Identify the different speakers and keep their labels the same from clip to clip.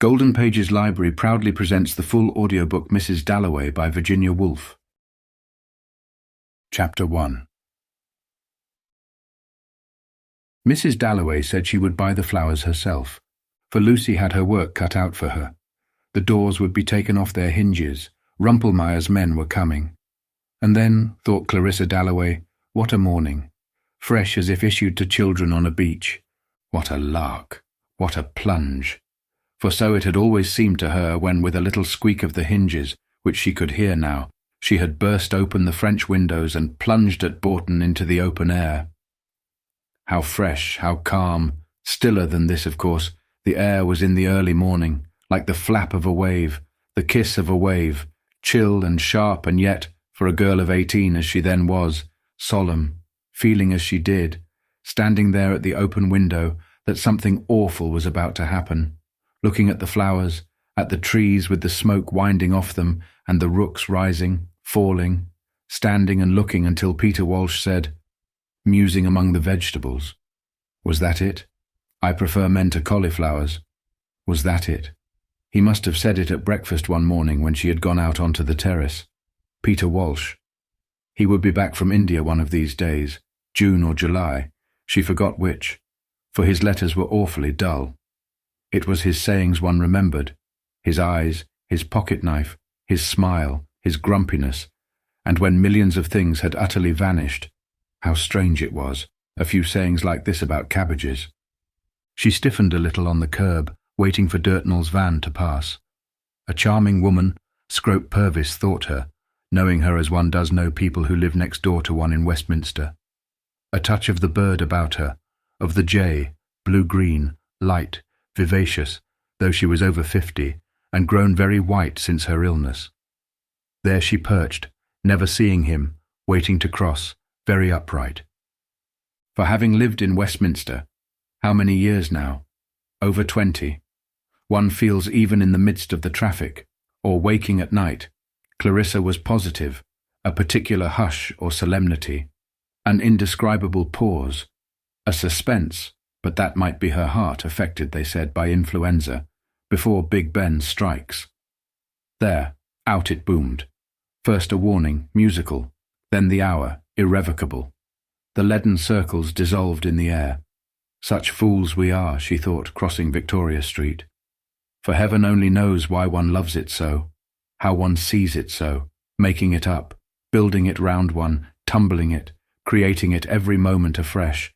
Speaker 1: Golden Pages Library proudly presents the full audiobook Mrs. Dalloway by Virginia Woolf. Chapter 1. Mrs. Dalloway said she would buy the flowers herself, for Lucy had her work cut out for her. The doors would be taken off their hinges, Rumpelmeyer's men were coming. And then, thought Clarissa Dalloway, what a morning, fresh as if issued to children on a beach. What a lark, what a plunge. For so it had always seemed to her when, with a little squeak of the hinges, which she could hear now, she had burst open the French windows and plunged at Bourton into the open air. How fresh, how calm, stiller than this, of course, the air was in the early morning, like the flap of a wave, the kiss of a wave, chill and sharp, and yet, for a girl of 18 as she then was, solemn, feeling as she did, standing there at the open window, that something awful was about to happen, looking at the flowers, at the trees with the smoke winding off them and the rooks rising, falling, standing and looking until Peter Walsh said, musing among the vegetables, "Was that it? I prefer men to cauliflowers." Was that it? He must have said it at breakfast one morning when she had gone out onto the terrace. Peter Walsh. He would be back from India one of these days, June or July, she forgot which, for his letters were awfully dull. It was his sayings one remembered, his eyes, his pocket-knife, his smile, his grumpiness, and when millions of things had utterly vanished, how strange it was, a few sayings like this about cabbages. She stiffened a little on the curb, waiting for Dirtnell's van to pass. A charming woman, Scrope Purvis thought her, knowing her as one does know people who live next door to one in Westminster. A touch of the bird about her, of the jay, blue-green, light, vivacious, though she was over 50, and grown very white since her illness. There she perched, never seeing him, waiting to cross, very upright. For having lived in Westminster, how many years now? Over 20. One feels even in the midst of the traffic, or waking at night, Clarissa was positive, a particular hush or solemnity, an indescribable pause, a suspense, but that might be her heart affected, they said, by influenza, before Big Ben strikes. There, out it boomed. First a warning, musical, then the hour, irrevocable. The leaden circles dissolved in the air. Such fools we are, she thought, crossing Victoria Street. For heaven only knows why one loves it so, how one sees it so, making it up, building it round one, tumbling it, creating it every moment afresh.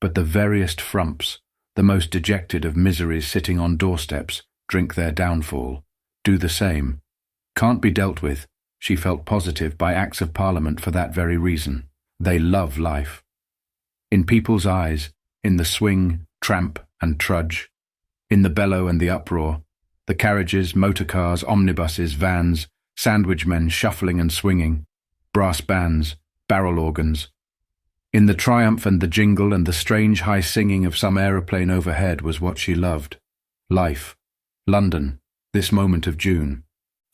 Speaker 1: But the veriest frumps, the most dejected of miseries sitting on doorsteps, drink their downfall, do the same. Can't be dealt with, she felt positive, by Acts of Parliament for that very reason. They love life. In people's eyes, in the swing, tramp and trudge, in the bellow and the uproar, the carriages, motor cars, omnibuses, vans, sandwich men shuffling and swinging, brass bands, barrel organs, in the triumph and the jingle and the strange high singing of some aeroplane overhead was what she loved. Life. London. This moment of June.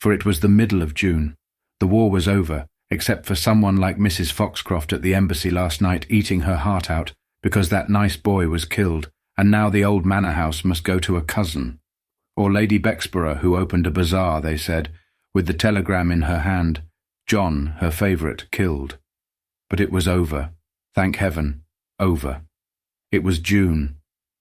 Speaker 1: For it was the middle of June. The war was over, except for someone like Mrs. Foxcroft at the embassy last night eating her heart out because that nice boy was killed, and now the old manor house must go to a cousin. Or Lady Bexborough, who opened a bazaar, they said, with the telegram in her hand, John, her favourite, killed. But it was over. Thank heaven, over. It was June.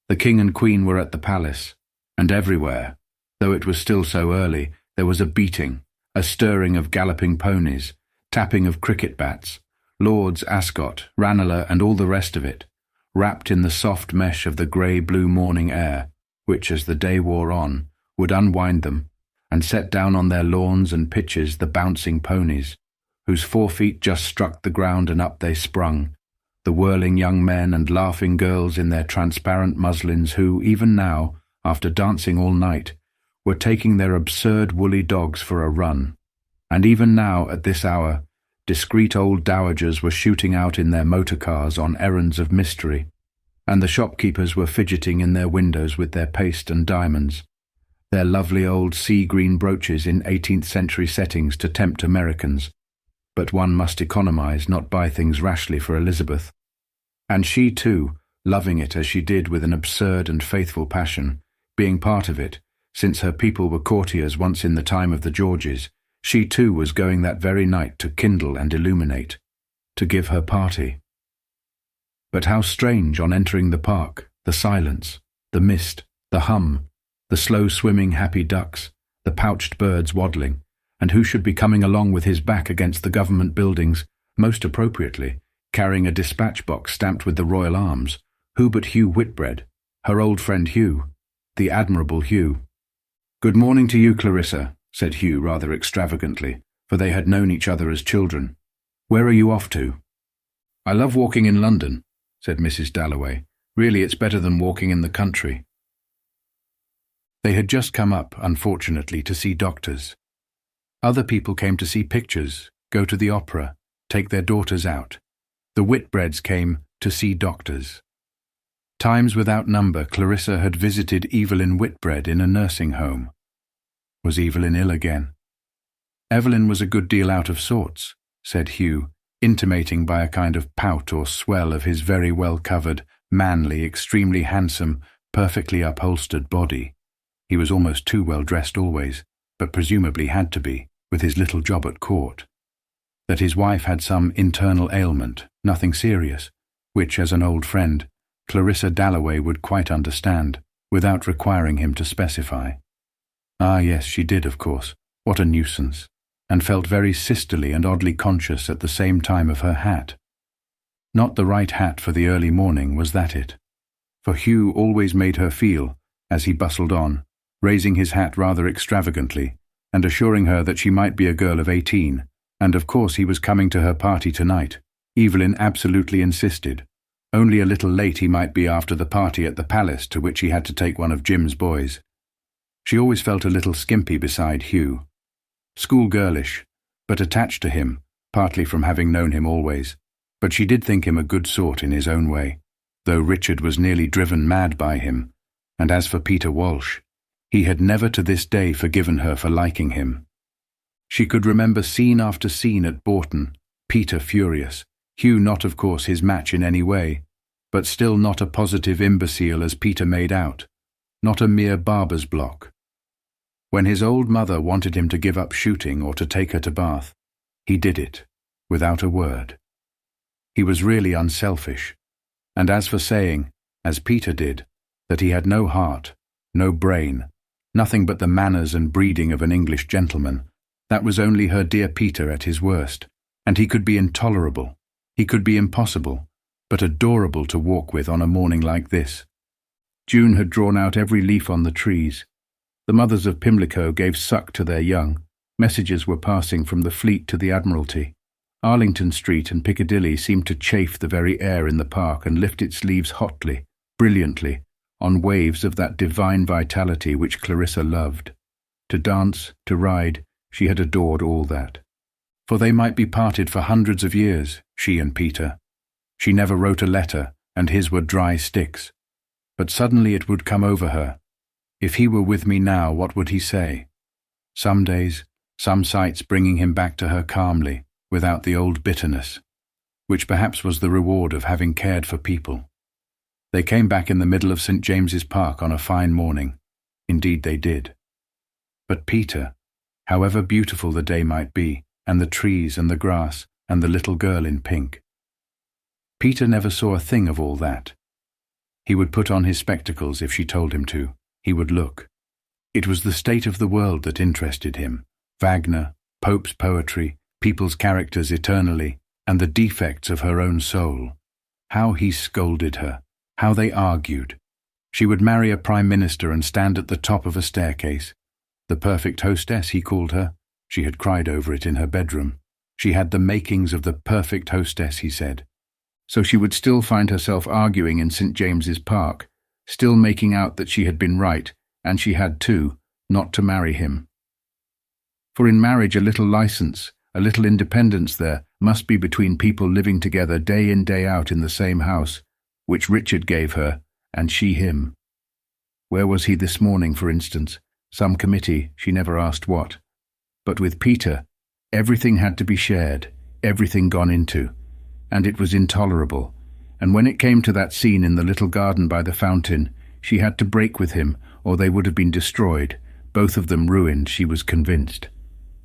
Speaker 1: The King and Queen were at the palace, and everywhere, though it was still so early, there was a beating, a stirring of galloping ponies, tapping of cricket bats, Lords Ascot, Ranelagh and all the rest of it, wrapped in the soft mesh of the grey-blue morning air, which, as the day wore on, would unwind them, and set down on their lawns and pitches the bouncing ponies, whose 4 feet just struck the ground and up they sprung, the whirling young men and laughing girls in their transparent muslins who, even now, after dancing all night, were taking their absurd woolly dogs for a run. And even now, at this hour, discreet old dowagers were shooting out in their motor cars on errands of mystery, and the shopkeepers were fidgeting in their windows with their paste and diamonds, their lovely old sea-green brooches in 18th century settings to tempt Americans. But one must economize, not buy things rashly for Elizabeth. And she too, loving it as she did with an absurd and faithful passion, being part of it, Since her people were courtiers once in the time of the Georges, she too was going that very night to kindle and illuminate, to give her party. But how strange on entering the park, the silence, the mist, the hum, the slow-swimming happy ducks, the pouched birds waddling, and who should be coming along with his back against the government buildings, most appropriately, carrying a dispatch box stamped with the royal arms, who but Hugh Whitbread, her old friend Hugh, the admirable Hugh. "Good morning to you, Clarissa," said Hugh rather extravagantly, for they had known each other as children. "Where are you off to?" "I love walking in London," said Mrs. Dalloway. "Really, it's better than walking in the country." They had just come up, unfortunately, to see doctors. Other people came to see pictures, go to the opera, take their daughters out. The Whitbreads came to see doctors. Times without number, Clarissa had visited Evelyn Whitbread in a nursing home. Was Evelyn ill again? Evelyn was a good deal out of sorts, said Hugh, intimating by a kind of pout or swell of his very well-covered, manly, extremely handsome, perfectly upholstered body. He was almost too well dressed always, but presumably had to be, with his little job at court. That his wife had some internal ailment, nothing serious, which, as an old friend, Clarissa Dalloway would quite understand, without requiring him to specify. Ah, yes, she did, of course. What a nuisance. And felt very sisterly and oddly conscious at the same time of her hat. Not the right hat for the early morning, was that it? For Hugh always made her feel, as he bustled on, raising his hat rather extravagantly, and assuring her that she might be a girl of 18, and of course he was coming to her party tonight. Evelyn absolutely insisted. Only a little late he might be after the party at the palace to which he had to take one of Jim's boys. She always felt a little skimpy beside Hugh. Schoolgirlish, but attached to him, partly from having known him always. But she did think him a good sort in his own way, though Richard was nearly driven mad by him, and as for Peter Walsh, he had never to this day forgiven her for liking him. She could remember scene after scene at Bourton, Peter furious, Hugh not of course his match in any way, but still not a positive imbecile as Peter made out, not a mere barber's block. When his old mother wanted him to give up shooting or to take her to Bath, he did it, without a word. He was really unselfish, and as for saying, as Peter did, that he had no heart, no brain, nothing but the manners and breeding of an English gentleman, that was only her dear Peter at his worst, and he could be intolerable, he could be impossible, but adorable to walk with on a morning like this. June had drawn out every leaf on the trees. The mothers of Pimlico gave suck to their young. Messages were passing from the Fleet to the Admiralty. Arlington Street and Piccadilly seemed to chafe the very air in the park and lift its leaves hotly, brilliantly, on waves of that divine vitality which Clarissa loved. To dance, to ride, she had adored all that. For they might be parted for hundreds of years, she and Peter. She never wrote a letter, and his were dry sticks. But suddenly it would come over her. If he were with me now, what would he say? Some days, some sights bringing him back to her calmly, without the old bitterness, which perhaps was the reward of having cared for people. They came back in the middle of St. James's Park on a fine morning. Indeed they did. But Peter, however beautiful the day might be, and the trees and the grass and the little girl in pink, Peter never saw a thing of all that. He would put on his spectacles if she told him to. He would look. It was the state of the world that interested him. Wagner, Pope's poetry, people's characters eternally, and the defects of her own soul. How he scolded her. How they argued. She would marry a prime minister and stand at the top of a staircase. The perfect hostess, he called her. She had cried over it in her bedroom. She had the makings of the perfect hostess, he said. So she would still find herself arguing in St. James's Park, still making out that she had been right, and she had too, not to marry him. For in marriage a little license, a little independence there must be between people living together day in day out in the same house, which Richard gave her, and she him. Where was he this morning, for instance? Some committee, she never asked what. But with Peter, everything had to be shared, everything gone into, and it was intolerable, and when it came to that scene in the little garden by the fountain, she had to break with him, or they would have been destroyed, both of them ruined, she was convinced,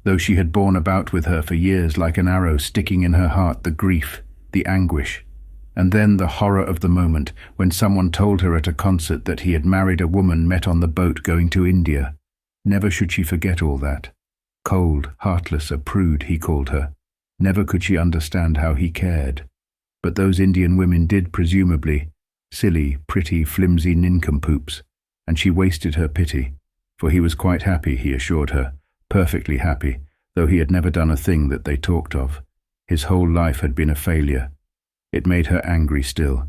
Speaker 1: though she had borne about with her for years like an arrow sticking in her heart the grief, the anguish, and then the horror of the moment when someone told her at a concert that he had married a woman met on the boat going to India. Never should she forget all that. Cold, heartless, a prude, he called her. Never could she understand how he cared. But those Indian women did, presumably. Silly, pretty, flimsy nincompoops. And she wasted her pity. For he was quite happy, he assured her. Perfectly happy, though he had never done a thing that they talked of. His whole life had been a failure. It made her angry still.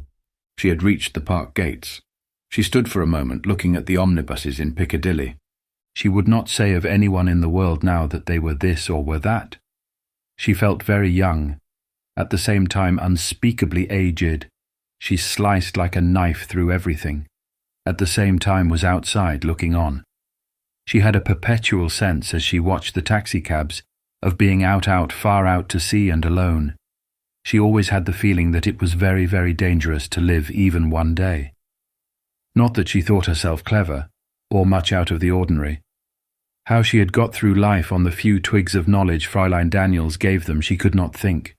Speaker 1: She had reached the park gates. She stood for a moment looking at the omnibuses in Piccadilly. She would not say of anyone in the world now that they were this or were that. She felt very young, at the same time unspeakably aged. She sliced like a knife through everything, at the same time was outside looking on. She had a perpetual sense, as she watched the taxicabs, of being out, far out to sea and alone. She always had the feeling that it was very, very dangerous to live even one day. Not that she thought herself clever, or much out of the ordinary. How she had got through life on the few twigs of knowledge Fräulein Daniels gave them she could not think.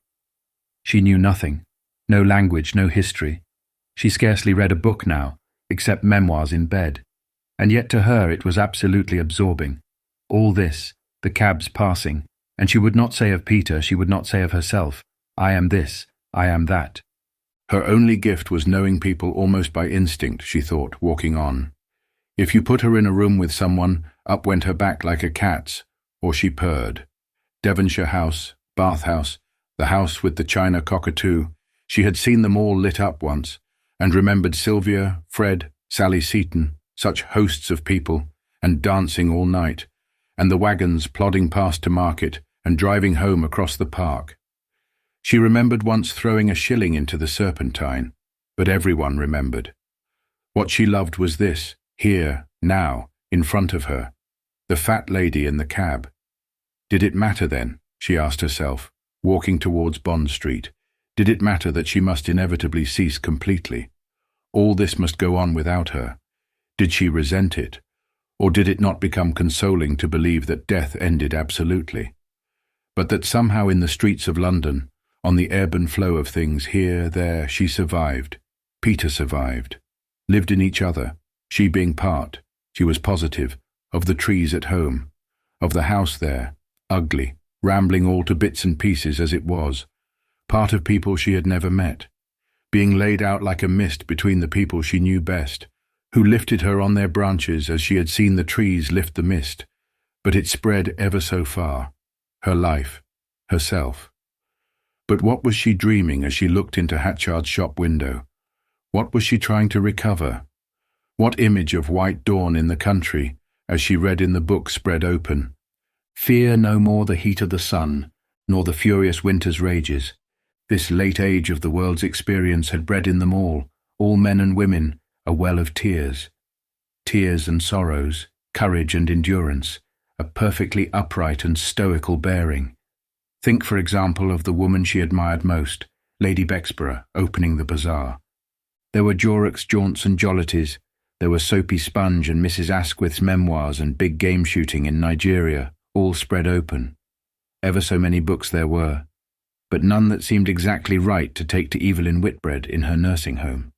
Speaker 1: She knew nothing, no language, no history. She scarcely read a book now, except memoirs in bed. And yet to her it was absolutely absorbing. All this, the cabs passing, and she would not say of Peter, she would not say of herself, I am this, I am that. Her only gift was knowing people almost by instinct, she thought, walking on. If you put her in a room with someone, up went her back like a cat's, or she purred. Devonshire House, Bath House, the house with the china cockatoo, she had seen them all lit up once, and remembered Sylvia, Fred, Sally Seaton, such hosts of people, and dancing all night, and the wagons plodding past to market and driving home across the park. She remembered once throwing a shilling into the Serpentine, but everyone remembered. What she loved was this, here, now, in front of her, the fat lady in the cab. Did it matter then, she asked herself, walking towards Bond Street, did it matter that she must inevitably cease completely? All this must go on without her. Did she resent it? Or did it not become consoling to believe that death ended absolutely? But that somehow in the streets of London, on the ebb and flow of things here, there, she survived. Peter survived. Lived in each other, she being part, she was positive, of the trees at home, of the house there, ugly, rambling all to bits and pieces as it was, part of people she had never met, being laid out like a mist between the people she knew best, who lifted her on their branches as she had seen the trees lift the mist, but it spread ever so far, her life, herself. But what was she dreaming as she looked into Hatchard's shop window? What was she trying to recover? What image of white dawn in the country, as she read in the book spread open? Fear no more the heat of the sun, nor the furious winter's rages. This late age of the world's experience had bred in them all men and women, a well of tears. Tears and sorrows, courage and endurance, a perfectly upright and stoical bearing. Think, for example, of the woman she admired most, Lady Bexborough, opening the bazaar. There were Jorrocks' jaunts and jollities. There were Soapy Sponge and Mrs. Asquith's memoirs and big game shooting in Nigeria, all spread open. Ever so many books there were, but none that seemed exactly right to take to Evelyn Whitbread in her nursing home.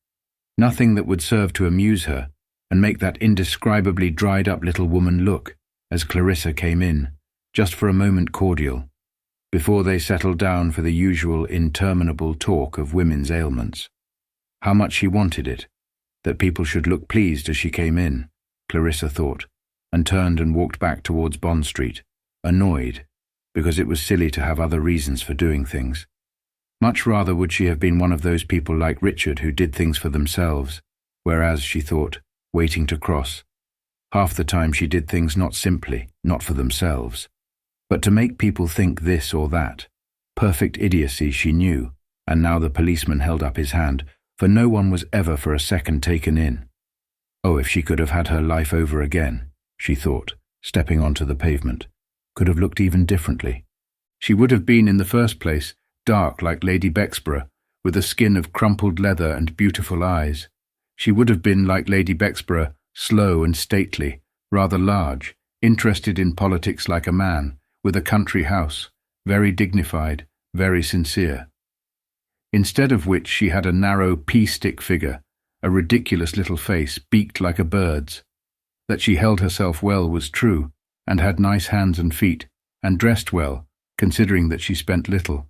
Speaker 1: Nothing that would serve to amuse her and make that indescribably dried-up little woman look, as Clarissa came in, just for a moment cordial, before they settled down for the usual interminable talk of women's ailments. How much she wanted it, that people should look pleased as she came in, Clarissa thought, and turned and walked back towards Bond Street, annoyed, because it was silly to have other reasons for doing things. Much rather would she have been one of those people like Richard who did things for themselves, whereas, she thought, waiting to cross, half the time she did things not simply, not for themselves, but to make people think this or that. Perfect idiocy, she knew, and now the policeman held up his hand, for no one was ever for a second taken in. Oh, if she could have had her life over again, she thought, stepping onto the pavement, could have looked even differently. She would have been, in the first place, dark like Lady Bexborough, with a skin of crumpled leather and beautiful eyes. She would have been, like Lady Bexborough, slow and stately, rather large, interested in politics like a man, with a country house, very dignified, very sincere. Instead of which she had a narrow pea-stick figure, a ridiculous little face beaked like a bird's. That she held herself well was true, and had nice hands and feet, and dressed well, considering that she spent little.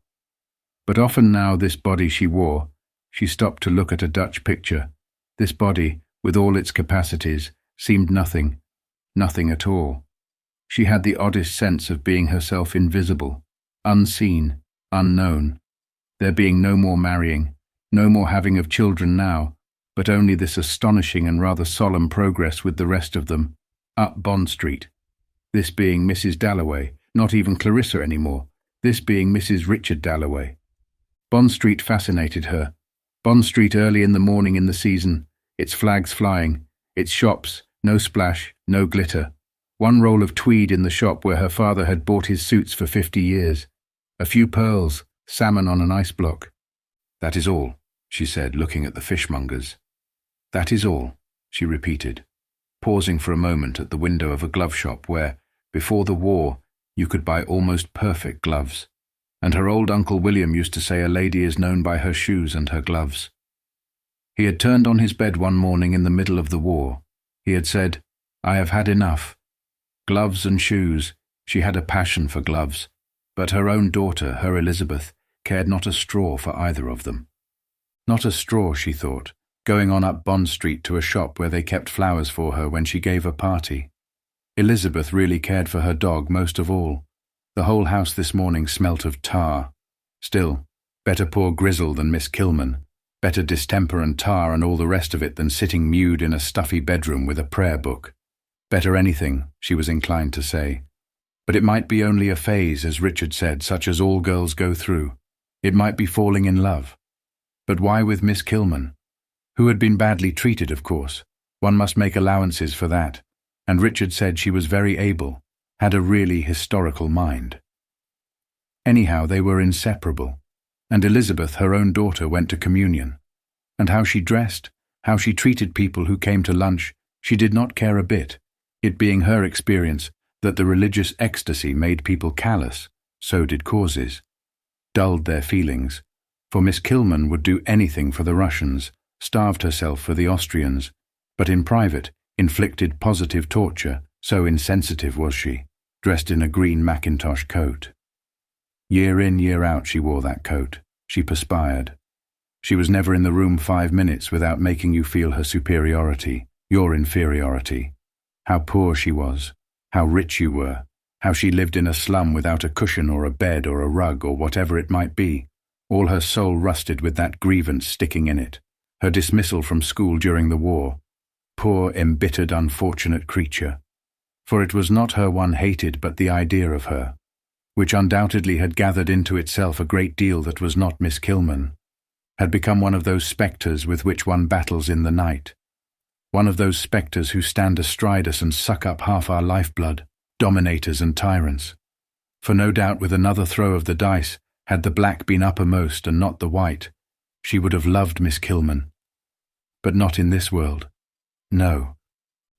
Speaker 1: But often now this body she wore, she stopped to look at a Dutch picture. This body, with all its capacities, seemed nothing, nothing at all. She had the oddest sense of being herself invisible, unseen, unknown. There being no more marrying, no more having of children now, but only this astonishing and rather solemn progress with the rest of them, up Bond Street. This being Mrs. Dalloway, not even Clarissa any more, this being Mrs. Richard Dalloway. Bond Street fascinated her. Bond Street early in the morning in the season, its flags flying, its shops, no splash, no glitter. One roll of tweed in the shop where her father had bought his suits for 50 years. A few pearls, salmon on an ice block. "That is all," she said, looking at the fishmongers. "That is all," she repeated, pausing for a moment at the window of a glove shop where, before the war, you could buy almost perfect gloves. And her old Uncle William used to say a lady is known by her shoes and her gloves. He had turned on his bed one morning in the middle of the war. He had said, "I have had enough." Gloves and shoes, she had a passion for gloves, but her own daughter, her Elizabeth, cared not a straw for either of them. Not a straw, she thought, going on up Bond Street to a shop where they kept flowers for her when she gave a party. Elizabeth really cared for her dog most of all. The whole house this morning smelt of tar. Still, better poor Grizzle than Miss Kilman, better distemper and tar and all the rest of it than sitting mewed in a stuffy bedroom with a prayer book. Better anything, she was inclined to say. But it might be only a phase, as Richard said, such as all girls go through. It might be falling in love. But why with Miss Kilman? Who had been badly treated, of course. One must make allowances for that. And Richard said she was very able, had a really historical mind. Anyhow, they were inseparable. And Elizabeth, her own daughter, went to communion. And how she dressed, how she treated people who came to lunch, she did not care a bit, it being her experience that the religious ecstasy made people callous, so did causes, dulled their feelings, for Miss Kilman would do anything for the Russians, starved herself for the Austrians, but in private inflicted positive torture, so insensitive was she, dressed in a green mackintosh coat. Year in, year out she wore that coat. She perspired. She was never in the room 5 minutes without making you feel her superiority, your inferiority. How poor she was, how rich you were, how she lived in a slum without a cushion or a bed or a rug or whatever it might be, all her soul rusted with that grievance sticking in it, her dismissal from school during the war. Poor, embittered, unfortunate creature. For it was not her one hated but the idea of her, which undoubtedly had gathered into itself a great deal that was not Miss Kilman, had become one of those spectres with which one battles in the night, one of those spectres who stand astride us and suck up half our lifeblood, dominators and tyrants. For no doubt with another throw of the dice, had the black been uppermost and not the white, she would have loved Miss Kilman. But not in this world. No.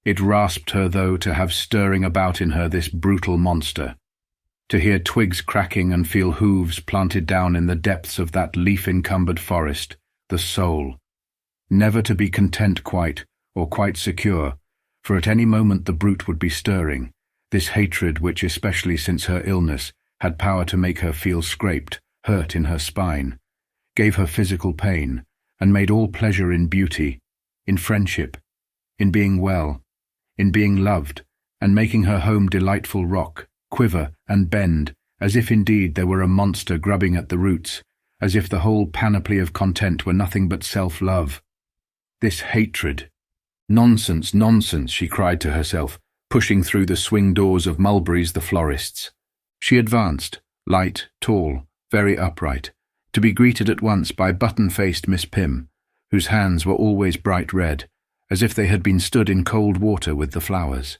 Speaker 1: It rasped her, though, to have stirring about in her this brutal monster, to hear twigs cracking and feel hooves planted down in the depths of that leaf-encumbered forest, the soul. Never to be content quite, or quite secure, for at any moment the brute would be stirring, this hatred which, especially since her illness, had power to make her feel scraped, hurt in her spine, gave her physical pain, and made all pleasure in beauty, in friendship, in being well, in being loved, and making her home delightful rock, quiver and bend, as if indeed there were a monster grubbing at the roots, as if the whole panoply of content were nothing but self-love. This hatred. Nonsense, nonsense, she cried to herself, pushing through the swing doors of Mulberry's the florist's. She advanced, light, tall, very upright, to be greeted at once by button-faced Miss Pym, whose hands were always bright red, as if they had been stood in cold water with the flowers.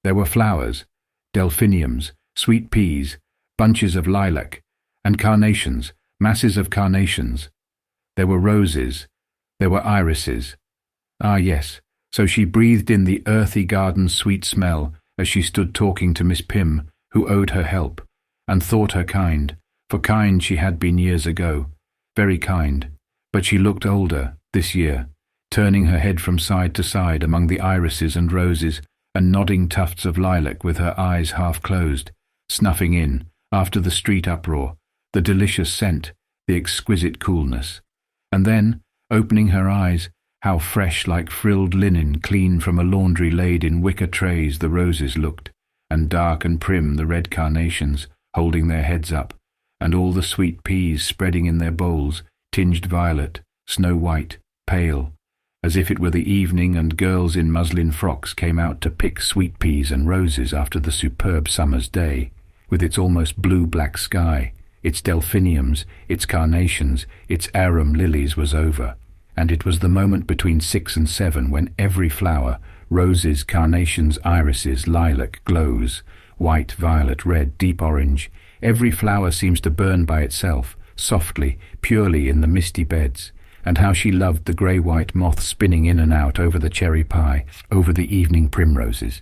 Speaker 1: There were flowers, delphiniums, sweet peas, bunches of lilac, and carnations, masses of carnations. There were roses, there were irises. Ah yes, so she breathed in the earthy garden's sweet smell, as she stood talking to Miss Pym, who owed her help, and thought her kind, for kind she had been years ago, very kind, but she looked older this year, turning her head from side to side among the irises and roses and nodding tufts of lilac with her eyes half closed, snuffing in, after the street uproar, the delicious scent, the exquisite coolness. And then, opening her eyes, how fresh like frilled linen clean from a laundry laid in wicker trays the roses looked, and dark and prim the red carnations, holding their heads up, and all the sweet peas spreading in their bowls, tinged violet, snow-white, pale, as if it were the evening and girls in muslin frocks came out to pick sweet peas and roses after the superb summer's day, with its almost blue-black sky, its delphiniums, its carnations, its arum lilies was over, and it was the moment between 6 and 7 when every flower, roses, carnations, irises, lilac, glows, white, violet, red, deep orange, every flower seems to burn by itself, softly, purely in the misty beds, and how she loved the grey-white moth spinning in and out over the cherry pie, over the evening primroses.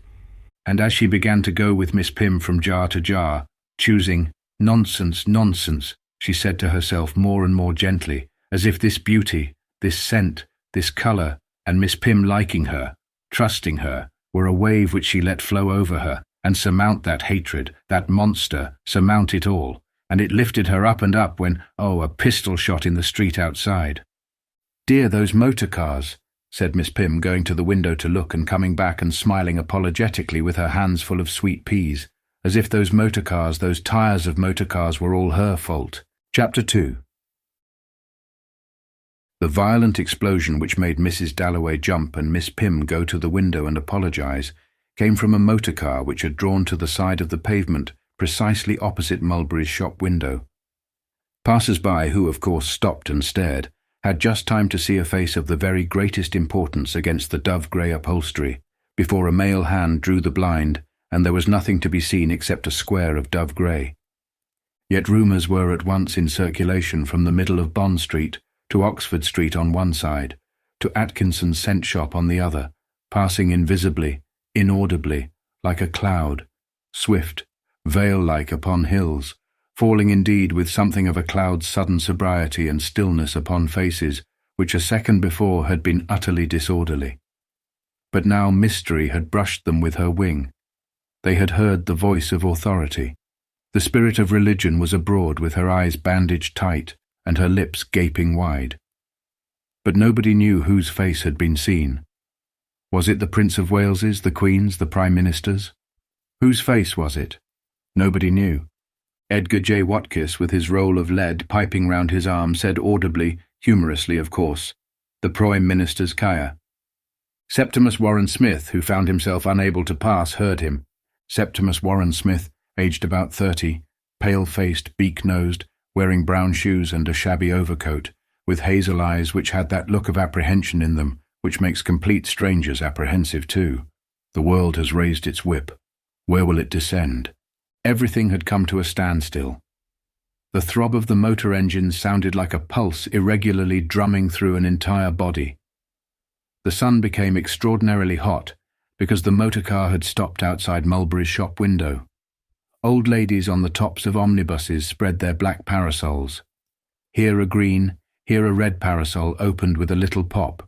Speaker 1: And as she began to go with Miss Pym from jar to jar, choosing, "Nonsense, nonsense," she said to herself more and more gently, as if this beauty, this scent, this colour, and Miss Pym liking her, trusting her, were a wave which she let flow over her, and surmount that hatred, that monster, surmount it all, and it lifted her up and up when, oh, a pistol shot in the street outside. "Dear, those motor cars," said Miss Pym, going to the window to look and coming back and smiling apologetically with her hands full of sweet peas, as if those motor cars, those tires of motor cars were all her fault. Chapter 2. The violent explosion which made Mrs. Dalloway jump and Miss Pym go to the window and apologize came from a motor car which had drawn to the side of the pavement precisely opposite Mulberry's shop window. Passers-by, who of course stopped and stared, had just time to see a face of the very greatest importance against the dove-grey upholstery, before a male hand drew the blind and there was nothing to be seen except a square of dove-grey. Yet rumours were at once in circulation from the middle of Bond Street to Oxford Street on one side, to Atkinson's scent shop on the other, passing invisibly, inaudibly, like a cloud, swift, veil-like upon hills, falling indeed with something of a cloud's sudden sobriety and stillness upon faces which a second before had been utterly disorderly. But now mystery had brushed them with her wing. They had heard the voice of authority. The spirit of religion was abroad with her eyes bandaged tight and her lips gaping wide. But nobody knew whose face had been seen. Was it the Prince of Wales's, the Queen's, the Prime Minister's? Whose face was it? Nobody knew. Edgar J. Watkiss, with his roll of lead piping round his arm, said audibly, humorously of course, "The Prime Minister's Kaya." Septimus Warren Smith, who found himself unable to pass, heard him. Septimus Warren Smith, aged about 30, pale-faced, beak-nosed, wearing brown shoes and a shabby overcoat, with hazel eyes which had that look of apprehension in them which makes complete strangers apprehensive too. The world has raised its whip. Where will it descend? Everything had come to a standstill. The throb of the motor engine sounded like a pulse irregularly drumming through an entire body. The sun became extraordinarily hot because the motor car had stopped outside Mulberry's shop window. Old ladies on the tops of omnibuses spread their black parasols. Here a green, here a red parasol opened with a little pop.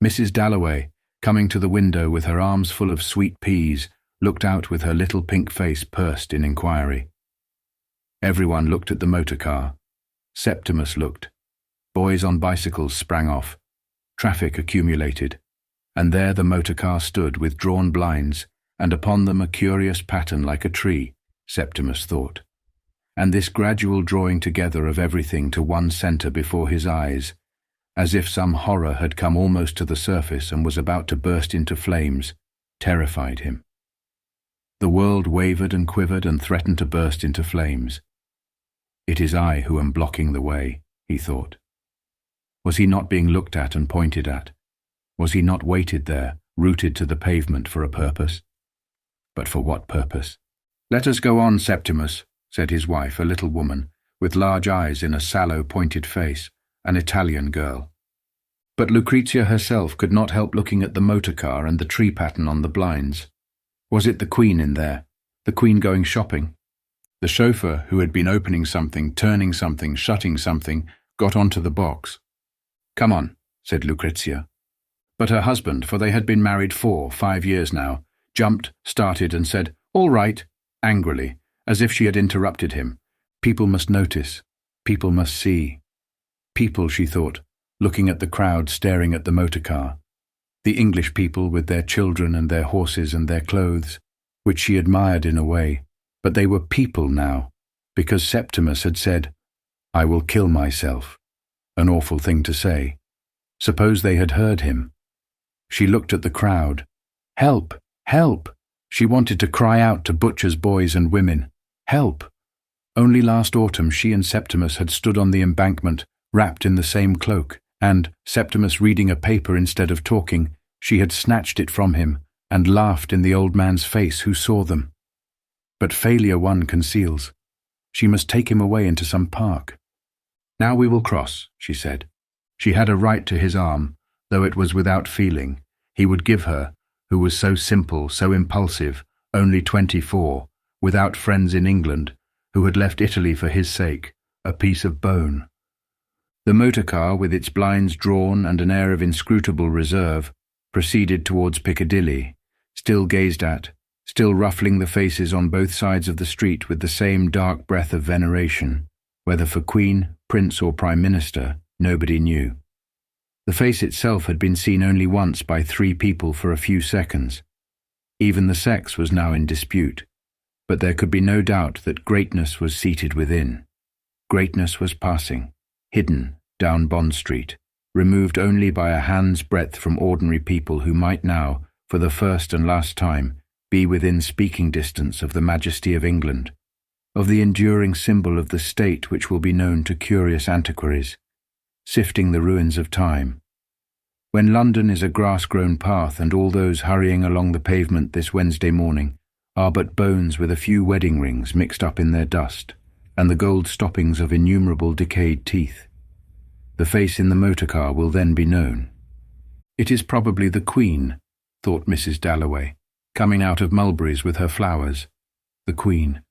Speaker 1: Mrs. Dalloway, coming to the window with her arms full of sweet peas, looked out with her little pink face pursed in inquiry. Everyone looked at the motor car. Septimus looked. Boys on bicycles sprang off. Traffic accumulated. And there the motor car stood with drawn blinds, and upon them a curious pattern like a tree, Septimus thought. And this gradual drawing together of everything to one centre before his eyes, as if some horror had come almost to the surface and was about to burst into flames, terrified him. The world wavered and quivered and threatened to burst into flames. It is I who am blocking the way, he thought. Was he not being looked at and pointed at? Was he not weighted there, rooted to the pavement for a purpose? But for what purpose? "Let us go on, Septimus," said his wife, a little woman, with large eyes in a sallow, pointed face, an Italian girl. But Lucrezia herself could not help looking at the motor car and the tree pattern on the blinds. Was it the Queen in there? The Queen going shopping? The chauffeur, who had been opening something, turning something, shutting something, got onto the box. "Come on," said Lucrezia. But her husband, for they had been married 5 years now, jumped, started and said, "All right," angrily, as if she had interrupted him. People must notice. People must see. People, she thought, looking at the crowd staring at the motor car. The English people with their children and their horses and their clothes, which she admired in a way, but they were people now, because Septimus had said, "I will kill myself." An awful thing to say. Suppose they had heard him. She looked at the crowd. Help! Help! She wanted to cry out to butchers' boys and women. Help! Only last autumn she and Septimus had stood on the embankment, wrapped in the same cloak, and, Septimus reading a paper instead of talking, she had snatched it from him and laughed in the old man's face who saw them. But failure one conceals. She must take him away into some park. "Now we will cross," she said. She had a right to his arm, though it was without feeling. He would give her, who was so simple, so impulsive, only 24, without friends in England, who had left Italy for his sake, a piece of bone. The motor car, with its blinds drawn and an air of inscrutable reserve, proceeded towards Piccadilly, still gazed at, still ruffling the faces on both sides of the street with the same dark breath of veneration, whether for Queen, Prince or Prime Minister, nobody knew. The face itself had been seen only once by 3 people for a few seconds. Even the sex was now in dispute, but there could be no doubt that greatness was seated within. Greatness was passing, hidden, down Bond Street, removed only by a hand's breadth from ordinary people who might now, for the first and last time, be within speaking distance of the majesty of England, of the enduring symbol of the state which will be known to curious antiquaries, sifting the ruins of time. When London is a grass-grown path and all those hurrying along the pavement this Wednesday morning are but bones with a few wedding rings mixed up in their dust, and the gold stoppings of innumerable decayed teeth, the face in the motor car will then be known. It is probably the Queen, thought Mrs. Dalloway, coming out of Mulberry's with her flowers. The Queen.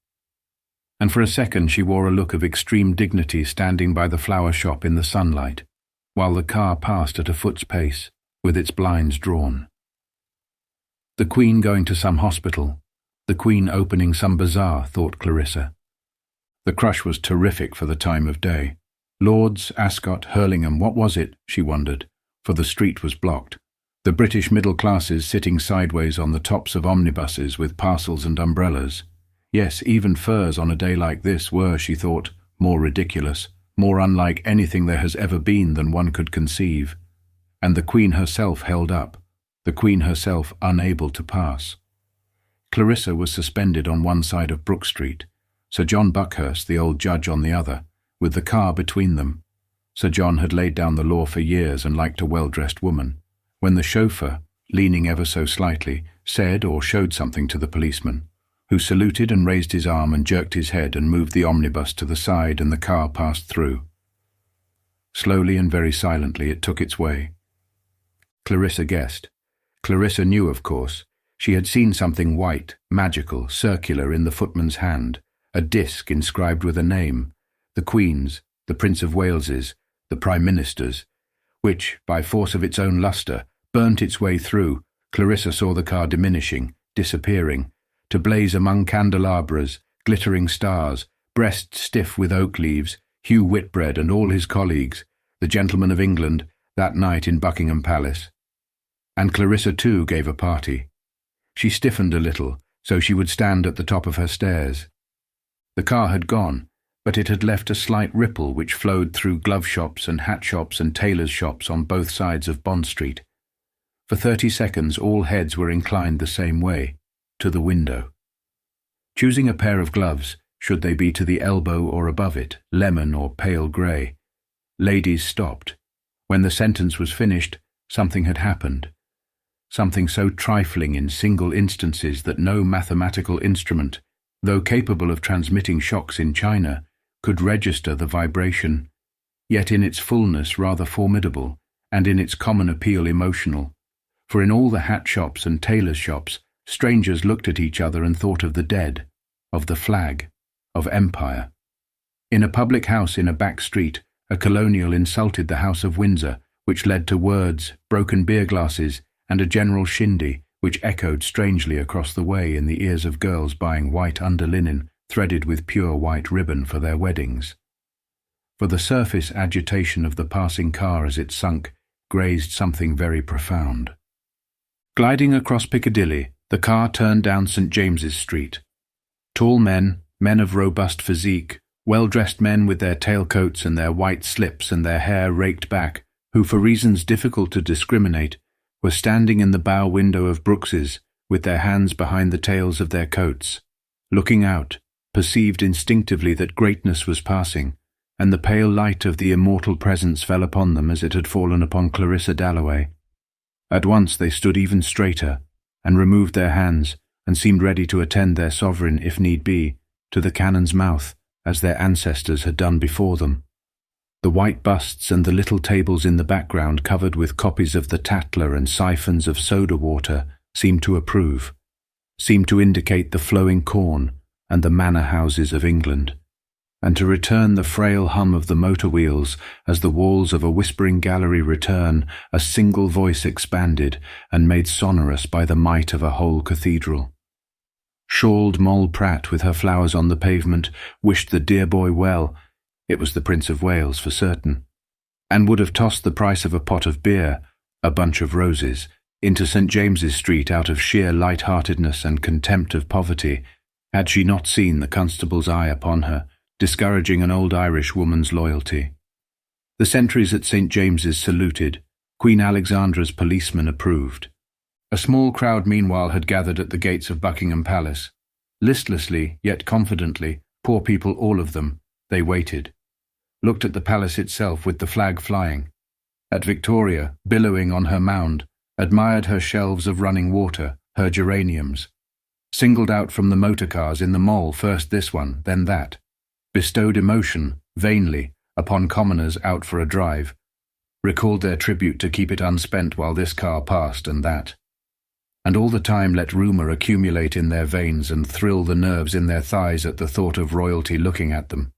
Speaker 1: And for a second she wore a look of extreme dignity standing by the flower shop in the sunlight, while the car passed at a foot's pace, with its blinds drawn. The Queen going to some hospital, the Queen opening some bazaar, thought Clarissa. The crush was terrific for the time of day. Lord's, Ascot, Hurlingham, what was it, she wondered, for the street was blocked. The British middle classes sitting sideways on the tops of omnibuses with parcels and umbrellas. Yes, even furs on a day like this were, she thought, more ridiculous, more unlike anything there has ever been than one could conceive. And the Queen herself held up, the Queen herself unable to pass. Clarissa was suspended on one side of Brook Street, Sir John Buckhurst, the old judge, on the other, with the car between them. Sir John had laid down the law for years and liked a well-dressed woman. When the chauffeur, leaning ever so slightly, said or showed something to the policeman, who saluted and raised his arm and jerked his head and moved the omnibus to the side, and the car passed through. Slowly and very silently it took its way. Clarissa guessed. Clarissa knew, of course. She had seen something white, magical, circular in the footman's hand, a disc inscribed with a name, the Queen's, the Prince of Wales's, the Prime Minister's, which, by force of its own lustre, burnt its way through. Clarissa saw the car diminishing, disappearing, to blaze among candelabras, glittering stars, breast stiff with oak leaves, Hugh Whitbread and all his colleagues, the gentlemen of England, that night in Buckingham Palace. And Clarissa too gave a party. She stiffened a little, so she would stand at the top of her stairs. The car had gone, but it had left a slight ripple which flowed through glove shops and hat shops and tailors' shops on both sides of Bond Street. For 30 seconds all heads were inclined the same way, to the window. Choosing a pair of gloves, should they be to the elbow or above it, lemon or pale grey, ladies stopped. When the sentence was finished, something had happened. Something so trifling in single instances that no mathematical instrument, though capable of transmitting shocks in China, could register the vibration, yet in its fullness rather formidable, and in its common appeal emotional. For in all the hat shops and tailors' shops, strangers looked at each other and thought of the dead, of the flag, of empire. In a public house in a back street, a colonial insulted the House of Windsor, which led to words, broken beer glasses, and a general shindy, which echoed strangely across the way in the ears of girls buying white underlinen threaded with pure white ribbon for their weddings. For the surface agitation of the passing car as it sunk grazed something very profound. Gliding across Piccadilly, the car turned down St. James's Street. Tall men, men of robust physique, well-dressed men with their tailcoats and their white slips and their hair raked back, who for reasons difficult to discriminate, were standing in the bow window of Brooks's with their hands behind the tails of their coats, looking out, perceived instinctively that greatness was passing, and the pale light of the immortal presence fell upon them as it had fallen upon Clarissa Dalloway. At once they stood even straighter, and removed their hands, and seemed ready to attend their sovereign, if need be, to the cannon's mouth, as their ancestors had done before them. The white busts and the little tables in the background covered with copies of the Tatler and siphons of soda water seemed to approve, seemed to indicate the flowing corn and the manor houses of England, and to return the frail hum of the motor wheels as the walls of a whispering gallery return, a single voice expanded and made sonorous by the might of a whole cathedral. Shawled Moll Pratt, with her flowers on the pavement, wished the dear boy well, it was the Prince of Wales for certain, and would have tossed the price of a pot of beer, a bunch of roses, into St. James's Street out of sheer light-heartedness and contempt of poverty, had she not seen the constable's eye upon her, discouraging an old Irish woman's loyalty. The sentries at St. James's saluted. Queen Alexandra's policemen approved. A small crowd meanwhile had gathered at the gates of Buckingham Palace. Listlessly, yet confidently, poor people all of them, they waited, looked at the palace itself with the flag flying, at Victoria, billowing on her mound, admired her shelves of running water, her geraniums, singled out from the motor cars in the Mall first this one, then that, bestowed emotion, vainly, upon commoners out for a drive, recalled their tribute to keep it unspent while this car passed and that, and all the time let rumour accumulate in their veins and thrill the nerves in their thighs at the thought of royalty looking at them.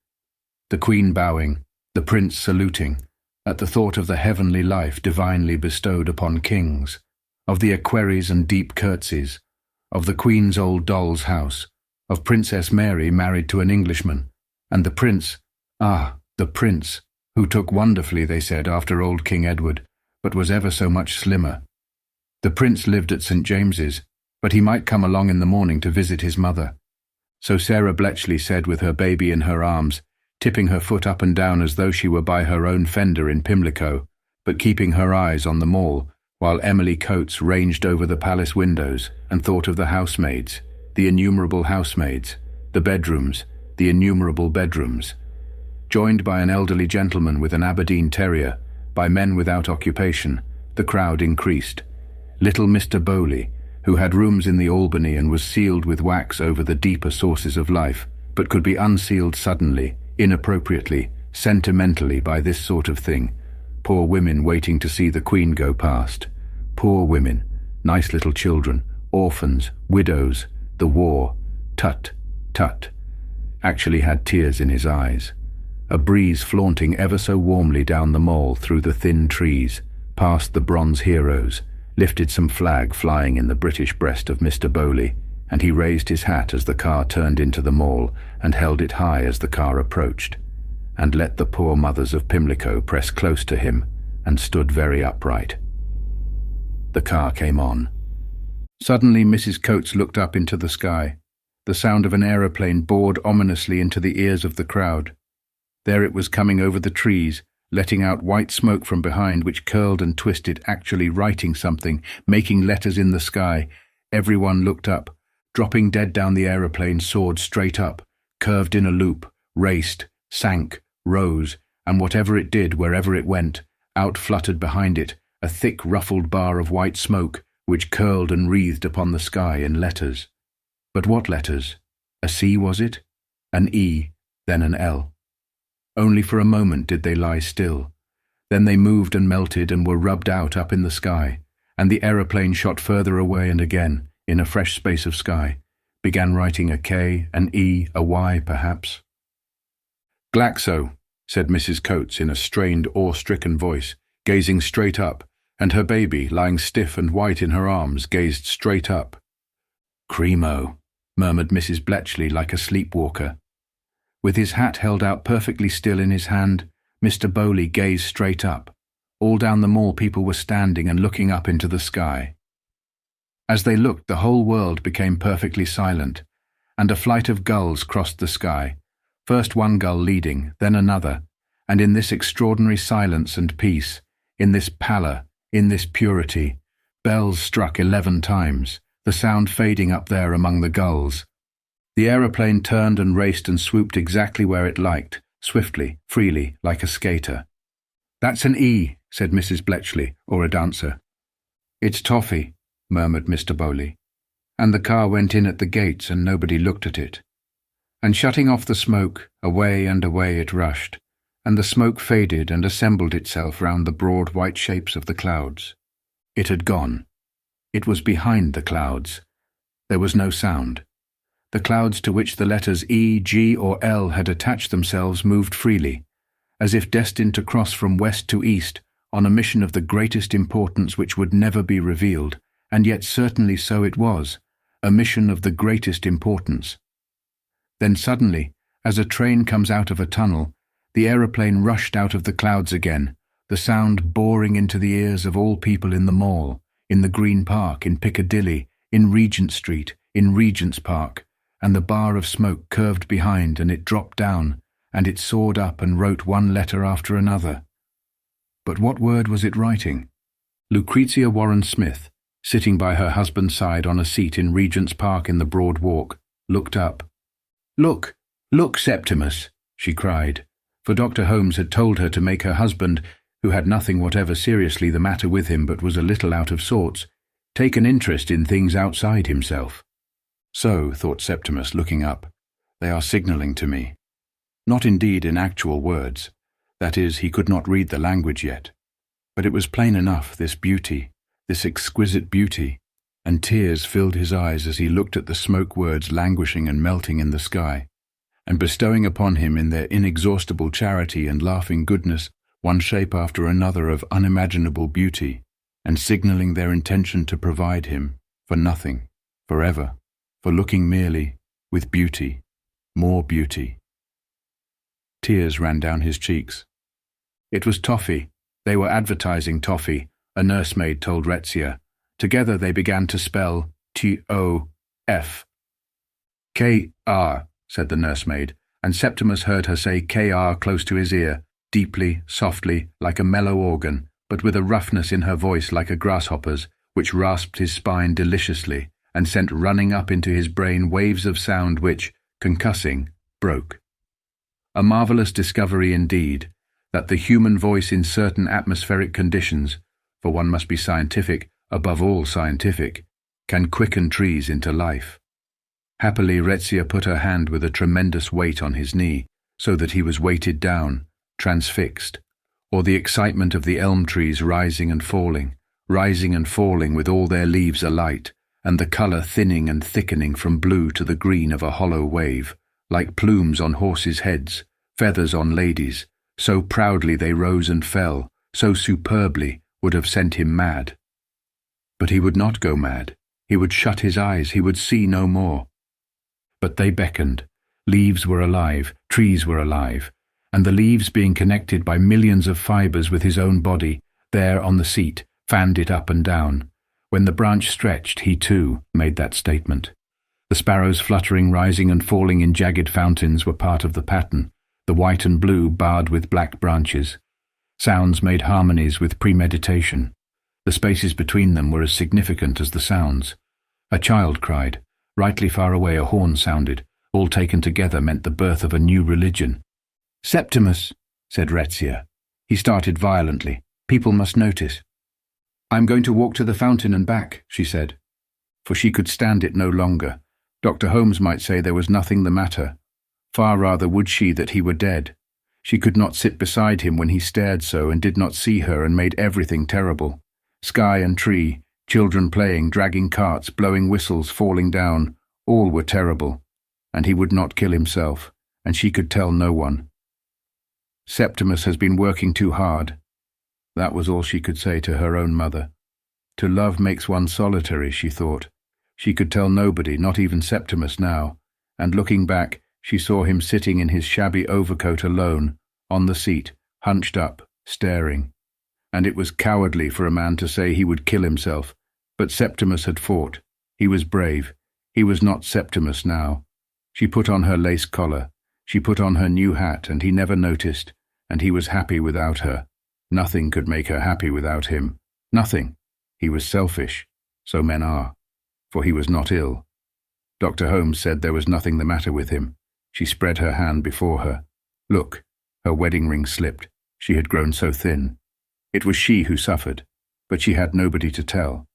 Speaker 1: The Queen bowing, the Prince saluting, at the thought of the heavenly life divinely bestowed upon kings, of the equerries and deep curtsies, of the Queen's old doll's house, of Princess Mary married to an Englishman, and the Prince, the Prince, who took wonderfully, they said, after old King Edward, but was ever so much slimmer. The Prince lived at St. James's, but he might come along in the morning to visit his mother. So Sarah Bletchley said with her baby in her arms, tipping her foot up and down as though she were by her own fender in Pimlico, but keeping her eyes on the Mall, while Emily Coates ranged over the palace windows and thought of the housemaids, the innumerable housemaids, the bedrooms, the innumerable bedrooms. Joined by an elderly gentleman with an Aberdeen terrier, by men without occupation, the crowd increased. Little Mr. Bowley, who had rooms in the Albany and was sealed with wax over the deeper sources of life, but could be unsealed suddenly, inappropriately, sentimentally by this sort of thing. Poor women waiting to see the Queen go past. Poor women, nice little children, orphans, widows, the war, tut, tut, actually had tears in his eyes. A breeze flaunting ever so warmly down the Mall through the thin trees, past the bronze heroes, lifted some flag flying in the British breast of Mr. Bowley, and he raised his hat as the car turned into the Mall and held it high as the car approached, and let the poor mothers of Pimlico press close to him and stood very upright. The car came on. Suddenly Mrs. Coates looked up into the sky. The sound of an aeroplane bored ominously into the ears of the crowd. There it was coming over the trees, letting out white smoke from behind which curled and twisted, actually writing something, making letters in the sky. Everyone looked up. Dropping dead down the aeroplane soared straight up, curved in a loop, raced, sank, rose, and whatever it did, wherever it went, out fluttered behind it a thick ruffled bar of white smoke which curled and wreathed upon the sky in letters. But what letters? A C, was it? An E, then an L. Only for a moment did they lie still. Then they moved and melted and were rubbed out up in the sky, and the aeroplane shot further away and again, in a fresh space of sky, began writing a K, an E, a Y, perhaps. "Glaxo," said Mrs. Coates in a strained, awe-stricken voice, gazing straight up, and her baby, lying stiff and white in her arms, gazed straight up. "Cremo," murmured Mrs. Bletchley like a sleepwalker. With his hat held out perfectly still in his hand, Mr. Bowley gazed straight up. All down the mall people were standing and looking up into the sky. As they looked, the whole world became perfectly silent, and a flight of gulls crossed the sky, first one gull leading, then another, and in this extraordinary silence and peace, in this pallor, in this purity, bells struck 11 times, the sound fading up there among the gulls. The aeroplane turned and raced and swooped exactly where it liked, swiftly, freely, like a skater. "That's an E," said Mrs. Bletchley, or a dancer. "It's toffee," murmured Mr. Bowley. And the car went in at the gates and nobody looked at it. And shutting off the smoke, away and away it rushed, and the smoke faded and assembled itself round the broad white shapes of the clouds. It had gone. It was behind the clouds. There was no sound. The clouds to which the letters E, G, or L had attached themselves moved freely, as if destined to cross from west to east on a mission of the greatest importance which would never be revealed, and yet certainly so it was, a mission of the greatest importance. Then suddenly, as a train comes out of a tunnel, the aeroplane rushed out of the clouds again, the sound boring into the ears of all people in the Mall, in the Green Park, in Piccadilly, in Regent Street, in Regent's Park, and the bar of smoke curved behind, and it dropped down, and it soared up and wrote one letter after another. But what word was it writing? Lucretia Warren Smith, sitting by her husband's side on a seat in Regent's Park in the Broad Walk, looked up. "Look, look, Septimus," she cried, for Dr. Holmes had told her to make her husband, who had nothing whatever seriously the matter with him but was a little out of sorts, take an interest in things outside himself. So, thought Septimus, looking up, they are signalling to me. Not indeed in actual words, that is, he could not read the language yet, but it was plain enough, this beauty, this exquisite beauty, and tears filled his eyes as he looked at the smoke words languishing and melting in the sky, and bestowing upon him in their inexhaustible charity and laughing goodness one shape after another of unimaginable beauty, and signalling their intention to provide him, for nothing, forever, for looking merely, with beauty, more beauty. Tears ran down his cheeks. It was toffee. They were advertising toffee, a nursemaid told Retzia. Together they began to spell T-O-F. K-R, said the nursemaid, and Septimus heard her say K-R close to his ear, deeply, softly, like a mellow organ, but with a roughness in her voice like a grasshopper's, which rasped his spine deliciously and sent running up into his brain waves of sound which, concussing, broke. A marvellous discovery indeed, that the human voice in certain atmospheric conditions, for one must be scientific, above all scientific, can quicken trees into life. Happily Retzia put her hand with a tremendous weight on his knee, so that he was weighted down, transfixed, or the excitement of the elm trees rising and falling with all their leaves alight, and the colour thinning and thickening from blue to the green of a hollow wave, like plumes on horses' heads, feathers on ladies, so proudly they rose and fell, so superbly, would have sent him mad. But he would not go mad. He would shut his eyes, he would see no more. But they beckoned. Leaves were alive, trees were alive, and the leaves being connected by millions of fibres with his own body, there on the seat, fanned it up and down. When the branch stretched, he too made that statement. The sparrows fluttering, rising and falling in jagged fountains were part of the pattern, the white and blue barred with black branches. Sounds made harmonies with premeditation. The spaces between them were as significant as the sounds. A child cried. Rightly far away a horn sounded. All taken together meant the birth of a new religion. "Septimus," said Retzia. He started violently. "People must notice." "I'm going to walk to the fountain and back," she said. For she could stand it no longer. Dr. Holmes might say there was nothing the matter. Far rather would she that he were dead. She could not sit beside him when he stared so and did not see her and made everything terrible. Sky and tree, Children playing, dragging carts, blowing whistles, falling down, all were terrible, and he would not kill himself, and she could tell no one. Septimus has been working too hard. That was all she could say to her own mother. To love makes one solitary, she thought. She could tell nobody, not even Septimus now, and looking back, she saw him sitting in his shabby overcoat alone, on the seat, hunched up, staring. And it was cowardly for a man to say he would kill himself, but Septimus had fought. He was brave. He was not Septimus now. She put on her lace collar. She put on her new hat, and he never noticed, and he was happy without her. Nothing could make her happy without him. Nothing. He was selfish. So men are. For he was not ill. Dr. Holmes said there was nothing the matter with him. She spread her hand before her. Look, her wedding ring slipped. She had grown so thin. It was she who suffered, but she had nobody to tell.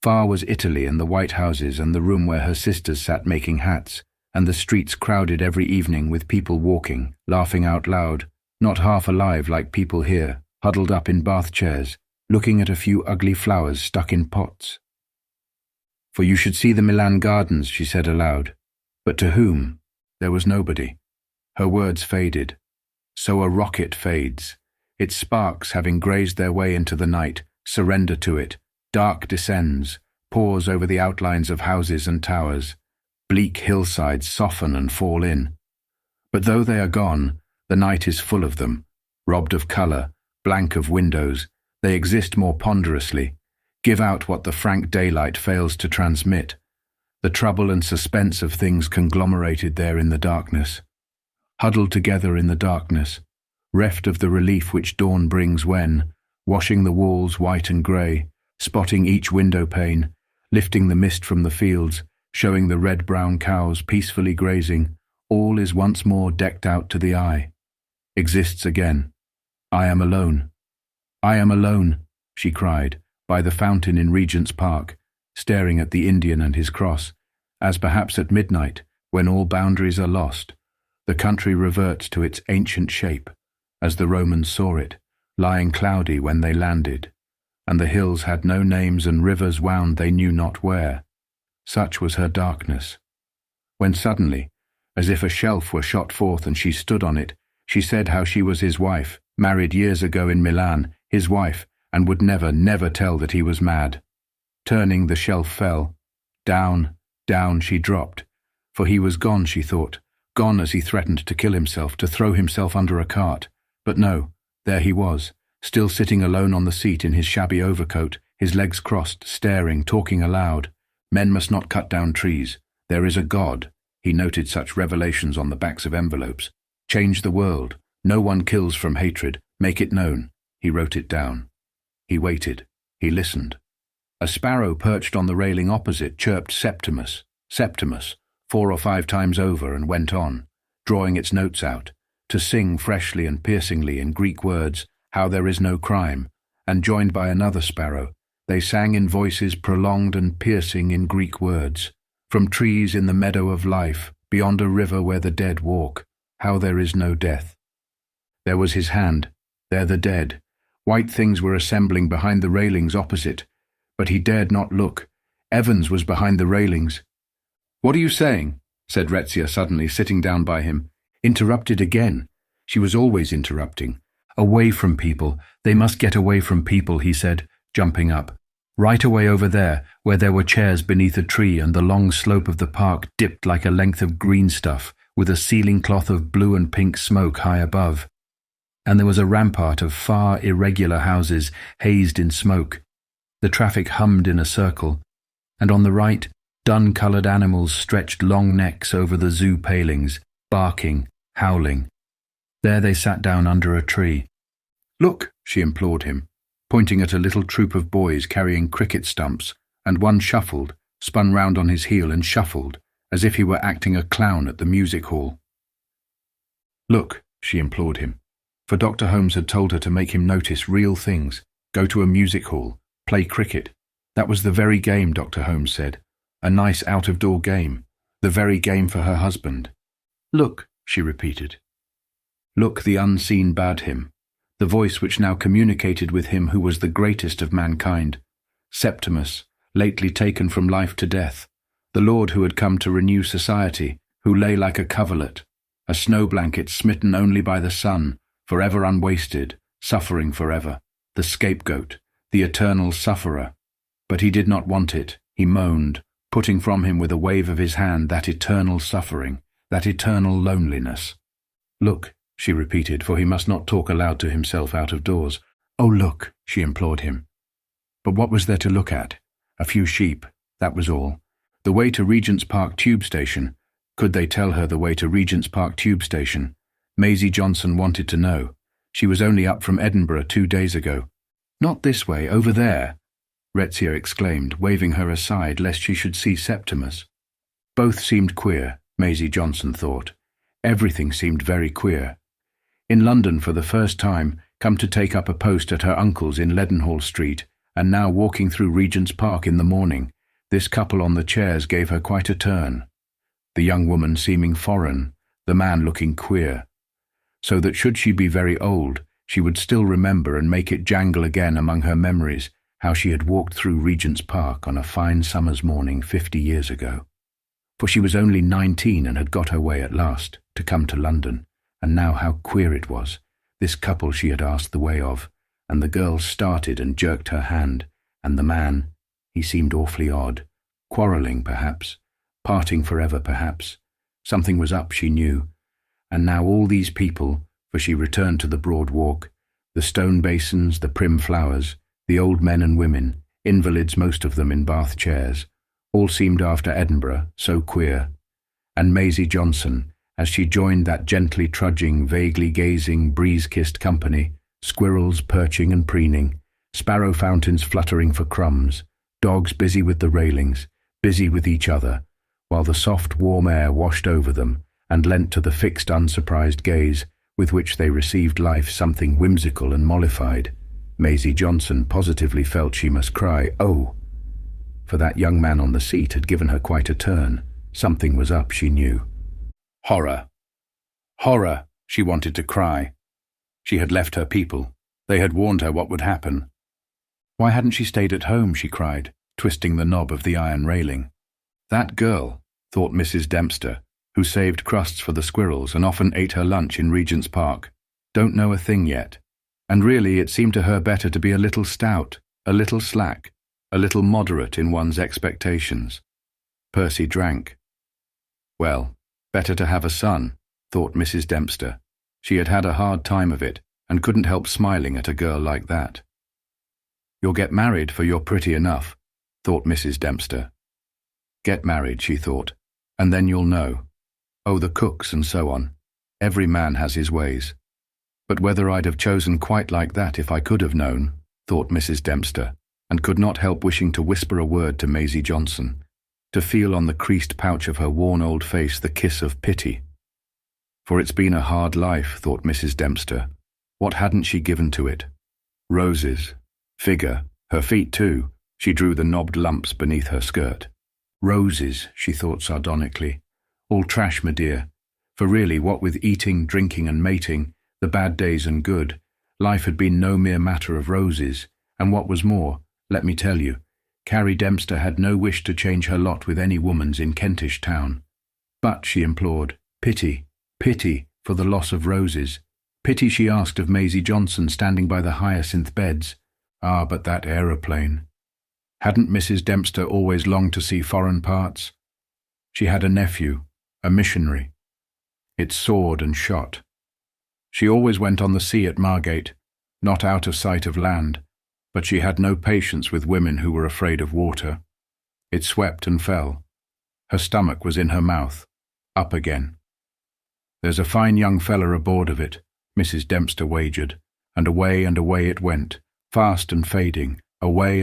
Speaker 1: Far was Italy and the white houses and the room where her sisters sat making hats, and the streets crowded every evening with people walking, laughing out loud, not half alive like people here, huddled up in bath chairs, looking at a few ugly flowers stuck in pots. For you should see the Milan gardens, she said aloud. But to whom? There was nobody. Her words faded. So a rocket fades. Its sparks, having grazed their way into the night, surrender to it. Dark descends, pours over the outlines of houses and towers. Bleak hillsides soften and fall in. But though they are gone, the night is full of them, robbed of colour, blank of windows. They exist more ponderously, give out what the frank daylight fails to transmit, the trouble and suspense of things conglomerated there in the darkness, huddled together in the darkness, reft of the relief which dawn brings when, washing the walls white and grey, spotting each window pane, lifting the mist from the fields, showing the red-brown cows peacefully grazing, all is once more decked out to the eye, exists again. I am alone. I am alone, she cried, by the fountain in Regent's Park, staring at the Indian and his cross, as perhaps at midnight, when all boundaries are lost, the country reverts to its ancient shape, as the Romans saw it, lying cloudy when they landed, and the hills had no names and rivers wound they knew not where. Such was her darkness. When suddenly, as if a shelf were shot forth and she stood on it, she said how she was his wife, married years ago in Milan, his wife, and would never, never tell that he was mad. Turning, the shelf fell. Down, down she dropped. For he was gone, she thought, gone as he threatened to kill himself, to throw himself under a cart. But no, there he was, still sitting alone on the seat in his shabby overcoat, his legs crossed, staring, talking aloud. Men must not cut down trees. There is a God. He noted such revelations on the backs of envelopes. Change the world. No one kills from hatred. Make it known. He wrote it down. He waited. He listened. A sparrow perched on the railing opposite chirped Septimus, Septimus, 4 or 5 times over and went on, drawing its notes out, to sing freshly and piercingly in Greek words how there is no crime, and joined by another sparrow, they sang in voices prolonged and piercing in Greek words, from trees in the meadow of life, beyond a river where the dead walk, how there is no death. There was his hand, there the dead. White things were assembling behind the railings opposite, but he dared not look. Evans was behind the railings. "What are you saying?" said Retzia suddenly, sitting down by him. Interrupted again. She was always interrupting. "Away from people. They must get away from people," he said, jumping up. "Right away over there, where there were chairs beneath a tree and the long slope of the park dipped like a length of green stuff, with a ceiling cloth of blue and pink smoke high above. And there was a rampart of far, irregular houses, hazed in smoke. The traffic hummed in a circle, and on the right, dun-coloured animals stretched long necks over the zoo palings, barking, howling. There they sat down under a tree. "Look," she implored him, pointing at a little troop of boys carrying cricket stumps, and one shuffled, spun round on his heel and shuffled, as if he were acting a clown at the music hall. "Look," she implored him. For Dr. Holmes had told her to make him notice real things, go to a music hall, play cricket. That was the very game, Dr. Holmes said. A nice out-of-door game. The very game for her husband. "Look," she repeated. Look, the unseen bade him. The voice which now communicated with him who was the greatest of mankind. Septimus, lately taken from life to death, the Lord who had come to renew society, who lay like a coverlet, a snow blanket smitten only by the sun, forever unwasted, suffering forever, the scapegoat, the eternal sufferer. But he did not want it, he moaned, putting from him with a wave of his hand that eternal suffering, that eternal loneliness. "Look," she repeated, for he must not talk aloud to himself out of doors. "Oh, look," she implored him. But what was there to look at? A few sheep, that was all. The way to Regent's Park tube station. Could they tell her the way to Regent's Park tube station? Maisie Johnson wanted to know. She was only up from Edinburgh 2 days ago. "Not this way, over there," Rezia exclaimed, waving her aside lest she should see Septimus. Both seemed queer, Maisie Johnson thought. Everything seemed very queer. In London for the first time, come to take up a post at her uncle's in Leadenhall Street, and now walking through Regent's Park in the morning, this couple on the chairs gave her quite a turn. The young woman seeming foreign, the man looking queer. So that should she be very old, she would still remember and make it jangle again among her memories how she had walked through Regent's Park on a fine summer's morning 50 years ago. For she was only 19 and had got her way at last to come to London, and now how queer it was, this couple she had asked the way of, and the girl started and jerked her hand, and the man, he seemed awfully odd, quarrelling perhaps, parting forever perhaps. Something was up, she knew, and now all these people, for she returned to the broad walk, the stone basins, the prim flowers, the old men and women, invalids most of them in bath chairs, all seemed after Edinburgh, so queer. And Maisie Johnson, as she joined that gently trudging, vaguely gazing, breeze-kissed company, squirrels perching and preening, sparrow fountains fluttering for crumbs, dogs busy with the railings, busy with each other, while the soft warm air washed over them and lent to the fixed unsurprised gaze with which they received life something whimsical and mollified. Maisie Johnson positively felt she must cry, "Oh!" For that young man on the seat had given her quite a turn. Something was up, she knew. Horror. Horror, she wanted to cry. She had left her people. They had warned her what would happen. Why hadn't she stayed at home, she cried, twisting the knob of the iron railing. That girl, thought Mrs. Dempster, who saved crusts for the squirrels and often ate her lunch in Regent's Park, don't know a thing yet. And really it seemed to her better to be a little stout, a little slack, a little moderate in one's expectations. Percy drank. Well, better to have a son, thought Mrs. Dempster. She had had a hard time of it, and couldn't help smiling at a girl like that. You'll get married, for you're pretty enough, thought Mrs. Dempster. Get married, she thought, and then you'll know. Oh, the cooks and so on. Every man has his ways. But whether I'd have chosen quite like that if I could have known, thought Mrs. Dempster, and could not help wishing to whisper a word to Maisie Johnson, to feel on the creased pouch of her worn old face the kiss of pity. For it's been a hard life, thought Mrs. Dempster. What hadn't she given to it? Roses. Figure. Her feet too. She drew the knobbed lumps beneath her skirt. Roses, she thought sardonically. All trash, my dear. For really, what with eating, drinking and mating, the bad days and good, life had been no mere matter of roses, and what was more, let me tell you, Carrie Dempster had no wish to change her lot with any woman's in Kentish Town. But, she implored, pity, pity for the loss of roses. Pity she asked of Maisie Johnson standing by the hyacinth beds. Ah, but that aeroplane. Hadn't Mrs. Dempster always longed to see foreign parts? She had a nephew, a missionary. It soared and shot. She always went on the sea at Margate, not out of sight of land, but she had no patience with women who were afraid of water. It swept and fell. Her stomach was in her mouth, up again. There's a fine young fella aboard of it, Mrs. Dempster wagered, and away it went, fast and fading, away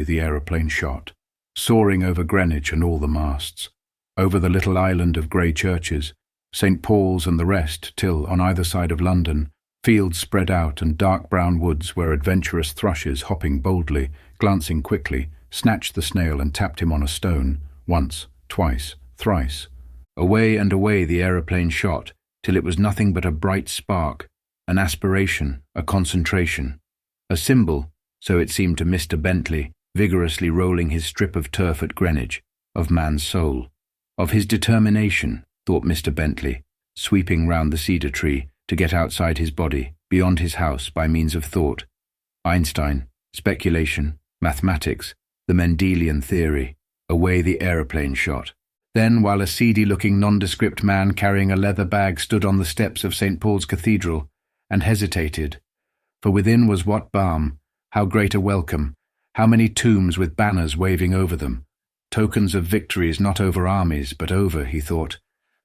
Speaker 1: the aeroplane shot, soaring over Greenwich and all the masts, over the little island of grey churches, St. Paul's and the rest, till, on either side of London, fields spread out and dark brown woods where adventurous thrushes, hopping boldly, glancing quickly, snatched the snail and tapped him on a stone, once, twice, thrice. Away the aeroplane shot, till it was nothing but a bright spark, an aspiration, a concentration, a symbol, so it seemed to Mr. Bentley, vigorously rolling his strip of turf at Greenwich, of man's soul, of his determination, thought Mr. Bentley, sweeping round the cedar tree to get outside his body, beyond his house by means of thought. Einstein, speculation, mathematics, the Mendelian theory, away the aeroplane shot. Then, while a seedy-looking nondescript man carrying a leather bag stood on the steps of St. Paul's Cathedral, and hesitated, for within was what balm, how great a welcome, how many tombs with banners waving over them, tokens of victories not over armies, but over, he thought,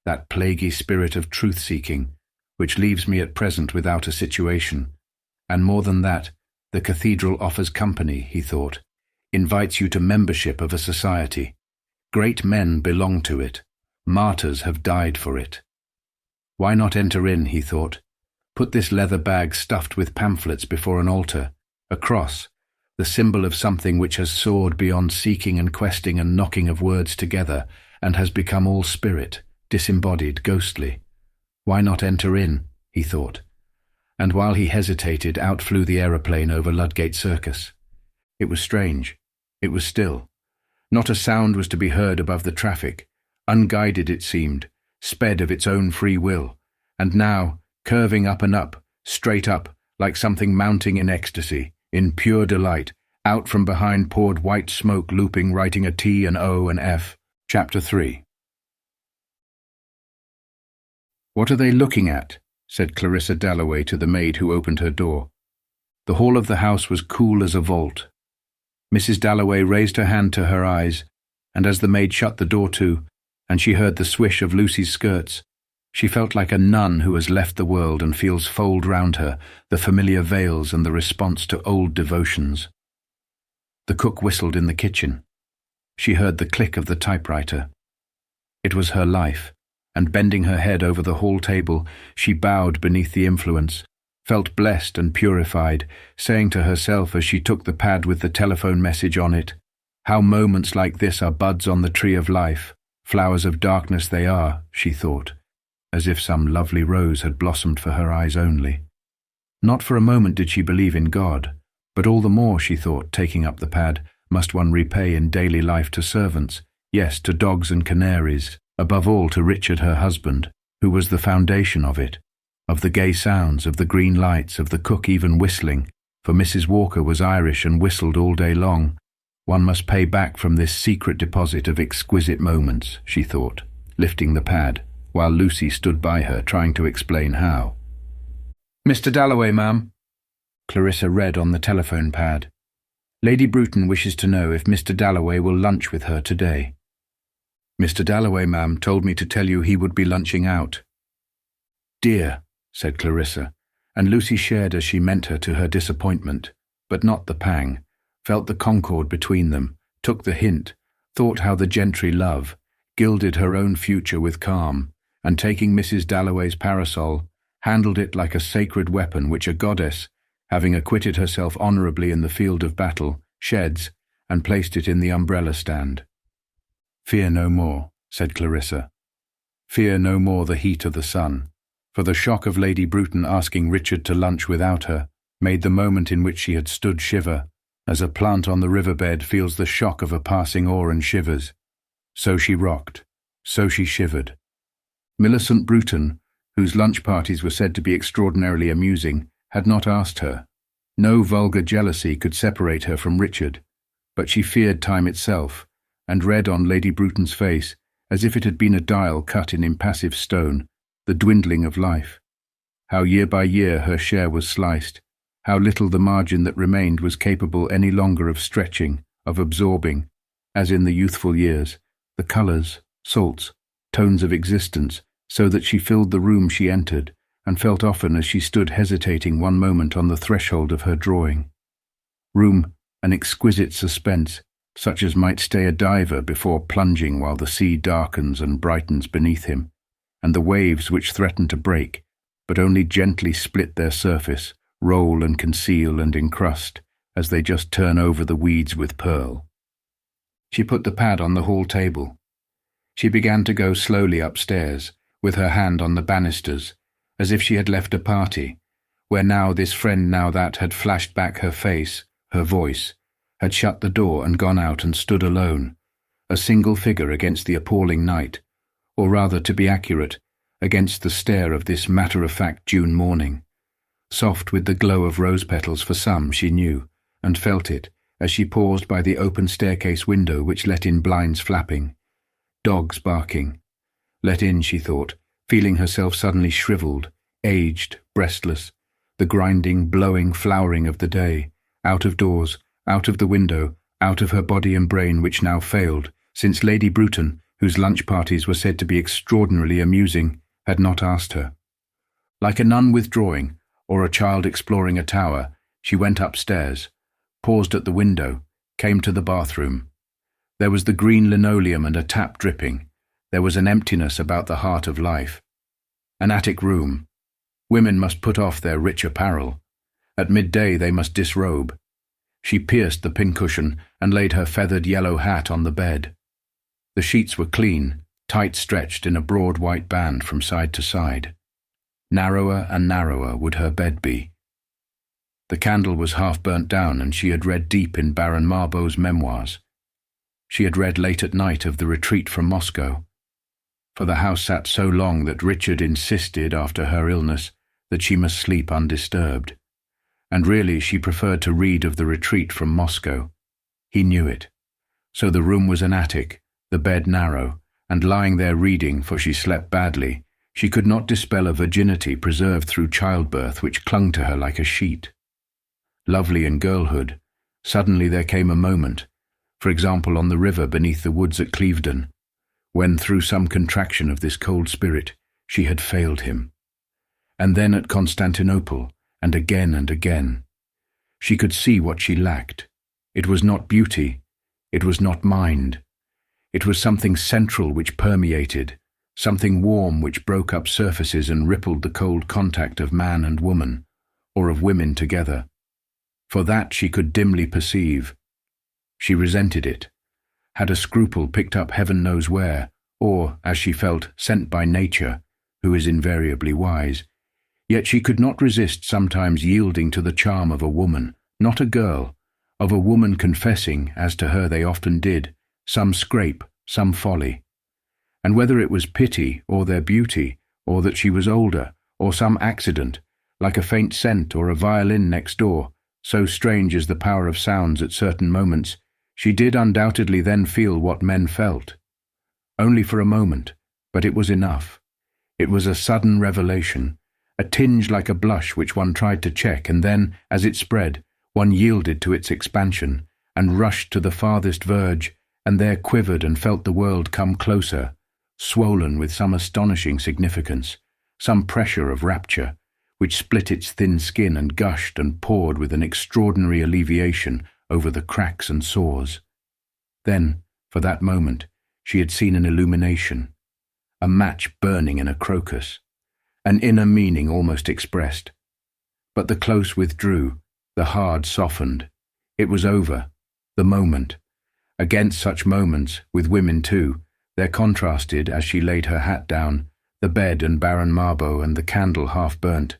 Speaker 1: that plaguey spirit of truth-seeking, which leaves me at present without a situation. And more than that, the cathedral offers company, he thought, invites you to membership of a society. Great men belong to it. Martyrs have died for it. Why not enter in, he thought. Put this leather bag stuffed with pamphlets before an altar, a cross, the symbol of something which has soared beyond seeking and questing and knocking of words together, and has become all spirit, disembodied, ghostly. Why not enter in, he thought. And while he hesitated, out flew the aeroplane over Ludgate Circus. It was strange. It was still. Not a sound was to be heard above the traffic. Unguided it seemed, sped of its own free will, and now, curving up and up, straight up, like something mounting in ecstasy, in pure delight, out from behind poured white smoke looping, writing a T, an O, an F. Chapter 3. "What are they looking at?" said Clarissa Dalloway to the maid who opened her door. The hall of the house was cool as a vault. Mrs. Dalloway raised her hand to her eyes, and as the maid shut the door to, and she heard the swish of Lucy's skirts, she felt like a nun who has left the world and feels fold round her the familiar veils and the response to old devotions. The cook whistled in the kitchen. She heard the click of the typewriter. It was her life, and bending her head over the hall table, she bowed beneath the influence, felt blessed and purified, saying to herself as she took the pad with the telephone message on it, "How moments like this are buds on the tree of life, flowers of darkness they are," she thought, as if some lovely rose had blossomed for her eyes only. Not for a moment did she believe in God, but all the more, she thought, taking up the pad, must one repay in daily life to servants, yes, to dogs and canaries, above all to Richard her husband, who was the foundation of it, of the gay sounds, of the green lights, of the cook even whistling, for Mrs. Walker was Irish and whistled all day long. One must pay back from this secret deposit of exquisite moments, she thought, lifting the pad, while Lucy stood by her trying to explain how. "Mr. Dalloway, ma'am." Clarissa read on the telephone pad. "Lady Bruton wishes to know if Mr. Dalloway will lunch with her today." "Mr. Dalloway, ma'am, told me to tell you he would be lunching out." "Dear," said Clarissa, and Lucy shared as she meant her to her disappointment, but not the pang, felt the concord between them, took the hint, thought how the gentry love, gilded her own future with calm, and taking Mrs. Dalloway's parasol, handled it like a sacred weapon which a goddess, having acquitted herself honourably in the field of battle, sheds, and placed it in the umbrella stand. "Fear no more," said Clarissa. "Fear no more the heat of the sun," for the shock of Lady Bruton asking Richard to lunch without her made the moment in which she had stood shiver, as a plant on the riverbed feels the shock of a passing oar and shivers. So she rocked, so she shivered. Millicent Bruton, whose lunch parties were said to be extraordinarily amusing, had not asked her. No vulgar jealousy could separate her from Richard, but she feared time itself, and read on Lady Bruton's face, as if it had been a dial cut in impassive stone, the dwindling of life. How year by year her share was sliced, how little the margin that remained was capable any longer of stretching, of absorbing, as in the youthful years, the colours, salts, tones of existence, so that she filled the room she entered, and felt often as she stood hesitating one moment on the threshold of her drawing. Room, an exquisite suspense, such as might stay a diver before plunging while the sea darkens and brightens beneath him, and the waves which threaten to break, but only gently split their surface, roll and conceal and encrust, as they just turn over the weeds with pearl. She put the pad on the hall table. She began to go slowly upstairs, with her hand on the banisters, as if she had left a party, where now this friend now that had flashed back her face, her voice, had shut the door and gone out and stood alone, a single figure against the appalling night, or rather, to be accurate, against the stare of this matter-of-fact June morning, soft with the glow of rose petals for some, she knew, and felt it, as she paused by the open staircase window which let in blinds flapping. Dogs barking. Let in, she thought, feeling herself suddenly shriveled, aged, breastless, the grinding, blowing flowering of the day, out of doors, out of the window, out of her body and brain which now failed, since Lady Bruton, whose lunch parties were said to be extraordinarily amusing, had not asked her. Like a nun withdrawing, or a child exploring a tower, she went upstairs, paused at the window, came to the bathroom. There was the green linoleum and a tap dripping. There was an emptiness about the heart of life. An attic room. Women must put off their rich apparel. At midday they must disrobe. She pierced the pincushion and laid her feathered yellow hat on the bed. The sheets were clean, tight stretched in a broad white band from side to side. Narrower and narrower would her bed be. The candle was half burnt down, and she had read deep in Baron Marbeau's memoirs. She had read late at night of the retreat from Moscow. For the house sat so long that Richard insisted, after her illness, that she must sleep undisturbed. And really she preferred to read of the retreat from Moscow. He knew it. So the room was an attic, the bed narrow, and lying there reading, for she slept badly, she could not dispel a virginity preserved through childbirth which clung to her like a sheet. Lovely in girlhood, suddenly there came a moment, for example on the river beneath the woods at Clevedon, when through some contraction of this cold spirit she had failed him. And then at Constantinople, and again and again. She could see what she lacked. It was not beauty, it was not mind. It was something central which permeated, something warm which broke up surfaces and rippled the cold contact of man and woman, or of women together. For that she could dimly perceive. She resented it, had a scruple picked up heaven knows where, or, as she felt, sent by nature, who is invariably wise. Yet she could not resist sometimes yielding to the charm of a woman, not a girl, of a woman confessing, as to her they often did, some scrape, some folly. And whether it was pity, or their beauty, or that she was older, or some accident, like a faint scent or a violin next door, so strange is the power of sounds at certain moments, she did undoubtedly then feel what men felt. Only for a moment, but it was enough. It was a sudden revelation, a tinge like a blush which one tried to check, and then, as it spread, one yielded to its expansion, and rushed to the farthest verge, and there quivered and felt the world come closer, swollen with some astonishing significance, some pressure of rapture, which split its thin skin and gushed and poured with an extraordinary alleviation over the cracks and sores. Then, for that moment, she had seen an illumination, a match burning in a crocus, an inner meaning almost expressed. But the close withdrew, the hard softened. It was over, the moment. Against such moments, with women too, there contrasted, as she laid her hat down, the bed and Baron Marbeau and the candle half burnt.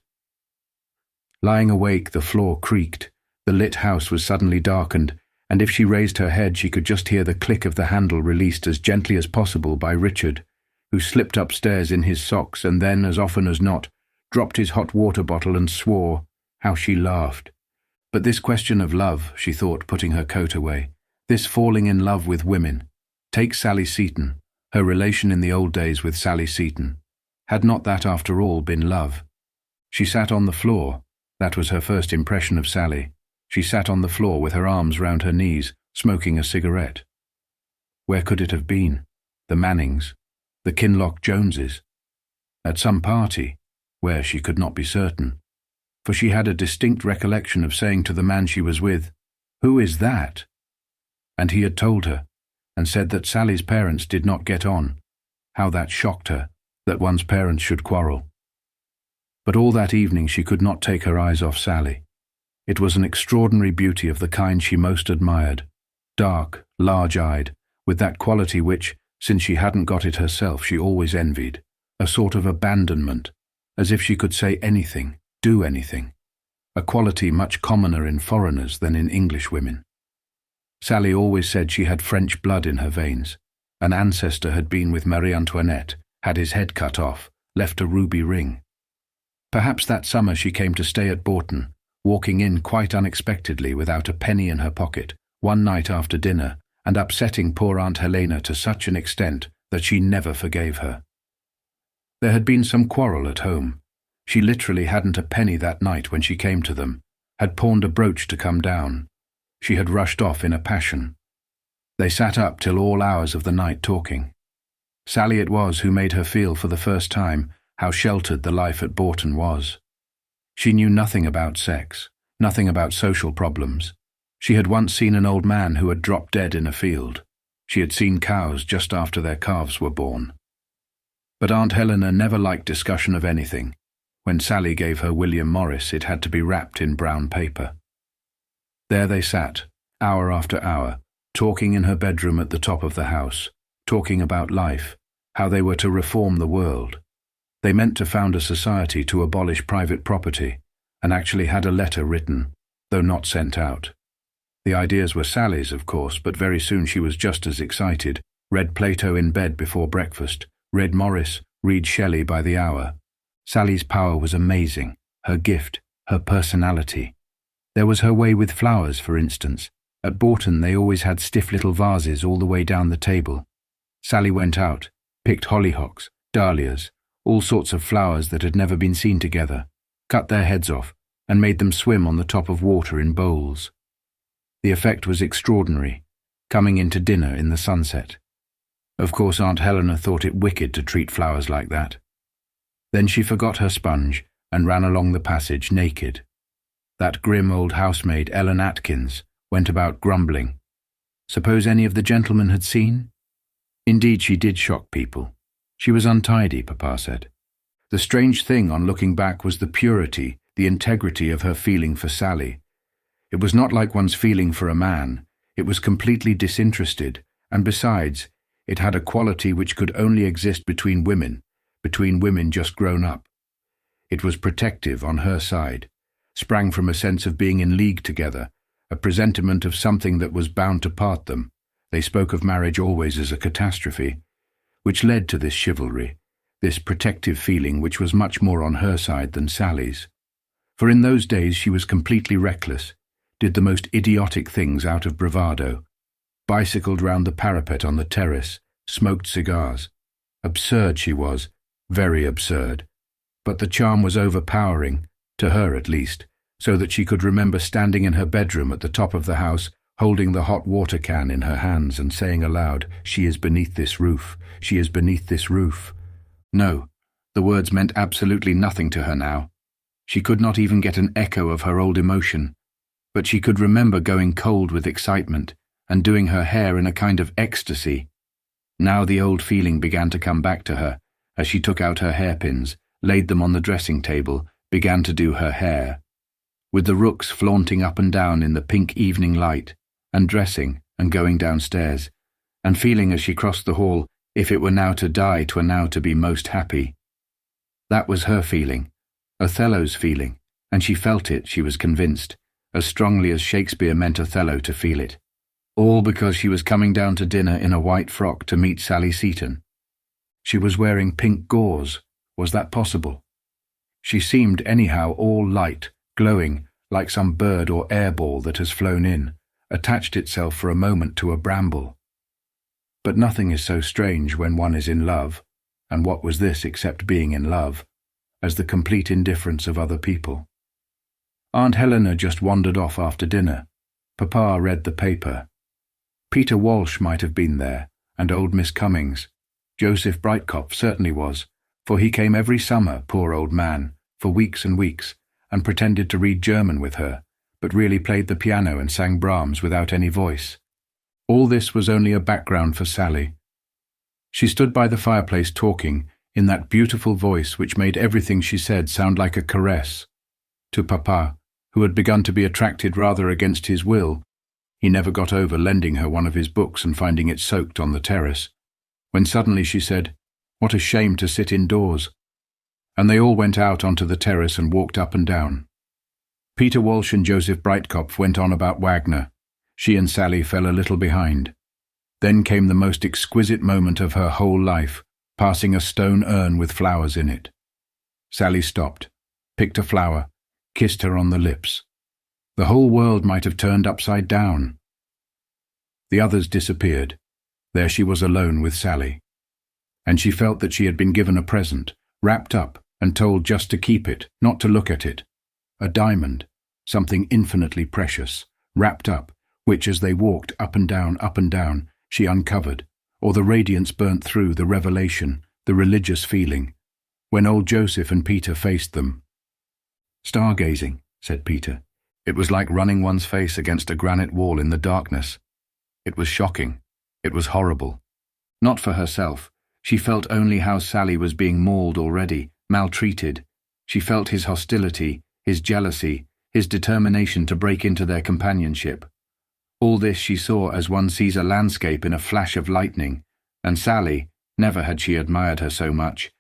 Speaker 1: Lying awake, the floor creaked, the lit house was suddenly darkened, and if she raised her head she could just hear the click of the handle released as gently as possible by Richard, who slipped upstairs in his socks and then, as often as not, dropped his hot water bottle and swore. How she laughed. But this question of love, she thought, putting her coat away, this falling in love with women. Take Sally Seton, her relation in the old days with Sally Seton. Had not that, after all, been love? She sat on the floor. That was her first impression of Sally. She sat on the floor with her arms round her knees, smoking a cigarette. Where could it have been? The Mannings, the Kinloch Joneses. At some party, where she could not be certain, for she had a distinct recollection of saying to the man she was with, "Who is that?" And he had told her, and said that Sally's parents did not get on. How that shocked her, that one's parents should quarrel. But all that evening she could not take her eyes off Sally. It was an extraordinary beauty of the kind she most admired, dark, large-eyed, with that quality which, since she hadn't got it herself, she always envied, a sort of abandonment, as if she could say anything, do anything, a quality much commoner in foreigners than in English women. Sally always said she had French blood in her veins. An ancestor had been with Marie Antoinette, had his head cut off, left a ruby ring. Perhaps that summer she came to stay at Bourton, walking in quite unexpectedly without a penny in her pocket, one night after dinner, and upsetting poor Aunt Helena to such an extent that she never forgave her. There had been some quarrel at home. She literally hadn't a penny that night when she came to them, had pawned a brooch to come down. She had rushed off in a passion. They sat up till all hours of the night talking. Sally it was who made her feel for the first time how sheltered the life at Bourton was. She knew nothing about sex, nothing about social problems. She had once seen an old man who had dropped dead in a field. She had seen cows just after their calves were born. But Aunt Helena never liked discussion of anything. When Sally gave her William Morris, it had to be wrapped in brown paper. There they sat, hour after hour, talking in her bedroom at the top of the house, talking about life, how they were to reform the world. They meant to found a society to abolish private property, and actually had a letter written, though not sent out. The ideas were Sally's, of course, but very soon she was just as excited, read Plato in bed before breakfast, read Morris, read Shelley by the hour. Sally's power was amazing, her gift, her personality. There was her way with flowers, for instance. At Bourton they always had stiff little vases all the way down the table. Sally went out, picked hollyhocks, dahlias, all sorts of flowers that had never been seen together, cut their heads off, and made them swim on the top of water in bowls. The effect was extraordinary, coming into dinner in the sunset. Of course Aunt Helena thought it wicked to treat flowers like that. Then she forgot her sponge and ran along the passage naked. That grim old housemaid, Ellen Atkins, went about grumbling. Suppose any of the gentlemen had seen? Indeed, she did shock people. She was untidy, Papa said. The strange thing on looking back was the purity, the integrity of her feeling for Sally. It was not like one's feeling for a man. It was completely disinterested, and besides, it had a quality which could only exist between women just grown up. It was protective on her side, sprang from a sense of being in league together, a presentiment of something that was bound to part them. They spoke of marriage always as a catastrophe, which led to this chivalry, this protective feeling which was much more on her side than Sally's. For in those days she was completely reckless, did the most idiotic things out of bravado, bicycled round the parapet on the terrace, smoked cigars. Absurd she was, very absurd. But the charm was overpowering, to her at least, so that she could remember standing in her bedroom at the top of the house, holding the hot water can in her hands and saying aloud, "She is beneath this roof, she is beneath this roof." No, the words meant absolutely nothing to her now. She could not even get an echo of her old emotion, but she could remember going cold with excitement and doing her hair in a kind of ecstasy. Now the old feeling began to come back to her as she took out her hairpins, laid them on the dressing table, began to do her hair, with the rooks flaunting up and down in the pink evening light, and dressing and going downstairs, and feeling as she crossed the hall, if it were now to die, 'twere now to be most happy. That was her feeling, Othello's feeling, and she felt it, she was convinced, as strongly as Shakespeare meant Othello to feel it. All because she was coming down to dinner in a white frock to meet Sally Seton. She was wearing pink gauze. Was that possible? She seemed anyhow all light, glowing, like some bird or air ball that has flown in, attached itself for a moment to a bramble. But nothing is so strange when one is in love, and what was this except being in love, as the complete indifference of other people? Aunt Helena just wandered off after dinner. Papa read the paper. Peter Walsh might have been there, and old Miss Cummings. Joseph Breitkopf certainly was, for he came every summer, poor old man, for weeks and weeks, and pretended to read German with her, but really played the piano and sang Brahms without any voice. All this was only a background for Sally. She stood by the fireplace talking, in that beautiful voice which made everything she said sound like a caress, to Papa, who had begun to be attracted rather against his will. He never got over lending her one of his books and finding it soaked on the terrace, when suddenly she said, "What a shame to sit indoors." And they all went out onto the terrace and walked up and down. Peter Walsh and Joseph Breitkopf went on about Wagner. She and Sally fell a little behind. Then came the most exquisite moment of her whole life, passing a stone urn with flowers in it. Sally stopped, picked a flower, kissed her on the lips. The whole world might have turned upside down. The others disappeared. There she was alone with Sally. And she felt that she had been given a present, wrapped up and told just to keep it, not to look at it. A diamond, something infinitely precious, wrapped up, which as they walked up and down, she uncovered, or the radiance burnt through the revelation, the religious feeling, when old Joseph and Peter faced them. "Stargazing," said Peter. It was like running one's face against a granite wall in the darkness. It was shocking. It was horrible. Not for herself. She felt only how Sally was being mauled already, maltreated. She felt his hostility, his jealousy, his determination to break into their companionship. All this she saw as one sees a landscape in a flash of lightning, and Sally, never had she admired her so much,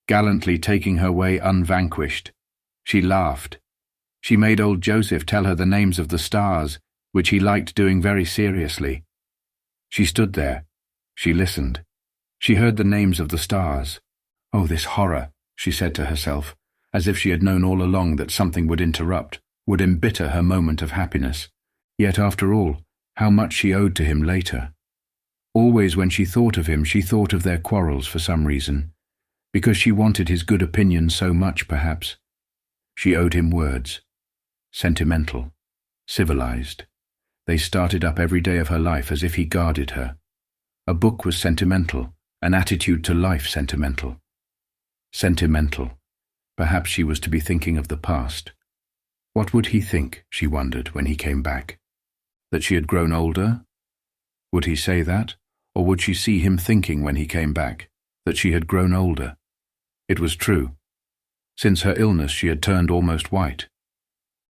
Speaker 1: gallantly taking her way unvanquished. She laughed. She made old Joseph tell her the names of the stars, which he liked doing very seriously. She stood there. She listened. She heard the names of the stars. Oh, this horror, she said to herself, as if she had known all along that something would interrupt, would embitter her moment of happiness. Yet, after all, how much she owed to him later. Always when she thought of him, she thought of their quarrels for some reason, because she wanted his good opinion so much, perhaps. She owed him words. Sentimental. Civilized. They started up every day of her life as if he guarded her. A book was sentimental, an attitude to life sentimental. Sentimental. Perhaps she was to be thinking of the past. What would he think, she wondered, when he came back? That she had grown older? Would he say that, or would she see him thinking when he came back, that she had grown older? It was true. Since her illness she had turned almost white.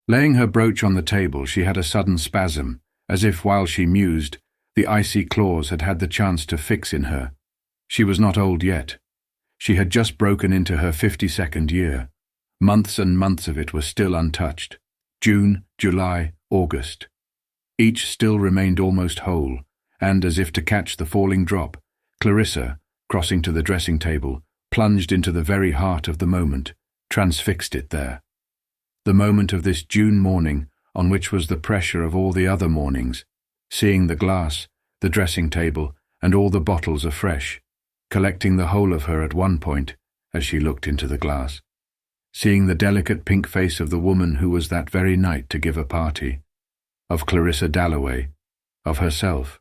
Speaker 1: Laying her brooch on the table, she had a sudden spasm, as if, while she mused, the icy claws had had the chance to fix in her. She was not old yet. She had just broken into her 52nd year. Months and months of it were still untouched. June, July, August. Each still remained almost whole, and, as if to catch the falling drop, Clarissa, crossing to the dressing table, plunged into the very heart of the moment, transfixed it there. The moment of this June morning, on which was the pressure of all the other mornings, seeing the glass, the dressing table, and all the bottles afresh, collecting the whole of her at one point, as she looked into the glass, seeing the delicate pink face of the woman who was that very night to give a party, of Clarissa Dalloway, of herself.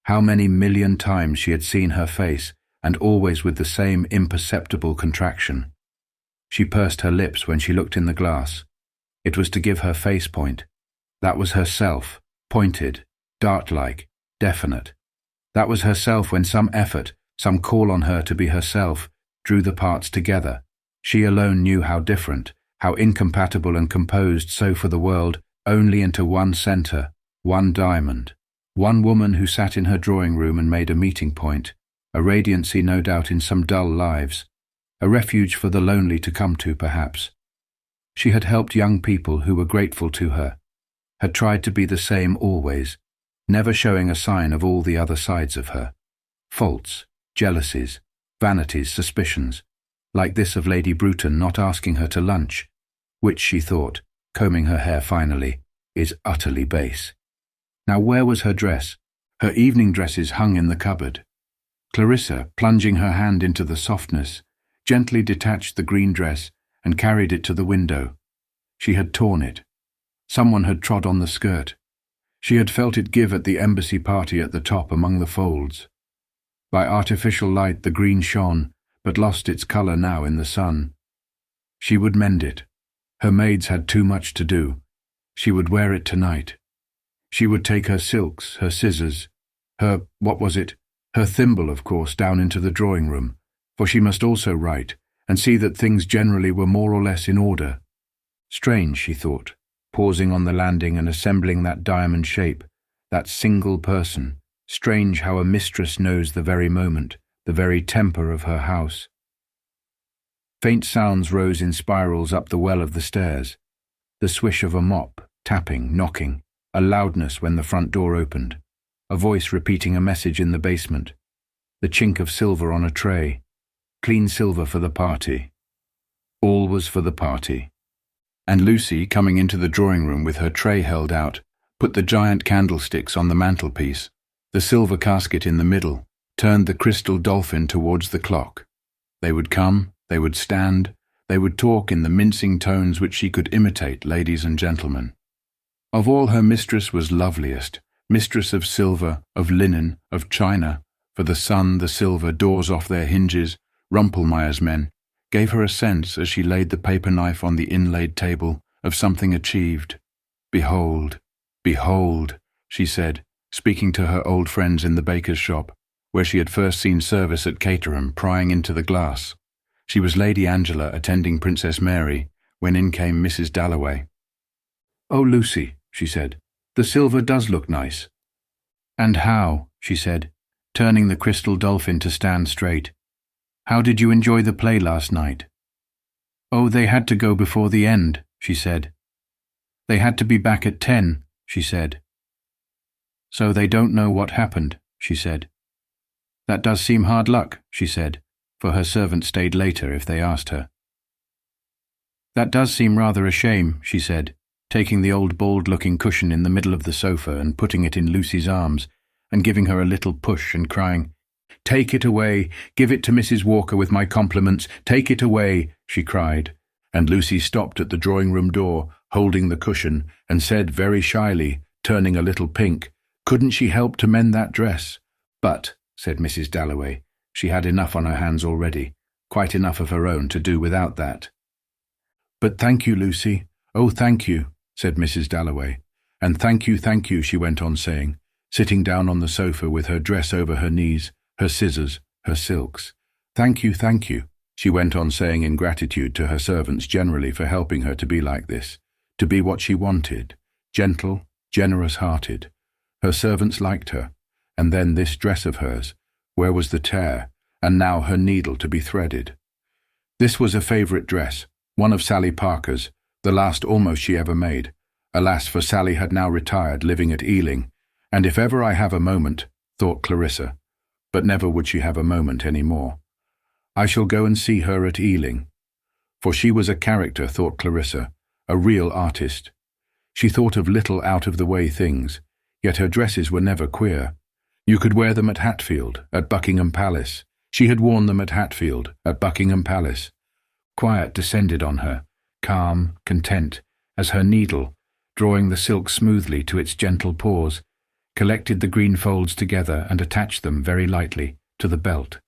Speaker 1: How many million times she had seen her face, and always with the same imperceptible contraction. She pursed her lips when she looked in the glass. It was to give her face point. That was herself, pointed, dart-like, definite. That was herself when some effort, some call on her to be herself, drew the parts together. She alone knew how different, how incompatible and composed so for the world, only into one centre, one diamond. One woman who sat in her drawing room and made a meeting point, a radiancy no doubt in some dull lives, a refuge for the lonely to come to, perhaps. She had helped young people who were grateful to her, had tried to be the same always, never showing a sign of all the other sides of her. Faults, jealousies, vanities, suspicions, like this of Lady Bruton not asking her to lunch, which, she thought, combing her hair finally, is utterly base. Now where was her dress? Her evening dresses hung in the cupboard. Clarissa, plunging her hand into the softness, gently detached the green dress and carried it to the window. She had torn it. Someone had trod on the skirt. She had felt it give at the embassy party at the top among the folds. By artificial light the green shone, but lost its colour now in the sun. She would mend it. Her maids had too much to do. She would wear it tonight. She would take her silks, her scissors, her thimble, of course, down into the drawing-room, for she must also write, and see that things generally were more or less in order. Strange, she thought, pausing on the landing and assembling that diamond shape, that single person. Strange how a mistress knows the very moment, the very temper of her house. Faint sounds rose in spirals up the well of the stairs. The swish of a mop, tapping, knocking. a loudness when the front door opened, a voice repeating a message in the basement, the chink of silver on a tray, clean silver for the party. All was for the party. And Lucy, coming into the drawing room with her tray held out, put the giant candlesticks on the mantelpiece, the silver casket in the middle, turned the crystal dolphin towards the clock. They would come, they would stand, they would talk in the mincing tones which she could imitate, ladies and gentlemen. Of all her mistress was loveliest, mistress of silver, of linen, of china, for the sun, the silver, doors off their hinges, Rumpelmeyer's men, gave her a sense, as she laid the paper knife on the inlaid table, of something achieved. Behold, behold, she said, speaking to her old friends in the baker's shop, where she had first seen service at Caterham, prying into the glass. She was Lady Angela attending Princess Mary, when in came Mrs. Dalloway. "Oh, Lucy," she said, "the silver does look nice." "And how," she said, turning the crystal dolphin to stand straight. "How did you enjoy the play last night?" "Oh, they had to go before the end," she said. "They had to be back at 10, she said." "So they don't know what happened," she said. "That does seem hard luck," she said, for her servant stayed later if they asked her. "That does seem rather a shame," she said, taking the old bald-looking cushion in the middle of the sofa and putting it in Lucy's arms, and giving her a little push and crying, "Take it away, give it to Mrs. Walker with my compliments, take it away," she cried, and Lucy stopped at the drawing-room door, holding the cushion, and said very shyly, turning a little pink, couldn't she help to mend that dress? But, said Mrs. Dalloway, she had enough on her hands already, quite enough of her own to do without that. "But thank you, Lucy, oh thank you," said Mrs. Dalloway, and thank you, she went on saying, sitting down on the sofa with her dress over her knees, her scissors, her silks. Thank you, she went on saying in gratitude to her servants generally for helping her to be like this, to be what she wanted, gentle, generous-hearted. Her servants liked her, and then this dress of hers, where was the tear, and now her needle to be threaded. This was a favourite dress, one of Sally Parker's, the last almost she ever made. Alas, for Sally had now retired, living at Ealing, and if ever I have a moment, thought Clarissa, but never would she have a moment any more. I shall go and see her at Ealing. For she was a character, thought Clarissa, a real artist. She thought of little out-of-the-way things, yet her dresses were never queer. You could wear them at Hatfield, at Buckingham Palace. She had worn them at Hatfield, at Buckingham Palace. Quiet descended on her, calm, content, as her needle, drawing the silk smoothly to its gentle pores, collected the green folds together and attached them very lightly to the belt.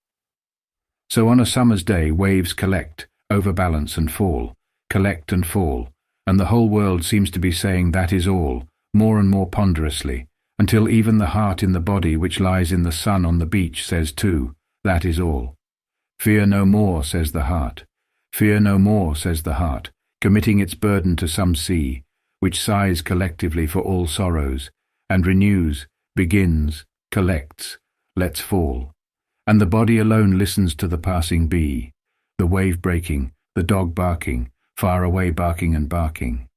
Speaker 1: So on a summer's day waves collect, overbalance and fall, collect and fall, and the whole world seems to be saying that is all, more and more ponderously, until even the heart in the body which lies in the sun on the beach says too, that is all. Fear no more, says the heart. Fear no more, says the heart, committing its burden to some sea, which sighs collectively for all sorrows, and renews, begins, collects, lets fall. And the body alone listens to the passing bee, the wave breaking, the dog barking, far away barking and barking.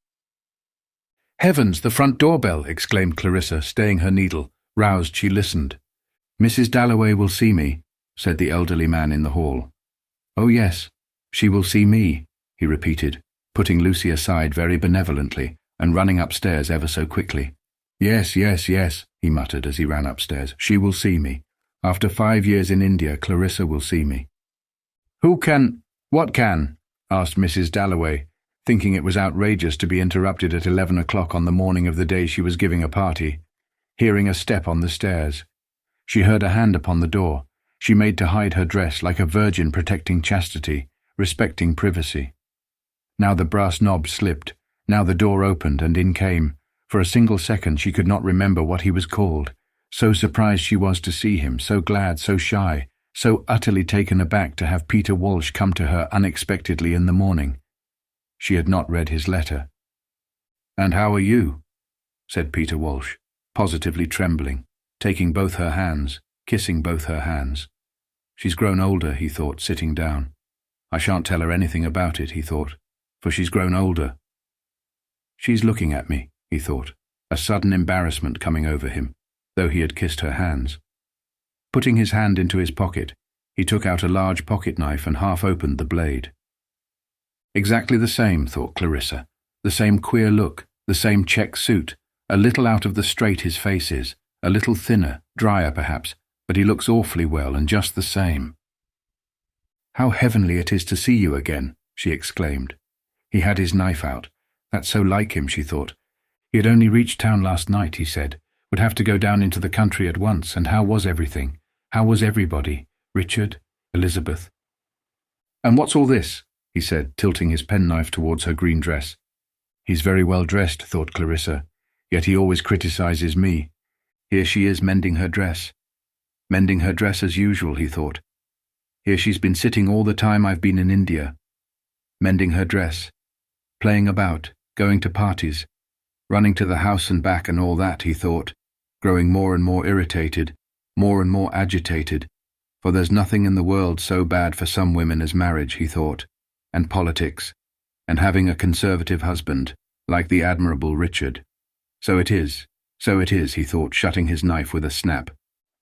Speaker 1: "Heavens, the front doorbell!" exclaimed Clarissa, staying her needle. Roused, she listened. "Mrs. Dalloway will see me," said the elderly man in the hall. "Oh yes, she will see me," he repeated, putting Lucy aside very benevolently, and running upstairs ever so quickly. Yes, he muttered as he ran upstairs. "She will see me. After 5 years in India, Clarissa will see me." What can?" asked Mrs. Dalloway, thinking it was outrageous to be interrupted at 11 o'clock on the morning of the day she was giving a party. Hearing a step on the stairs, she heard a hand upon the door. She made to hide her dress like a virgin protecting chastity, respecting privacy. Now the brass knob slipped, now the door opened, and in came. For a single second she could not remember what he was called. So surprised she was to see him, so glad, so shy, so utterly taken aback to have Peter Walsh come to her unexpectedly in the morning. She had not read his letter. "And how are you?" said Peter Walsh, positively trembling, taking both her hands, kissing both her hands. She's grown older, he thought, sitting down. I shan't tell her anything about it, he thought, for she's grown older. She's looking at me, he thought, a sudden embarrassment coming over him, though he had kissed her hands. Putting his hand into his pocket, he took out a large pocket knife and half opened the blade. Exactly the same, thought Clarissa. The same queer look, the same check suit, a little out of the straight his face is, a little thinner, drier perhaps, but he looks awfully well and just the same. "How heavenly it is to see you again," she exclaimed. He had his knife out. That's so like him, she thought. He had only reached town last night, he said, would have to go down into the country at once, and how was everything? How was everybody? Richard? Elizabeth? "And what's all this?" he said, tilting his penknife towards her green dress. "He's very well dressed," thought Clarissa, "yet he always criticizes me. Here she is mending her dress. Mending her dress as usual, he thought. Here she's been sitting all the time I've been in India. Mending her dress. Playing about, going to parties, running to the house and back and all that, he thought, growing more and more irritated, more and more agitated, for there's nothing in the world so bad for some women as marriage, he thought, and politics, and having a conservative husband, like the admirable Richard. So it is, he thought, shutting his knife with a snap.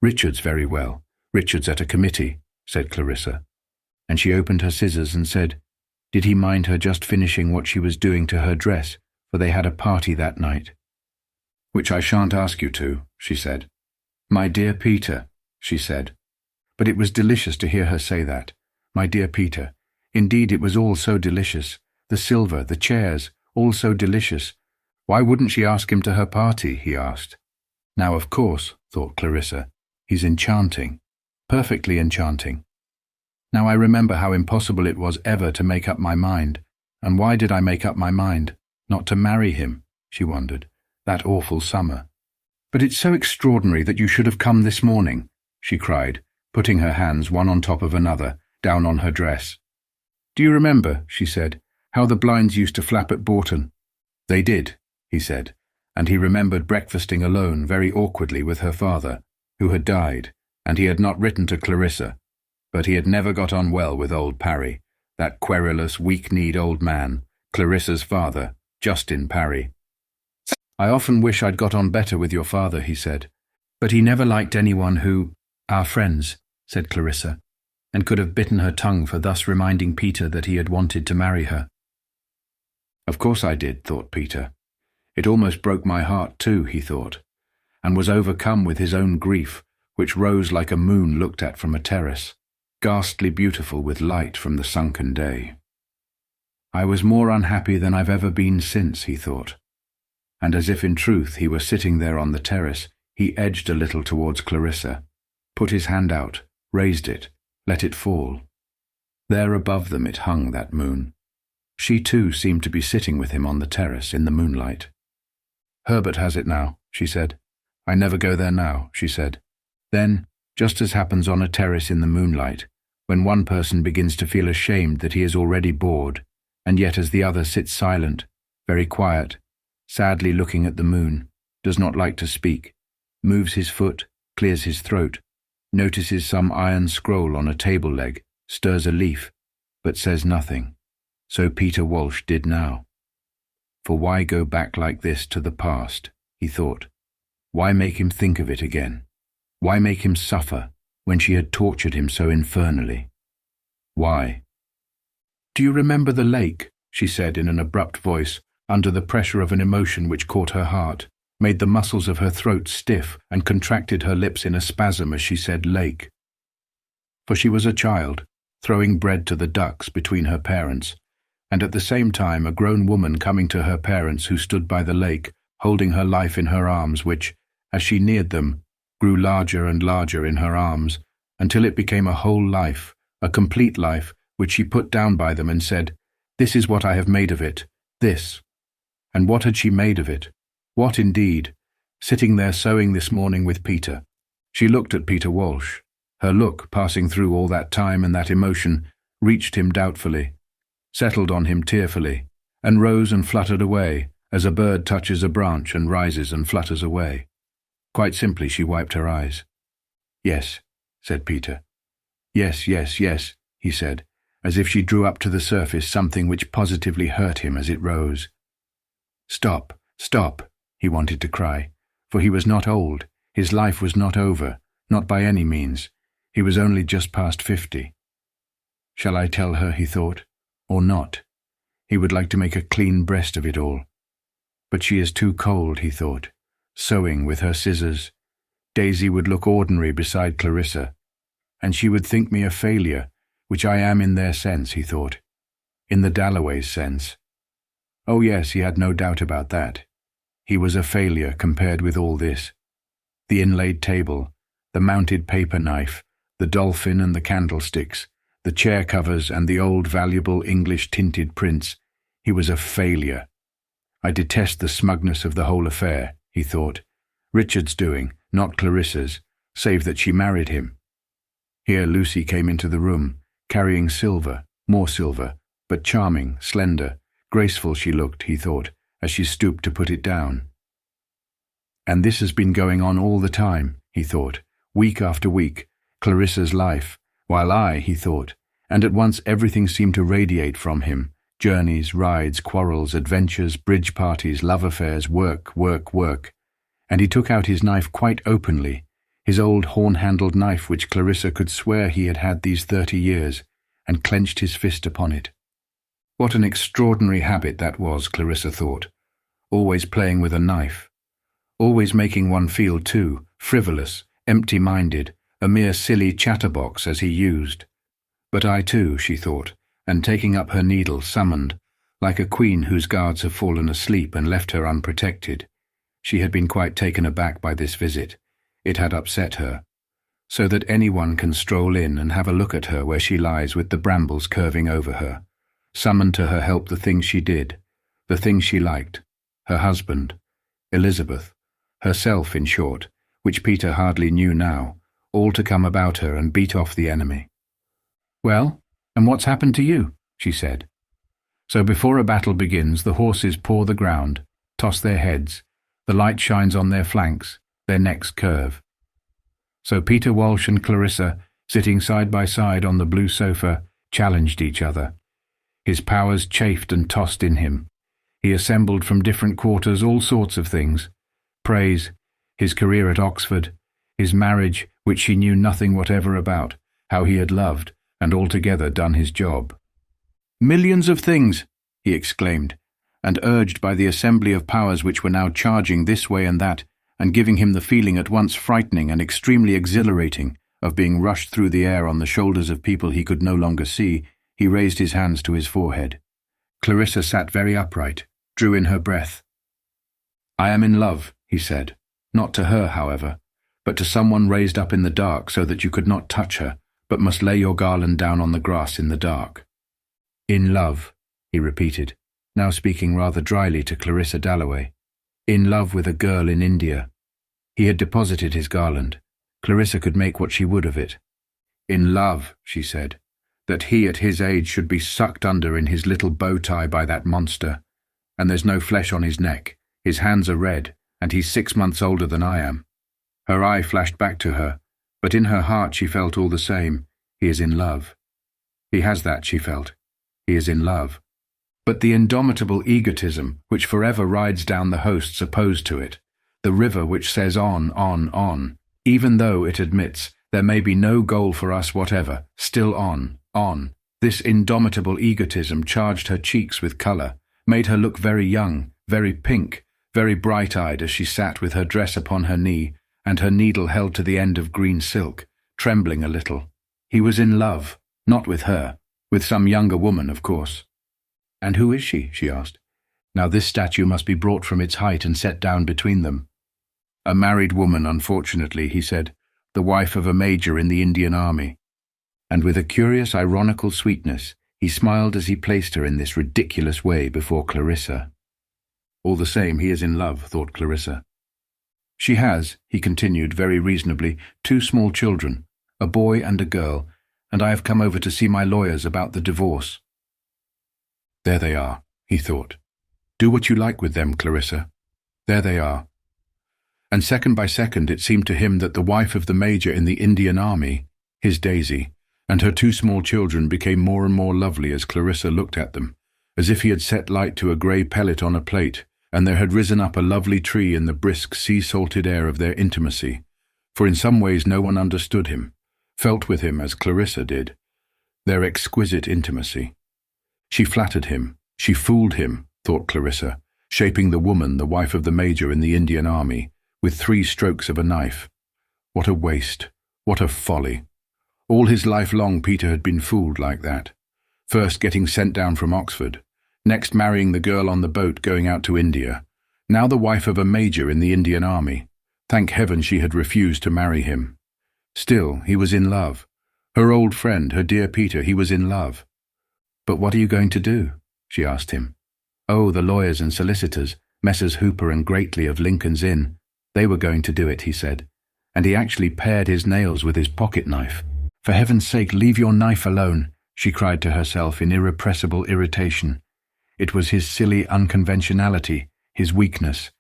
Speaker 1: "Richard's very well. Richard's at a committee," said Clarissa. And she opened her scissors and said, did he mind her just finishing what she was doing to her dress, for they had a party that night? "Which I shan't ask you to," she said. "My dear Peter," she said. But it was delicious to hear her say that. My dear Peter. Indeed, it was all so delicious. The silver, the chairs, all so delicious. Why wouldn't she ask him to her party, he asked. Now, of course, thought Clarissa, he's enchanting. Perfectly enchanting. Now I remember how impossible it was ever to make up my mind. And why did I make up my mind? Not to marry him, she wondered, that awful summer. "But it's so extraordinary that you should have come this morning," she cried, putting her hands one on top of another, down on her dress. "Do you remember," she said, "how the blinds used to flap at Bourton?" "They did," he said, and he remembered breakfasting alone very awkwardly with her father, who had died, and he had not written to Clarissa, but he had never got on well with old Parry, that querulous, weak-kneed old man, Clarissa's father, Justin Parry. "I often wish I'd got on better with your father," he said, "but he never liked anyone who—" "Our friends," said Clarissa, and could have bitten her tongue for thus reminding Peter that he had wanted to marry her. "Of course I did," thought Peter. It almost broke my heart too, he thought, and was overcome with his own grief, which rose like a moon looked at from a terrace, ghastly beautiful with light from the sunken day. I was more unhappy than I've ever been since, he thought, and as if in truth he were sitting there on the terrace, he edged a little towards Clarissa, put his hand out, raised it, let it fall. There above them it hung, that moon. She too seemed to be sitting with him on the terrace in the moonlight. "Herbert has it now," she said. "I never go there now," she said. Then, just as happens on a terrace in the moonlight, when one person begins to feel ashamed that he is already bored, and yet as the other sits silent, very quiet, sadly looking at the moon, does not like to speak, moves his foot, clears his throat, notices some iron scroll on a table leg, stirs a leaf, but says nothing. So Peter Walsh did now. For why go back like this to the past, he thought. Why make him think of it again? Why make him suffer when she had tortured him so infernally? Why? "Do you remember the lake?" she said in an abrupt voice, under the pressure of an emotion which caught her heart, made the muscles of her throat stiff, and contracted her lips in a spasm as she said lake. For she was a child, throwing bread to the ducks between her parents, and at the same time a grown woman coming to her parents who stood by the lake, holding her life in her arms, which, as she neared them, grew larger and larger in her arms, until it became a whole life, a complete life, which she put down by them and said, "This is what I have made of it, this." And what had she made of it? What indeed? Sitting there sewing this morning with Peter. She looked at Peter Walsh. Her look, passing through all that time and that emotion, reached him doubtfully, settled on him tearfully, and rose and fluttered away, as a bird touches a branch and rises and flutters away. Quite simply she wiped her eyes. "Yes," said Peter. "Yes, yes, yes," he said, as if she drew up to the surface something which positively hurt him as it rose. "Stop, stop," he wanted to cry, for he was not old, his life was not over, not by any means, he was only just past 50. Shall I tell her, he thought, or not? He would like to make a clean breast of it all. But she is too cold, he thought, sewing with her scissors. Daisy would look ordinary beside Clarissa, and she would think me a failure, which I am in their sense, he thought, in the Dalloways' sense. Oh yes, he had no doubt about that. He was a failure compared with all this. The inlaid table, the mounted paper knife, the dolphin and the candlesticks, the chair covers and the old valuable English tinted prints. He was a failure. I detest the smugness of the whole affair, he thought. Richard's doing, not Clarissa's, save that she married him. Here Lucy came into the room, carrying silver, more silver, but charming, slender, graceful she looked, he thought, as she stooped to put it down. And this has been going on all the time, he thought, week after week, Clarissa's life, while I, he thought, and at once everything seemed to radiate from him, journeys, rides, quarrels, adventures, bridge parties, love affairs, work, work, work. And he took out his knife quite openly, his old horn-handled knife which Clarissa could swear he had had these 30 years, and clenched his fist upon it. What an extraordinary habit that was, Clarissa thought, always playing with a knife, always making one feel too frivolous, empty-minded, a mere silly chatterbox as he used. But I too, she thought, and taking up her needle, summoned, like a queen whose guards have fallen asleep and left her unprotected. She had been quite taken aback by this visit. It had upset her. So that anyone can stroll in and have a look at her where she lies with the brambles curving over her. Summoned to her help the things she did, the things she liked, her husband, Elizabeth, herself in short, which Peter hardly knew now, all to come about her and beat off the enemy. "Well, and what's happened to you?" she said. So before a battle begins, the horses paw the ground, toss their heads, the light shines on their flanks, their necks curve. So Peter Walsh and Clarissa, sitting side by side on the blue sofa, challenged each other. His powers chafed and tossed in him. He assembled from different quarters all sorts of things. Praise, his career at Oxford, his marriage, which she knew nothing whatever about, how he had loved, and altogether done his job. "Millions of things," he exclaimed, and urged by the assembly of powers which were now charging this way and that, and giving him the feeling at once frightening and extremely exhilarating of being rushed through the air on the shoulders of people he could no longer see, he raised his hands to his forehead. Clarissa sat very upright, drew in her breath. "I am in love," he said, not to her, however, but to someone raised up in the dark so that you could not touch her, but must lay your garland down on the grass in the dark. "In love," he repeated, now speaking rather dryly to Clarissa Dalloway. "In love with a girl in India." He had deposited his garland. Clarissa could make what she would of it. "In love," she said, "that he at his age should be sucked under in his little bow tie by that monster. And there's no flesh on his neck, his hands are red, and he's 6 months older than I am." Her eye flashed back to her, but in her heart she felt all the same, he is in love. He has that, she felt. He is in love. But the indomitable egotism which forever rides down the hosts opposed to it, the river which says on, even though it admits there may be no goal for us whatever, still on, this indomitable egotism charged her cheeks with colour, made her look very young, very pink, very bright-eyed as she sat with her dress upon her knee and her needle held to the end of green silk, trembling a little. He was in love, not with her, with some younger woman, of course. "And who is she?" she asked. Now this statue must be brought from its height and set down between them. "A married woman, unfortunately," he said, "the wife of a major in the Indian Army." And with a curious ironical sweetness, he smiled as he placed her in this ridiculous way before Clarissa. All the same, he is in love, thought Clarissa. "She has," he continued very reasonably, "2 small children, a boy and a girl, and I have come over to see my lawyers about the divorce." There they are, he thought. Do what you like with them, Clarissa. There they are. And second by second it seemed to him that the wife of the major in the Indian Army, his Daisy, and her 2 small children became more and more lovely as Clarissa looked at them, as if he had set light to a grey pellet on a plate, and there had risen up a lovely tree in the brisk sea-salted air of their intimacy, for in some ways no one understood him, felt with him as Clarissa did, their exquisite intimacy. She flattered him, she fooled him, thought Clarissa, shaping the woman, the wife of the major in the Indian army, with 3 strokes of a knife. What a waste, what a folly. All his life long Peter had been fooled like that. First getting sent down from Oxford, next marrying the girl on the boat going out to India, now the wife of a major in the Indian army. Thank heaven she had refused to marry him. Still, he was in love. Her old friend, her dear Peter, he was in love. "But what are you going to do?" she asked him. Oh, the lawyers and solicitors, Messrs. Hooper and Greatley of Lincoln's Inn, they were going to do it, he said, and he actually pared his nails with his pocket-knife. "For heaven's sake, leave your knife alone," she cried to herself in irrepressible irritation. It was his silly unconventionality, his weakness,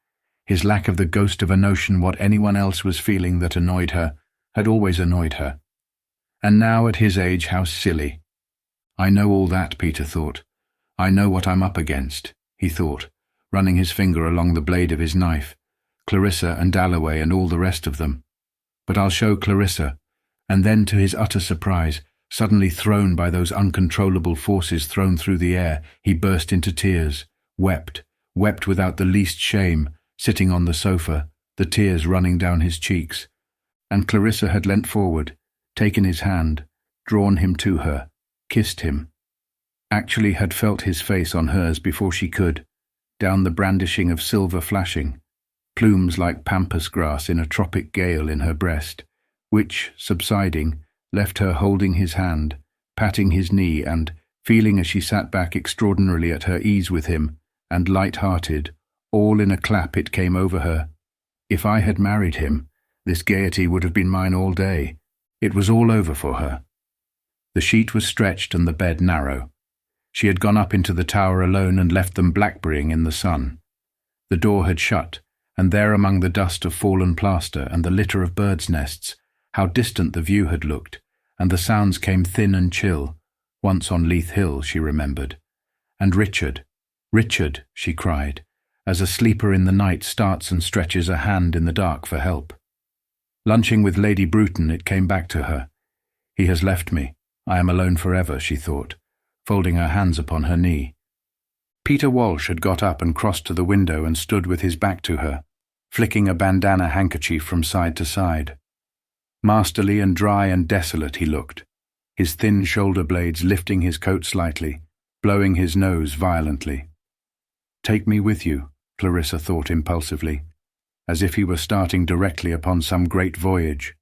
Speaker 1: his lack of the ghost of a notion what anyone else was feeling that annoyed her, had always annoyed her. And now, at his age, how silly. "I know all that," Peter thought. "I know what I'm up against," he thought, running his finger along the blade of his knife. "Clarissa and Dalloway and all the rest of them. But I'll show Clarissa." And then, to his utter surprise, suddenly thrown by those uncontrollable forces thrown through the air, he burst into tears, wept without the least shame, sitting on the sofa, the tears running down his cheeks. And Clarissa had leant forward, taken his hand, drawn him to her, kissed him, actually had felt his face on hers before she could, down the brandishing of silver flashing, plumes like pampas grass in a tropic gale in her breast, which, subsiding, left her holding his hand, patting his knee and, feeling as she sat back extraordinarily at her ease with him, and light-hearted, all in a clap it came over her. If I had married him, this gaiety would have been mine all day. It was all over for her. The sheet was stretched and the bed narrow. She had gone up into the tower alone and left them blackberrying in the sun. The door had shut, and there among the dust of fallen plaster and the litter of birds' nests, how distant the view had looked, and the sounds came thin and chill, once on Leith Hill, she remembered. And Richard, Richard, she cried, as a sleeper in the night starts and stretches a hand in the dark for help. Lunching with Lady Bruton, it came back to her. He has left me. I am alone forever, she thought, folding her hands upon her knee. Peter Walsh had got up and crossed to the window and stood with his back to her, flicking a bandana handkerchief from side to side. Masterly and dry and desolate he looked, his thin shoulder blades lifting his coat slightly, blowing his nose violently. Take me with you, Clarissa thought impulsively, as if he were starting directly upon some great voyage.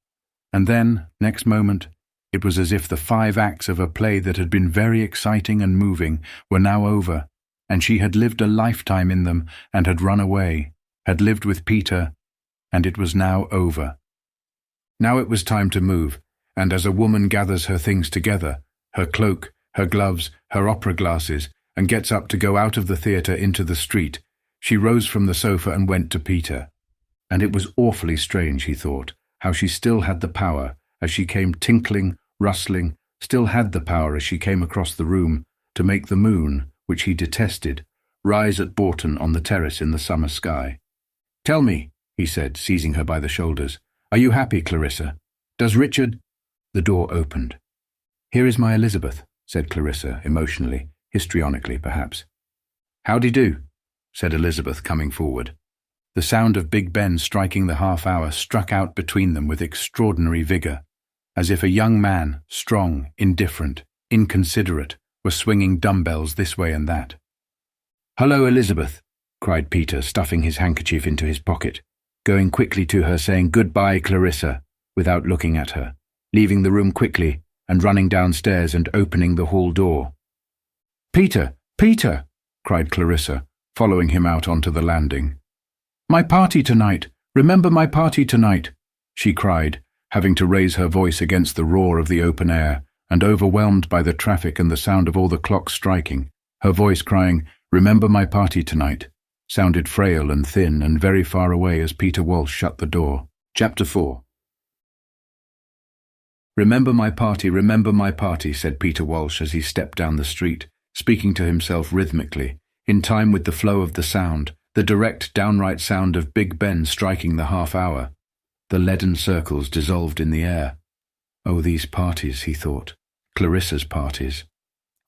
Speaker 1: And then, next moment, it was as if the 5 acts of a play that had been very exciting and moving were now over, and she had lived a lifetime in them and had run away, had lived with Peter, and it was now over. Now it was time to move, and as a woman gathers her things together, her cloak, her gloves, her opera glasses, and gets up to go out of the theatre into the street, she rose from the sofa and went to Peter. And it was awfully strange, he thought, how she still had the power, as she came tinkling, rustling, still had the power as she came across the room, to make the moon, which he detested, rise at Bourton on the terrace in the summer sky. "Tell me," he said, seizing her by the shoulders, "are you happy, Clarissa? Does Richard—" The door opened. "Here is my Elizabeth," said Clarissa, emotionally, histrionically perhaps. "Howdy-do," said Elizabeth, coming forward. The sound of Big Ben striking the half-hour struck out between them with extraordinary vigour, as if a young man, strong, indifferent, inconsiderate, were swinging dumbbells this way and that. "Hullo, Elizabeth," cried Peter, stuffing his handkerchief into his pocket, going quickly to her, saying "Goodbye, Clarissa," without looking at her, leaving the room quickly and running downstairs and opening the hall door. "Peter, Peter!" cried Clarissa, following him out onto the landing. "My party tonight! Remember my party tonight!" she cried, having to raise her voice against the roar of the open air, and overwhelmed by the traffic and the sound of all the clocks striking, her voice crying, "Remember my party tonight," sounded frail and thin and very far away as Peter Walsh shut the door. Chapter 4. Remember my party," said Peter Walsh as he stepped down the street, speaking to himself rhythmically, in time with the flow of the sound, the direct, downright sound of Big Ben striking the half-hour. The leaden circles dissolved in the air. Oh, these parties, he thought. Clarissa's parties.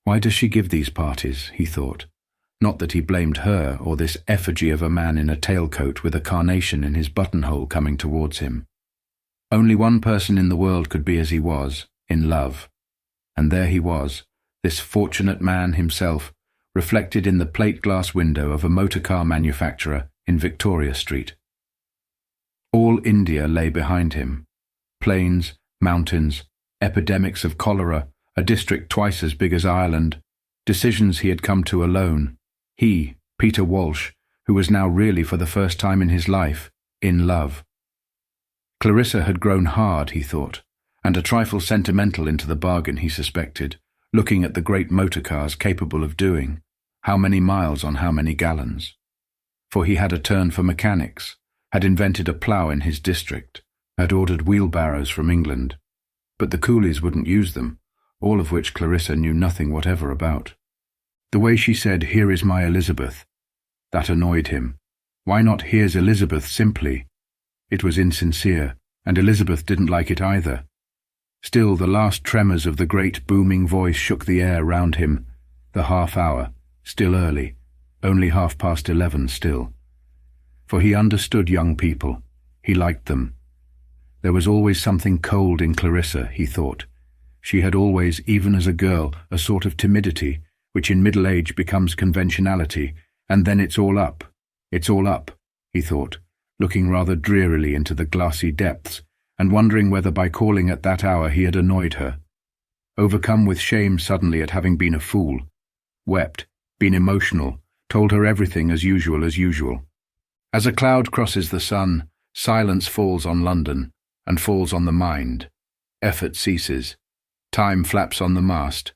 Speaker 1: Why does she give these parties, he thought. Not that he blamed her or this effigy of a man in a tailcoat with a carnation in his buttonhole coming towards him. Only one person in the world could be as he was, in love. And there he was, this fortunate man himself, reflected in the plate-glass window of a motor-car manufacturer in Victoria Street. All India lay behind him. Plains, mountains, epidemics of cholera, a district twice as big as Ireland, decisions he had come to alone. He, Peter Walsh, who was now really for the first time in his life, in love. Clarissa had grown hard, he thought, and a trifle sentimental into the bargain, he suspected, looking at the great motor cars capable of doing, how many miles on how many gallons. For he had a turn for mechanics, had invented a plough in his district, had ordered wheelbarrows from England. But the coolies wouldn't use them, all of which Clarissa knew nothing whatever about. The way she said, "Here is my Elizabeth," that annoyed him. Why not "Here's Elizabeth" simply? It was insincere, and Elizabeth didn't like it either. Still, the last tremors of the great booming voice shook the air round him. The half-hour, still early, only 11:30 still. For he understood young people. He liked them. There was always something cold in Clarissa, he thought. She had always, even as a girl, a sort of timidity, which in middle age becomes conventionality, and then it's all up. It's all up, he thought, looking rather drearily into the glassy depths, and wondering whether by calling at that hour he had annoyed her. Overcome with shame suddenly at having been a fool. Wept, been emotional, told her everything as usual. As a cloud crosses the sun, silence falls on London, and falls on the mind. Effort ceases. Time flaps on the mast.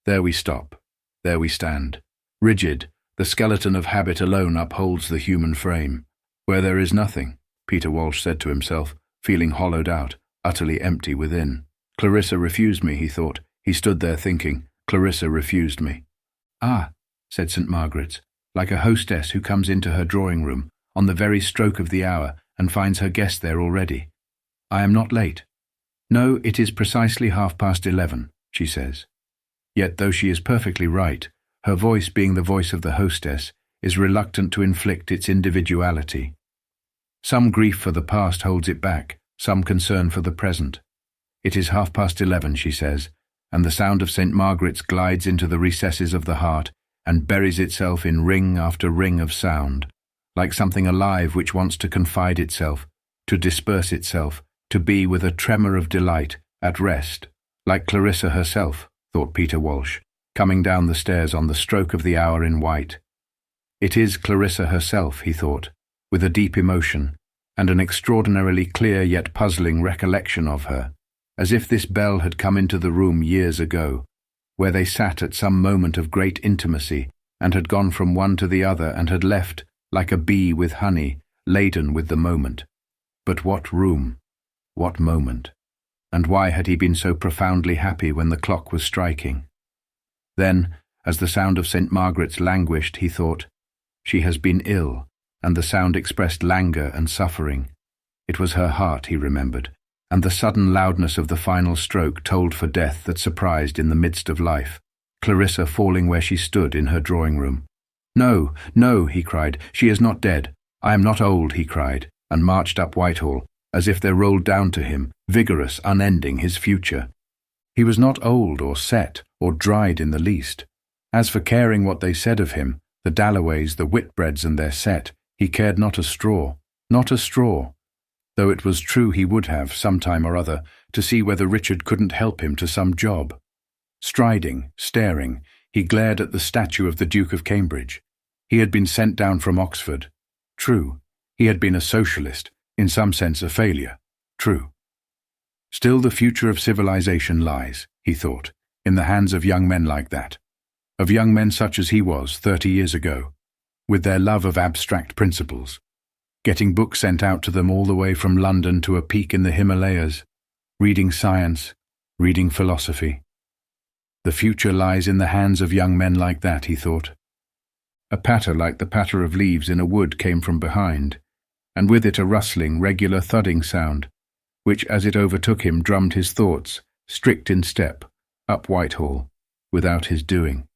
Speaker 1: There we stop. There we stand. Rigid, the skeleton of habit alone upholds the human frame. Where there is nothing, Peter Walsh said to himself, feeling hollowed out, utterly empty within. Clarissa refused me, he thought. He stood there thinking, Clarissa refused me. Ah, said St. Margaret's, like a hostess who comes into her drawing-room, on the very stroke of the hour, and finds her guest there already. I am not late. No, it is precisely 11:30, she says. Yet though she is perfectly right, her voice being the voice of the hostess, is reluctant to inflict its individuality. Some grief for the past holds it back, some concern for the present. It is 11:30, she says, and the sound of St. Margaret's glides into the recesses of the heart and buries itself in ring after ring of sound, like something alive which wants to confide itself, to disperse itself, to be with a tremor of delight, at rest, like Clarissa herself, thought Peter Walsh, coming down the stairs on the stroke of the hour in white. It is Clarissa herself, he thought, with a deep emotion, and an extraordinarily clear yet puzzling recollection of her, as if this bell had come into the room years ago, where they sat at some moment of great intimacy, and had gone from one to the other and had left, like a bee with honey, laden with the moment. But what room? What moment? And why had he been so profoundly happy when the clock was striking? Then, as the sound of St. Margaret's languished, he thought, she has been ill, and the sound expressed languor and suffering. It was her heart, he remembered, and the sudden loudness of the final stroke told for death that surprised in the midst of life, Clarissa falling where she stood in her drawing-room. No, no, he cried, she is not dead. I am not old, he cried, and marched up Whitehall, as if there rolled down to him, vigorous, unending, his future. He was not old or set or dried in the least. As for caring what they said of him, the Dalloways, the Whitbreads and their set, he cared not a straw, though it was true he would have, some time or other, to see whether Richard couldn't help him to some job. Striding, staring, he glared at the statue of the Duke of Cambridge. He had been sent down from Oxford. True, he had been a socialist, in some sense a failure. True. Still the future of civilization lies, he thought, in the hands of young men like that, of young men such as he was 30 years ago, with their love of abstract principles, getting books sent out to them all the way from London to a peak in the Himalayas, reading science, reading philosophy. The future lies in the hands of young men like that, he thought. A patter like the patter of leaves in a wood came from behind, and with it a rustling, regular thudding sound, which as it overtook him drummed his thoughts, strict in step, up Whitehall, without his doing.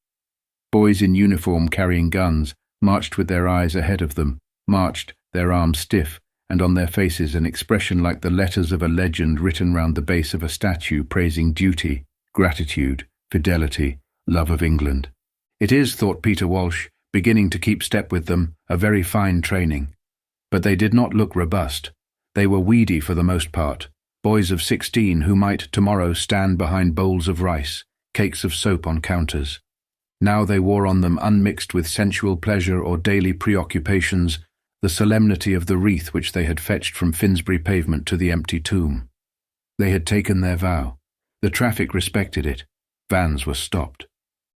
Speaker 1: Boys in uniform carrying guns marched with their eyes ahead of them, marched, their arms stiff, and on their faces an expression like the letters of a legend written round the base of a statue praising duty, gratitude, fidelity, love of England. It is, thought Peter Walsh, beginning to keep step with them, a very fine training. But they did not look robust. They were weedy for the most part, boys of 16 who might tomorrow stand behind bowls of rice, cakes of soap on counters. Now they wore on them, unmixed with sensual pleasure or daily preoccupations, the solemnity of the wreath which they had fetched from Finsbury Pavement to the empty tomb. They had taken their vow. The traffic respected it. Vans were stopped.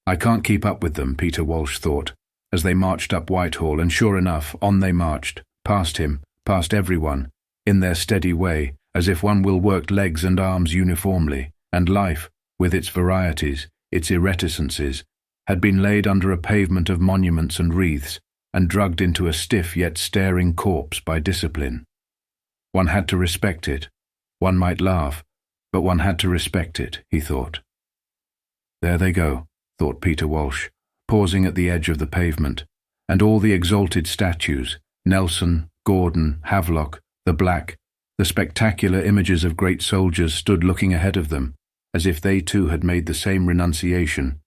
Speaker 1: I can't keep up with them, Peter Walsh thought, as they marched up Whitehall, and sure enough, on they marched, past him, past everyone, in their steady way, as if one will work legs and arms uniformly, and life, with its varieties, its irreticences, had been laid under a pavement of monuments and wreaths, and drugged into a stiff yet staring corpse by discipline. One had to respect it. One might laugh, but one had to respect it, he thought. There they go, thought Peter Walsh, pausing at the edge of the pavement, and all the exalted statues, Nelson, Gordon, Havelock, the Black, the spectacular images of great soldiers stood looking ahead of them, as if they too had made the same renunciation.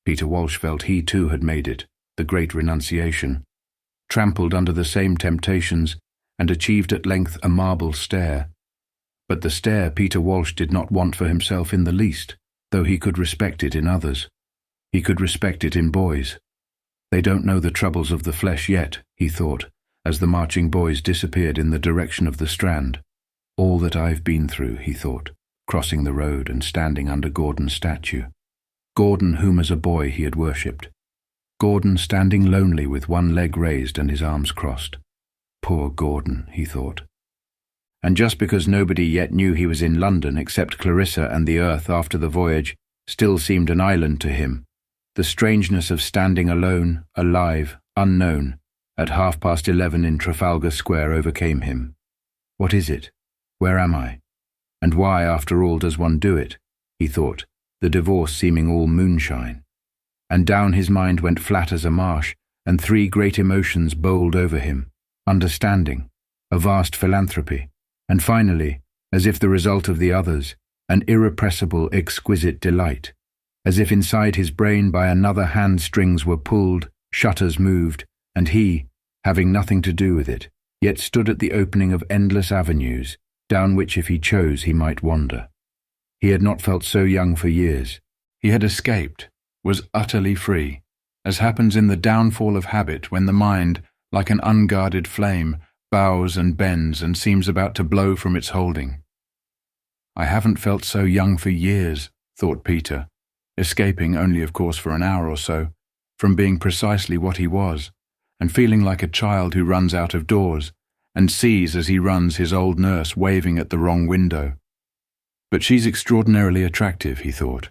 Speaker 1: Peter Walsh felt he too had made it, the great renunciation, trampled under the same temptations, and achieved at length a marble stare. But the stare Peter Walsh did not want for himself in the least, though he could respect it in others. He could respect it in boys. They don't know the troubles of the flesh yet, he thought, as the marching boys disappeared in the direction of the Strand. All that I've been through, he thought, crossing the road and standing under Gordon's statue. Gordon, whom as a boy he had worshipped. Gordon standing lonely with one leg raised and his arms crossed. Poor Gordon, he thought. And just because nobody yet knew he was in London except Clarissa and the earth after the voyage still seemed an island to him, the strangeness of standing alone, alive, unknown, at 11:30 in Trafalgar Square overcame him. What is it? Where am I? And why, after all, does one do it? He thought, the divorce seeming all moonshine. And down his mind went flat as a marsh, and three great emotions bowled over him: understanding, a vast philanthropy, and finally, as if the result of the others, an irrepressible, exquisite delight, as if inside his brain by another hand strings were pulled, shutters moved, and he, having nothing to do with it, yet stood at the opening of endless avenues, down which if he chose he might wander. He had not felt so young for years. He had escaped, was utterly free, as happens in the downfall of habit when the mind, like an unguarded flame, bows and bends and seems about to blow from its holding. I haven't felt so young for years, thought Peter, escaping only of course for an hour or so, from being precisely what he was, and feeling like a child who runs out of doors, and sees as he runs his old nurse waving at the wrong window. But she's extraordinarily attractive, he thought,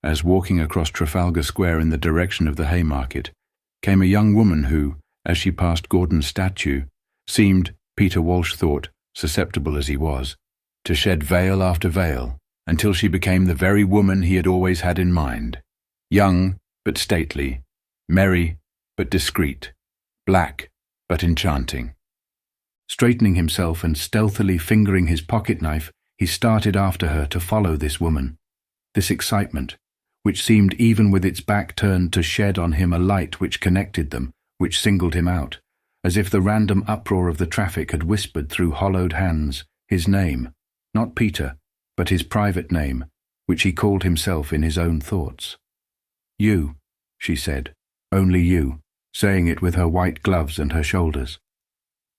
Speaker 1: as walking across Trafalgar Square in the direction of the Haymarket, came a young woman who, as she passed Gordon's statue, seemed, Peter Walsh thought, susceptible as he was, to shed veil after veil, until she became the very woman he had always had in mind, young but stately, merry but discreet, black but enchanting. Straightening himself and stealthily fingering his pocket-knife, he started after her to follow this woman, this excitement, which seemed even with its back turned to shed on him a light which connected them, which singled him out, as if the random uproar of the traffic had whispered through hollowed hands his name, not Peter, but his private name, which he called himself in his own thoughts. You, she said, only you, saying it with her white gloves and her shoulders.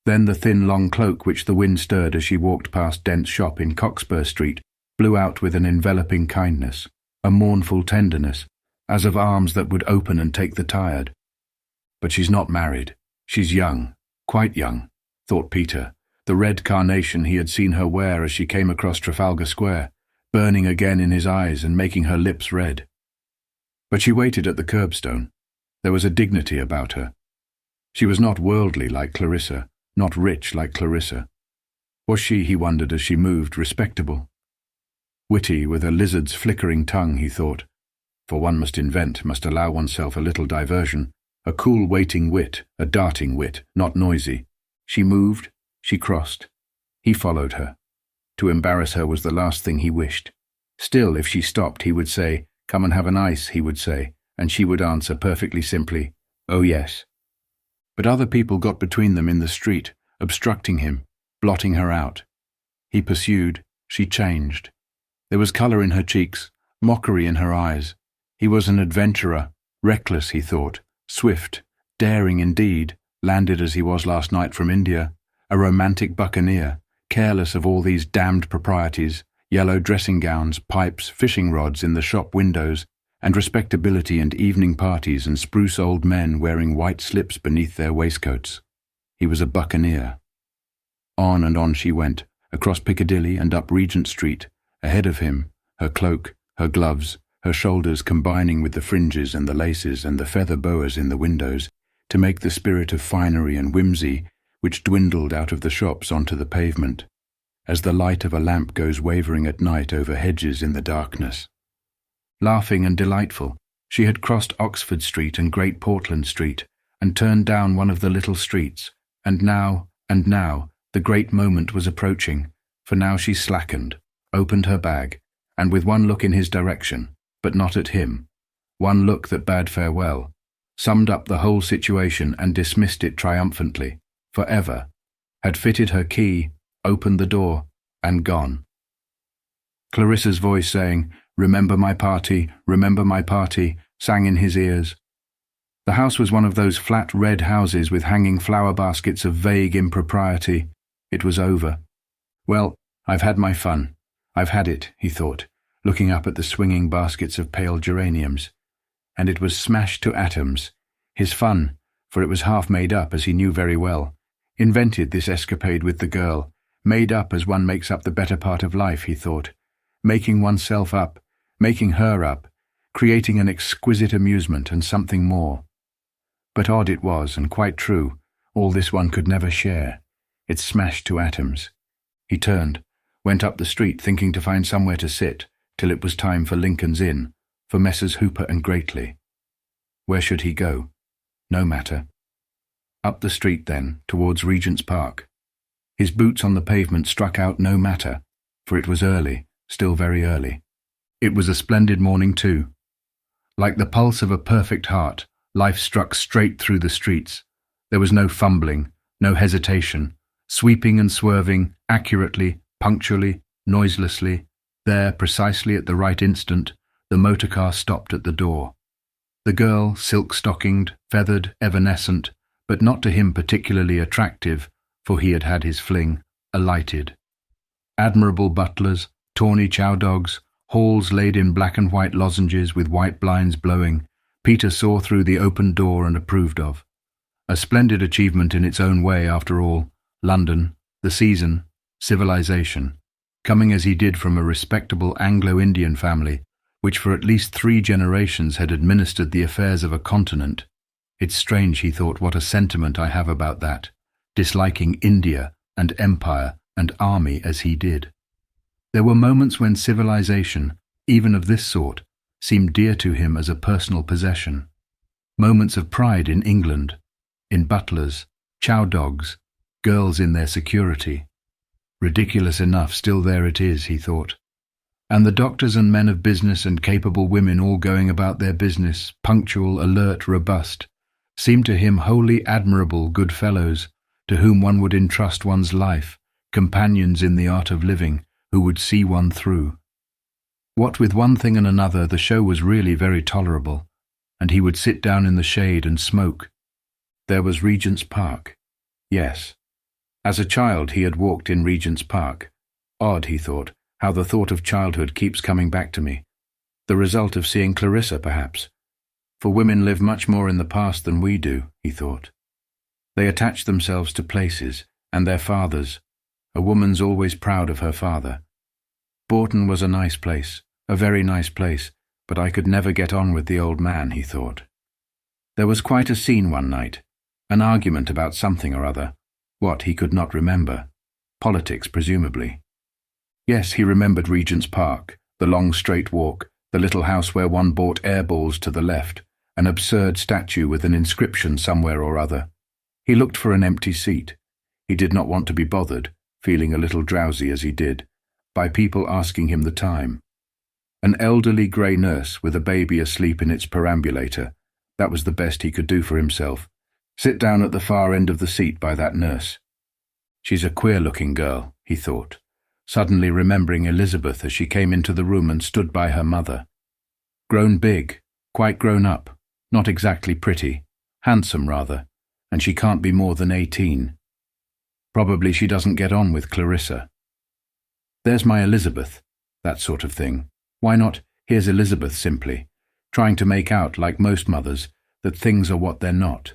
Speaker 1: Then the thin long cloak which the wind stirred as she walked past Dent's shop in Cockspur Street blew out with an enveloping kindness, a mournful tenderness, as of arms that would open and take the tired. But she's not married. She's young, quite young, thought Peter, the red carnation he had seen her wear as she came across Trafalgar Square, burning again in his eyes and making her lips red. But she waited at the curbstone. There was a dignity about her, She was not worldly like Clarissa, not rich like Clarissa. Was she, he wondered as she moved, respectable? Witty, with a lizard's flickering tongue, he thought, for one must invent, must allow oneself a little diversion, a cool waiting wit, a darting wit, not noisy. She moved, she crossed. He followed her. To embarrass her was the last thing he wished. Still, if she stopped, he would say, "Come and have an ice," he would say, and she would answer perfectly simply, "Oh yes." But other people got between them in the street, obstructing him, blotting her out. He pursued, she changed. There was colour in her cheeks, mockery in her eyes. He was an adventurer, reckless, he thought, swift, daring indeed, landed as he was last night from India, a romantic buccaneer, careless of all these damned proprieties, yellow dressing gowns, pipes, fishing rods in the shop windows, and respectability and evening parties and spruce old men wearing white slips beneath their waistcoats. He was a buccaneer. On and on she went, across Piccadilly and up Regent Street, ahead of him, her cloak, her gloves, her shoulders combining with the fringes and the laces and the feather boas in the windows to make the spirit of finery and whimsy which dwindled out of the shops onto the pavement, as the light of a lamp goes wavering at night over hedges in the darkness. Laughing and delightful, she had crossed Oxford Street and Great Portland Street and turned down one of the little streets, and now, the great moment was approaching, for now she slackened, opened her bag, and with one look in his direction, but not at him, one look that bade farewell, summed up the whole situation and dismissed it triumphantly, forever, had fitted her key, opened the door, and gone. Clarissa's voice saying, remember my party," sang in his ears. The house was one of those flat red houses with hanging flower baskets of vague impropriety. It was over. Well, I've had my fun. I've had it, he thought, looking up at the swinging baskets of pale geraniums. And it was smashed to atoms. His fun, for it was half made up, as he knew very well. Invented this escapade with the girl, made up as one makes up the better part of life, he thought. Making oneself up, making her up, creating an exquisite amusement and something more. But odd it was, and quite true, all this one could never share. It smashed to atoms. He turned, went up the street thinking to find somewhere to sit, till it was time for Lincoln's Inn, for Messrs. Hooper and Greatley. Where should he go? No matter. Up the street then, towards Regent's Park. His boots on the pavement struck out no matter, for it was early, still very early. It was a splendid morning too. Like the pulse of a perfect heart, life struck straight through the streets. There was no fumbling, no hesitation, sweeping and swerving, accurately, punctually, noiselessly. There, precisely at the right instant, the motor car stopped at the door. The girl, silk-stockinged, feathered, evanescent, but not to him particularly attractive, for he had had his fling, alighted. Admirable butlers, tawny chow dogs, halls laid in black and white lozenges with white blinds blowing, Peter saw through the open door and approved of. A splendid achievement in its own way, after all. London, the season, civilization, coming as he did from a respectable Anglo-Indian family, which for at least 3 generations had administered the affairs of a continent. It's strange, he thought, what a sentiment I have about that, disliking India and empire and army as he did. There were moments when civilization, even of this sort, seemed dear to him as a personal possession. Moments of pride in England, in butlers, chow dogs, girls in their security. Ridiculous enough, still there it is, he thought. And the doctors and men of business and capable women all going about their business, punctual, alert, robust, seemed to him wholly admirable good fellows, to whom one would entrust one's life, companions in the art of living, who would see one through. What with one thing and another, the show was really very tolerable, and he would sit down in the shade and smoke. There was Regent's Park. Yes. As a child he had walked in Regent's Park. Odd, he thought, how the thought of childhood keeps coming back to me. The result of seeing Clarissa, perhaps. For women live much more in the past than we do, he thought. They attach themselves to places, and their fathers. A woman's always proud of her father. Bourton was a nice place, a very nice place, but I could never get on with the old man, he thought. There was quite a scene one night. An argument about something or other. What, he could not remember. Politics, presumably. Yes, he remembered Regent's Park, the long straight walk, the little house where one bought air balls to the left, an absurd statue with an inscription somewhere or other. He looked for an empty seat. He did not want to be bothered, feeling a little drowsy as he did, by people asking him the time. An elderly grey nurse with a baby asleep in its perambulator. That was the best he could do for himself. Sit down at the far end of the seat by that nurse. She's a queer-looking girl, he thought, suddenly remembering Elizabeth as she came into the room and stood by her mother. Grown big, quite grown up, not exactly pretty, handsome rather, and she can't be more than 18. Probably she doesn't get on with Clarissa. There's my Elizabeth, that sort of thing. Why not, here's Elizabeth simply, trying to make out, like most mothers, that things are what they're not.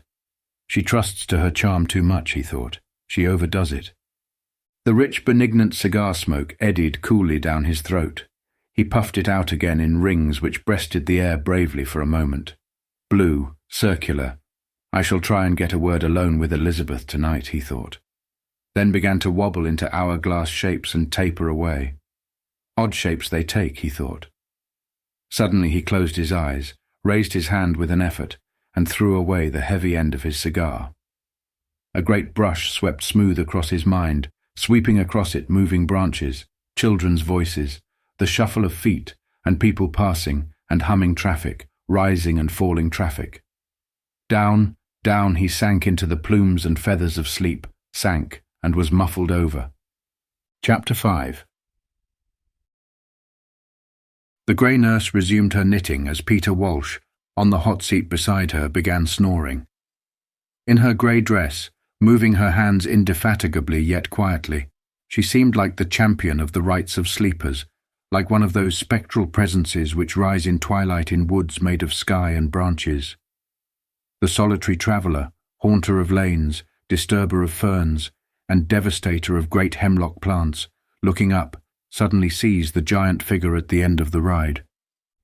Speaker 1: She trusts to her charm too much, he thought. She overdoes it. The rich, benignant cigar smoke eddied coolly down his throat. He puffed it out again in rings which breasted the air bravely for a moment. Blue, circular. I shall try and get a word alone with Elizabeth tonight, he thought. Then began to wobble into hourglass shapes and taper away. Odd shapes they take, he thought. Suddenly he closed his eyes, raised his hand with an effort, and threw away the heavy end of his cigar. A great brush swept smooth across his mind, sweeping across it moving branches, children's voices, the shuffle of feet, and people passing and humming traffic, rising and falling traffic. Down, down he sank into the plumes and feathers of sleep, sank, and was muffled over. Chapter 5. The grey nurse resumed her knitting as Peter Walsh, on the hot seat beside her, began snoring. In her grey dress, moving her hands indefatigably yet quietly, she seemed like the champion of the rights of sleepers, like one of those spectral presences which rise in twilight in woods made of sky and branches. The solitary traveller, haunter of lanes, disturber of ferns, and devastator of great hemlock plants, looking up, suddenly sees the giant figure at the end of the ride.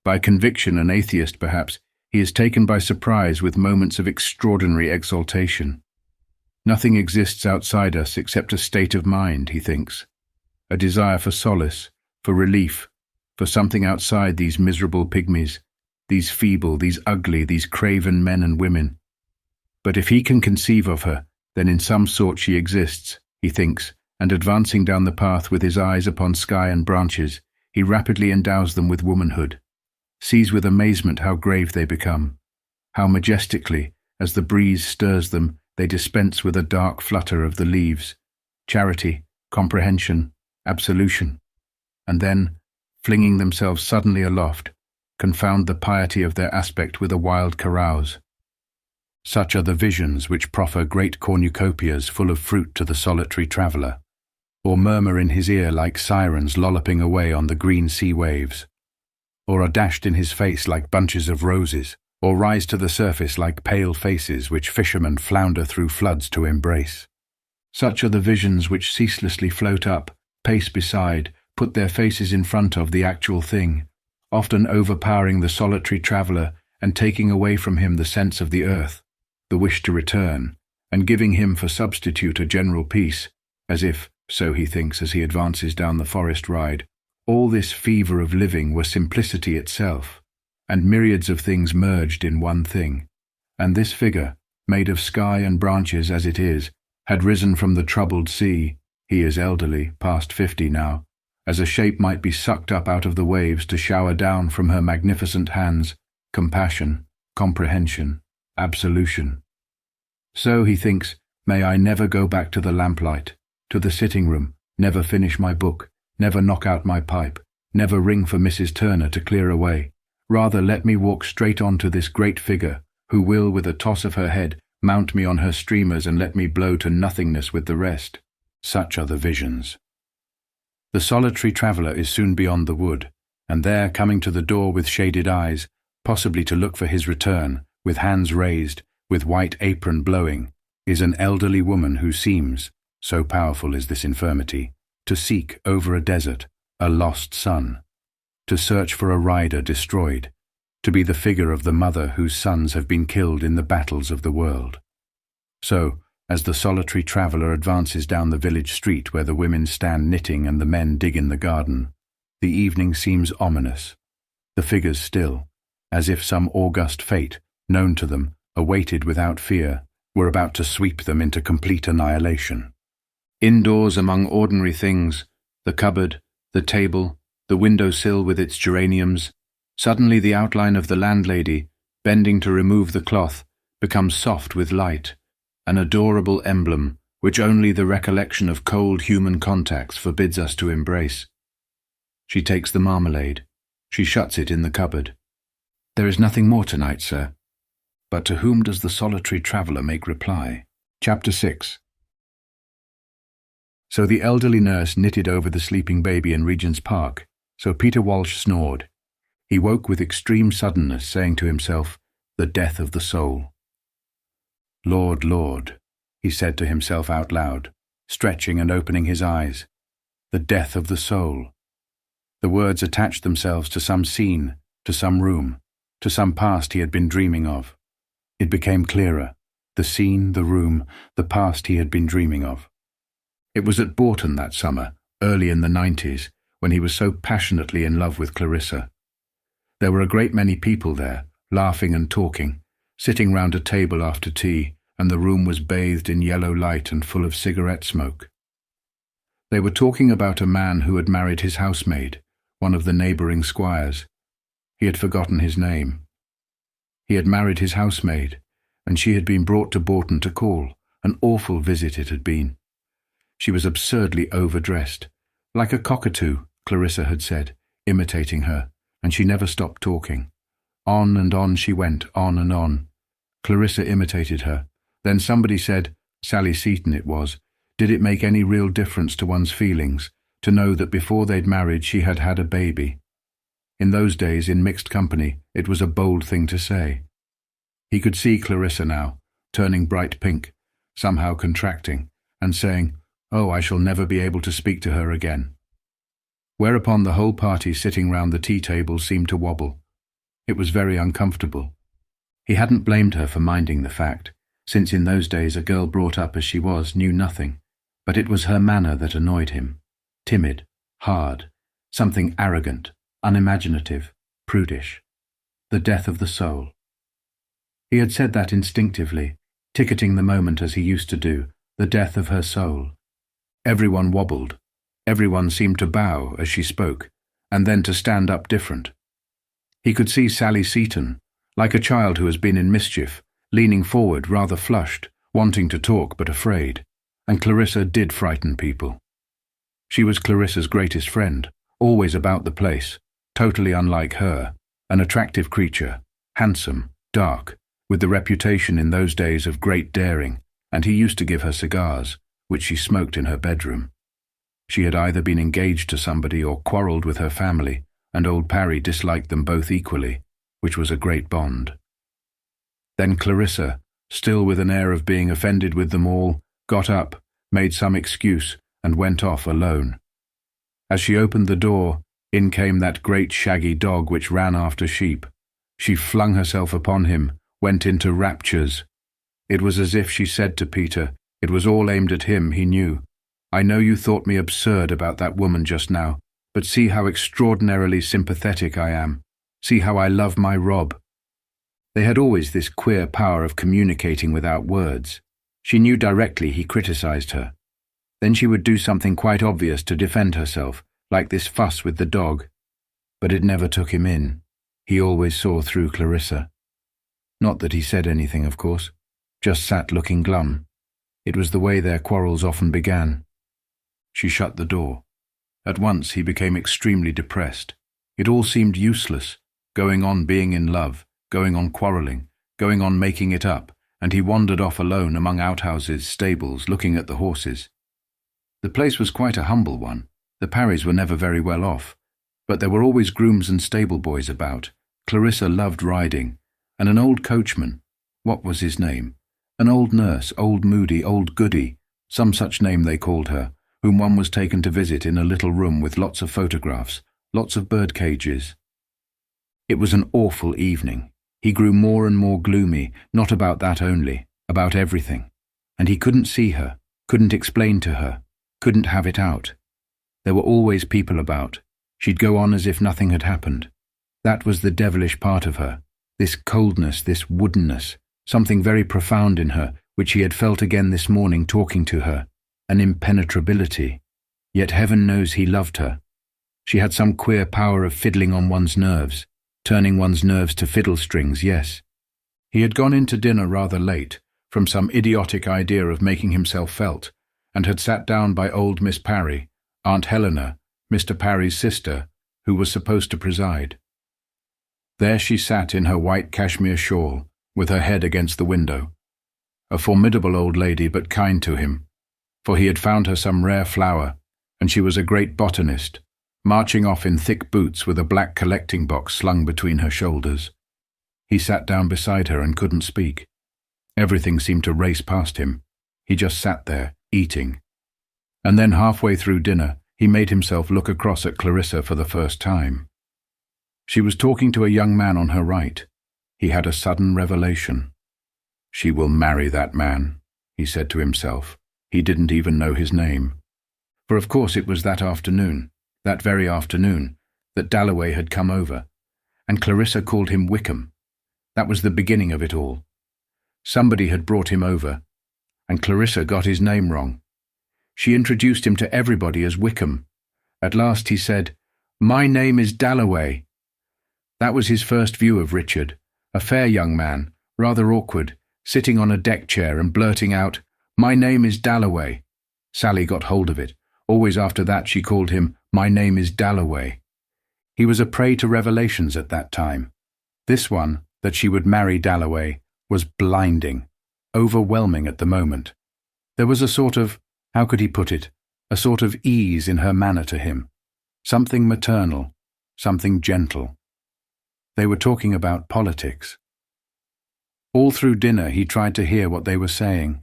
Speaker 1: By conviction an atheist perhaps, he is taken by surprise with moments of extraordinary exaltation. Nothing exists outside us except a state of mind, he thinks, a desire for solace, for relief, for something outside these miserable pygmies, these feeble, these ugly, these craven men and women. But if he can conceive of her, then in some sort she exists, he thinks, and advancing down the path with his eyes upon sky and branches, he rapidly endows them with womanhood, sees with amazement how grave they become, how majestically, as the breeze stirs them, they dispense with a dark flutter of the leaves, charity, comprehension, absolution, and then, flinging themselves suddenly aloft, confound the piety of their aspect with a wild carouse. Such are the visions which proffer great cornucopias full of fruit to the solitary traveller, or murmur in his ear like sirens lolloping away on the green sea waves, or are dashed in his face like bunches of roses, or rise to the surface like pale faces which fishermen flounder through floods to embrace. Such are the visions which ceaselessly float up, pace beside, put their faces in front of the actual thing, often overpowering the solitary traveller and taking away from him the sense of the earth, the wish to return, and giving him for substitute a general peace, as if, so he thinks as he advances down the forest ride, all this fever of living were simplicity itself, and myriads of things merged in one thing, and this figure, made of sky and branches as it is, had risen from the troubled sea, he is elderly, past 50 now, as a shape might be sucked up out of the waves to shower down from her magnificent hands compassion, comprehension, absolution. So, he thinks, may I never go back to the lamplight, to the sitting room, never finish my book, never knock out my pipe, never ring for Mrs. Turner to clear away. Rather let me walk straight on to this great figure, who will, with a toss of her head, mount me on her streamers and let me blow to nothingness with the rest. Such are the visions. The solitary traveller is soon beyond the wood, and there, coming to the door with shaded eyes, possibly to look for his return, with hands raised, with white apron blowing, is an elderly woman who seems, so powerful is this infirmity, to seek over a desert a lost son, to search for a rider destroyed, to be the figure of the mother whose sons have been killed in the battles of the world. So, as the solitary traveller advances down the village street where the women stand knitting and the men dig in the garden, the evening seems ominous, the figures still, as if some august fate, known to them, awaited without fear, were about to sweep them into complete annihilation. Indoors among ordinary things, the cupboard, the table, the window-sill with its geraniums, suddenly the outline of the landlady, bending to remove the cloth, becomes soft with light, an adorable emblem which only the recollection of cold human contacts forbids us to embrace. She takes the marmalade. She shuts it in the cupboard. "There is nothing more tonight, sir." But to whom does the solitary traveller make reply? Chapter 6. So the elderly nurse knitted over the sleeping baby in Regent's Park, so Peter Walsh snored. He woke with extreme suddenness, saying to himself, "The death of the soul." "Lord, Lord," he said to himself out loud, stretching and opening his eyes. "The death of the soul." The words attached themselves to some scene, to some room, to some past he had been dreaming of. It became clearer, the scene, the room, the past he had been dreaming of. It was at Bourton that summer, early in the 90s, when he was so passionately in love with Clarissa. There were a great many people there, laughing and talking, sitting round a table after tea, and the room was bathed in yellow light and full of cigarette smoke. They were talking about a man who had married his housemaid, one of the neighbouring squires. He had forgotten his name. He had married his housemaid, and she had been brought to Bourton to call. An awful visit it had been. She was absurdly overdressed, like a cockatoo, Clarissa had said, imitating her, and she never stopped talking. On and on she went, on and on. Clarissa imitated her. Then somebody said, Sally Seaton it was, did it make any real difference to one's feelings to know that before they'd married she had had a baby? In those days, in mixed company, it was a bold thing to say. He could see Clarissa now, turning bright pink, somehow contracting, and saying, "Oh, I shall never be able to speak to her again." Whereupon the whole party sitting round the tea table seemed to wobble. It was very uncomfortable. He hadn't blamed her for minding the fact, since in those days a girl brought up as she was knew nothing, but it was her manner that annoyed him. Timid, hard, something arrogant, unimaginative, prudish. The death of the soul. He had said that instinctively, ticketing the moment as he used to do, the death of her soul. Everyone wobbled. Everyone seemed to bow as she spoke, and then to stand up different. He could see Sally Seaton, like a child who has been in mischief, leaning forward rather flushed, wanting to talk but afraid, and Clarissa did frighten people. She was Clarissa's greatest friend, always about the place, totally unlike her, an attractive creature, handsome, dark, with the reputation in those days of great daring, and he used to give her cigars, which she smoked in her bedroom. She had either been engaged to somebody or quarrelled with her family, and old Parry disliked them both equally, which was a great bond. Then Clarissa, still with an air of being offended with them all, got up, made some excuse, and went off alone. As she opened the door, in came that great shaggy dog which ran after sheep. She flung herself upon him, went into raptures. It was as if she said to Peter, it was all aimed at him, he knew. "I know you thought me absurd about that woman just now, but see how extraordinarily sympathetic I am. See how I love my Rob." They had always this queer power of communicating without words. She knew directly he criticized her. Then she would do something quite obvious to defend herself, like this fuss with the dog. But it never took him in. He always saw through Clarissa. Not that he said anything, of course, just sat looking glum. It was the way their quarrels often began. She shut the door. At once he became extremely depressed. It all seemed useless, going on being in love, going on quarrelling, going on making it up, and he wandered off alone among outhouses, stables, looking at the horses. The place was quite a humble one. The Parrys were never very well off, but there were always grooms and stable boys about. Clarissa loved riding, and an old coachman, what was his name? An old nurse, old Moody, old Goody, some such name they called her, whom one was taken to visit in a little room with lots of photographs, lots of bird cages. It was an awful evening. He grew more and more gloomy, not about that only, about everything. And he couldn't see her, couldn't explain to her, couldn't have it out. There were always people about. She'd go on as if nothing had happened. That was the devilish part of her, this coldness, this woodenness, something very profound in her, which he had felt again this morning talking to her, an impenetrability. Yet heaven knows he loved her. She had some queer power of fiddling on one's nerves, turning one's nerves to fiddle strings, yes. He had gone into dinner rather late, from some idiotic idea of making himself felt, and had sat down by old Miss Parry, Aunt Helena, Mr. Parry's sister, who was supposed to preside. There she sat in her white cashmere shawl, with her head against the window. A formidable old lady, but kind to him, for he had found her some rare flower, and she was a great botanist, marching off in thick boots with a black collecting box slung between her shoulders. He sat down beside her and couldn't speak. Everything seemed to race past him. He just sat there, eating. And then halfway through dinner, he made himself look across at Clarissa for the first time. She was talking to a young man on her right. He had a sudden revelation. She will marry that man, he said to himself. He didn't even know his name. For of course it was that afternoon, that very afternoon, that Dalloway had come over, and Clarissa called him Wickham. That was the beginning of it all. Somebody had brought him over, and Clarissa got his name wrong. She introduced him to everybody as Wickham. At last he said, "My name is Dalloway." That was his first view of Richard, a fair young man, rather awkward, sitting on a deck chair and blurting out, "My name is Dalloway." Sally got hold of it. Always after that she called him, "My name is Dalloway." He was a prey to revelations at that time. This one, that she would marry Dalloway, was blinding, overwhelming at the moment. There was a sort of, how could he put it, a sort of ease in her manner to him, something maternal, something gentle. They were talking about politics. All through dinner he tried to hear what they were saying.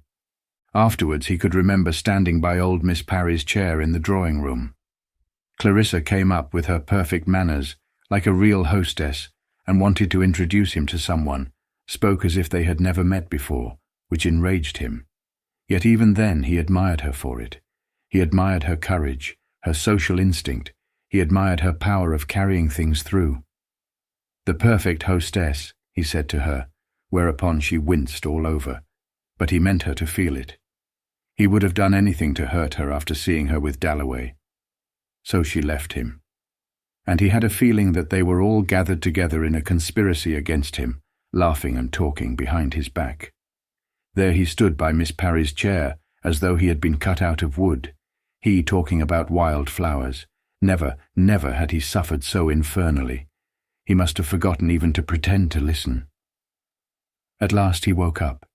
Speaker 1: Afterwards he could remember standing by old Miss Parry's chair in the drawing-room. Clarissa came up with her perfect manners, like a real hostess, and wanted to introduce him to someone, spoke as if they had never met before, which enraged him. Yet even then he admired her for it. He admired her courage, her social instinct. He admired her power of carrying things through. "The perfect hostess," he said to her, whereupon she winced all over, but he meant her to feel it. He would have done anything to hurt her after seeing her with Dalloway. So she left him. And he had a feeling that they were all gathered together in a conspiracy against him, laughing and talking behind his back. There he stood by Miss Parry's chair, as though he had been cut out of wood, he talking about wild flowers. Never, never had he suffered so infernally. He must have forgotten even to pretend to listen. At last he woke up.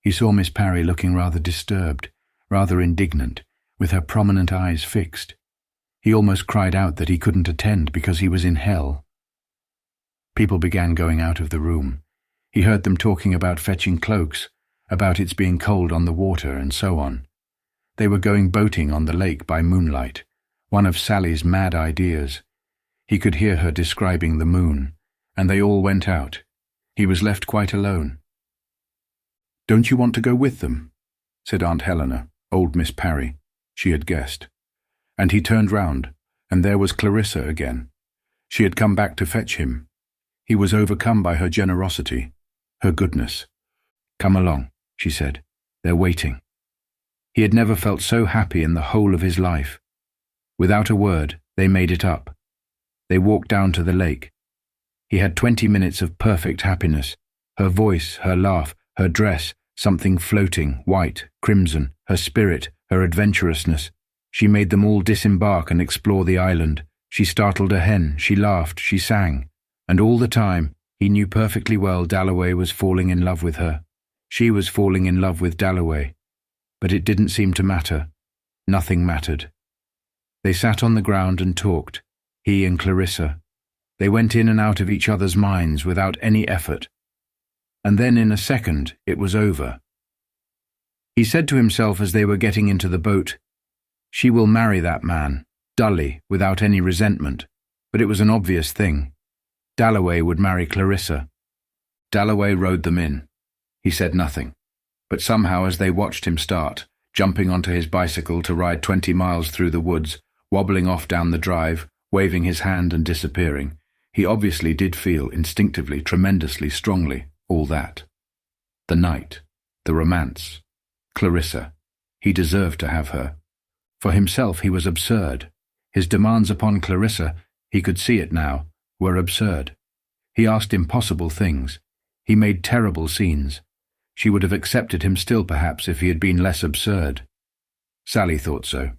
Speaker 1: He saw Miss Parry looking rather disturbed, rather indignant, with her prominent eyes fixed. He almost cried out that he couldn't attend because he was in hell. People began going out of the room. He heard them talking about fetching cloaks, about its being cold on the water, and so on. They were going boating on the lake by moonlight, one of Sally's mad ideas. He could hear her describing the moon, and they all went out. He was left quite alone. "Don't you want to go with them?" said Aunt Helena, old Miss Parry. She had guessed. And he turned round, and there was Clarissa again. She had come back to fetch him. He was overcome by her generosity, her goodness. "Come along," she said. "They're waiting." He had never felt so happy in the whole of his life. Without a word, they made it up. They walked down to the lake. He had 20 minutes of perfect happiness. Her voice, her laugh, her dress, something floating, white, crimson, her spirit, her adventurousness. She made them all disembark and explore the island. She startled a hen, she laughed, she sang. And all the time, he knew perfectly well Dalloway was falling in love with her. She was falling in love with Dalloway. But it didn't seem to matter. Nothing mattered. They sat on the ground and talked, he and Clarissa. They went in and out of each other's minds without any effort. And then in a second it was over. He said to himself as they were getting into the boat, "She will marry that man, dully, without any resentment." But it was an obvious thing. Dalloway would marry Clarissa. Dalloway rowed them in. He said nothing, But somehow as they watched him start, jumping onto his bicycle to ride 20 miles through the woods, wobbling off down the drive, waving his hand and disappearing, he obviously did feel instinctively, tremendously, strongly, all that. The night, the romance, Clarissa. He deserved to have her. For himself he was absurd. His demands upon Clarissa, he could see it now, were absurd. He asked impossible things. He made terrible scenes. She would have accepted him still perhaps if he had been less absurd. Sally thought so.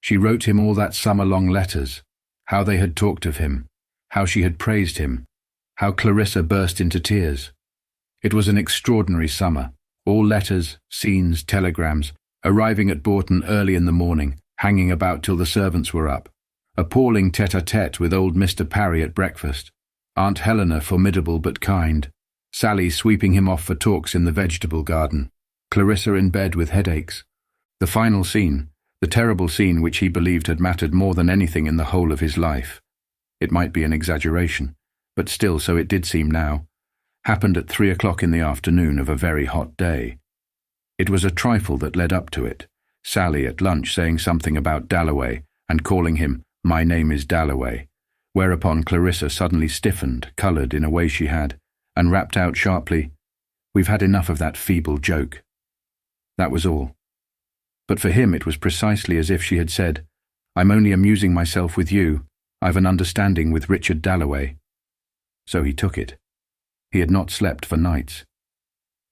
Speaker 1: She wrote him all that summer-long letters, how they had talked of him, how she had praised him, how Clarissa burst into tears. It was an extraordinary summer, all letters, scenes, telegrams, arriving at Bourton early in the morning, hanging about till the servants were up, appalling tête-à-tête with old Mr. Parry at breakfast, Aunt Helena formidable but kind, Sally sweeping him off for talks in the vegetable garden, Clarissa in bed with headaches. The final scene, the terrible scene which he believed had mattered more than anything in the whole of his life. It might be an exaggeration, but still so it did seem now, happened at 3 o'clock in the afternoon of a very hot day. It was a trifle that led up to it, Sally at lunch saying something about Dalloway and calling him, "My name is Dalloway," whereupon Clarissa suddenly stiffened, coloured in a way she had, and rapped out sharply, "We've had enough of that feeble joke." That was all. But for him it was precisely as if she had said, "I'm only amusing myself with you. I've an understanding with Richard Dalloway." So he took it. He had not slept for nights.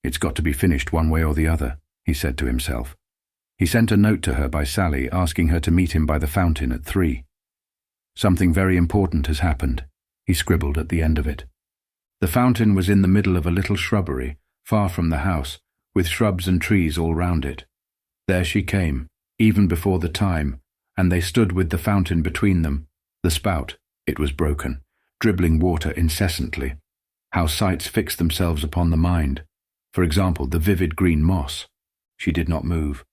Speaker 1: "It's got to be finished one way or the other," he said to himself. He sent a note to her by Sally asking her to meet him by the fountain at 3. "Something very important has happened," he scribbled at the end of it. The fountain was in the middle of a little shrubbery, far from the house, with shrubs and trees all round it. There she came, even before the time, and they stood with the fountain between them. The spout, it was broken, dribbling water incessantly. How sights fixed themselves upon the mind. For example, the vivid green moss. She did not move.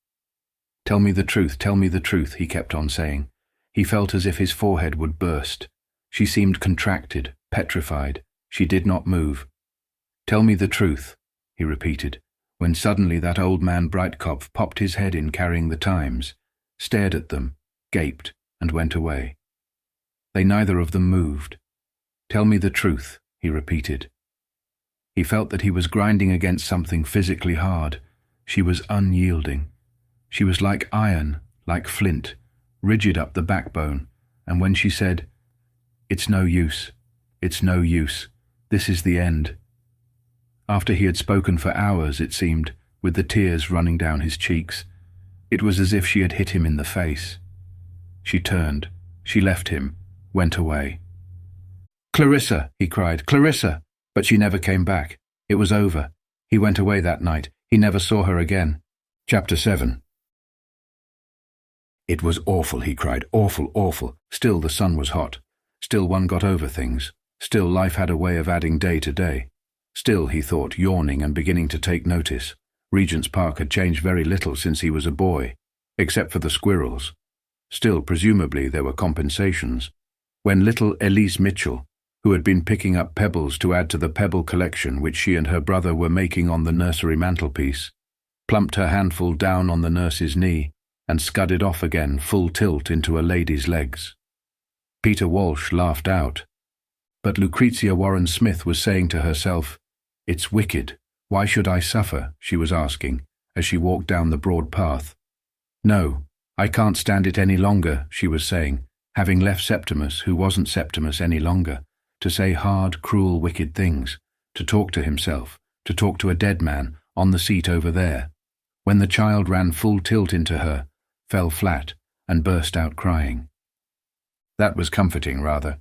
Speaker 1: Tell me the truth," he kept on saying. He felt as if his forehead would burst. She seemed contracted, petrified. She did not move. "Tell me the truth," he repeated, when suddenly that old man Breitkopf popped his head in carrying the Times, stared at them, gaped, and went away. They neither of them moved. "Tell me the truth," he repeated. He felt that he was grinding against something physically hard. She was unyielding. She was like iron, like flint, rigid up the backbone, and when she said, "It's no use, it's no use, this is the end." After he had spoken for hours, it seemed, with the tears running down his cheeks, it was as if she had hit him in the face. She turned, she left him, went away. "Clarissa!" he cried, "Clarissa!" But she never came back. It was over. He went away that night. He never saw her again. Chapter 7. It was awful, he cried, awful, awful. Still the sun was hot. Still one got over things. Still life had a way of adding day to day. Still, he thought, yawning and beginning to take notice. Regent's Park had changed very little since he was a boy, except for the squirrels. Still, presumably, there were compensations. When little Elise Mitchell, who had been picking up pebbles to add to the pebble collection which she and her brother were making on the nursery mantelpiece, plumped her handful down on the nurse's knee and scudded off again full tilt into a lady's legs. Peter Walsh laughed out. But Lucrezia Warren Smith was saying to herself, "It's wicked. Why should I suffer?" she was asking, as she walked down the broad path. "No, I can't stand it any longer," she was saying, having left Septimus, who wasn't Septimus any longer, to say hard, cruel, wicked things, to talk to himself, to talk to a dead man on the seat over there, when the child ran full tilt into her, fell flat, and burst out crying. That was comforting, rather.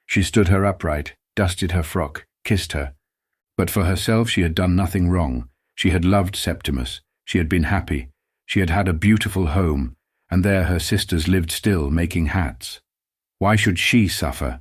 Speaker 1: She stood her upright, dusted her frock, kissed her. But for herself she had done nothing wrong. She had loved Septimus. She had been happy. She had had a beautiful home, and there her sisters lived still, making hats. Why should she suffer?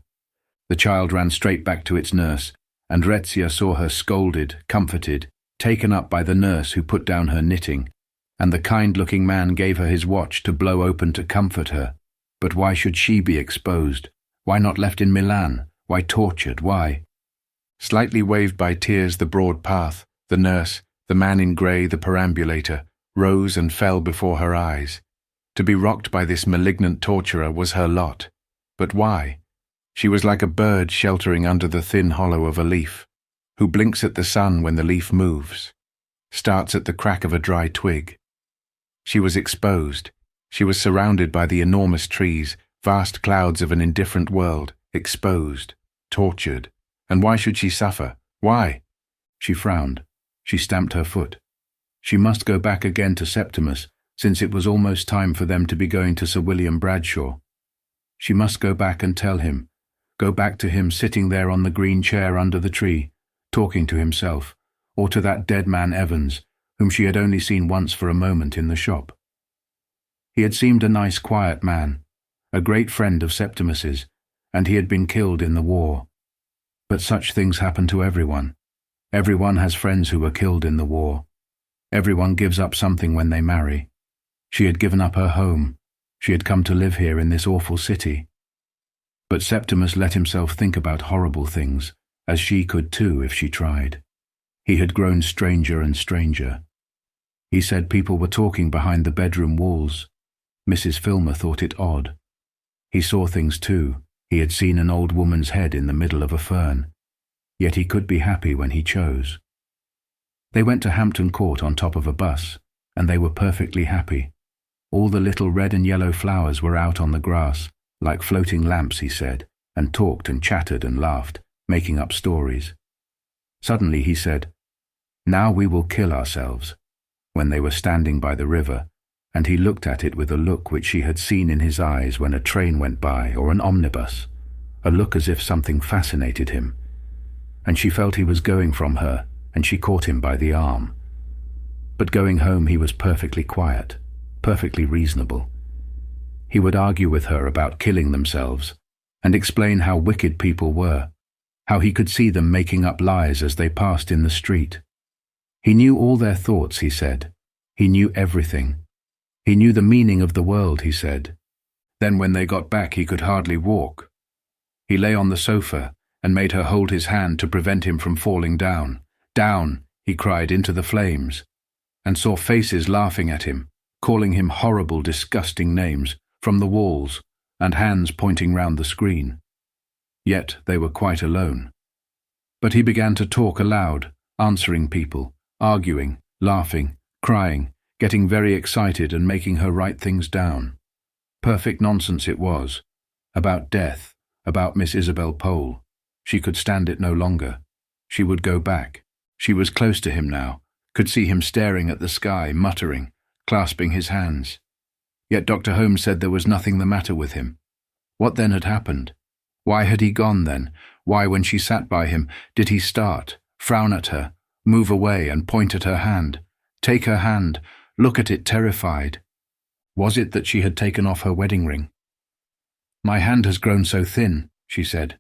Speaker 1: The child ran straight back to its nurse, and Rezia saw her scolded, comforted, taken up by the nurse who put down her knitting, and the kind-looking man gave her his watch to blow open to comfort her. But why should she be exposed? Why not left in Milan? Why tortured? Why? Slightly waved by tears the broad path, the nurse, The man in grey, the perambulator, rose and fell before her eyes. To be rocked by this malignant torturer was her lot. But why? She was like a bird sheltering under the thin hollow of a leaf, who blinks at the sun when the leaf moves, starts at the crack of a dry twig. She was exposed. She was surrounded by the enormous trees, vast clouds of an indifferent world, exposed, tortured. And why should she suffer? Why? She frowned. She stamped her foot. She must go back again to Septimus, since it was almost time for them to be going to Sir William Bradshaw. She must go back and tell him, go back to him sitting there on the green chair under the tree, talking to himself, or to that dead man Evans, whom she had only seen once for a moment in the shop. He had seemed a nice, quiet man, a great friend of Septimus's, and he had been killed in the war. But such things happen to everyone. Everyone has friends who were killed in the war. Everyone gives up something when they marry. She had given up her home. She had come to live here in this awful city. But Septimus let himself think about horrible things, as she could too if she tried. He had grown stranger and stranger. He said people were talking behind the bedroom walls. Mrs. Filmer thought it odd. He saw things too. He had seen an old woman's head in the middle of a fern. Yet he could be happy when he chose. They went to Hampton Court on top of a bus, and they were perfectly happy. All the little red and yellow flowers were out on the grass, like floating lamps, he said, and talked and chattered and laughed, making up stories. Suddenly he said, "Now we will kill ourselves," when they were standing by the river, and he looked at it with a look which she had seen in his eyes when a train went by or an omnibus, a look as if something fascinated him. And she felt he was going from her, and she caught him by the arm. But going home he was perfectly quiet, perfectly reasonable. He would argue with her about killing themselves, and explain how wicked people were, how he could see them making up lies as they passed in the street. He knew all their thoughts, he said. He knew everything. He knew the meaning of the world, he said. Then when they got back he could hardly walk. He lay on the sofa and made her hold his hand to prevent him from falling down. Down, he cried, into the flames, and saw faces laughing at him, calling him horrible, disgusting names from the walls, and hands pointing round the screen. Yet they were quite alone. But he began to talk aloud, answering people, arguing, laughing, crying, getting very excited and making her write things down. Perfect nonsense it was. About death, about Miss Isabel Pole. She could stand it no longer. She would go back. She was close to him now, could see him staring at the sky, muttering, clasping his hands. Yet Dr. Holmes said there was nothing the matter with him. What then had happened? Why had he gone then? Why, when she sat by him, did he start, frown at her, move away and point at her hand, take her hand, look at it terrified? Was it that she had taken off her wedding ring? "My hand has grown so thin," she said.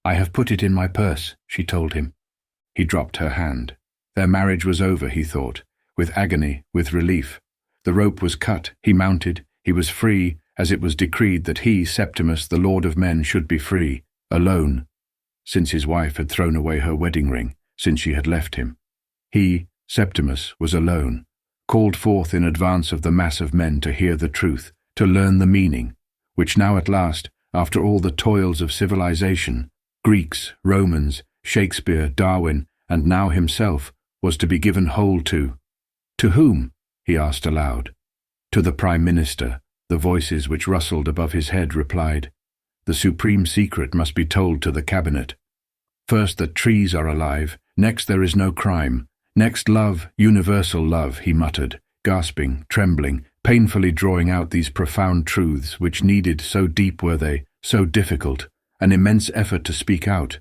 Speaker 1: "I have put it in my purse," she told him. He dropped her hand. Their marriage was over, he thought, with agony, with relief. The rope was cut, he mounted, he was free, as it was decreed that he, Septimus, the Lord of Men, should be free, alone, since his wife had thrown away her wedding ring, since she had left him. He, Septimus, was alone, called forth in advance of the mass of men to hear the truth, to learn the meaning, which now at last, after all the toils of civilization, Greeks, Romans, Shakespeare, Darwin, and now himself, was to be given hold to. To whom? He asked aloud. To the Prime Minister. The voices which rustled above his head replied, "The supreme secret must be told to the Cabinet. First that trees are alive, next there is no crime, next love, universal love," he muttered, gasping, trembling, painfully drawing out these profound truths which needed, so deep were they, so difficult, an immense effort to speak out,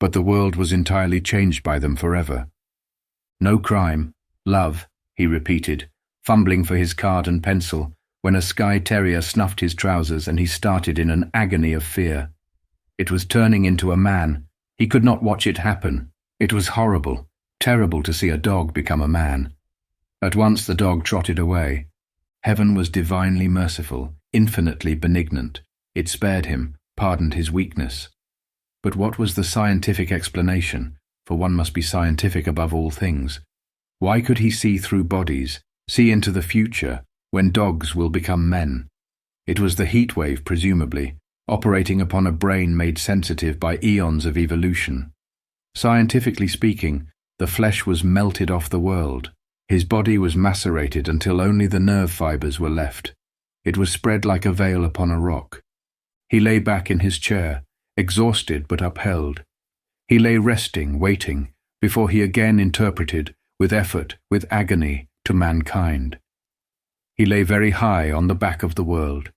Speaker 1: but the world was entirely changed by them forever. "No crime, love," he repeated, fumbling for his card and pencil, when a Skye Terrier snuffed his trousers and he started in an agony of fear. It was turning into a man. He could not watch it happen. It was horrible, terrible to see a dog become a man. At once the dog trotted away. Heaven was divinely merciful, infinitely benignant. It spared him, pardoned his weakness. But what was the scientific explanation, for one must be scientific above all things, Why could he see through bodies, see into the future, when dogs will become men? It was the heat wave, presumably, operating upon a brain made sensitive by eons of evolution. Scientifically speaking, the flesh was melted off the world. His body was macerated until only the nerve fibers were left. It was spread like a veil upon a rock. He lay back in his chair, exhausted but upheld. He lay resting, waiting, before he again interpreted, with effort, with agony, to mankind. He lay very high on the back of the world.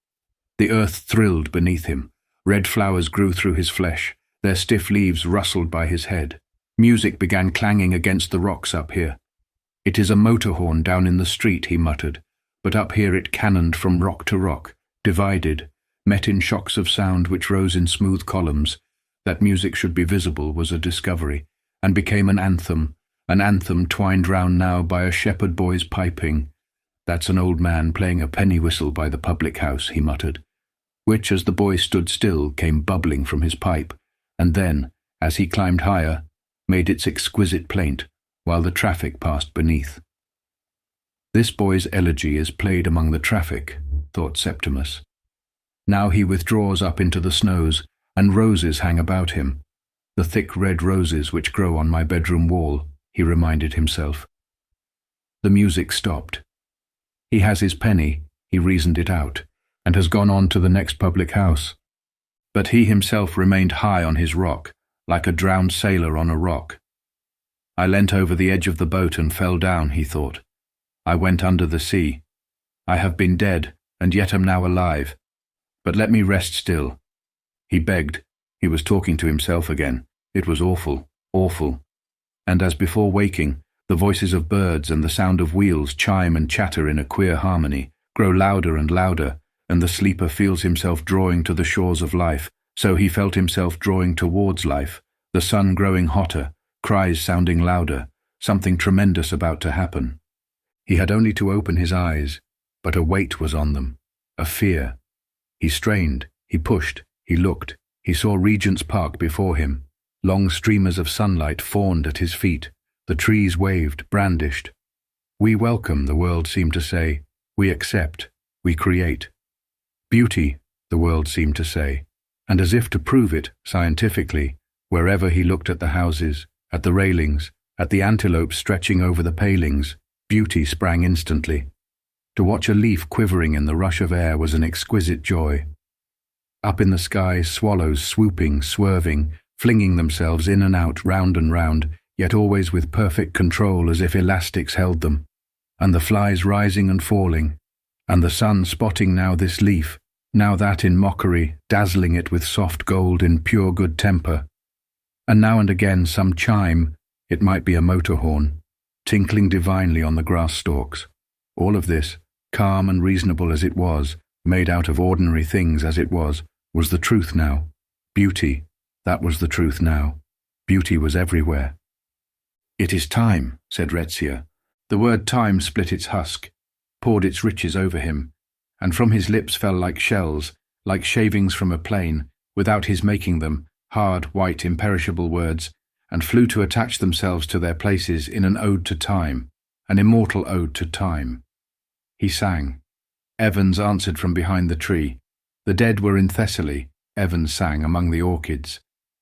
Speaker 1: The earth thrilled beneath him. Red flowers grew through his flesh. Their stiff leaves rustled by his head. Music began clanging against the rocks up here. "It is a motor horn down in the street," he muttered, but up here it cannoned from rock to rock, divided, met in shocks of sound which rose in smooth columns. That music should be visible was a discovery, and became an anthem twined round now by a shepherd boy's piping. "That's an old man playing a penny whistle by the public house," he muttered, which, as the boy stood still, came bubbling from his pipe, and then, as he climbed higher, made its exquisite plaint, while the traffic passed beneath. "This boy's elegy is played among the traffic," thought Septimus. Now he withdraws up into the snows, and roses hang about him. "The thick red roses which grow on my bedroom wall," he reminded himself. The music stopped. He has his penny, he reasoned it out, and has gone on to the next public house. But he himself remained high on his rock, like a drowned sailor on a rock. "I leant over the edge of the boat and fell down," he thought. "I went under the sea. I have been dead, and yet am now alive. But let me rest still." He begged. He was talking to himself again. It was awful, awful. And as before waking, the voices of birds and the sound of wheels chime and chatter in a queer harmony, grow louder and louder, and the sleeper feels himself drawing to the shores of life. So he felt himself drawing towards life, the sun growing hotter, cries sounding louder, something tremendous about to happen. He had only to open his eyes, but a weight was on them, a fear. He strained, he pushed, he looked, he saw Regent's Park before him. Long streamers of sunlight fawned at his feet. The trees waved, brandished. "We welcome," the world seemed to say. "We accept. We create." "Beauty," the world seemed to say. And as if to prove it, scientifically, wherever he looked at the houses, at the railings, at the antelopes stretching over the palings, beauty sprang instantly. To watch a leaf quivering in the rush of air was an exquisite joy. Up in the sky, swallows swooping, swerving, flinging themselves in and out, round and round, yet always with perfect control as if elastics held them, and the flies rising and falling, and the sun spotting now this leaf, now that in mockery, dazzling it with soft gold in pure good temper, and now and again some chime, it might be a motor horn, tinkling divinely on the grass stalks. All of this, calm and reasonable as it was, made out of ordinary things as it was the truth now. Beauty, that was the truth now. Beauty was everywhere. "It is time," said Retsia. The word time split its husk, poured its riches over him, and from his lips fell like shells, like shavings from a plane, without his making them, hard, white, imperishable words, and flew to attach themselves to their places in an ode to time, an immortal ode to time. He sang. Evans answered from behind the tree. The dead were in Thessaly, Evans sang, among the orchids.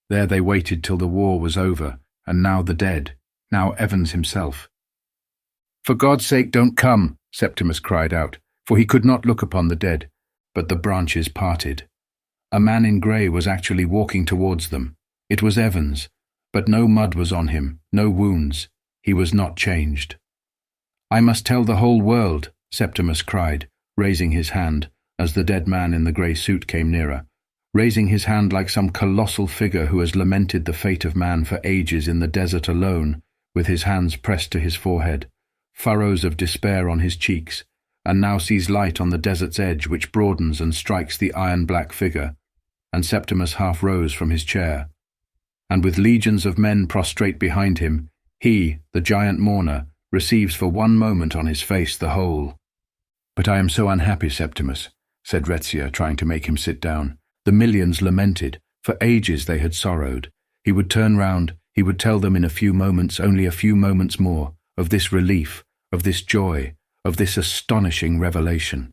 Speaker 1: There they waited till the war was over, and now the dead, now Evans himself. "For God's sake, don't come," Septimus cried out, for he could not look upon the dead, but the branches parted. A man in grey was actually walking towards them. It was Evans, but no mud was on him, no wounds. He was not changed. "I must tell the whole world," Septimus cried, raising his hand, as the dead man in the grey suit came nearer, raising his hand like some colossal figure who has lamented the fate of man for ages in the desert alone, with his hands pressed to his forehead, furrows of despair on his cheeks, and now sees light on the desert's edge which broadens and strikes the iron-black figure, and Septimus half rose from his chair. And with legions of men prostrate behind him, he, the giant mourner, receives for one moment on his face the whole. "But I am so unhappy, Septimus," said Retsia, trying to make him sit down. The millions lamented. For ages they had sorrowed. He would turn round, he would tell them in a few moments, only a few moments more, of this relief, of this joy, of this astonishing revelation.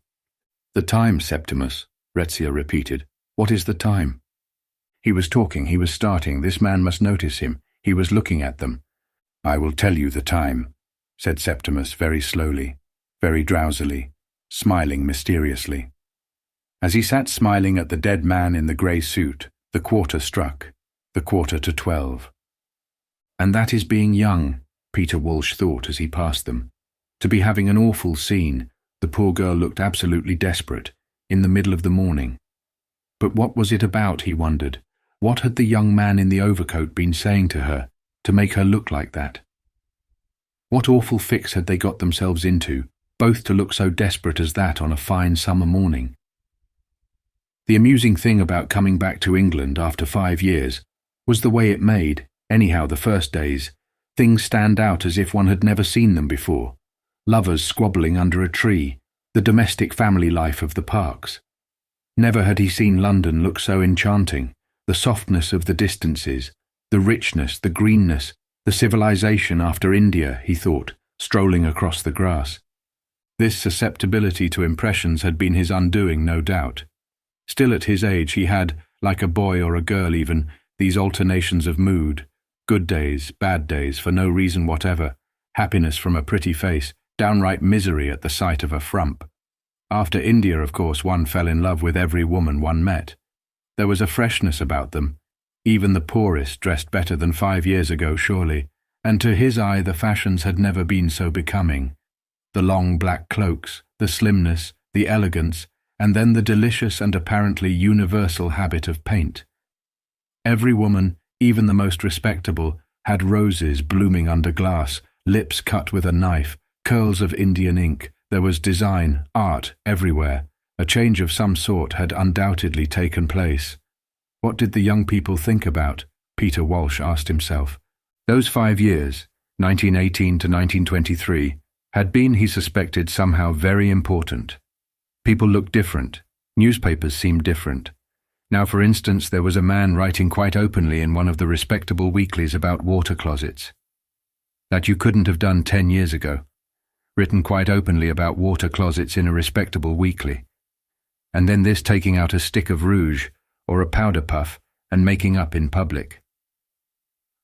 Speaker 1: "The time, Septimus," Rezia repeated. "What is the time?" He was talking, he was starting. This man must notice him. He was looking at them. "I will tell you the time," said Septimus very slowly, very drowsily, smiling mysteriously. As he sat smiling at the dead man in the grey suit, the quarter struck, the 11:45. "And that is being young," Peter Walsh thought as he passed them. To be having an awful scene. The poor girl looked absolutely desperate, in the middle of the morning. But what was it about, he wondered? What had the young man in the overcoat been saying to her, to make her look like that? What awful fix had they got themselves into, both to look so desperate as that on a fine summer morning? The amusing thing about coming back to England after 5 years was the way it made, anyhow the first days, things stand out as if one had never seen them before. Lovers squabbling under a tree, the domestic family life of the parks. Never had he seen London look so enchanting, the softness of the distances, the richness, the greenness, the civilization after India, he thought, strolling across the grass. This susceptibility to impressions had been his undoing, no doubt. Still at his age he had, like a boy or a girl even, these alternations of mood, good days, bad days, for no reason whatever, happiness from a pretty face, downright misery at the sight of a frump. After India, of course, one fell in love with every woman one met. There was a freshness about them. Even the poorest dressed better than 5 years ago, surely, and to his eye the fashions had never been so becoming. The long black cloaks, the slimness, the elegance, and then the delicious and apparently universal habit of paint. Every woman, even the most respectable, had roses blooming under glass, lips cut with a knife, curls of Indian ink. There was design, art, everywhere. A change of some sort had undoubtedly taken place. What did the young people think about? Peter Walsh asked himself. Those 5 years, 1918 to 1923, had been, he suspected, somehow very important. People looked different. Newspapers seemed different. Now, for instance, there was a man writing quite openly in one of the respectable weeklies about water closets. That you couldn't have done 10 years ago. Written quite openly about water closets in a respectable weekly. And then this taking out a stick of rouge or a powder puff and making up in public.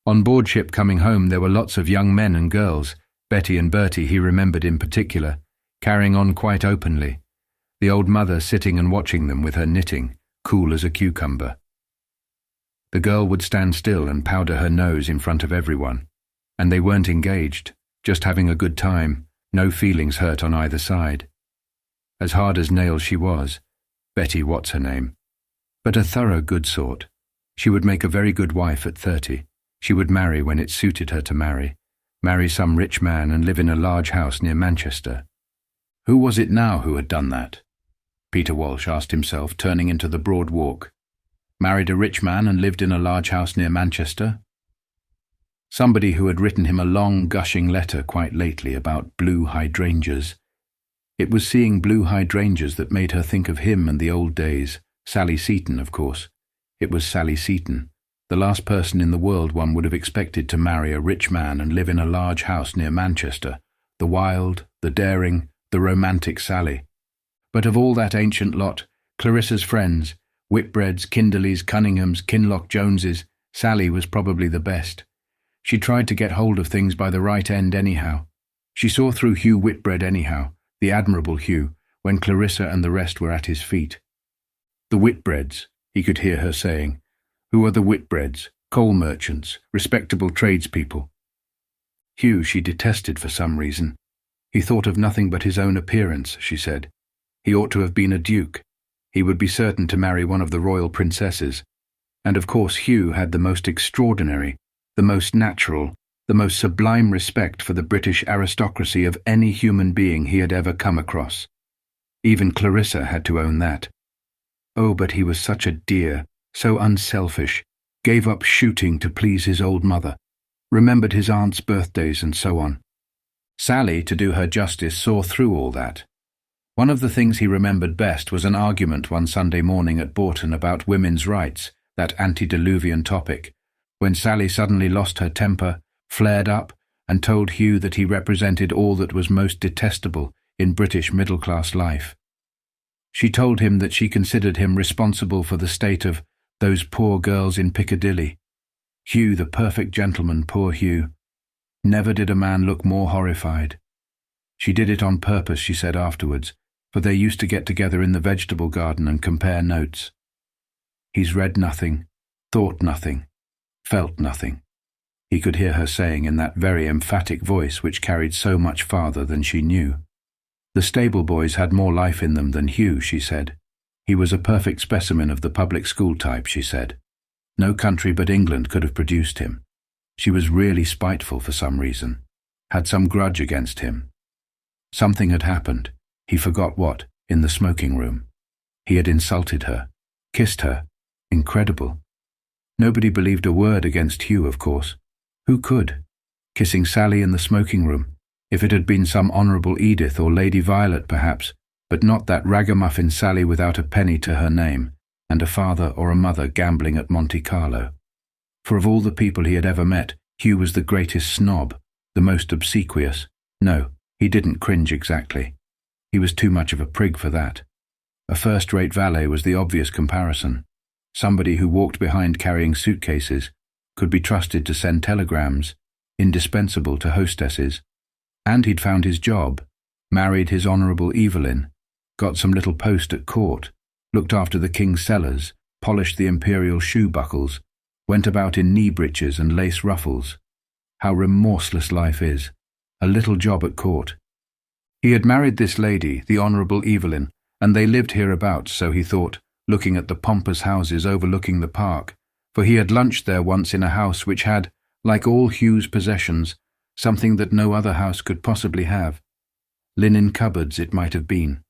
Speaker 1: On board ship coming home there were lots of young men and girls, Betty and Bertie he remembered in particular, carrying on quite openly. The old mother sitting and watching them with her knitting, cool as a cucumber. The girl would stand still and powder her nose in front of everyone. And they weren't engaged, just having a good time, no feelings hurt on either side. As hard as nails she was, Betty what's her name, but a thorough good sort. She would make a very good wife at 30. She would marry when it suited her to marry some rich man and live in a large house near Manchester. Who was it now who had done that? Peter Walsh asked himself, turning into the broad walk. Married a rich man and lived in a large house near Manchester? Somebody who had written him a long, gushing letter quite lately about blue hydrangeas. It was seeing blue hydrangeas that made her think of him and the old days. Sally Seton, of course. It was Sally Seton, the last person in the world one would have expected to marry a rich man and live in a large house near Manchester. The wild, the daring, the romantic Sally. But of all that ancient lot, Clarissa's friends, Whitbreads, Kinderleys, Cunninghams, Kinloch Joneses, Sally was probably the best. She tried to get hold of things by the right end anyhow. She saw through Hugh Whitbread anyhow, the admirable Hugh, when Clarissa and the rest were at his feet. The Whitbreads, he could hear her saying. Who are the Whitbreads? Coal merchants, respectable tradespeople. Hugh she detested for some reason. He thought of nothing but his own appearance, she said. He ought to have been a duke. He would be certain to marry one of the royal princesses. And of course Hugh had the most extraordinary, the most natural, the most sublime respect for the British aristocracy of any human being he had ever come across. Even Clarissa had to own that. Oh, but he was such a dear, so unselfish, gave up shooting to please his old mother, remembered his aunt's birthdays and so on. Sally, to do her justice, saw through all that. One of the things he remembered best was an argument one Sunday morning at Bourton about women's rights, that antediluvian topic, when Sally suddenly lost her temper, flared up, and told Hugh that he represented all that was most detestable in British middle-class life. She told him that she considered him responsible for the state of those poor girls in Piccadilly. Hugh, the perfect gentleman, poor Hugh. Never did a man look more horrified. She did it on purpose, she said afterwards, for they used to get together in the vegetable garden and compare notes. He's read nothing, thought nothing, felt nothing, he could hear her saying in that very emphatic voice which carried so much farther than she knew. The stable boys had more life in them than Hugh, she said. He was a perfect specimen of the public school type, she said. No country but England could have produced him. She was really spiteful for some reason, had some grudge against him. Something had happened, he forgot what, in the smoking room. He had insulted her, kissed her. Incredible. Nobody believed a word against Hugh, of course. Who could? Kissing Sally in the smoking room. If it had been some Honourable Edith or Lady Violet, perhaps, but not that ragamuffin Sally without a penny to her name, and a father or a mother gambling at Monte Carlo. For of all the people he had ever met, Hugh was the greatest snob, the most obsequious. No, he didn't cringe exactly. He was too much of a prig for that. A first-rate valet was the obvious comparison. Somebody who walked behind carrying suitcases, could be trusted to send telegrams, indispensable to hostesses. And he'd found his job, married his Honourable Evelyn, got some little post at court, looked after the king's cellars, polished the imperial shoe buckles, went about in knee breeches and lace ruffles. How remorseless life is. A little job at court. He had married this lady, the Honourable Evelyn, and they lived hereabouts, so he thought, looking at the pompous houses overlooking the park, for he had lunched there once in a house which had, like all Hugh's possessions, something that no other house could possibly have. Linen cupboards, it might have been.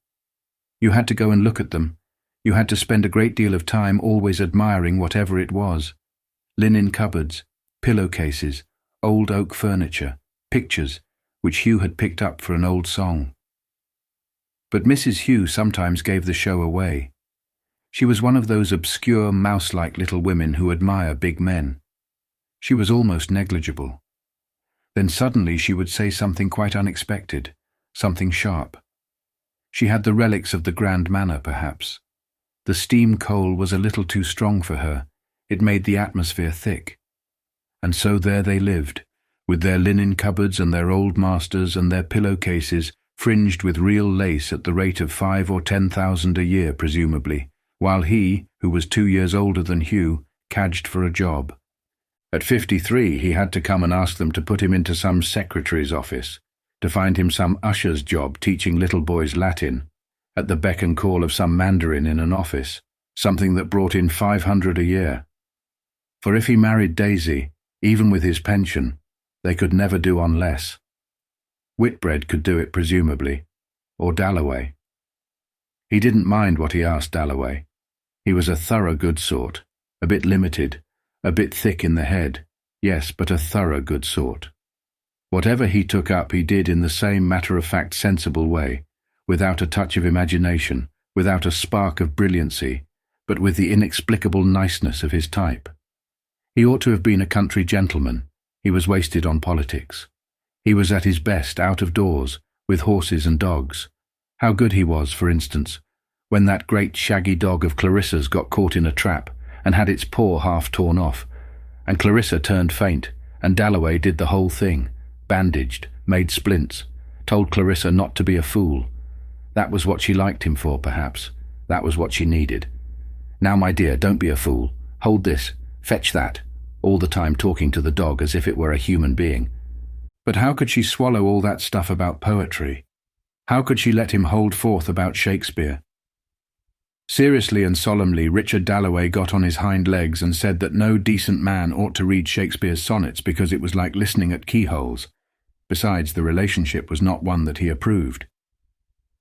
Speaker 1: You had to go and look at them. You had to spend a great deal of time always admiring whatever it was. Linen cupboards, pillowcases, old oak furniture, pictures, which Hugh had picked up for an old song. But Mrs. Hugh sometimes gave the show away. She was one of those obscure, mouse-like little women who admire big men. She was almost negligible. Then suddenly she would say something quite unexpected, something sharp. She had the relics of the grand manner, perhaps. The steam coal was a little too strong for her. It made the atmosphere thick. And so there they lived, with their linen cupboards and their old masters and their pillowcases fringed with real lace at the rate of 5,000 or 10,000 a year, presumably, while he, who was 2 years older than Hugh, cadged for a job. At 53 he had to come and ask them to put him into some secretary's office, to find him some usher's job teaching little boys Latin, at the beck and call of some mandarin in an office, something that brought in 500 a year. For if he married Daisy, even with his pension, they could never do on less. Whitbread could do it, presumably, or Dalloway. He didn't mind what he asked Dalloway. He was a thorough good sort, a bit limited, a bit thick in the head, yes, but a thorough good sort. Whatever he took up he did in the same matter-of-fact sensible way, without a touch of imagination, without a spark of brilliancy, but with the inexplicable niceness of his type. He ought to have been a country gentleman. He was wasted on politics. He was at his best out of doors, with horses and dogs. How good he was, for instance, when that great shaggy dog of Clarissa's got caught in a trap and had its paw half torn off, and Clarissa turned faint, and Dalloway did the whole thing, bandaged, made splints, told Clarissa not to be a fool. That was what she liked him for, perhaps. That was what she needed. Now, my dear, don't be a fool. Hold this. Fetch that. All the time talking to the dog as if it were a human being. But how could she swallow all that stuff about poetry? How could she let him hold forth about Shakespeare? Seriously and solemnly, Richard Dalloway got on his hind legs and said that no decent man ought to read Shakespeare's sonnets because it was like listening at keyholes. Besides, the relationship was not one that he approved.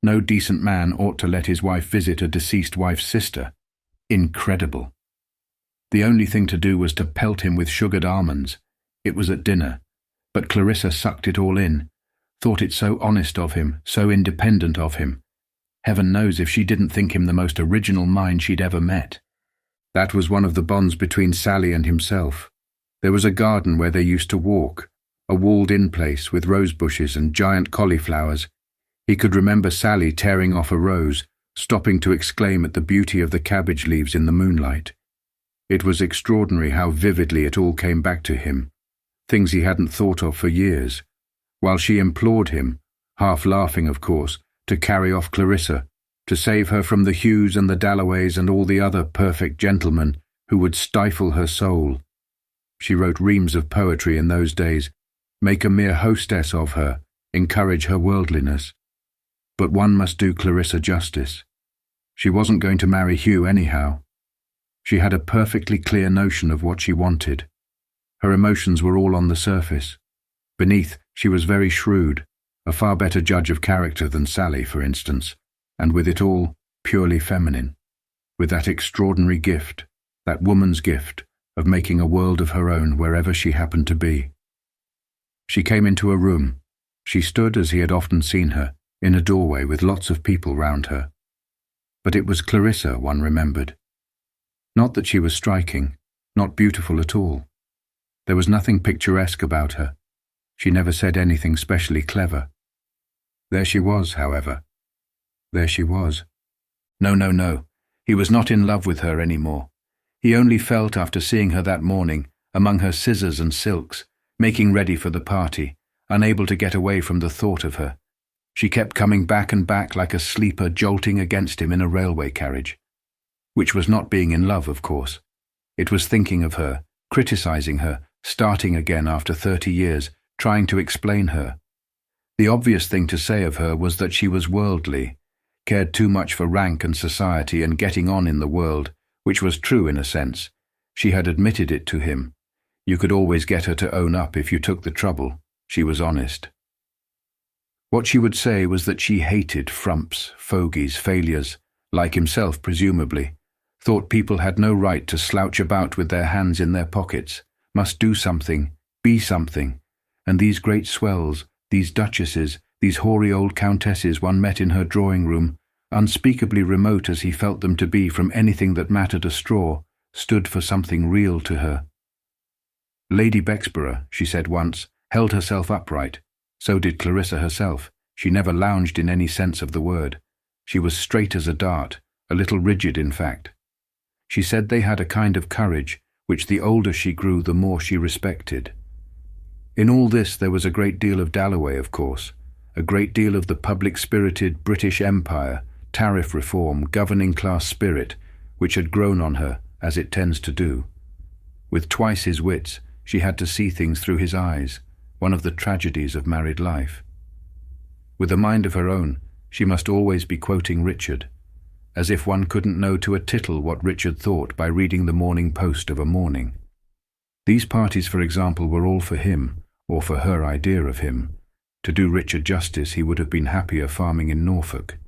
Speaker 1: No decent man ought to let his wife visit a deceased wife's sister. Incredible. The only thing to do was to pelt him with sugared almonds. It was at dinner. But Clarissa sucked it all in, thought it so honest of him, so independent of him. Heaven knows if she didn't think him the most original mind she'd ever met. That was one of the bonds between Sally and himself. There was a garden where they used to walk, a walled-in place with rose bushes and giant cauliflowers. He could remember Sally tearing off a rose, stopping to exclaim at the beauty of the cabbage leaves in the moonlight. It was extraordinary how vividly it all came back to him, things he hadn't thought of for years, while she implored him, half laughing of course, to carry off Clarissa, to save her from the Hughes and the Dalloways and all the other perfect gentlemen who would stifle her soul. She wrote reams of poetry in those days, make a mere hostess of her, encourage her worldliness. But one must do Clarissa justice. She wasn't going to marry Hugh anyhow. She had a perfectly clear notion of what she wanted. Her emotions were all on the surface. Beneath, she was very shrewd, a far better judge of character than Sally, for instance, and with it all, purely feminine, with that extraordinary gift, that woman's gift, of making a world of her own wherever she happened to be. She came into a room. She stood, as he had often seen her, in a doorway with lots of people round her. But it was Clarissa, one remembered. Not that she was striking, not beautiful at all. There was nothing picturesque about her. She never said anything specially clever. There she was, however. There she was. No. He was not in love with her any more. He only felt, after seeing her that morning, among her scissors and silks, making ready for the party, unable to get away from the thought of her. She kept coming back and back like a sleeper jolting against him in a railway carriage. Which was not being in love, of course. It was thinking of her, criticizing her, starting again after 30 years, trying to explain her. The obvious thing to say of her was that she was worldly, cared too much for rank and society and getting on in the world, which was true in a sense. She had admitted it to him. You could always get her to own up if you took the trouble. She was honest. What she would say was that she hated frumps, fogies, failures, like himself presumably, thought people had no right to slouch about with their hands in their pockets, must do something, be something, and these great swells, these duchesses, these hoary old countesses one met in her drawing-room, unspeakably remote as he felt them to be from anything that mattered a straw, stood for something real to her. Lady Bexborough, she said once, held herself upright. So did Clarissa herself. She never lounged in any sense of the word. She was straight as a dart, a little rigid in fact. She said they had a kind of courage, which the older she grew the more she respected. In all this there was a great deal of Dalloway, of course, a great deal of the public-spirited British Empire, tariff reform, governing-class spirit, which had grown on her, as it tends to do. With twice his wits, she had to see things through his eyes, one of the tragedies of married life. With a mind of her own, she must always be quoting Richard, as if one couldn't know to a tittle what Richard thought by reading the Morning Post of a morning. These parties, for example, were all for him, or for her idea of him. To do Richard justice, he would have been happier farming in Norfolk.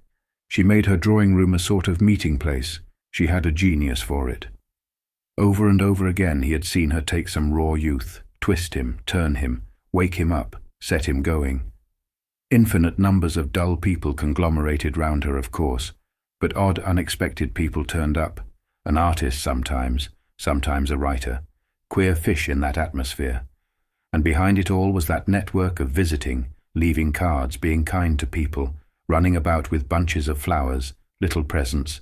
Speaker 1: She made her drawing-room a sort of meeting place. She had a genius for it. Over and over again he had seen her take some raw youth, twist him, turn him, wake him up, set him going. Infinite numbers of dull people conglomerated round her, of course, but odd, unexpected people turned up. An artist sometimes a writer. Queer fish in that atmosphere. And behind it all was that network of visiting, leaving cards, being kind to people, running about with bunches of flowers, little presents.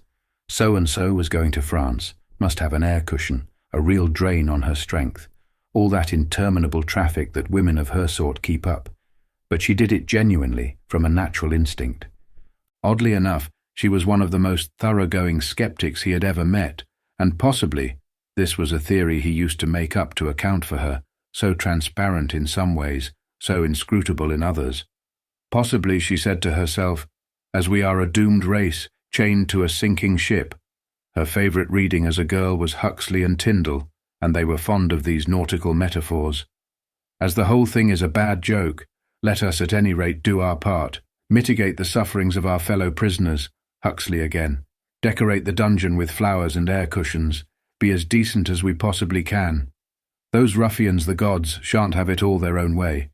Speaker 1: So-and-so was going to France, must have an air cushion, a real drain on her strength. All that interminable traffic that women of her sort keep up. But she did it genuinely, from a natural instinct. Oddly enough, she was one of the most thoroughgoing skeptics he had ever met, and possibly, this was a theory he used to make up to account for her, so transparent in some ways, so inscrutable in others. Possibly, she said to herself, as we are a doomed race, chained to a sinking ship. Her favourite reading as a girl was Huxley and Tyndall, and they were fond of these nautical metaphors. As the whole thing is a bad joke, let us at any rate do our part, mitigate the sufferings of our fellow prisoners, Huxley again, decorate the dungeon with flowers and air cushions, be as decent as we possibly can. Those ruffians, the gods, shan't have it all their own way.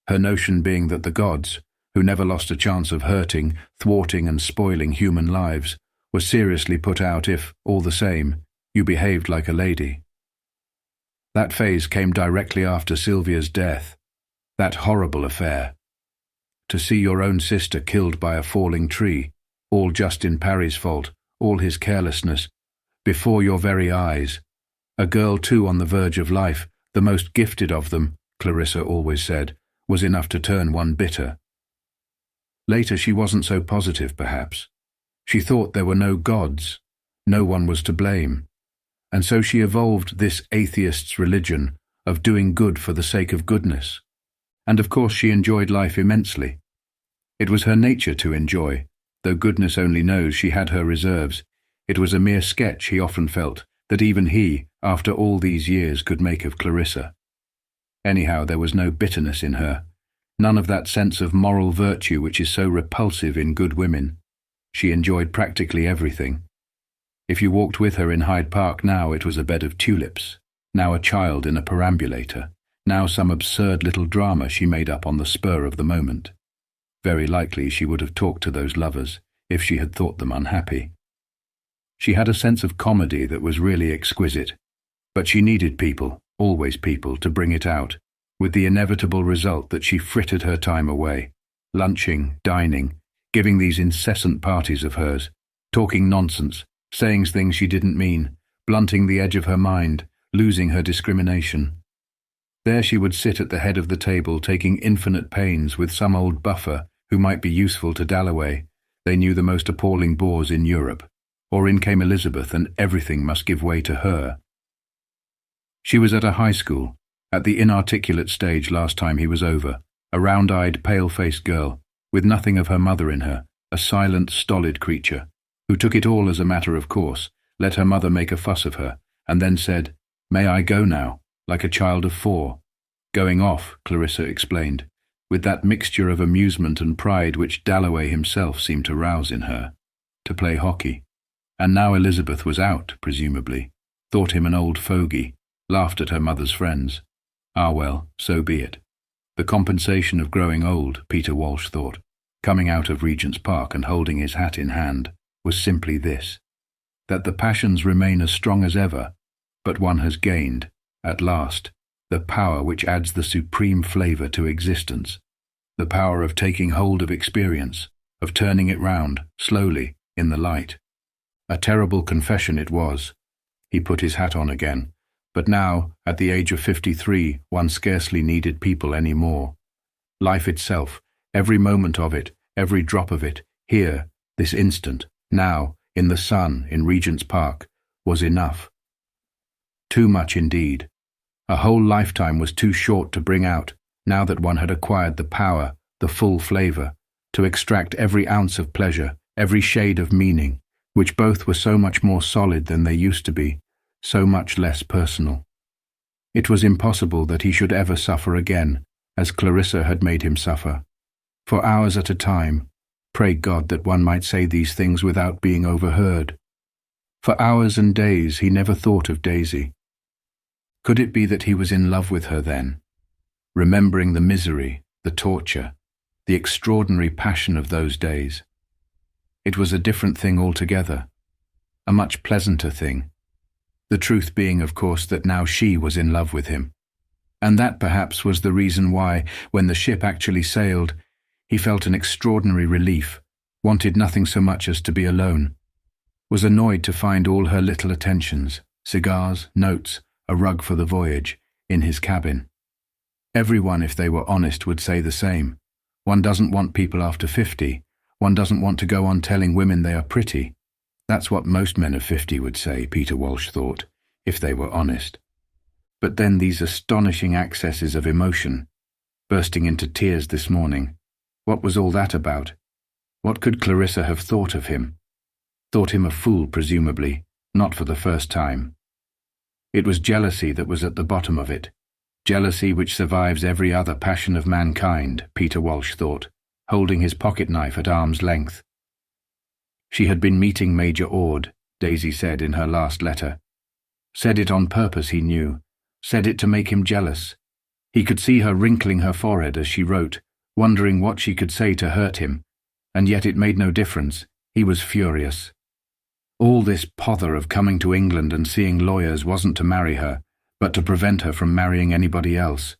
Speaker 1: Her notion being that the gods, who never lost a chance of hurting, thwarting and spoiling human lives, were seriously put out if, all the same, you behaved like a lady. That phase came directly after Sylvia's death. That horrible affair. To see your own sister killed by a falling tree, all Justin Parry's fault, all his carelessness, before your very eyes. A girl too on the verge of life, the most gifted of them, Clarissa always said, was enough to turn one bitter. Later she wasn't so positive, perhaps. She thought there were no gods, no one was to blame, and so she evolved this atheist's religion of doing good for the sake of goodness. And of course she enjoyed life immensely. It was her nature to enjoy, though goodness only knows she had her reserves. It was a mere sketch, he often felt, that even he, after all these years, could make of Clarissa. Anyhow, there was no bitterness in her, none of that sense of moral virtue which is so repulsive in good women. She enjoyed practically everything. If you walked with her in Hyde Park now, it was a bed of tulips, now a child in a perambulator, now some absurd little drama she made up on the spur of the moment. Very likely she would have talked to those lovers, if she had thought them unhappy. She had a sense of comedy that was really exquisite, but she needed people, always people, to bring it out, with the inevitable result that she frittered her time away, lunching, dining, giving these incessant parties of hers, talking nonsense, saying things she didn't mean, blunting the edge of her mind, losing her discrimination. There she would sit at the head of the table, taking infinite pains with some old buffer who might be useful to Dalloway. They knew the most appalling bores in Europe. Or in came Elizabeth, and everything must give way to her. She was at a high school, at the inarticulate stage last time he was over, a round-eyed, pale-faced girl, with nothing of her mother in her, a silent, stolid creature, who took it all as a matter of course, let her mother make a fuss of her, and then said, "May I go now?" like a child of 4. Going off, Clarissa explained, with that mixture of amusement and pride which Dalloway himself seemed to rouse in her, to play hockey. And now Elizabeth was out, presumably, thought him an old fogey, laughed at her mother's friends. Ah well, so be it. The compensation of growing old, Peter Walsh thought, coming out of Regent's Park and holding his hat in hand, was simply this, that the passions remain as strong as ever, but one has gained, at last, the power which adds the supreme flavour to existence, the power of taking hold of experience, of turning it round, slowly, in the light. A terrible confession it was. He put his hat on again. But now, at the age of 53, one scarcely needed people any more. Life itself, every moment of it, every drop of it, here, this instant, now, in the sun, in Regent's Park, was enough. Too much indeed. A whole lifetime was too short to bring out, now that one had acquired the power, the full flavour, to extract every ounce of pleasure, every shade of meaning, which both were so much more solid than they used to be, so much less personal. It was impossible that he should ever suffer again, as Clarissa had made him suffer. For hours at a time, pray God that one might say these things without being overheard. For hours and days he never thought of Daisy. Could it be that he was in love with her then, remembering the misery, the torture, the extraordinary passion of those days? It was a different thing altogether, a much pleasanter thing. The truth being, of course, that now she was in love with him. And that perhaps was the reason why, when the ship actually sailed, he felt an extraordinary relief, wanted nothing so much as to be alone, was annoyed to find all her little attentions, cigars, notes, a rug for the voyage, in his cabin. Everyone, if they were honest, would say the same. One doesn't want people after 50. One doesn't want to go on telling women they are pretty. That's what most men of 50 would say, Peter Walsh thought, if they were honest. But then these astonishing accesses of emotion, bursting into tears this morning, what was all that about? What could Clarissa have thought of him? Thought him a fool, presumably, not for the first time. It was jealousy that was at the bottom of it, jealousy which survives every other passion of mankind, Peter Walsh thought, holding his pocket-knife at arm's length. She had been meeting Major Ord, Daisy said in her last letter. Said it on purpose, he knew. Said it to make him jealous. He could see her wrinkling her forehead as she wrote, wondering what she could say to hurt him, and yet it made no difference. He was furious. All this pother of coming to England and seeing lawyers wasn't to marry her, but to prevent her from marrying anybody else.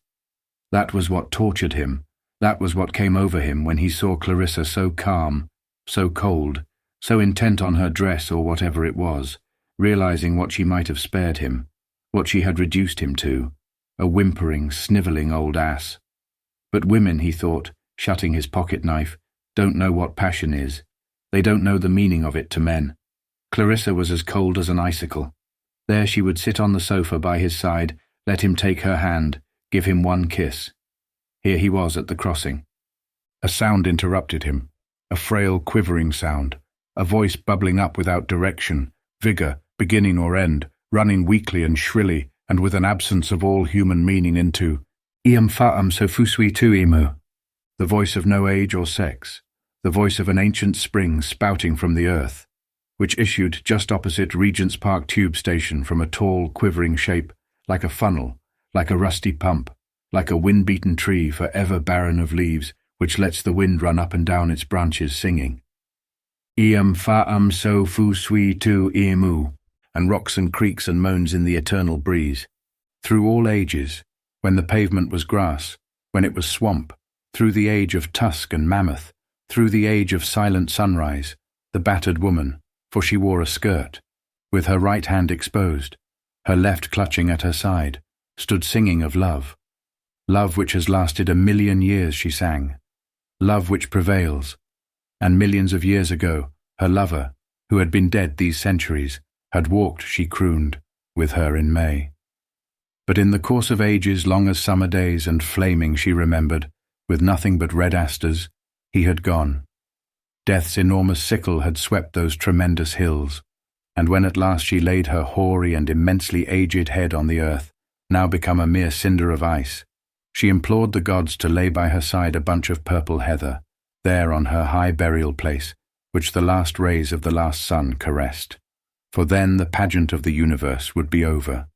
Speaker 1: That was what tortured him. That was what came over him when he saw Clarissa so calm, so cold, so intent on her dress or whatever it was, realizing what she might have spared him, what she had reduced him to, a whimpering, snivelling old ass. But women, he thought, shutting his pocket-knife, don't know what passion is. They don't know the meaning of it to men. Clarissa was as cold as an icicle. There she would sit on the sofa by his side, let him take her hand, give him one kiss. Here he was at the crossing. A sound interrupted him, a frail, quivering sound, a voice bubbling up without direction, vigour, beginning or end, running weakly and shrilly, and with an absence of all human meaning into Iam fa'am so fusui tu imu, the voice of no age or sex, the voice of an ancient spring spouting from the earth, which issued just opposite Regent's Park tube station from a tall, quivering shape, like a funnel, like a rusty pump, like a wind-beaten tree forever barren of leaves, which lets the wind run up and down its branches singing. Iam fa'am so fusui tu imu, and rocks and creaks and moans in the eternal breeze. Through all ages, when the pavement was grass, when it was swamp, through the age of tusk and mammoth, through the age of silent sunrise, the battered woman, for she wore a skirt, with her right hand exposed, her left clutching at her side, stood singing of love. Love which has lasted 1,000,000 years, she sang. Love which prevails. And millions of years ago, her lover, who had been dead these centuries, had walked, she crooned, with her in May. But in the course of ages long as summer days and flaming, she remembered, with nothing but red asters, he had gone. Death's enormous sickle had swept those tremendous hills, and when at last she laid her hoary and immensely aged head on the earth, now become a mere cinder of ice, she implored the gods to lay by her side a bunch of purple heather, there on her high burial place, which the last rays of the last sun caressed. For then the pageant of the universe would be over.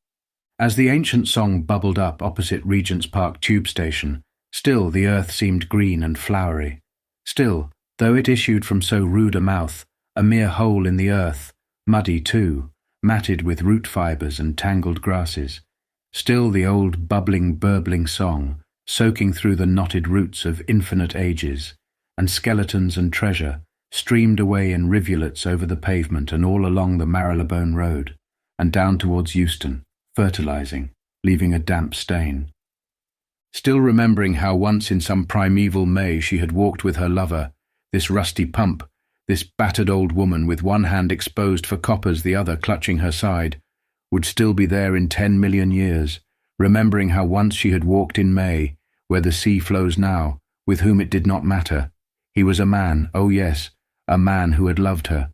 Speaker 1: As the ancient song bubbled up opposite Regent's Park tube station, still the earth seemed green and flowery. Still, though it issued from so rude a mouth, a mere hole in the earth, muddy too, matted with root fibres and tangled grasses, still the old bubbling, burbling song, soaking through the knotted roots of infinite ages, and skeletons and treasure, streamed away in rivulets over the pavement and all along the Marylebone Road, and down towards Euston, fertilizing, leaving a damp stain. Still remembering how once in some primeval May she had walked with her lover, this rusty pump, this battered old woman with one hand exposed for coppers, the other clutching her side, would still be there in 10,000,000 years, remembering how once she had walked in May, where the sea flows now, with whom it did not matter. He was a man, oh yes, a man who had loved her.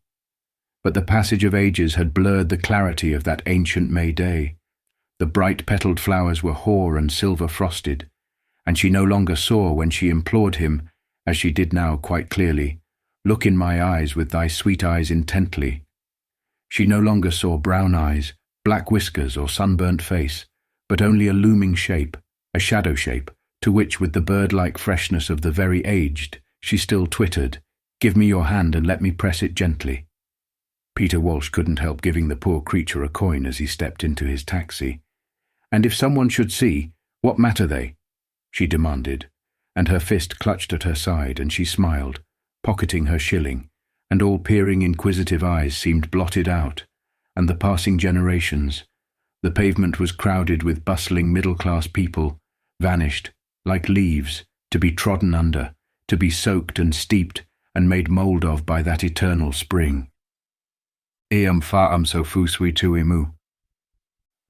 Speaker 1: But the passage of ages had blurred the clarity of that ancient May day. The bright-petalled flowers were hoar and silver-frosted, and she no longer saw when she implored him, as she did now quite clearly, "Look in my eyes with thy sweet eyes intently." She no longer saw brown eyes, black whiskers or sunburnt face, but only a looming shape, a shadow shape, to which with the bird-like freshness of the very aged, she still twittered, "Give me your hand and let me press it gently." Peter Walsh couldn't help giving the poor creature a coin as he stepped into his taxi. "And if someone should see, what matter they?" she demanded, and her fist clutched at her side, and she smiled, pocketing her shilling, and all peering inquisitive eyes seemed blotted out, and the passing generations, the pavement was crowded with bustling middle-class people, vanished, like leaves, to be trodden under, to be soaked and steeped and made mould of by that eternal spring. Iam fa'am so fusui tu imu.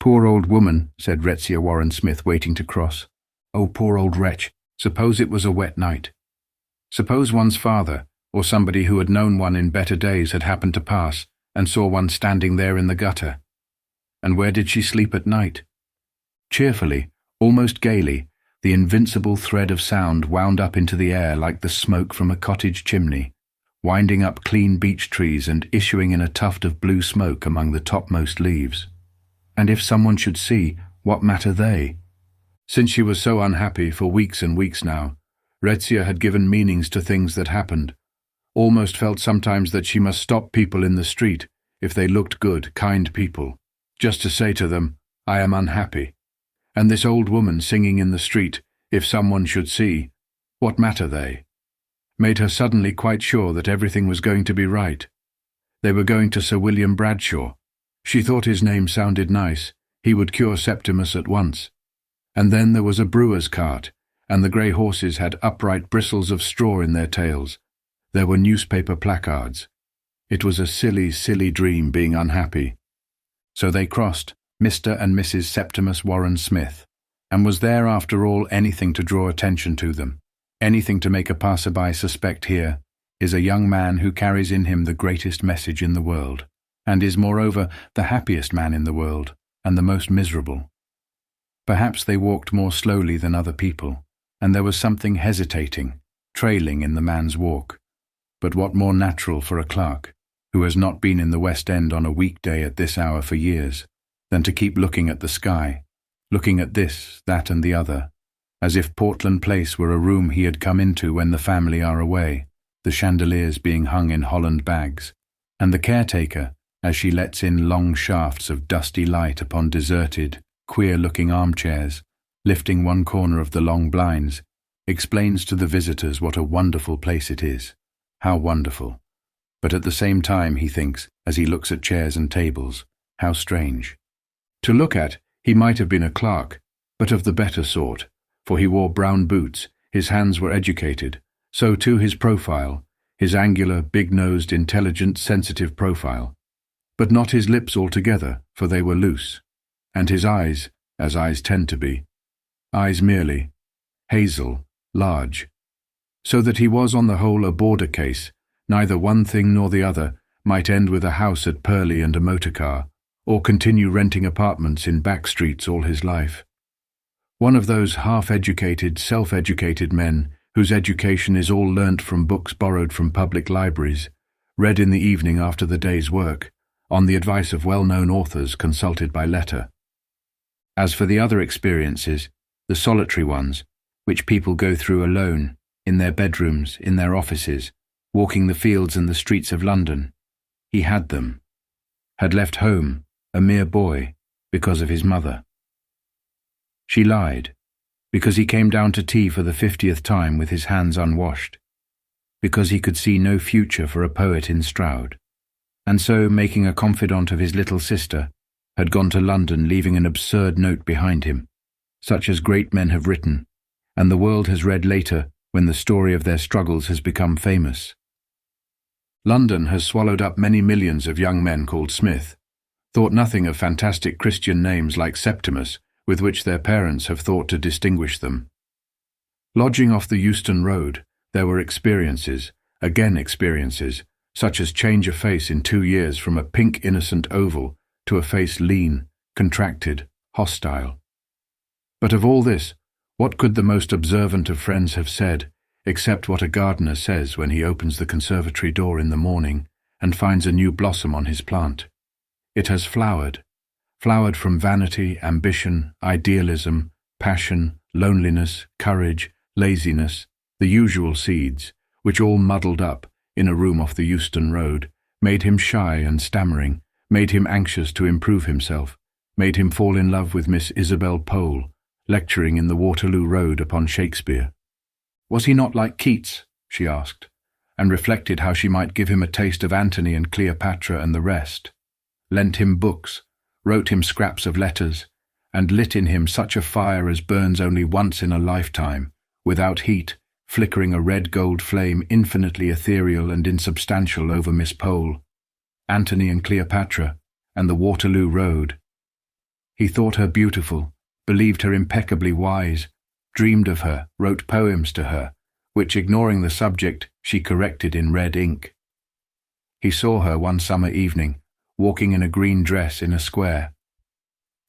Speaker 1: "Poor old woman," said Virginia Warren Smith, waiting to cross. "Oh, poor old wretch, suppose it was a wet night. Suppose one's father, or somebody who had known one in better days, had happened to pass, and saw one standing there in the gutter. And where did she sleep at night?" Cheerfully, almost gaily, the invincible thread of sound wound up into the air like the smoke from a cottage chimney, winding up clean beech trees and issuing in a tuft of blue smoke among the topmost leaves. And if someone should see, what matter they? Since she was so unhappy for weeks and weeks now, Virginia had given meanings to things that happened, almost felt sometimes that she must stop people in the street, if they looked good, kind people, just to say to them, "I am unhappy." And this old woman singing in the street, If someone should see, what matter they? Made her suddenly quite sure that everything was going to be right. They were going to Sir William Bradshaw. She thought his name sounded nice. He would cure Septimus at once. And then there was a brewer's cart, and the grey horses had upright bristles of straw in their tails. There were newspaper placards. It was a silly, silly dream being unhappy. So they crossed Mr. and Mrs. Septimus Warren Smith, and was there after all anything to draw attention to them, anything to make a passerby suspect here is a young man who carries in him the greatest message in the world, and is moreover the happiest man in the world, and the most miserable. Perhaps they walked more slowly than other people, and there was something hesitating, trailing in the man's walk. But what more natural for a clerk, who has not been in the West End on a weekday at this hour for years, than to keep looking at the sky, looking at this, that and the other, as if Portland Place were a room he had come into when the family are away, the chandeliers being hung in Holland bags, and the caretaker, as she lets in long shafts of dusty light upon deserted, queer-looking armchairs, lifting one corner of the long blinds, explains to the visitors what a wonderful place it is. How wonderful. But at the same time, he thinks, as he looks at chairs and tables, how strange. To look at, he might have been a clerk, but of the better sort, for he wore brown boots, his hands were educated, so too his profile, his angular, big-nosed, intelligent, sensitive profile. But not his lips altogether, for they were loose, and his eyes, as eyes tend to be, eyes merely, hazel, large, so that he was on the whole a border case. Neither one thing nor the other, might end with a house at Purley and a motor car, or continue renting apartments in back streets all his life. One of those half-educated, self-educated men whose education is all learnt from books borrowed from public libraries, read in the evening after the day's work, on the advice of well-known authors consulted by letter. As for the other experiences, the solitary ones, which people go through alone, in their bedrooms, in their offices, walking the fields and the streets of London, he had them, had left home, a mere boy, because of his mother. She lied, because he came down to tea for the 50th time with his hands unwashed, because he could see no future for a poet in Stroud, and so, making a confidant of his little sister, had gone to London leaving an absurd note behind him, such as great men have written, and the world has read later when the story of their struggles has become famous. London has swallowed up many millions of young men called Smith, thought nothing of fantastic Christian names like Septimus, with which their parents have thought to distinguish them. Lodging off the Euston Road, there were experiences, again experiences, such as change of face in 2 years from a pink innocent oval to a face lean, contracted, hostile. But of all this, what could the most observant of friends have said, except what a gardener says when he opens the conservatory door in the morning and finds a new blossom on his plant? It has flowered from vanity, ambition, idealism, passion, loneliness, courage, laziness, the usual seeds, which all muddled up, in a room off the Euston Road, made him shy and stammering, made him anxious to improve himself, made him fall in love with Miss Isabel Pole, lecturing in the Waterloo Road upon Shakespeare. Was he not like Keats, she asked, and reflected how she might give him a taste of Antony and Cleopatra and the rest, lent him books, wrote him scraps of letters, and lit in him such a fire as burns only once in a lifetime, without heat, flickering a red-gold flame infinitely ethereal and insubstantial over Miss Pole, Antony and Cleopatra, and the Waterloo Road. He thought her beautiful, believed her impeccably wise, dreamed of her, wrote poems to her, which, ignoring the subject, she corrected in red ink. He saw her one summer evening, walking in a green dress in a square.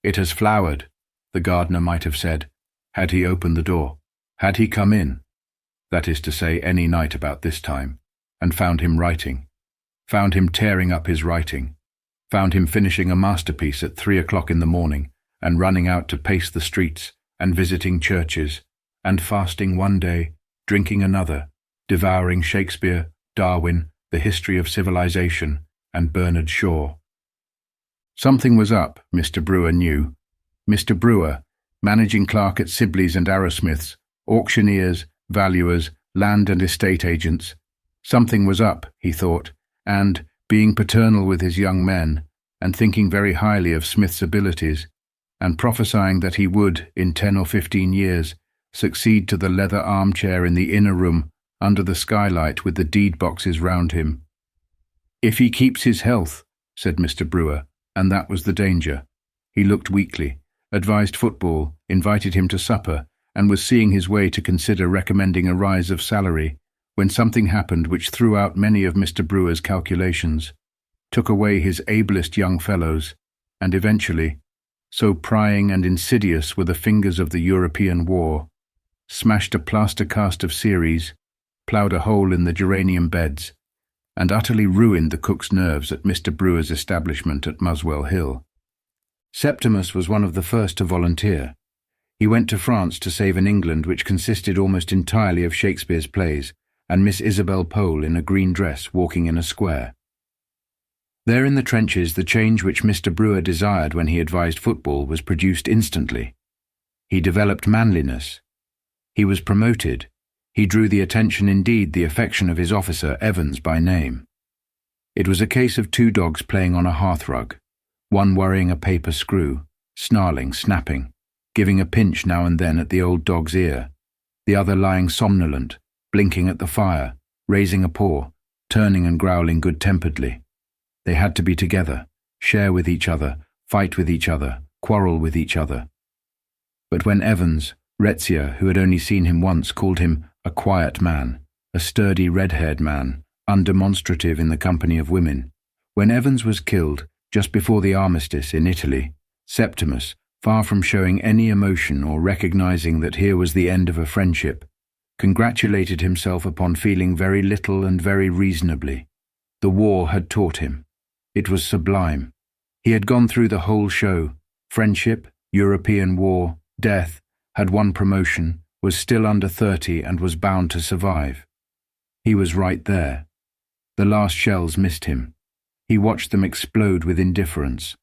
Speaker 1: It has flowered, the gardener might have said, had he opened the door, had he come in, that is to say any night about this time, and found him writing, found him tearing up his writing, found him finishing a masterpiece at 3 o'clock in the morning, and running out to pace the streets, and visiting churches, and fasting one day, drinking another, devouring Shakespeare, Darwin, the history of civilization, and Bernard Shaw. Something was up, Mr. Brewer knew. Mr. Brewer, managing clerk at Sibley's and Arrowsmith's, Auctioneers, valuers, land and estate agents. Something was up, he thought, and, being paternal with his young men, and thinking very highly of Smith's abilities, and prophesying that he would, in 10 or 15 years, succeed to the leather armchair in the inner room under the skylight with the deed boxes round him. "If he keeps his health," said Mr. Brewer, and that was the danger. He looked weakly, advised football, invited him to supper, and was seeing his way to consider recommending a rise of salary, when something happened which threw out many of Mr. Brewer's calculations, took away his ablest young fellows, and eventually, so prying and insidious were the fingers of the European war, smashed a plaster cast of Ceres, ploughed a hole in the geranium beds, and utterly ruined the cook's nerves at Mr. Brewer's establishment at Muswell Hill. Septimus was one of the first to volunteer. He went to France to save an England which consisted almost entirely of Shakespeare's plays, and Miss Isabel Pole in a green dress walking in a square. There in the trenches the change which Mr. Brewer desired when he advised football was produced instantly. He developed manliness. He was promoted. He drew the attention, indeed the affection of his officer, Evans by name. It was a case of two dogs playing on a hearthrug, one worrying a paper screw, snarling, snapping, giving a pinch now and then at the old dog's ear, the other lying somnolent, blinking at the fire, raising a paw, turning and growling good-temperedly. They had to be together, share with each other, fight with each other, quarrel with each other. But when Evans, Retzia, who had only seen him once, called him a quiet man, a sturdy red-haired man, undemonstrative in the company of women, when Evans was killed, just before the armistice in Italy, Septimus, far from showing any emotion or recognizing that here was the end of a friendship, congratulated himself upon feeling very little and very reasonably. The war had taught him. It was sublime. He had gone through the whole show: friendship, European war, death, had won promotion, was still under 30 and was bound to survive. He was right there. The last shells missed him. He watched them explode with indifference.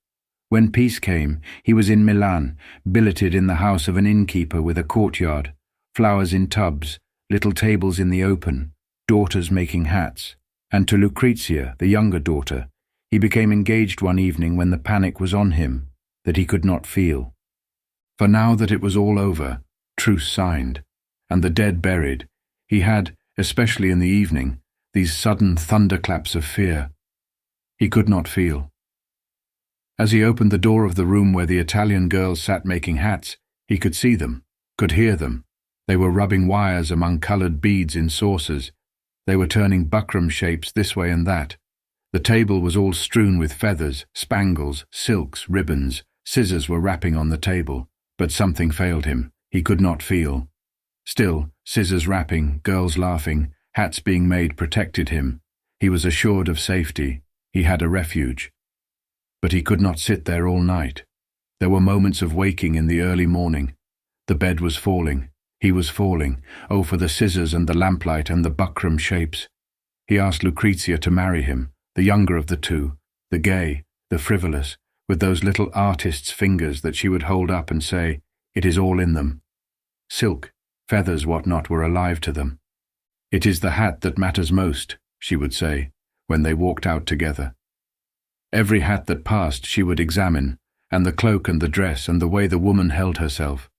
Speaker 1: When peace came, he was in Milan, billeted in the house of an innkeeper with a courtyard, flowers in tubs, little tables in the open, daughters making hats, and to Lucrezia, the younger daughter, he became engaged one evening when the panic was on him, that he could not feel. For now that it was all over, truce signed, and the dead buried, he had, especially in the evening, these sudden thunderclaps of fear. He could not feel. As he opened the door of the room where the Italian girls sat making hats, he could see them, could hear them. They were rubbing wires among coloured beads in saucers. They were turning buckram shapes this way and that. The table was all strewn with feathers, spangles, silks, ribbons. Scissors were rapping on the table, but something failed him. He could not feel. Still, scissors rapping, girls laughing, hats being made protected him. He was assured of safety. He had a refuge. But he could not sit there all night. There were moments of waking in the early morning. The bed was falling. He was falling. Oh, for the scissors and the lamplight and the buckram shapes. He asked Lucrezia to marry him, the younger of the two, the gay, the frivolous, with those little artist's fingers that she would hold up and say, "It is all in them." Silk, feathers, what not, were alive to them. "It is the hat that matters most," she would say, when they walked out together. Every hat that passed she would examine, and the cloak and the dress and the way the woman held herself.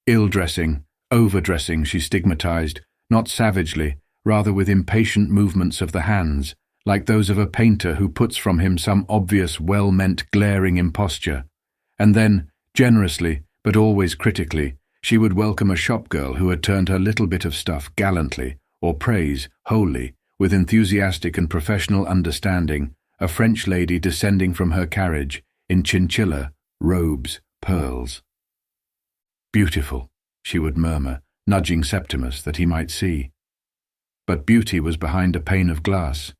Speaker 1: Ill-dressing, overdressing she stigmatized, not savagely, rather with impatient movements of the hands, like those of a painter who puts from him some obvious, well-meant, glaring imposture. And then, generously, but always critically, she would welcome a shopgirl who had turned her little bit of stuff gallantly, or praise, wholly, with enthusiastic and professional understanding, a French lady descending from her carriage, in chinchilla, robes, pearls. "Beautiful," she would murmur, nudging Septimus that he might see. But beauty was behind a pane of glass.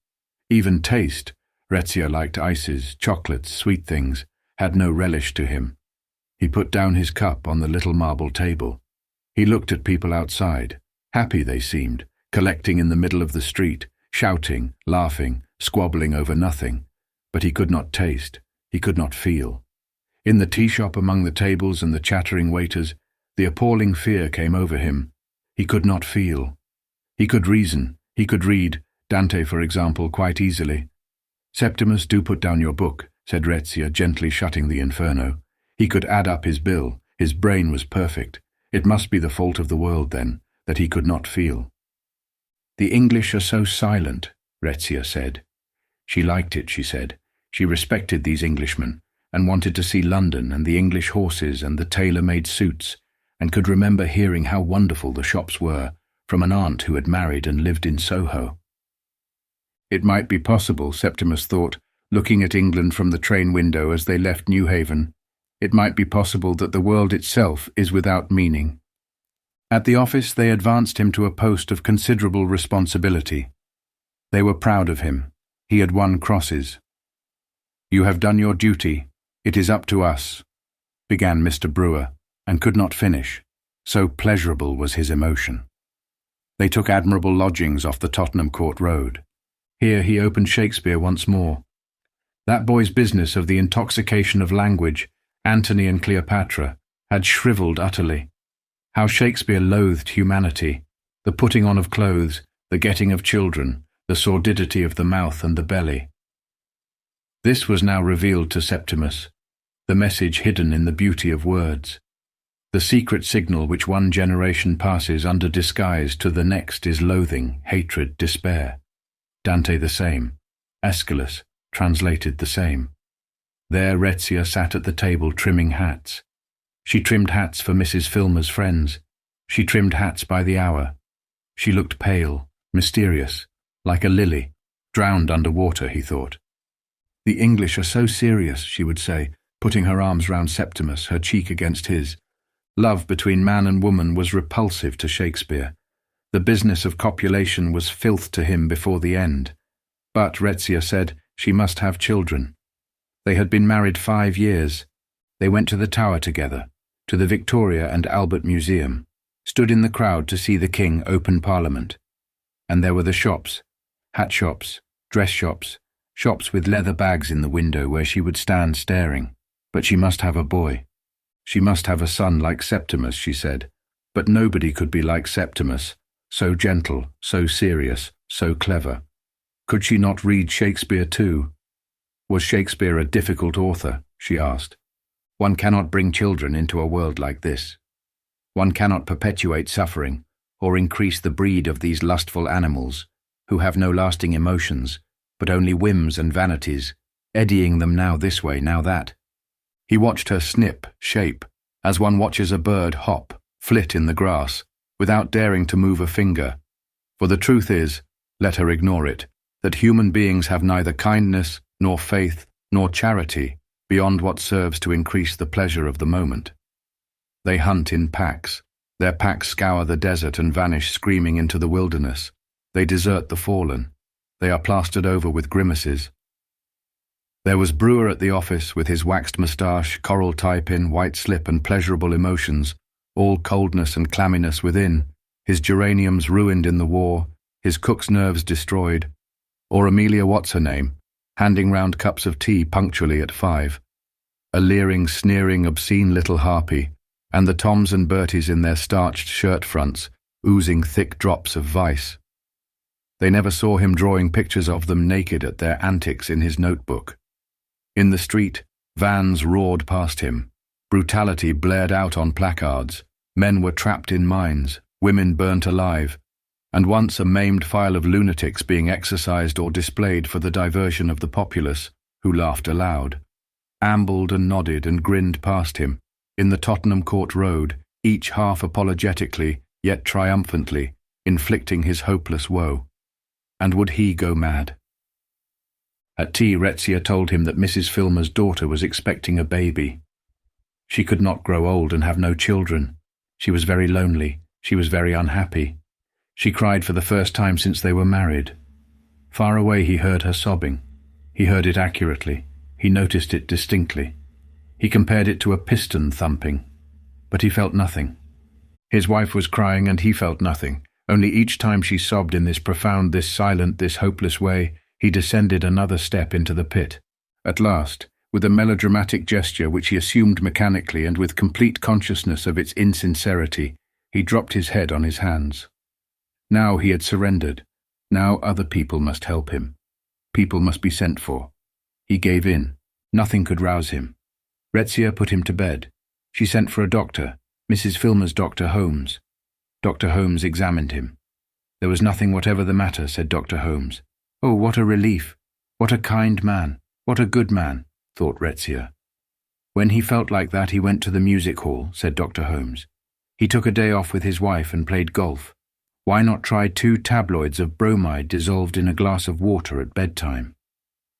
Speaker 1: Even taste, Retzia liked ices, chocolates, sweet things, had no relish to him. He put down his cup on the little marble table. He looked at people outside. Happy they seemed, collecting in the middle of the street, shouting, laughing, squabbling over nothing. But he could not taste, he could not feel. In the tea shop among the tables and the chattering waiters, the appalling fear came over him. He could not feel. He could reason, he could read, Dante for example, quite easily. "Septimus, do put down your book," said Rezia, gently shutting the Inferno. He could add up his bill. His brain was perfect. It must be the fault of the world, then, that he could not feel. "The English are so silent," Rezia said. She liked it, she said. She respected these Englishmen, and wanted to see London and the English horses and the tailor-made suits, and could remember hearing how wonderful the shops were, from an aunt who had married and lived in Soho. It might be possible, Septimus thought, looking at England from the train window as they left Newhaven, it might be possible that the world itself is without meaning. At the office they advanced him to a post of considerable responsibility. They were proud of him. He had won crosses. "You have done your duty. It is up to us," began Mr. Brewer, and could not finish, so pleasurable was his emotion. They took admirable lodgings off the Tottenham Court Road. Here he opened Shakespeare once more. That boy's business of the intoxication of language, Antony and Cleopatra, had shriveled utterly. How Shakespeare loathed humanity, the putting on of clothes, the getting of children, the sordidity of the mouth and the belly. This was now revealed to Septimus, the message hidden in the beauty of words. The secret signal which one generation passes under disguise to the next is loathing, hatred, despair. Dante the same. Aeschylus translated the same. There Rezia sat at the table trimming hats. She trimmed hats for Mrs. Filmer's friends. She trimmed hats by the hour. She looked pale, mysterious, like a lily, drowned under water, he thought. "The English are so serious," she would say, putting her arms round Septimus, her cheek against his. Love between man and woman was repulsive to Shakespeare. The business of copulation was filth to him before the end. But, Rezia said, she must have children. They had been married 5 years. They went to the Tower together, to the Victoria and Albert Museum, stood in the crowd to see the King open Parliament. And there were the shops, hat shops, dress shops, shops with leather bags in the window where she would stand staring. But she must have a boy. She must have a son like Septimus, she said. But nobody could be like Septimus, so gentle, so serious, so clever. Could she not read Shakespeare too? Was Shakespeare a difficult author, she asked. One cannot bring children into a world like this. One cannot perpetuate suffering, or increase the breed of these lustful animals, who have no lasting emotions, but only whims and vanities, eddying them now this way, now that. He watched her snip, shape, as one watches a bird hop, flit in the grass, without daring to move a finger. For the truth is, let her ignore it, that human beings have neither kindness, nor faith, nor charity, beyond what serves to increase the pleasure of the moment. They hunt in packs. Their packs scour the desert and vanish screaming into the wilderness. They desert the fallen. They are plastered over with grimaces. There was Brewer at the office with his waxed moustache, coral tie-pin, white slip and pleasurable emotions, all coldness and clamminess within, his geraniums ruined in the war, his cook's nerves destroyed, or Amelia what's-her-name, handing round cups of tea punctually at 5, a leering, sneering, obscene little harpy, and the Toms and Berties in their starched shirt-fronts, oozing thick drops of vice. They never saw him drawing pictures of them naked at their antics in his notebook. In the street, vans roared past him. Brutality blared out on placards. Men were trapped in mines, women burnt alive, and once a maimed file of lunatics being exercised or displayed for the diversion of the populace, who laughed aloud, ambled and nodded and grinned past him, in the Tottenham Court Road, each half apologetically, yet triumphantly, inflicting his hopeless woe. And would he go mad? At tea, Rezia told him that Mrs. Filmer's daughter was expecting a baby. She could not grow old and have no children. She was very lonely. She was very unhappy. She cried for the first time since they were married. Far away he heard her sobbing. He heard it accurately. He noticed it distinctly. He compared it to a piston thumping. But he felt nothing. His wife was crying and he felt nothing. Only each time she sobbed in this profound, this silent, this hopeless way, he descended another step into the pit. At last, with a melodramatic gesture which he assumed mechanically and with complete consciousness of its insincerity, He dropped his head on his hands. Now he had surrendered. Now other people must help him. People must be sent for. He gave in. Nothing could rouse him. Retzia put him to bed. She sent for a doctor, Mrs. Filmer's Dr. Holmes. Dr. Holmes examined him. There was nothing whatever the matter, said Dr. Holmes. Oh, what a relief! What a kind man! What a good man, thought Retzia. When he felt like that, he went to the music hall, said Dr. Holmes. He took a day off with his wife and played golf. Why not try 2 tabloids of bromide dissolved in a glass of water at bedtime?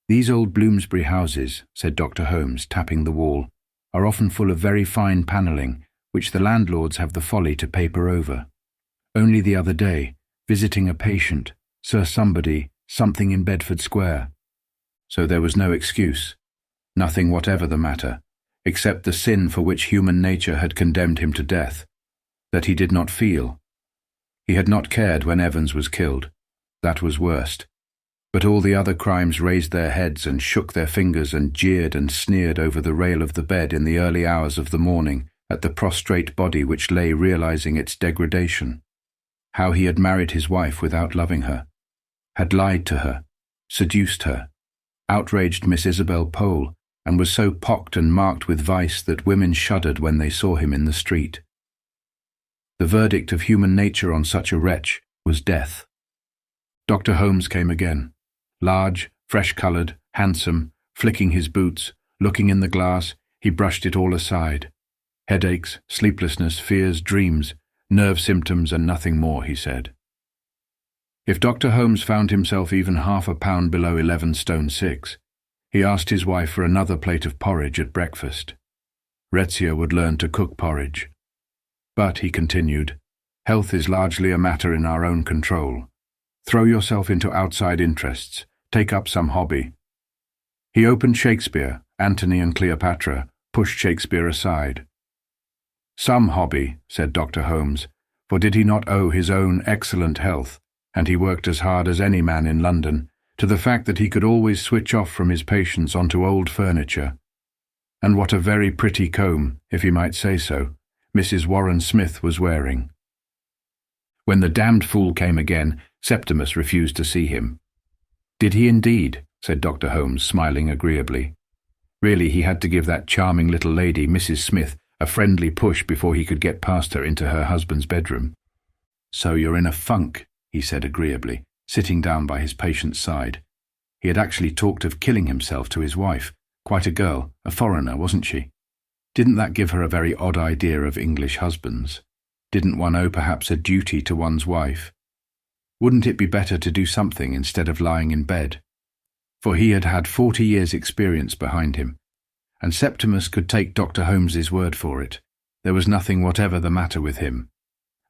Speaker 1: These old Bloomsbury houses, said Dr. Holmes, tapping the wall, are often full of very fine panelling, which the landlords have the folly to paper over. Only the other day, visiting a patient, Sir Somebody, something in Bedford Square. So there was no excuse, nothing whatever the matter, except the sin for which human nature had condemned him to death, that he did not feel. He had not cared when Evans was killed. That was worst. But all the other crimes raised their heads and shook their fingers and jeered and sneered over the rail of the bed in the early hours of the morning at the prostrate body which lay realizing its degradation. How he had married his wife without loving her, had lied to her, seduced her, outraged Miss Isabel Pole, and was so pocked and marked with vice that women shuddered when they saw him in the street. The verdict of human nature on such a wretch was death. Dr. Holmes came again, large, fresh-coloured, handsome, flicking his boots, looking in the glass. He brushed it all aside. Headaches, sleeplessness, fears, dreams, nerve symptoms, and nothing more, he said. If Dr. Holmes found himself even half a pound below 11 stone 6, he asked his wife for another plate of porridge at breakfast. Retzia would learn to cook porridge. But, he continued, health is largely a matter in our own control. Throw yourself into outside interests. Take up some hobby. He opened Shakespeare. Antony and Cleopatra, pushed Shakespeare aside. Some hobby, said Dr. Holmes, for did he not owe his own excellent health, and he worked as hard as any man in London, to the fact that he could always switch off from his patients onto old furniture? And what a very pretty comb, if he might say so, Mrs. Warren Smith was wearing. When the damned fool came again, Septimus refused to see him. Did he indeed? Said Dr. Holmes, smiling agreeably. Really, he had to give that charming little lady, Mrs. Smith, a friendly push before he could get past her into her husband's bedroom. So you're in a funk, he said agreeably, sitting down by his patient's side. He had actually talked of killing himself to his wife. Quite a girl, a foreigner, wasn't she? Didn't that give her a very odd idea of English husbands? Didn't one owe perhaps a duty to one's wife? Wouldn't it be better to do something instead of lying in bed? For he had had 40 years' experience behind him, and Septimus could take Dr. Holmes's word for it. There was nothing whatever the matter with him.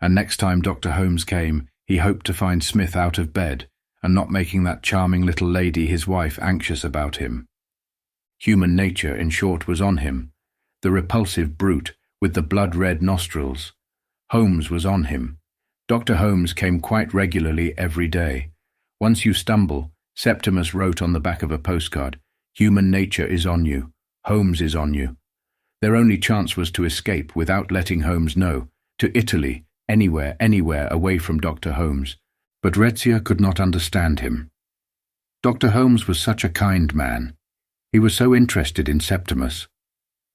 Speaker 1: And next time Dr. Holmes came, he hoped to find Smith out of bed and not making that charming little lady, his wife, anxious about him. Human nature, in short, was on him. The repulsive brute with the blood-red nostrils. Holmes was on him. Dr. Holmes came quite regularly every day. Once you stumble, Septimus wrote on the back of a postcard, "Human nature is on you. Holmes is on you." Their only chance was to escape without letting Holmes know, to Italy, anywhere away from Dr. Holmes. But Retzia could not understand him. Dr. Holmes was such a kind man. He was so interested in Septimus.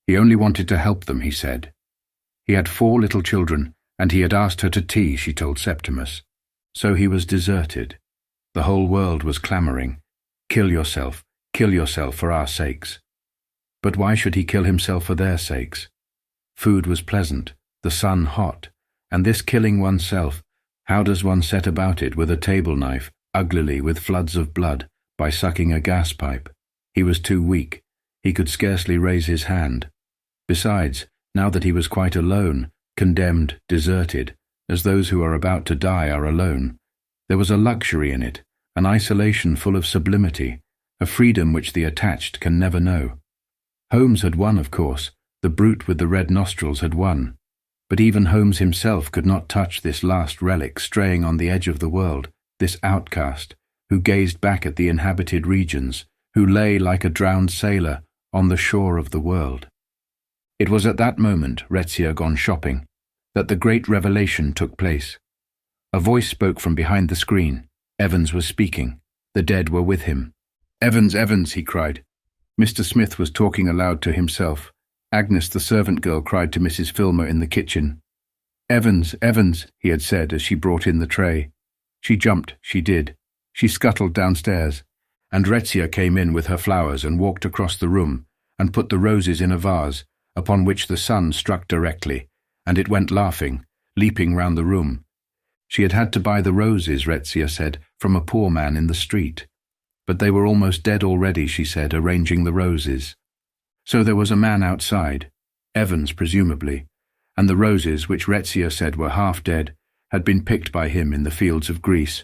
Speaker 1: He only wanted to help them, he said. He had 4 little children, and he had asked her to tea, she told Septimus. So he was deserted. The whole world was clamouring, kill yourself for our sakes." But why should he kill himself for their sakes? Food was pleasant, the sun hot, and this killing oneself, how does one set about it with a table knife, uglily with floods of blood, by sucking a gas pipe? He was too weak. He could scarcely raise his hand. Besides, now that he was quite alone, condemned, deserted, as those who are about to die are alone, there was a luxury in it, an isolation full of sublimity, a freedom which the attached can never know. Holmes had won, of course. The brute with the red nostrils had won. But even Holmes himself could not touch this last relic straying on the edge of the world, this outcast, who gazed back at the inhabited regions, who lay like a drowned sailor on the shore of the world. It was at that moment, Retzia gone shopping, that the great revelation took place. A voice spoke from behind the screen. Evans was speaking. The dead were with him. "Evans, Evans," he cried. Mr. Smith was talking aloud to himself. Agnes, the servant girl, cried to Mrs. Filmer in the kitchen. "Evans, Evans," he had said as she brought in the tray. She jumped, she did. She scuttled downstairs, and Retzia came in with her flowers and walked across the room and put the roses in a vase, upon which the sun struck directly, and it went laughing, leaping round the room. She had had to buy the roses, Retzia said, from a poor man in the street. But they were almost dead already, she said, arranging the roses. So there was a man outside, Evans presumably, and the roses, which Retzia said were half dead, had been picked by him in the fields of Greece.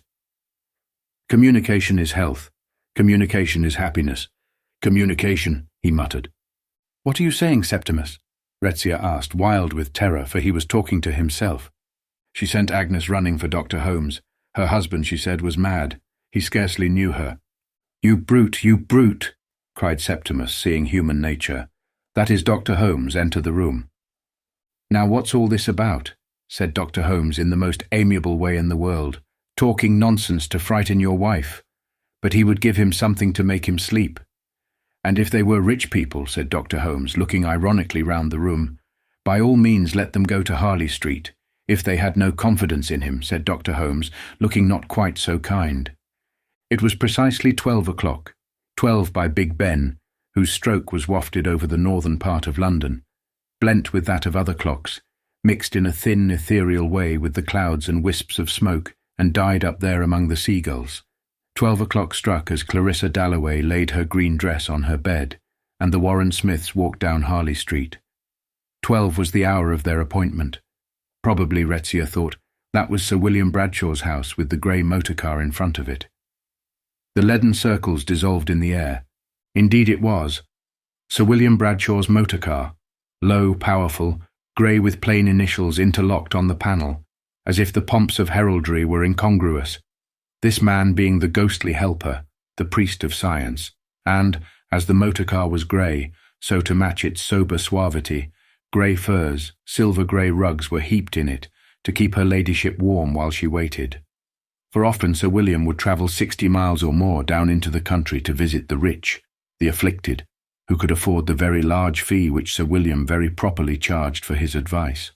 Speaker 1: "Communication is health. Communication is happiness. Communication," he muttered. "What are you saying, Septimus?" Retzia asked, wild with terror, for he was talking to himself. She sent Agnes running for Dr. Holmes. Her husband, she said, was mad. He scarcely knew her. "You brute, you brute!" cried Septimus, seeing human nature. "That is Dr. Holmes. Enter the room." "Now what's all this about?" said Dr. Holmes in the most amiable way in the world. "Talking nonsense to frighten your wife. But he would give him something to make him sleep." "And if they were rich people," said Dr. Holmes, looking ironically round the room, "by all means let them go to Harley Street. If they had no confidence in him," said Dr. Holmes, looking not quite so kind. It was precisely 12 o'clock, 12 by Big Ben, whose stroke was wafted over the northern part of London, blent with that of other clocks, mixed in a thin, ethereal way with the clouds and wisps of smoke, and died up there among the seagulls. 12 o'clock struck as Clarissa Dalloway laid her green dress on her bed, and the Warren Smiths walked down Harley Street. 12 was the hour of their appointment. Probably, Retzia thought, that was Sir William Bradshaw's house with the grey motor car in front of it. The leaden circles dissolved in the air. Indeed it was. Sir William Bradshaw's motor car, low, powerful, grey with plain initials interlocked on the panel, as if the pomps of heraldry were incongruous, this man being the ghostly helper, the priest of science, and, as the motor car was grey, so to match its sober suavity, grey furs, silver-grey rugs were heaped in it to keep her ladyship warm while she waited. For often Sir William would travel 60 miles or more down into the country to visit the rich, the afflicted, who could afford the very large fee which Sir William very properly charged for his advice.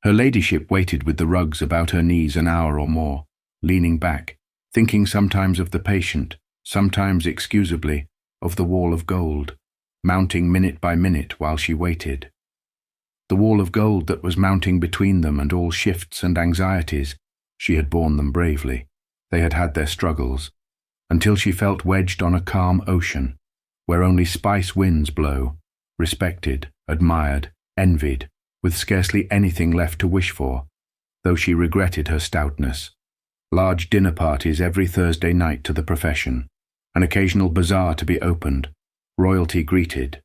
Speaker 1: Her ladyship waited with the rugs about her knees an hour or more, leaning back, thinking sometimes of the patient, sometimes excusably of the wall of gold, mounting minute by minute while she waited. The wall of gold that was mounting between them and all shifts and anxieties, she had borne them bravely. They had had their struggles, until she felt wedged on a calm ocean, where only spice winds blow, respected, admired, envied, with scarcely anything left to wish for, though she regretted her stoutness. Large dinner parties every Thursday night to the profession, an occasional bazaar to be opened, royalty greeted.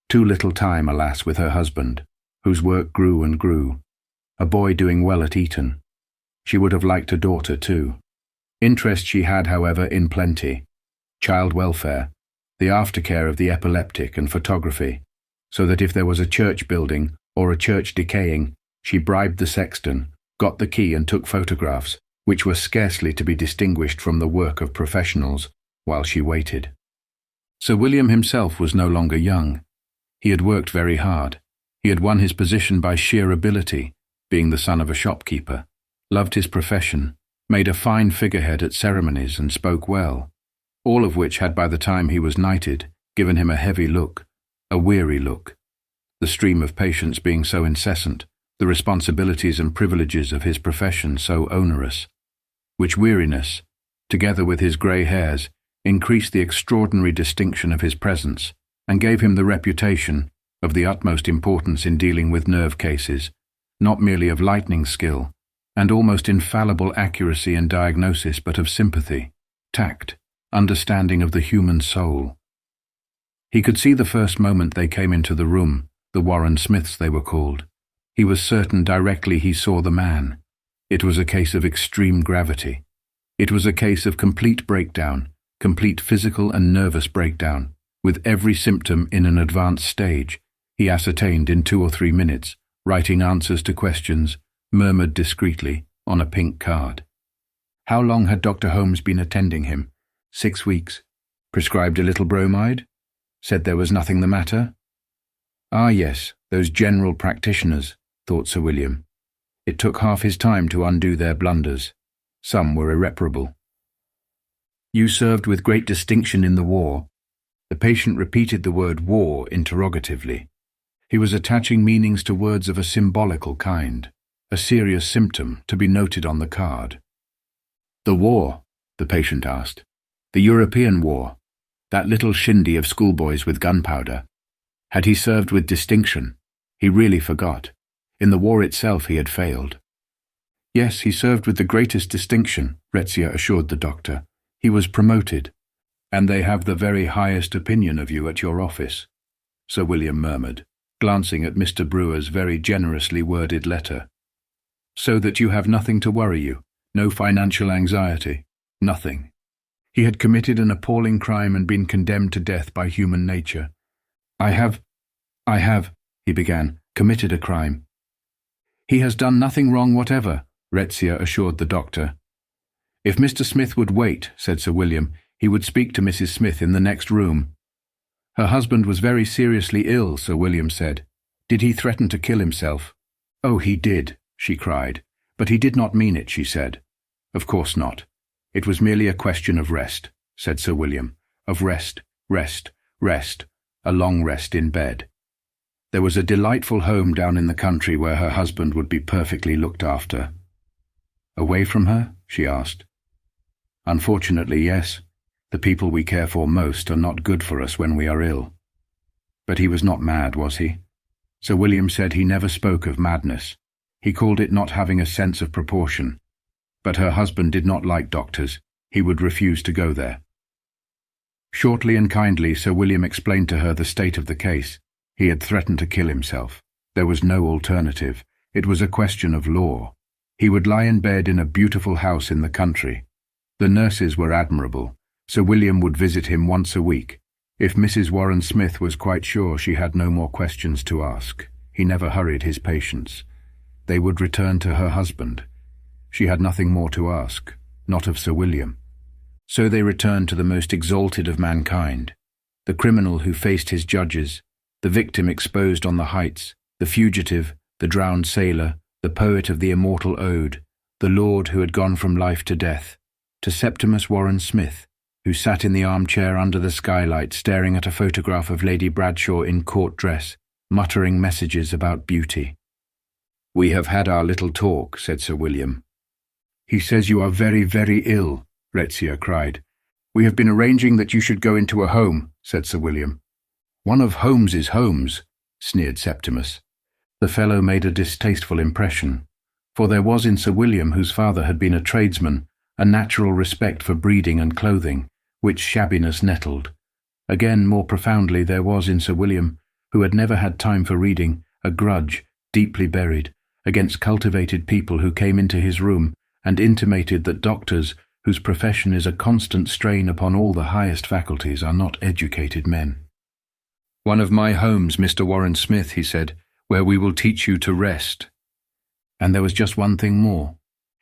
Speaker 1: Too little time, alas, with her husband, whose work grew and grew. A boy doing well at Eton. She would have liked a daughter too. Interest she had, however, in plenty. Child welfare, the aftercare of the epileptic, and photography, so that if there was a church building or a church decaying, she bribed the sexton, got the key and took photographs, which were scarcely to be distinguished from the work of professionals, while she waited. Sir William himself was no longer young. He had worked very hard. He had won his position by sheer ability, being the son of a shopkeeper, loved his profession, made a fine figurehead at ceremonies and spoke well, all of which had by the time he was knighted given him a heavy look, a weary look, the stream of patients being so incessant, the responsibilities and privileges of his profession so onerous, which weariness, together with his grey hairs, increased the extraordinary distinction of his presence and gave him the reputation of the utmost importance in dealing with nerve cases, not merely of lightning skill and almost infallible accuracy in diagnosis, but of sympathy, tact, understanding of the human soul. He could see the first moment they came into the room, the Warren Smiths they were called. He was certain directly he saw the man. It was a case of extreme gravity. It was a case of complete breakdown, complete physical and nervous breakdown, with every symptom in an advanced stage, he ascertained in 2 or 3 minutes, writing answers to questions, murmured discreetly, on a pink card. How long had Dr. Holmes been attending him? 6 weeks. Prescribed a little bromide? Said there was nothing the matter? Ah yes, those general practitioners, thought Sir William. It took half his time to undo their blunders. Some were irreparable. You served with great distinction in the war. The patient repeated the word war interrogatively. He was attaching meanings to words of a symbolical kind, a serious symptom to be noted on the card. The war, the patient asked. The European war, that little shindy of schoolboys with gunpowder. Had he served with distinction? He really forgot. In the war itself he had failed. Yes, he served with the greatest distinction, Retzia assured the doctor. He was promoted. And they have the very highest opinion of you at your office, Sir William murmured, glancing at Mr. Brewer's very generously worded letter. So that you have nothing to worry you, no financial anxiety, nothing. He had committed an appalling crime and been condemned to death by human nature. I have, he began, committed a crime. He has done nothing wrong whatever, Retzia assured the doctor. If Mr. Smith would wait, said Sir William, he would speak to Mrs. Smith in the next room. Her husband was very seriously ill, Sir William said. Did he threaten to kill himself? Oh, he did, she cried. But he did not mean it, she said. Of course not. It was merely a question of rest, said Sir William. Of rest, a long rest in bed. There was a delightful home down in the country where her husband would be perfectly looked after. Away from her? She asked. Unfortunately, yes. The people we care for most are not good for us when we are ill. But he was not mad, was he? Sir William said he never spoke of madness. He called it not having a sense of proportion. But her husband did not like doctors. He would refuse to go there. Shortly and kindly, Sir William explained to her the state of the case. He had threatened to kill himself. There was no alternative. It was a question of law. He would lie in bed in a beautiful house in the country. The nurses were admirable. Sir William would visit him once a week. If Mrs. Warren Smith was quite sure she had no more questions to ask, he never hurried his patients. They would return to her husband. She had nothing more to ask, not of Sir William. So they returned to the most exalted of mankind, the criminal who faced his judges, the victim exposed on the heights, the fugitive, the drowned sailor, the poet of the immortal ode, the lord who had gone from life to death, to Septimus Warren Smith, who sat in the armchair under the skylight staring at a photograph of Lady Bradshaw in court dress, muttering messages about beauty. We have had our little talk, said Sir William. He says you are very, very ill, Retzia cried. We have been arranging that you should go into a home, said Sir William. One of Holmes's homes, sneered Septimus. The fellow made a distasteful impression, for there was in Sir William, whose father had been a tradesman, a natural respect for breeding and clothing, which shabbiness nettled. Again, more profoundly, there was in Sir William, who had never had time for reading, a grudge, deeply buried, against cultivated people who came into his room and intimated that doctors, whose profession is a constant strain upon all the highest faculties, are not educated men. One of my homes, Mr. Warren Smith, he said, where we will teach you to rest. And there was just one thing more.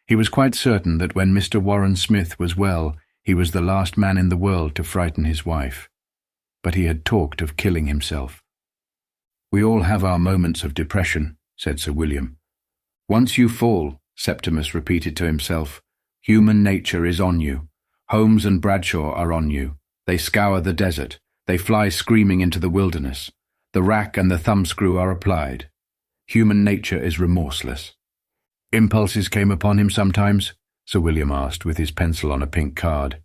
Speaker 1: He was quite certain that when Mr. Warren Smith was well, he was the last man in the world to frighten his wife. But he had talked of killing himself. We all have our moments of depression, said Sir William. Once you fall, Septimus repeated to himself, human nature is on you. Holmes and Bradshaw are on you. They scour the desert. They fly screaming into the wilderness. The rack and the thumbscrew are applied. Human nature is remorseless. Impulses came upon him sometimes, Sir William asked, with his pencil on a pink card.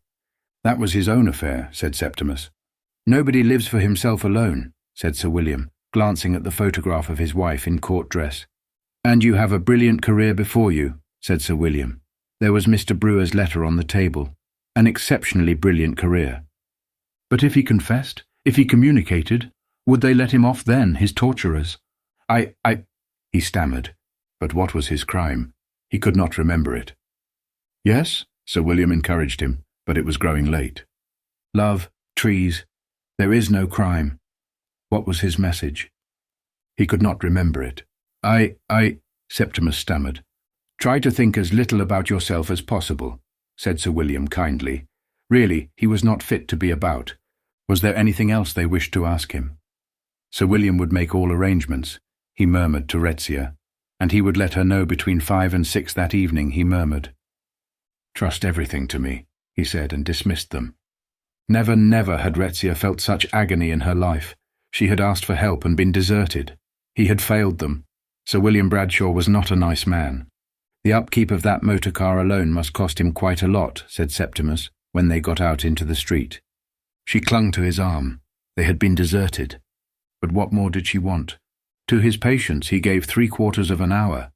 Speaker 1: That was his own affair, said Septimus. Nobody lives for himself alone, said Sir William, glancing at the photograph of his wife in court dress. And you have a brilliant career before you, said Sir William. There was Mr. Brewer's letter on the table. An exceptionally brilliant career. But if he confessed, if he communicated, would they let him off then, his torturers? He stammered. But what was his crime? He could not remember it. Yes, Sir William encouraged him, but it was growing late. Love, trees, there is no crime. What was his message? He could not remember it. Septimus stammered. Try to think as little about yourself as possible, said Sir William kindly. Really, he was not fit to be about. Was there anything else they wished to ask him? Sir William would make all arrangements, he murmured to Rezia, and he would let her know between 5 and 6 that evening, he murmured. Trust everything to me, he said, and dismissed them. Never had Rezia felt such agony in her life. She had asked for help and been deserted. He had failed them. Sir William Bradshaw was not a nice man. The upkeep of that motor car alone must cost him quite a lot, said Septimus, when they got out into the street. She clung to his arm. They had been deserted. But what more did she want? To his patients he gave 3/4 of an hour.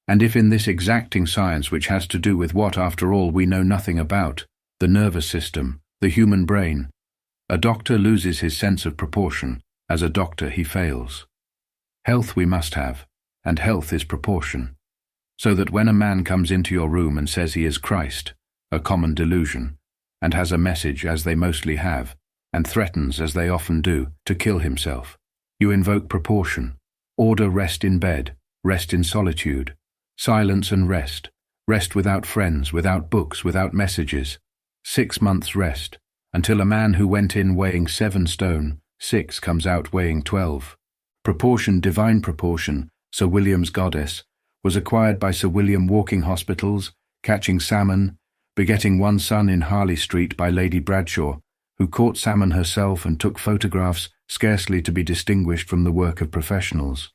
Speaker 1: And if in this exacting science which has to do with what, after all, we know nothing about, the nervous system, the human brain, a doctor loses his sense of proportion, as a doctor he fails. Health we must have, and health is proportion. So that when a man comes into your room and says he is Christ, a common delusion, and has a message, as they mostly have, and threatens, as they often do, to kill himself, you invoke proportion, order rest in bed, rest in solitude, silence and rest, rest without friends, without books, without messages, 6 months' rest, until a man who went in weighing 7 stone, 6 comes out weighing 12. Proportion, divine proportion, Sir William's goddess, was acquired by Sir William walking hospitals, catching salmon, begetting one son in Harley Street by Lady Bradshaw, who caught salmon herself and took photographs scarcely to be distinguished from the work of professionals.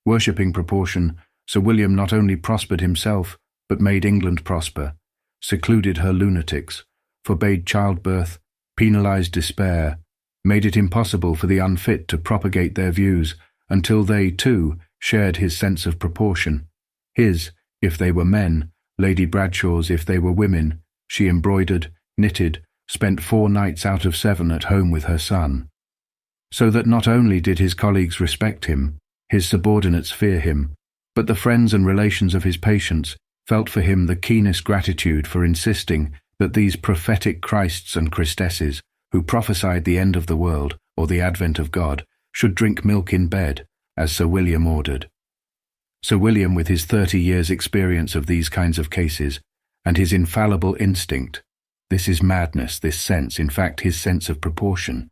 Speaker 1: Worshipping proportion, Sir William not only prospered himself, but made England prosper, secluded her lunatics, forbade childbirth, penalized despair, made it impossible for the unfit to propagate their views, until they, too, shared his sense of proportion. His, if they were men, Lady Bradshaw's if they were women. She embroidered, knitted, spent 4 nights out of 7 at home with her son. So that not only did his colleagues respect him, his subordinates fear him, but the friends and relations of his patients felt for him the keenest gratitude for insisting that these prophetic Christs and Christesses, who prophesied the end of the world or the advent of God, should drink milk in bed, as Sir William ordered. Sir William, with his 30 years' experience of these kinds of cases, and his infallible instinct, this is madness, this sense, in fact his sense of proportion.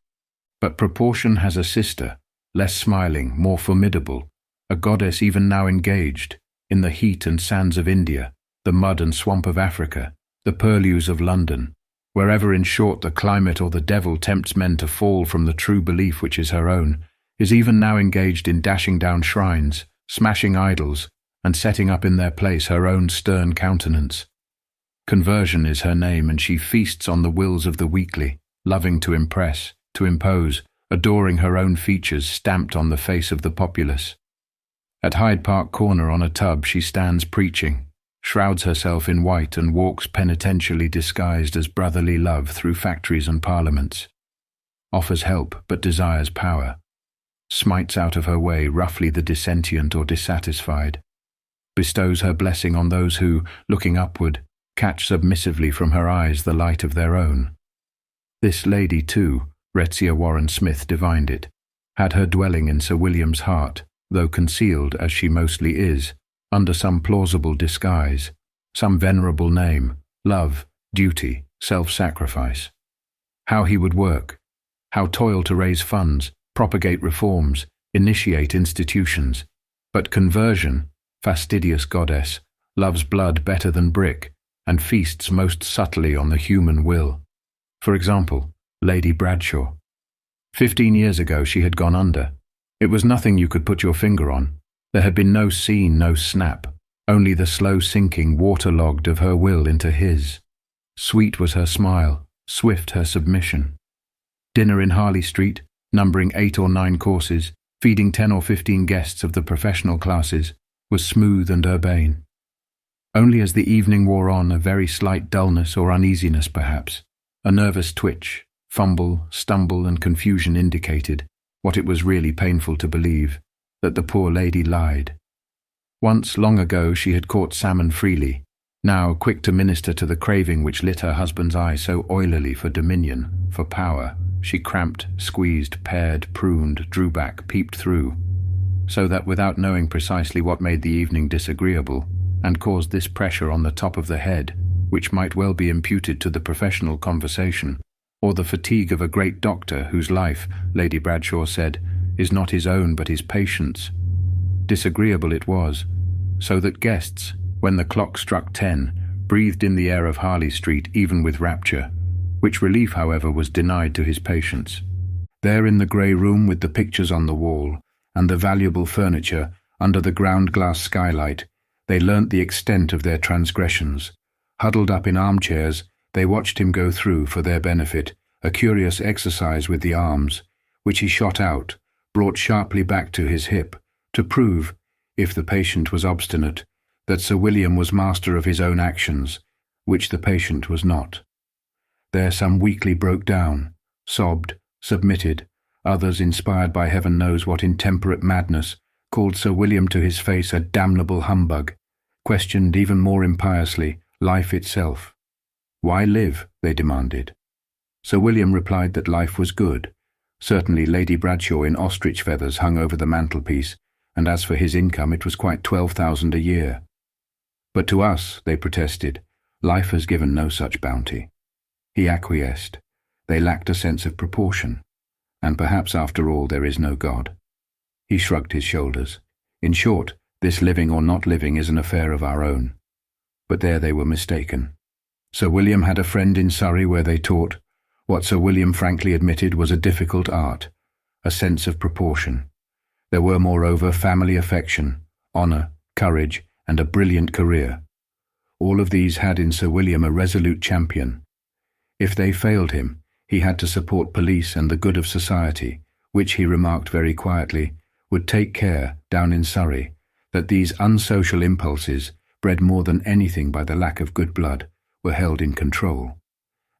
Speaker 1: But proportion has a sister, less smiling, more formidable, a goddess even now engaged, in the heat and sands of India, the mud and swamp of Africa, the purlieus of London, wherever in short the climate or the devil tempts men to fall from the true belief which is her own, is even now engaged in dashing down shrines, smashing idols, and setting up in their place her own stern countenance. Conversion is her name, and she feasts on the wills of the weakly, loving to impress, to impose, adoring her own features stamped on the face of the populace. At Hyde Park Corner on a tub she stands preaching, shrouds herself in white and walks penitentially disguised as brotherly love through factories and parliaments, offers help but desires power, smites out of her way roughly the dissentient or dissatisfied, bestows her blessing on those who, looking upward, catch submissively from her eyes the light of their own. This lady, too, Virginia Warren Smith divined it, had her dwelling in Sir William's heart, though concealed, as she mostly is, under some plausible disguise, some venerable name, love, duty, self-sacrifice. How he would work, how toil to raise funds, propagate reforms, initiate institutions. But conversion, fastidious goddess, loves blood better than brick, and feasts most subtly on the human will. For example, Lady Bradshaw. 15 years ago she had gone under. It was nothing you could put your finger on. There had been no scene, no snap, only the slow sinking waterlogged of her will into his. Sweet was her smile, swift her submission. Dinner in Harley Street, numbering 8 or 9 courses, feeding 10 or 15 guests of the professional classes, was smooth and urbane. Only as the evening wore on, a very slight dullness or uneasiness perhaps, a nervous twitch, fumble, stumble and confusion indicated, what it was really painful to believe, that the poor lady lied. Once, long ago, she had caught salmon freely. Now, quick to minister to the craving which lit her husband's eye so oilily for dominion, for power, she cramped, squeezed, pared, pruned, drew back, peeped through. so that without knowing precisely what made the evening disagreeable, and caused this pressure on the top of the head, which might well be imputed to the professional conversation, or the fatigue of a great doctor whose life, Lady Bradshaw said, is not his own but his patient's. Disagreeable it was, so that guests, when the clock struck 10, breathed in the air of Harley Street even with rapture, which relief, however, was denied to his patients. There in the grey room with the pictures on the wall, and the valuable furniture under the ground-glass skylight, they learnt the extent of their transgressions. Huddled up in armchairs, they watched him go through, for their benefit, a curious exercise with the arms, which he shot out, brought sharply back to his hip, to prove, if the patient was obstinate, that Sir William was master of his own actions, which the patient was not. There some weakly broke down, sobbed, submitted, others, inspired by heaven knows what intemperate madness, called Sir William to his face a damnable humbug, questioned even more impiously life itself. Why live, they demanded. Sir William replied that life was good. Certainly Lady Bradshaw in ostrich feathers hung over the mantelpiece, and as for his income, it was quite 12,000 a year. But to us, they protested, life has given no such bounty. He acquiesced. They lacked a sense of proportion, and perhaps after all there is no God. He shrugged his shoulders. In short, this living or not living is an affair of our own. But there they were mistaken. Sir William had a friend in Surrey where they taught what Sir William frankly admitted was a difficult art, a sense of proportion. There were, moreover, family affection, honour, courage, and a brilliant career. All of these had in Sir William a resolute champion. If they failed him, he had to support police and the good of society, which, he remarked very quietly, would take care, down in Surrey, that these unsocial impulses, bred more than anything by the lack of good blood, were held in control,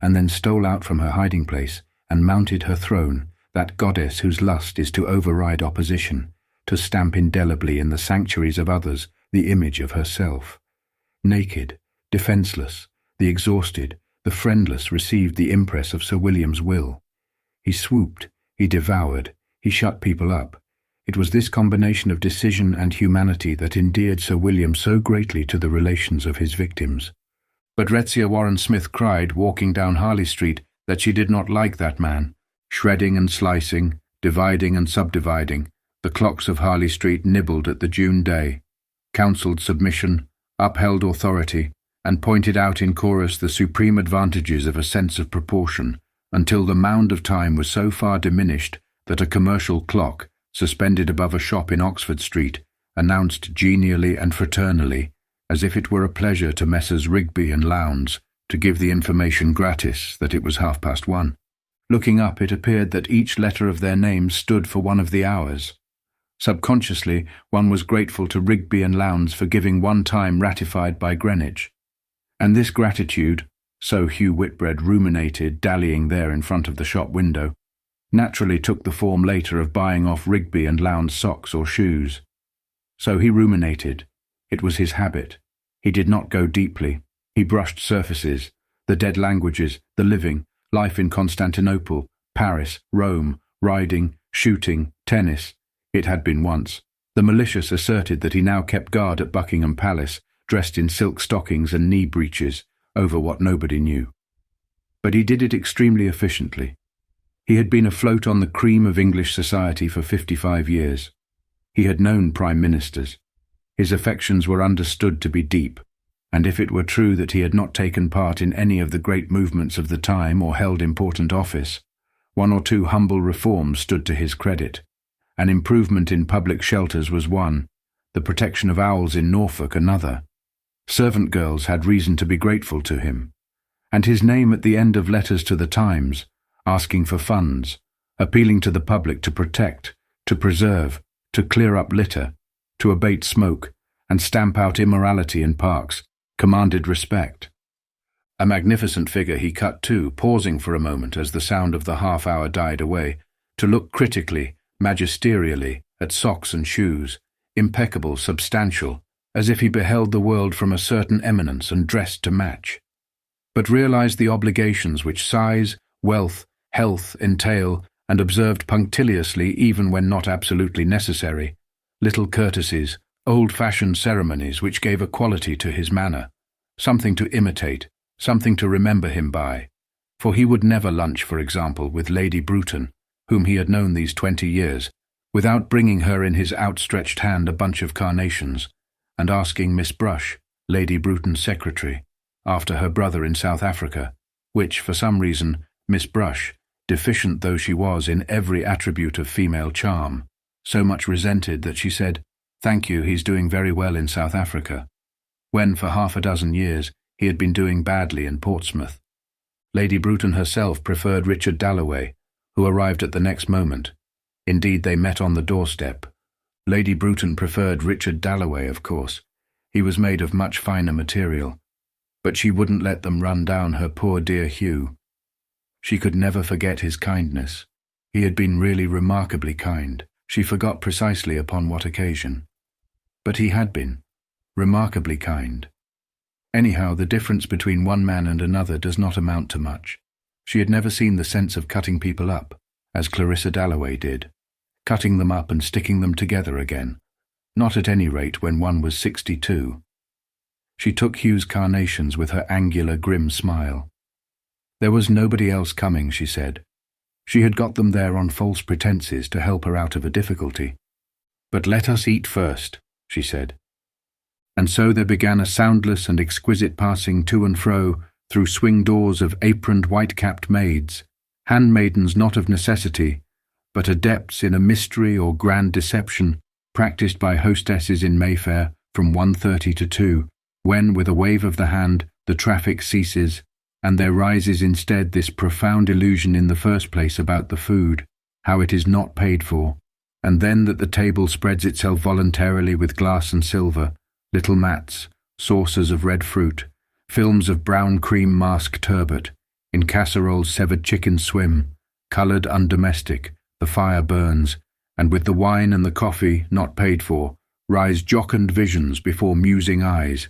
Speaker 1: and then stole out from her hiding-place and mounted her throne, that goddess whose lust is to override opposition, to stamp indelibly in the sanctuaries of others the image of herself. Naked, defenceless, the exhausted, the friendless received the impress of Sir William's will. He swooped, he devoured, he shut people up. It was this combination of decision and humanity that endeared Sir William so greatly to the relations of his victims. But Virginia Warren Smith cried, walking down Harley Street, that she did not like that man. Shredding and slicing, dividing and subdividing, the clocks of Harley Street nibbled at the June day, counselled submission, upheld authority, and pointed out in chorus the supreme advantages of a sense of proportion, until the mound of time was so far diminished that a commercial clock, suspended above a shop in Oxford Street, announced genially and fraternally, as if it were a pleasure to Messrs. Rigby and Lowndes to give the information gratis that it was 1:30. Looking up, it appeared that each letter of their names stood for one of the hours. Subconsciously, one was grateful to Rigby and Lowndes for giving one time ratified by Greenwich. And this gratitude, so Hugh Whitbread ruminated, dallying there in front of the shop window, naturally took the form later of buying off Rigby and Lowndes' socks or shoes. So he ruminated. It was his habit. He did not go deeply. He brushed surfaces, the dead languages, the living, life in Constantinople, Paris, Rome, riding, shooting, tennis. It had been once. The malicious asserted that he now kept guard at Buckingham Palace, dressed in silk stockings and knee breeches, over what nobody knew. But he did it extremely efficiently. He had been afloat on the cream of English society for 55 years. He had known prime ministers. His affections were understood to be deep, and if it were true that he had not taken part in any of the great movements of the time or held important office, one or two humble reforms stood to his credit. An improvement in public shelters was one, the protection of owls in Norfolk another. Servant girls had reason to be grateful to him, and his name at the end of letters to the Times, asking for funds, appealing to the public to protect, to preserve, to clear up litter, to abate smoke, and stamp out immorality in parks, commanded respect. A magnificent figure he cut too, pausing for a moment as the sound of the half-hour died away, to look critically, magisterially, at socks and shoes, impeccable, substantial, as if he beheld the world from a certain eminence and dressed to match, but realized the obligations which size, wealth, health entail, and observed punctiliously even when not absolutely necessary, Little courtesies, old-fashioned ceremonies which gave a quality to his manner, something to imitate, something to remember him by. For he would never lunch, for example, with Lady Bruton, whom he had known these 20 years, without bringing her in his outstretched hand a bunch of carnations, and asking Miss Brush, Lady Bruton's secretary, after her brother in South Africa, which, for some reason, Miss Brush, deficient though she was in every attribute of female charm, so much resented that she said, "Thank you, he's doing very well in South Africa," when for half a dozen years he had been doing badly in Portsmouth. Lady Bruton herself preferred Richard Dalloway, who arrived at the next moment. Indeed, they met on the doorstep. Lady Bruton preferred Richard Dalloway, of course. He was made of much finer material. But she wouldn't let them run down her poor dear Hugh. She could never forget his kindness. He had been really remarkably kind. She forgot precisely upon what occasion. But he had been remarkably kind. Anyhow, the difference between one man and another does not amount to much. She had never seen the sense of cutting people up, as Clarissa Dalloway did, cutting them up and sticking them together again, not at any rate when one was 62. She took Hugh's carnations with her angular, grim smile. There was nobody else coming, she said. She had got them there on false pretenses to help her out of a difficulty. "But let us eat first," she said. And so there began a soundless and exquisite passing to and fro through swing doors of aproned white-capped maids, handmaidens not of necessity, but adepts in a mystery or grand deception practised by hostesses in Mayfair from 1:30 to 2, when, with a wave of the hand, the traffic ceases, and there rises instead this profound illusion in the first place about the food, how it is not paid for, and then that the table spreads itself voluntarily with glass and silver, little mats, saucers of red fruit, films of brown cream mask turbot, in casseroles severed chickens swim, coloured undomestic, the fire burns, and with the wine and the coffee, not paid for, rise jocund visions before musing eyes,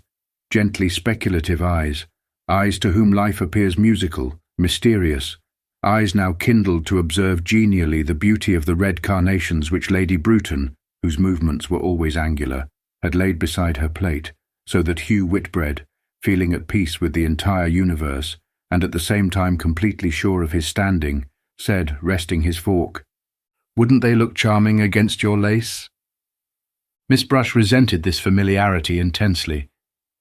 Speaker 1: gently speculative eyes, eyes to whom life appears musical, mysterious, eyes now kindled to observe genially the beauty of the red carnations which Lady Bruton, whose movements were always angular, had laid beside her plate, so that Hugh Whitbread, feeling at peace with the entire universe, and at the same time completely sure of his standing, said, resting his fork, "Wouldn't they look charming against your lace?" Miss Brush resented this familiarity intensely.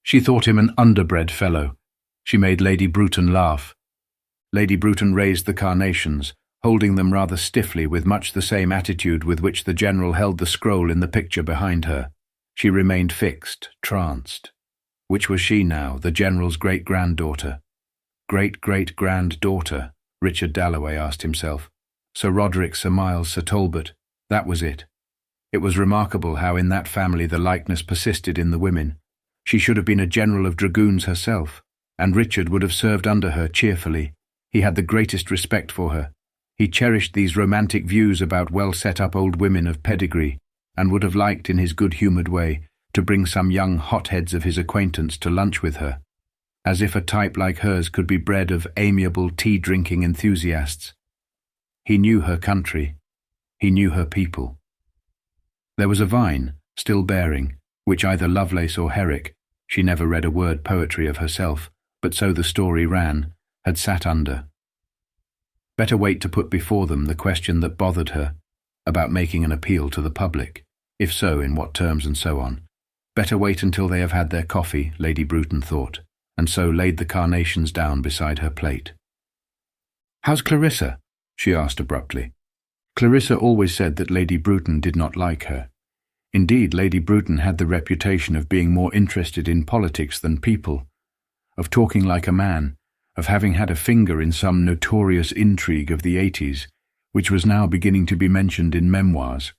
Speaker 1: She thought him an underbred fellow. She made Lady Bruton laugh. Lady Bruton raised the carnations, holding them rather stiffly with much the same attitude with which the General held the scroll in the picture behind her. She remained fixed, tranced. Which was she now, the General's great-granddaughter? Great-great-granddaughter, Richard Dalloway asked himself. Sir Roderick, Sir Miles, Sir Talbot, that was it. It was remarkable how in that family the likeness persisted in the women. She should have been a general of dragoons herself, and Richard would have served under her cheerfully. He had the greatest respect for her. He cherished these romantic views about well-set-up old women of pedigree, and would have liked, in his good-humoured way, to bring some young hotheads of his acquaintance to lunch with her, as if a type like hers could be bred of amiable tea-drinking enthusiasts. He knew her country. He knew her people. There was a vine, still bearing, which either Lovelace or Herrick, she never read a word poetry of herself, but so the story ran, had sat under. Better wait to put before them the question that bothered her, about making an appeal to the public, if so, in what terms and so on. Better wait until they have had their coffee, Lady Bruton thought, and so laid the carnations down beside her plate. "How's Clarissa?" she asked abruptly. Clarissa always said that Lady Bruton did not like her. Indeed, Lady Bruton had the reputation of being more interested in politics than people, of talking like a man, of having had a finger in some notorious intrigue of the 80s, which was now beginning to be mentioned in memoirs.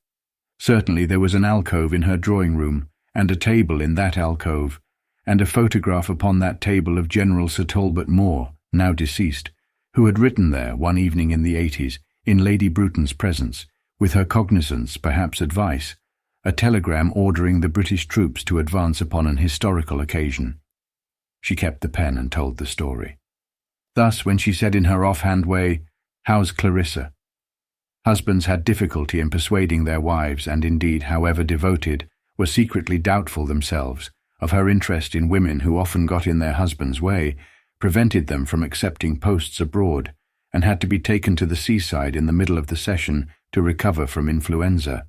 Speaker 1: Certainly there was an alcove in her drawing-room, and a table in that alcove, and a photograph upon that table of General Sir Talbot Moore, now deceased, who had written there one evening in the 80s, in Lady Bruton's presence, with her cognizance, perhaps advice, a telegram ordering the British troops to advance upon an historical occasion. She kept the pen and told the story. Thus, when she said in her offhand way, "How's Clarissa?" Husbands had difficulty in persuading their wives, and indeed, however devoted, were secretly doubtful themselves of her interest in women who often got in their husband's way, prevented them from accepting posts abroad, and had to be taken to the seaside in the middle of the session to recover from influenza.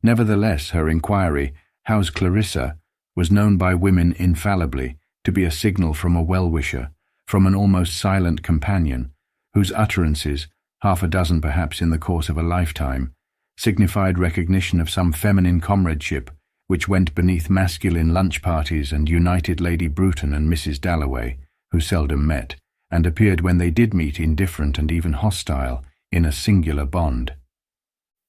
Speaker 1: Nevertheless, her inquiry, "How's Clarissa?" was known by women infallibly to be a signal from a well-wisher, from an almost silent companion, whose utterances, half a dozen perhaps in the course of a lifetime, signified recognition of some feminine comradeship which went beneath masculine lunch parties and united Lady Bruton and Mrs. Dalloway, who seldom met, and appeared when they did meet indifferent and even hostile, in a singular bond.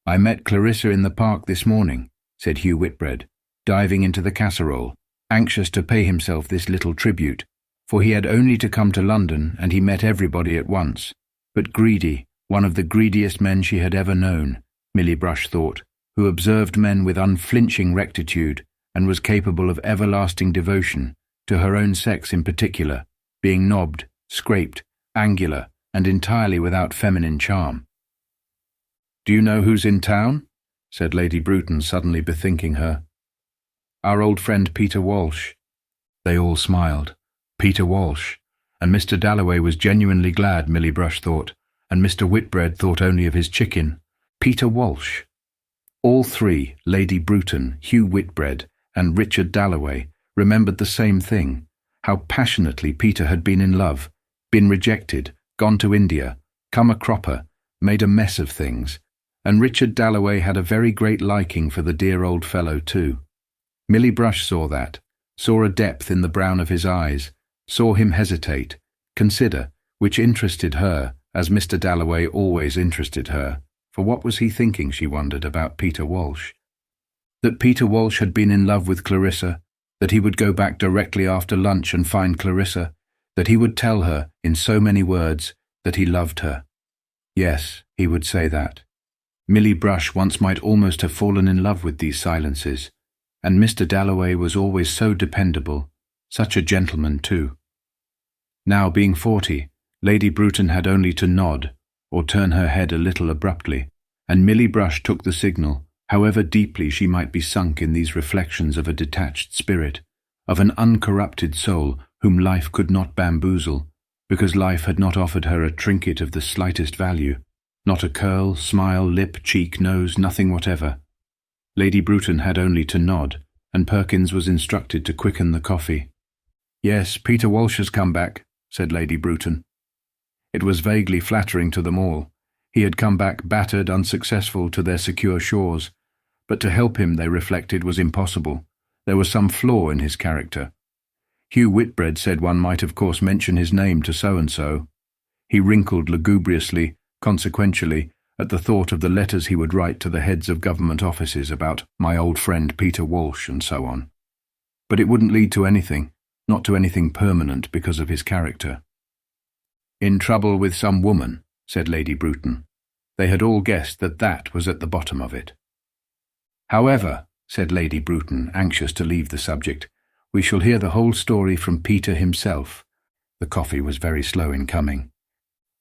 Speaker 1: "I met Clarissa in the park this morning," said Hugh Whitbread, diving into the casserole, anxious to pay himself this little tribute, for he had only to come to London and he met everybody at once, but greedy, one of the greediest men she had ever known, Millie Brush thought, who observed men with unflinching rectitude and was capable of everlasting devotion, to her own sex in particular, being knobbed, scraped, angular, and entirely without feminine charm. "Do you know who's in town?" said Lady Bruton, suddenly bethinking her. "Our old friend Peter Walsh." They all smiled. Peter Walsh, and Mr. Dalloway was genuinely glad, Millie Brush thought, and Mr. Whitbread thought only of his chicken. Peter Walsh. All three, Lady Bruton, Hugh Whitbread, and Richard Dalloway, remembered the same thing, how passionately Peter had been in love, been rejected, gone to India, come a cropper, made a mess of things, and Richard Dalloway had a very great liking for the dear old fellow too. Millie Brush saw that, saw a depth in the brown of his eyes, saw him hesitate, consider, which interested her, as Mr. Dalloway always interested her. For what was he thinking, she wondered, about Peter Walsh? That Peter Walsh had been in love with Clarissa, that he would go back directly after lunch and find Clarissa, that he would tell her, in so many words, that he loved her. Yes, he would say that. Millie Brush once might almost have fallen in love with these silences, and Mr. Dalloway was always so dependable, such a gentleman too. Now, being 40, Lady Bruton had only to nod, or turn her head a little abruptly, and Millie Brush took the signal, however deeply she might be sunk in these reflections of a detached spirit, of an uncorrupted soul whom life could not bamboozle, because life had not offered her a trinket of the slightest value, not a curl, smile, lip, cheek, nose, nothing whatever. Lady Bruton had only to nod, and Perkins was instructed to quicken the coffee. "Yes, Peter Walsh has come back," said Lady Bruton. It was vaguely flattering to them all. He had come back battered, unsuccessful, to their secure shores, but to help him, they reflected, was impossible. There was some flaw in his character. Hugh Whitbread said one might of course mention his name to so-and-so. He wrinkled lugubriously, consequentially, at the thought of the letters he would write to the heads of government offices about "my old friend Peter Walsh" and so on. But it wouldn't lead to anything, not to anything permanent, because of his character. "In trouble with some woman," said Lady Bruton. They had all guessed that that was at the bottom of it. "However," said Lady Bruton, anxious to leave the subject, "we shall hear the whole story from Peter himself." The coffee was very slow in coming.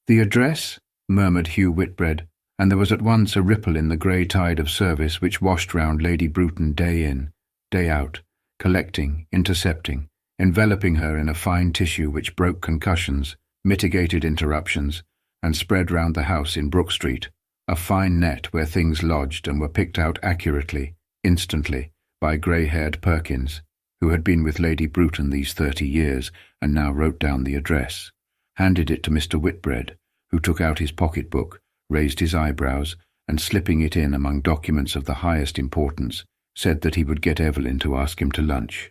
Speaker 1: "The address?" murmured Hugh Whitbread, and there was at once a ripple in the grey tide of service which washed round Lady Bruton day in, day out, collecting, intercepting, enveloping her in a fine tissue which broke concussions, mitigated interruptions, and spread round the house in Brook Street, a fine net where things lodged and were picked out accurately, instantly, by grey-haired Perkins, who had been with Lady Bruton these 30 years and now wrote down the address, handed it to Mr. Whitbread, who took out his pocket-book, raised his eyebrows, and slipping it in among documents of the highest importance, said that he would get Evelyn to ask him to lunch.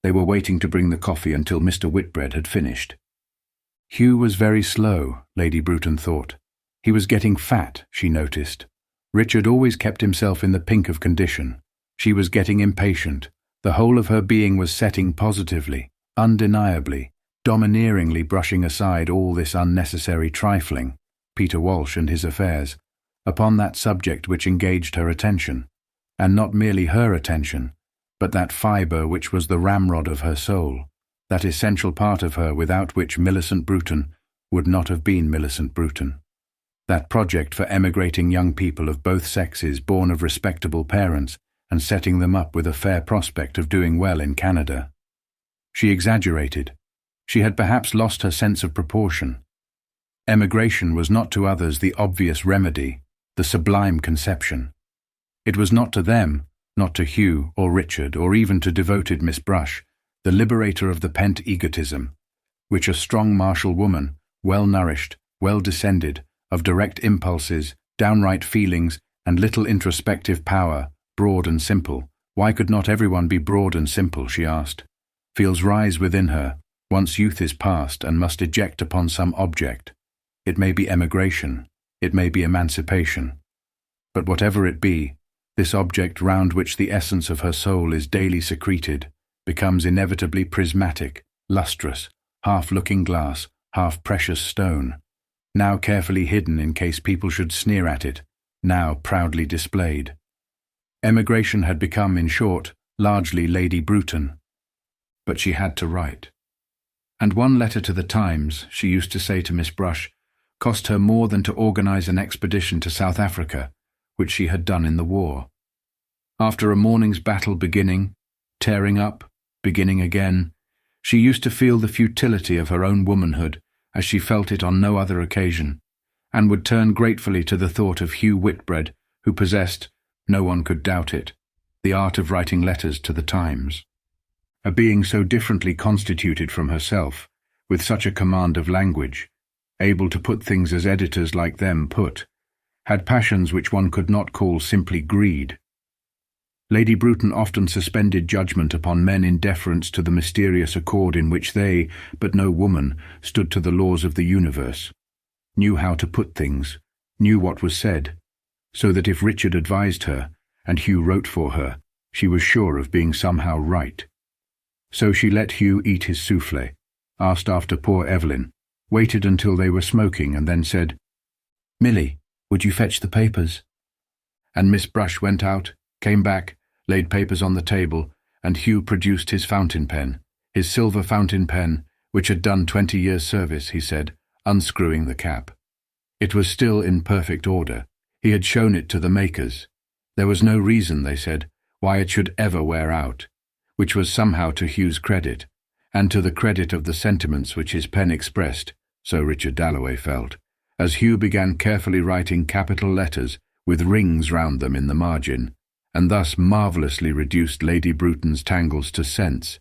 Speaker 1: They were waiting to bring the coffee until Mr. Whitbread had finished. Hugh was very slow, Lady Bruton thought. He was getting fat, she noticed. Richard always kept himself in the pink of condition. She was getting impatient. The whole of her being was setting positively, undeniably, domineeringly brushing aside all this unnecessary trifling, Peter Walsh and his affairs, upon that subject which engaged her attention, and not merely her attention, but that fibre which was the ramrod of her soul, that essential part of her without which Millicent Bruton would not have been Millicent Bruton, that project for emigrating young people of both sexes born of respectable parents and setting them up with a fair prospect of doing well in Canada. She exaggerated. She had perhaps lost her sense of proportion. Emigration was not to others the obvious remedy, the sublime conception. It was not to them, not to Hugh or Richard or even to devoted Miss Brush, the liberator of the pent egotism, which a strong martial woman, well-nourished, well-descended, of direct impulses, downright feelings, and little introspective power, broad and simple. Why could not everyone be broad and simple, she asked. Feels rise within her, once youth is past and must eject upon some object. It may be emigration, it may be emancipation. But whatever it be, this object round which the essence of her soul is daily secreted, becomes inevitably prismatic, lustrous, half looking-glass, half precious stone, now carefully hidden in case people should sneer at it, now proudly displayed. Emigration had become, in short, largely Lady Bruton. But she had to write. And one letter to the Times, she used to say to Miss Brush, cost her more than to organize an expedition to South Africa, which she had done in the war. After a morning's battle beginning, tearing up, beginning again, she used to feel the futility of her own womanhood as she felt it on no other occasion, and would turn gratefully to the thought of Hugh Whitbread, who possessed, no one could doubt it, the art of writing letters to the Times. A being so differently constituted from herself, with such a command of language, able to put things as editors like them put, had passions which one could not call simply greed. Lady Bruton often suspended judgment upon men in deference to the mysterious accord in which they, but no woman, stood to the laws of the universe, knew how to put things, knew what was said, so that if Richard advised her, and Hugh wrote for her, she was sure of being somehow right. So she let Hugh eat his souffle, asked after poor Evelyn, waited until they were smoking, and then said, "Milly, would you fetch the papers?" And Miss Brush went out, came back, laid papers on the table, and Hugh produced his fountain pen, his silver fountain pen, which had done 20 years' service, he said, unscrewing the cap. It was still in perfect order. He had shown it to the makers. There was no reason, they said, why it should ever wear out, which was somehow to Hugh's credit, and to the credit of the sentiments which his pen expressed, so Richard Dalloway felt, as Hugh began carefully writing capital letters with rings round them in the margin, and thus marvellously reduced Lady Bruton's tangles to sense,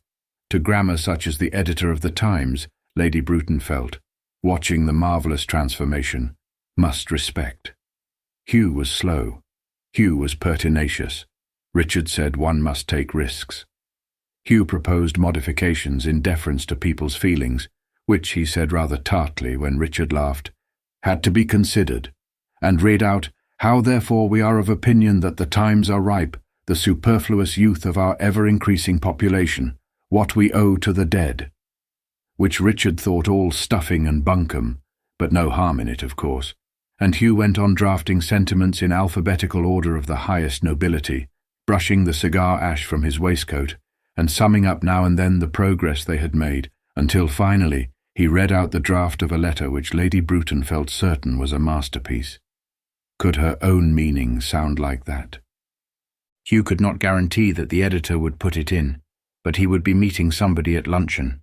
Speaker 1: to grammar such as the editor of the Times, Lady Bruton felt, watching the marvellous transformation, must respect. Hugh was slow. Hugh was pertinacious. Richard said one must take risks. Hugh proposed modifications in deference to people's feelings, which, he said rather tartly when Richard laughed, had to be considered, and read out, "How therefore we are of opinion that the times are ripe, the superfluous youth of our ever-increasing population, what we owe to the dead," which Richard thought all stuffing and bunkum, but no harm in it, of course, and Hugh went on drafting sentiments in alphabetical order of the highest nobility, brushing the cigar ash from his waistcoat, and summing up now and then the progress they had made, until finally he read out the draft of a letter which Lady Bruton felt certain was a masterpiece. Could her own meaning sound like that? Hugh could not guarantee that the editor would put it in, but he would be meeting somebody at luncheon.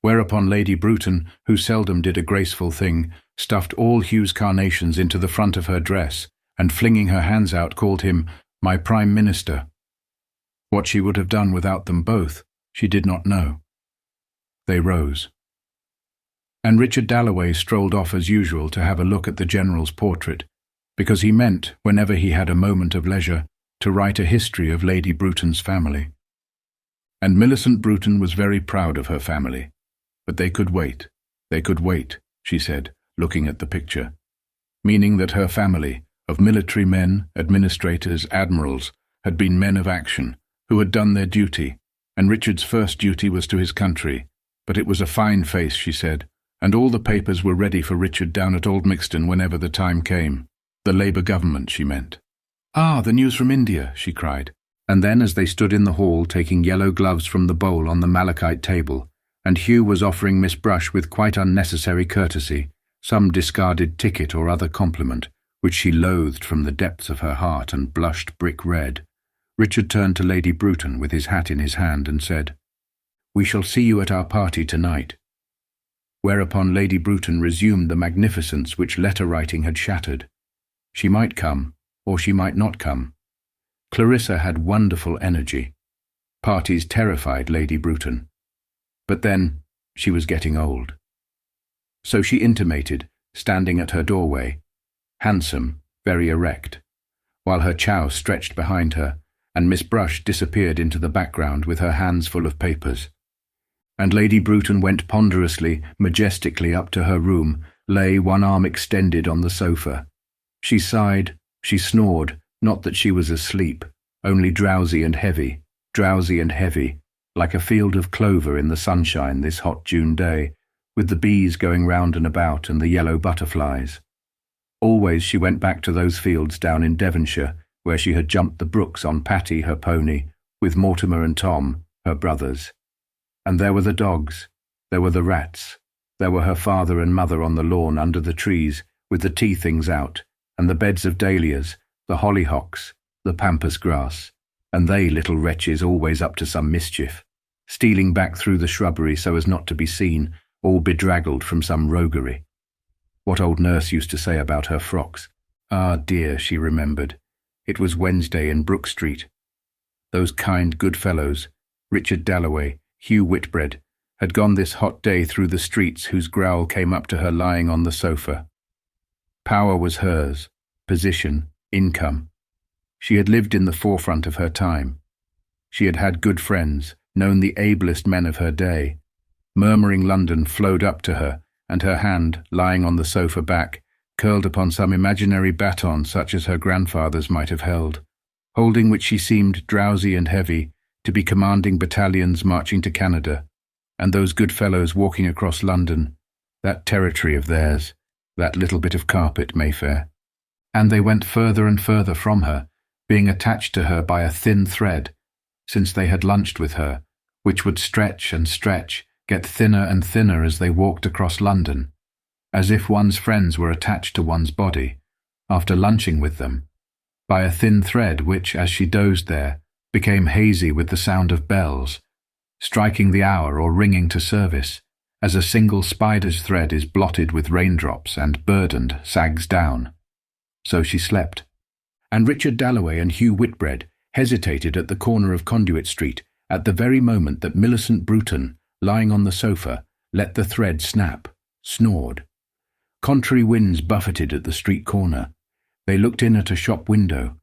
Speaker 1: Whereupon Lady Bruton, who seldom did a graceful thing, stuffed all Hugh's carnations into the front of her dress, and flinging her hands out called him "my Prime Minister." What she would have done without them both, she did not know. They rose. And Richard Dalloway strolled off as usual to have a look at the General's portrait, because he meant, whenever he had a moment of leisure, to write a history of Lady Bruton's family. And Millicent Bruton was very proud of her family. But they could wait, she said, looking at the picture, meaning that her family, of military men, administrators, admirals, had been men of action, who had done their duty, and Richard's first duty was to his country. But it was a fine face, she said, and all the papers were ready for Richard down at Old Mixton whenever the time came. The Labour government, she meant. "Ah, the news from India," she cried. And then, as they stood in the hall taking yellow gloves from the bowl on the malachite table, and Hugh was offering Miss Brush with quite unnecessary courtesy, some discarded ticket or other compliment, which she loathed from the depths of her heart and blushed brick red, Richard turned to Lady Bruton with his hat in his hand and said, "We shall see you at our party tonight." Whereupon Lady Bruton resumed the magnificence which letter-writing had shattered. She might come, or she might not come. Clarissa had wonderful energy. Parties terrified Lady Bruton. But then, she was getting old. So she intimated, standing at her doorway, handsome, very erect, while her chow stretched behind her, and Miss Brush disappeared into the background with her hands full of papers. And Lady Bruton went ponderously, majestically up to her room, lay one arm extended on the sofa. She sighed, she snored, not that she was asleep, only drowsy and heavy, like a field of clover in the sunshine this hot June day, with the bees going round and about and the yellow butterflies. Always she went back to those fields down in Devonshire, where she had jumped the brooks on Patty, her pony, with Mortimer and Tom, her brothers. And there were the dogs, there were the rats, there were her father and mother on the lawn under the trees, with the tea things out, and the beds of dahlias, the hollyhocks, the pampas grass, and they, little wretches, always up to some mischief, stealing back through the shrubbery so as not to be seen, all bedraggled from some roguery. What old nurse used to say about her frocks? Ah, dear, she remembered. It was Wednesday in Brook Street. Those kind good fellows, Richard Dalloway, Hugh Whitbread, had gone this hot day through the streets whose growl came up to her lying on the sofa. Power was hers, position, income. She had lived in the forefront of her time. She had had good friends, known the ablest men of her day. Murmuring London flowed up to her, and her hand, lying on the sofa back, curled upon some imaginary baton such as her grandfather's might have held, holding which she seemed drowsy and heavy, to be commanding battalions marching to Canada, and those good fellows walking across London, that territory of theirs, that little bit of carpet, Mayfair. And they went further and further from her, being attached to her by a thin thread, since they had lunched with her, which would stretch and stretch, get thinner and thinner as they walked across London, as if one's friends were attached to one's body, after lunching with them, by a thin thread which, as she dozed there, became hazy with the sound of bells, striking the hour or ringing to service, as a single spider's thread is blotted with raindrops and, burdened, sags down. So she slept. And Richard Dalloway and Hugh Whitbread hesitated at the corner of Conduit Street at the very moment that Millicent Bruton, lying on the sofa, let the thread snap, snored. Contrary winds buffeted at the street corner. They looked in at a shop window.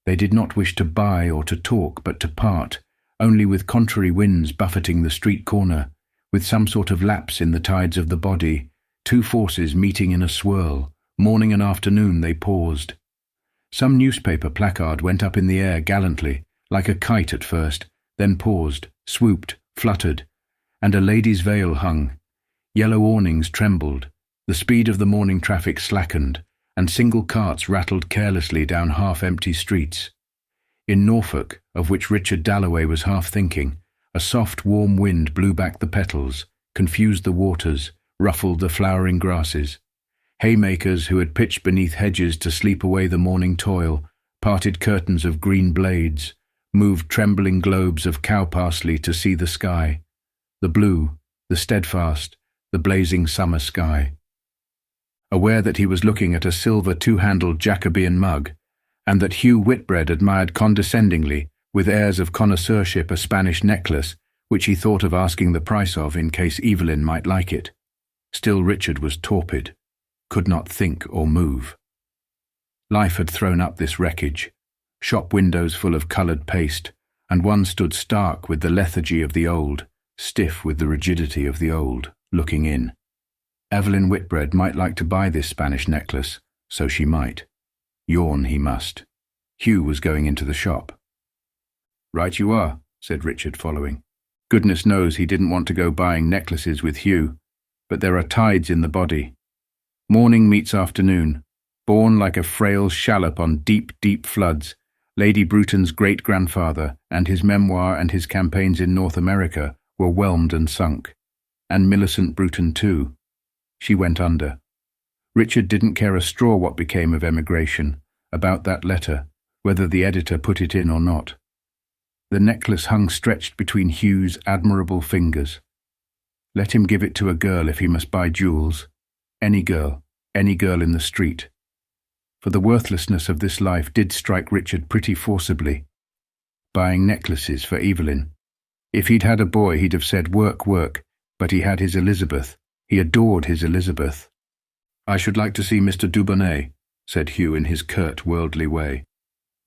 Speaker 1: They did not wish to buy or to talk, but to part, only with contrary winds buffeting the street corner, with some sort of lapse in the tides of the body, two forces meeting in a swirl. Morning and afternoon they paused. Some newspaper placard went up in the air gallantly, like a kite at first, then paused, swooped, fluttered, and a lady's veil hung. Yellow awnings trembled, the speed of the morning traffic slackened, and single carts rattled carelessly down half-empty streets. In Norfolk, of which Richard Dalloway was half thinking, a soft warm wind blew back the petals, confused the waters, ruffled the flowering grasses. Haymakers who had pitched beneath hedges to sleep away the morning toil, parted curtains of green blades, moved trembling globes of cow parsley to see the sky, the blue, the steadfast, the blazing summer sky. Aware that he was looking at a silver two-handled Jacobean mug, and that Hugh Whitbread admired condescendingly, with airs of connoisseurship, a Spanish necklace, which he thought of asking the price of in case Evelyn might like it. Still Richard was torpid, could not think or move. Life had thrown up this wreckage, shop windows full of coloured paste, and one stood stark with the lethargy of the old, stiff with the rigidity of the old, looking in. Evelyn Whitbread might like to buy this Spanish necklace, so she might. Yawn he must. Hugh was going into the shop. "Right you are," said Richard, following. Goodness knows he didn't want to go buying necklaces with Hugh, but there are tides in the body. Morning meets afternoon. Born like a frail shallop on deep, deep floods, Lady Bruton's great-grandfather and his memoir and his campaigns in North America were whelmed and sunk. And Millicent Bruton too. She went under. Richard didn't care a straw what became of emigration, about that letter, whether the editor put it in or not. The necklace hung stretched between Hugh's admirable fingers. Let him give it to a girl if he must buy jewels. Any girl in the street. For the worthlessness of this life did strike Richard pretty forcibly. Buying necklaces for Evelyn. If he'd had a boy he'd have said work, work, but he had his Elizabeth. He adored his Elizabeth. "I should like to see Mr. Dubonnet," said Hugh in his curt, worldly way.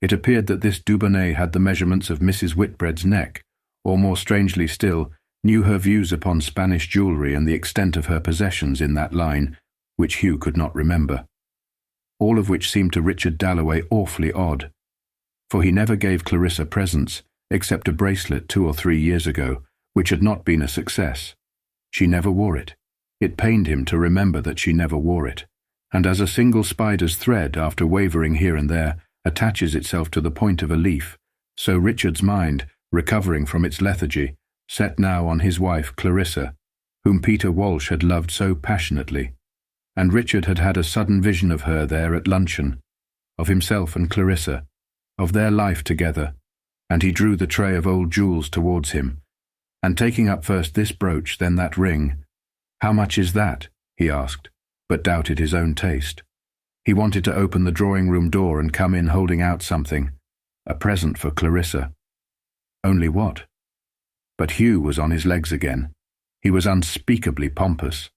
Speaker 1: It appeared that this Dubonnet had the measurements of Mrs. Whitbread's neck, or more strangely still, knew her views upon Spanish jewellery and the extent of her possessions in that line, which Hugh could not remember. All of which seemed to Richard Dalloway awfully odd, for he never gave Clarissa presents, except a bracelet 2 or 3 years ago, which had not been a success. She never wore it. It pained him to remember that she never wore it, and as a single spider's thread, after wavering here and there, attaches itself to the point of a leaf, so Richard's mind, recovering from its lethargy, set now on his wife Clarissa, whom Peter Walsh had loved so passionately, and Richard had had a sudden vision of her there at luncheon, of himself and Clarissa, of their life together, and he drew the tray of old jewels towards him, and taking up first this brooch, then that ring. "How much is that?" he asked, but doubted his own taste. He wanted to open the drawing-room door and come in holding out something, a present for Clarissa. Only what? But Hugh was on his legs again. He was unspeakably pompous.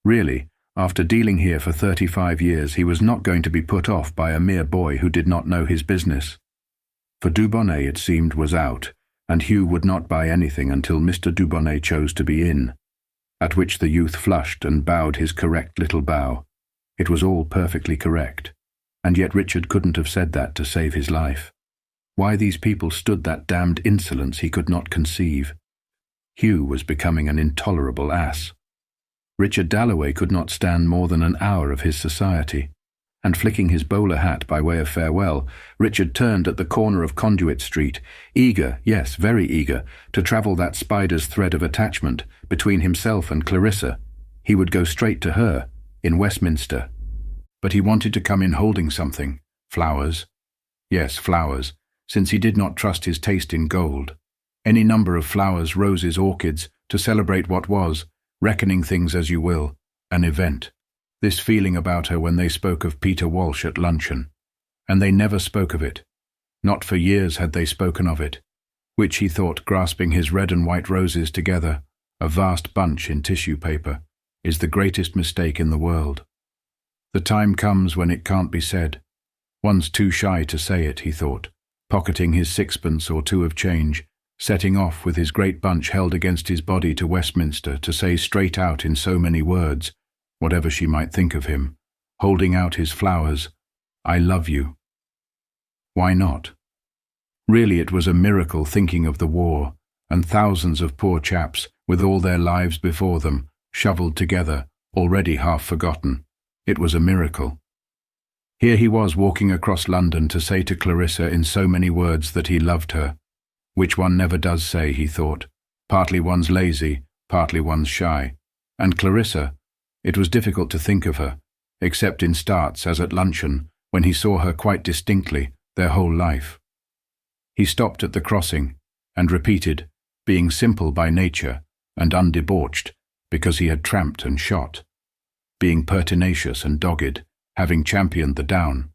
Speaker 1: Really, after dealing here for 35 years, he was not going to be put off by a mere boy who did not know his business. For Dubonnet, it seemed, was out, and Hugh would not buy anything until Mr. Dubonnet chose to be in, at which the youth flushed and bowed his correct little bow. It was all perfectly correct, and yet Richard couldn't have said that to save his life. Why these people stood that damned insolence he could not conceive. Hugh was becoming an intolerable ass. Richard Dalloway could not stand more than an hour of his society, and flicking his bowler hat by way of farewell, Richard turned at the corner of Conduit Street, eager, yes, very eager, to travel that spider's thread of attachment between himself and Clarissa. He would go straight to her, in Westminster. But he wanted to come in holding something. Flowers. Yes, flowers, since he did not trust his taste in gold. Any number of flowers, roses, orchids, to celebrate what was, reckoning things as you will, an event. This feeling about her when they spoke of Peter Walsh at luncheon. And they never spoke of it. Not for years had they spoken of it, which he thought, grasping his red and white roses together, a vast bunch in tissue paper, is the greatest mistake in the world. The time comes when it can't be said. One's too shy to say it, he thought, pocketing his 6pence or 2 of change, setting off with his great bunch held against his body to Westminster to say straight out in so many words, whatever she might think of him, holding out his flowers, "I love you." Why not? Really, it was a miracle, thinking of the war, and thousands of poor chaps, with all their lives before them, shovelled together, already half forgotten. It was a miracle. Here he was walking across London to say to Clarissa in so many words that he loved her, which one never does say, he thought. Partly one's lazy, partly one's shy. And Clarissa, it was difficult to think of her, except in starts, as at luncheon, when he saw her quite distinctly, their whole life. He stopped at the crossing, and repeated, being simple by nature, and undebauched, because he had tramped and shot, being pertinacious and dogged, having championed the down,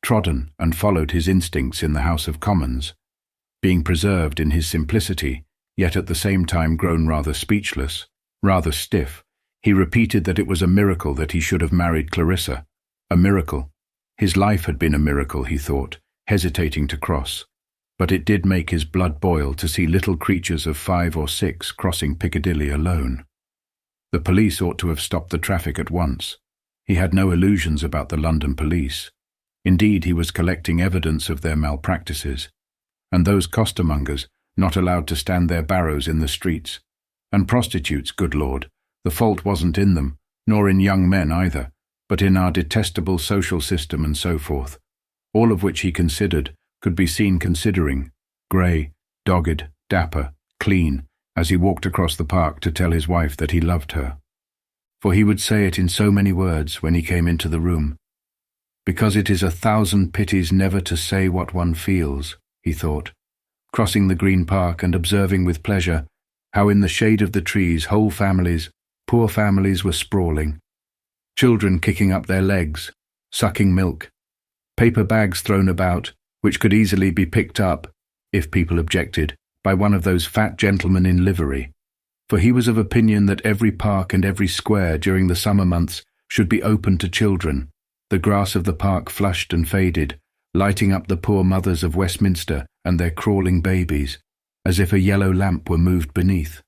Speaker 1: trodden and followed his instincts in the House of Commons, being preserved in his simplicity, yet at the same time grown rather speechless, rather stiff. He repeated that it was a miracle that he should have married Clarissa. A miracle. His life had been a miracle, he thought, hesitating to cross. But it did make his blood boil to see little creatures of 5 or 6 crossing Piccadilly alone. The police ought to have stopped the traffic at once. He had no illusions about the London police. Indeed, he was collecting evidence of their malpractices. And those costermongers, not allowed to stand their barrows in the streets. And prostitutes, good Lord, the fault wasn't in them, nor in young men either, but in our detestable social system and so forth, all of which he considered, could be seen considering, grey, dogged, dapper, clean, as he walked across the park to tell his wife that he loved her. for he would say it in so many words when he came into the room. Because it is 1,000 pities never to say what one feels, he thought, crossing the green park and observing with pleasure how in the shade of the trees whole families, poor families, were sprawling. Children kicking up their legs, sucking milk, paper bags thrown about, which could easily be picked up, if people objected, by one of those fat gentlemen in livery, for he was of opinion that every park and every square during the summer months should be open to children, the grass of the park flushed and faded, lighting up the poor mothers of Westminster and their crawling babies, as if a yellow lamp were moved beneath.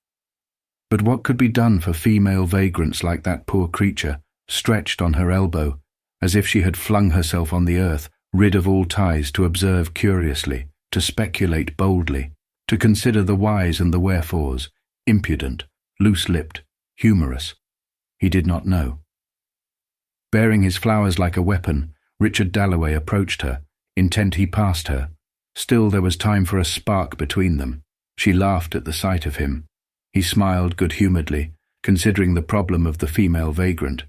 Speaker 1: But what could be done for female vagrants like that poor creature, stretched on her elbow, as if she had flung herself on the earth, rid of all ties, to observe curiously, to speculate boldly, to consider the whys and the wherefores, impudent, loose-lipped, humorous? He did not know. Bearing his flowers like a weapon, Richard Dalloway approached her, intent he passed her. Still there was time for a spark between them. She laughed at the sight of him. He smiled good-humouredly, considering the problem of the female vagrant.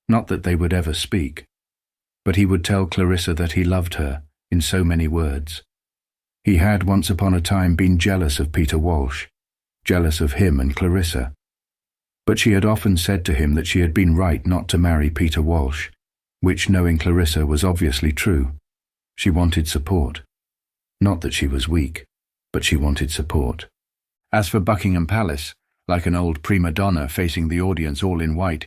Speaker 1: Not that they would ever speak. But he would tell Clarissa that he loved her, in so many words. He had once upon a time been jealous of Peter Walsh, jealous of him and Clarissa. But she had often said to him that she had been right not to marry Peter Walsh, which, knowing Clarissa, was obviously true. She wanted support. Not that she was weak, but she wanted support. As for Buckingham Palace, like an old prima donna facing the audience all in white,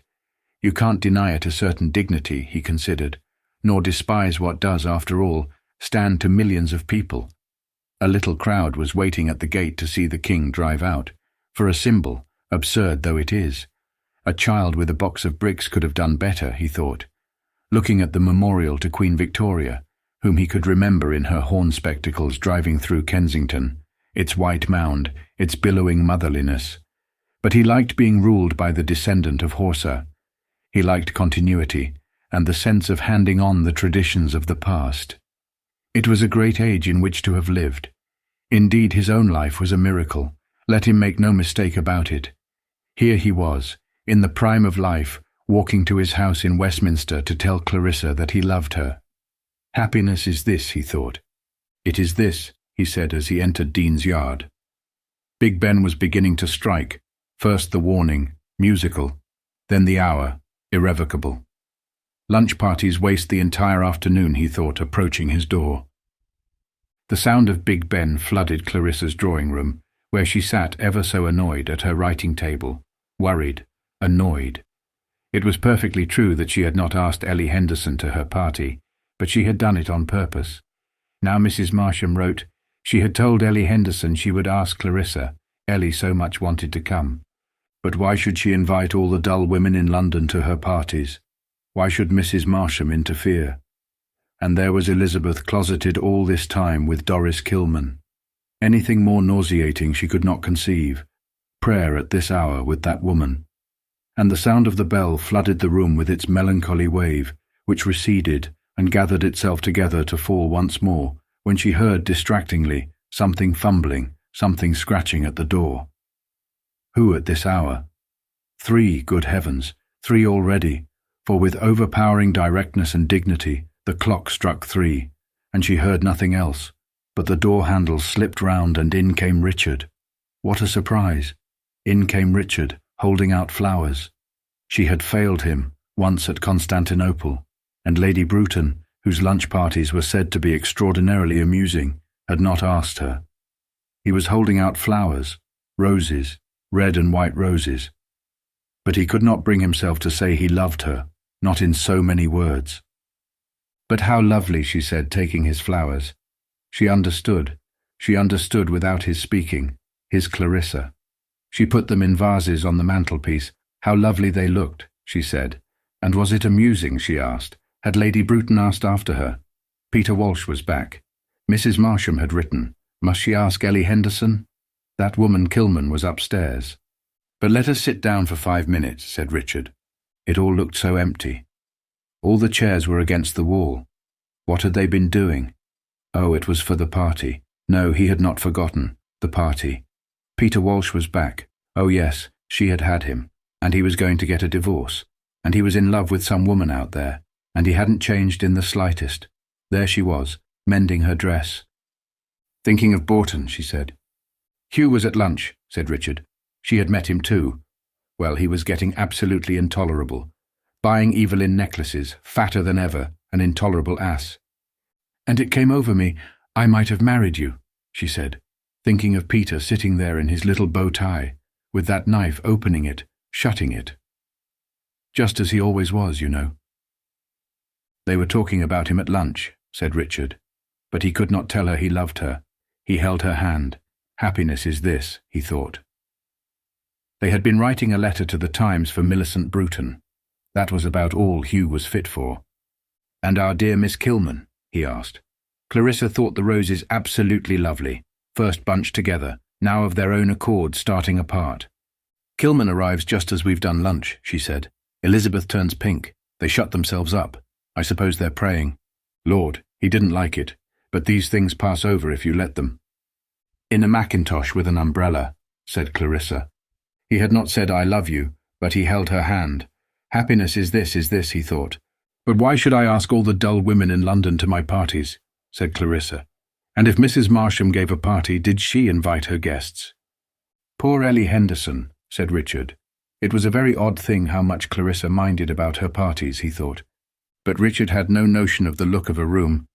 Speaker 1: you can't deny it a certain dignity, he considered, nor despise what does, after all, stand to millions of people. A little crowd was waiting at the gate to see the king drive out, for a symbol, absurd though it is. A child with a box of bricks could have done better, he thought, looking at the memorial to Queen Victoria, whom he could remember in her horn spectacles driving through Kensington, its white mound, its billowing motherliness. But he liked being ruled by the descendant of Horsa. He liked continuity, and the sense of handing on the traditions of the past. It was a great age in which to have lived. Indeed, his own life was a miracle. Let him make no mistake about it. Here he was, in the prime of life, walking to his house in Westminster to tell Clarissa that he loved her. Happiness is this, he thought. It is this, he said as he entered Dean's Yard. Big Ben was beginning to strike, first the warning, musical, then the hour, irrevocable. Lunch parties waste the entire afternoon, he thought, approaching his door. The sound of Big Ben flooded Clarissa's drawing room, where she sat ever so annoyed at her writing table, worried, annoyed. It was perfectly true that she had not asked Ellie Henderson to her party, but she had done it on purpose. Now Mrs. Marsham wrote, she had told Ellie Henderson she would ask Clarissa. Ellie so much wanted to come. But why should she invite all the dull women in London to her parties? Why should Mrs. Marsham interfere? And there was Elizabeth closeted all this time with Doris Kilman. Anything more nauseating she could not conceive. Prayer at this hour with that woman. And the sound of the bell flooded the room with its melancholy wave, which receded and gathered itself together to fall once more, when she heard distractingly something fumbling, something scratching at the door. Who at this hour? 3, good heavens, 3 already, for with overpowering directness and dignity the clock struck 3, and she heard nothing else, but the door handle slipped round and in came Richard. What a surprise! In came Richard, holding out flowers. She had failed him, once at Constantinople, and Lady Bruton, whose lunch parties were said to be extraordinarily amusing, had not asked her. He was holding out flowers, roses, red and white roses. But he could not bring himself to say he loved her, not in so many words. But how lovely, she said, taking his flowers. She understood without his speaking, his Clarissa. She put them in vases on the mantelpiece. How lovely they looked, she said. And was it amusing, she asked. Had Lady Bruton asked after her? Peter Walsh was back. Mrs. Marsham had written. Must she ask Ellie Henderson? That woman Kilman was upstairs. But let us sit down for 5 minutes, said Richard. It all looked so empty. All the chairs were against the wall. What had they been doing? Oh, it was for the party. No, he had not forgotten. The party. Peter Walsh was back. Oh yes, she had had him. And he was going to get a divorce. And he was in love with some woman out there, and he hadn't changed in the slightest. There she was, mending her dress. "Thinking of Borton," she said. "Hugh was at lunch," said Richard. She had met him too. Well, he was getting absolutely intolerable. Buying Evelyn necklaces, fatter than ever, an intolerable ass. "And it came over me, I might have married you," she said, thinking of Peter sitting there in his little bow tie, with that knife opening it, shutting it. Just as he always was, you know. They were talking about him at lunch, said Richard, but he could not tell her he loved her. He held her hand. Happiness is this, he thought. They had been writing a letter to the Times for Millicent Bruton. That was about all Hugh was fit for. "And our dear Miss Kilman?" he asked. Clarissa thought the roses absolutely lovely, first bunched together, now of their own accord starting apart. "Kilman arrives just as we've done lunch," she said. "Elizabeth turns pink. They shut themselves up. I suppose they're praying. Lord, he didn't like it, but these things pass over if you let them." "In a mackintosh with an umbrella," said Clarissa. He had not said "I love you," but he held her hand. Happiness is this, he thought. "But why should I ask all the dull women in London to my parties?" said Clarissa. "And if Mrs. Marsham gave a party, did she invite her guests?" "Poor Ellie Henderson," said Richard. It was a very odd thing how much Clarissa minded about her parties, he thought. But Richard had no notion of the look of a room.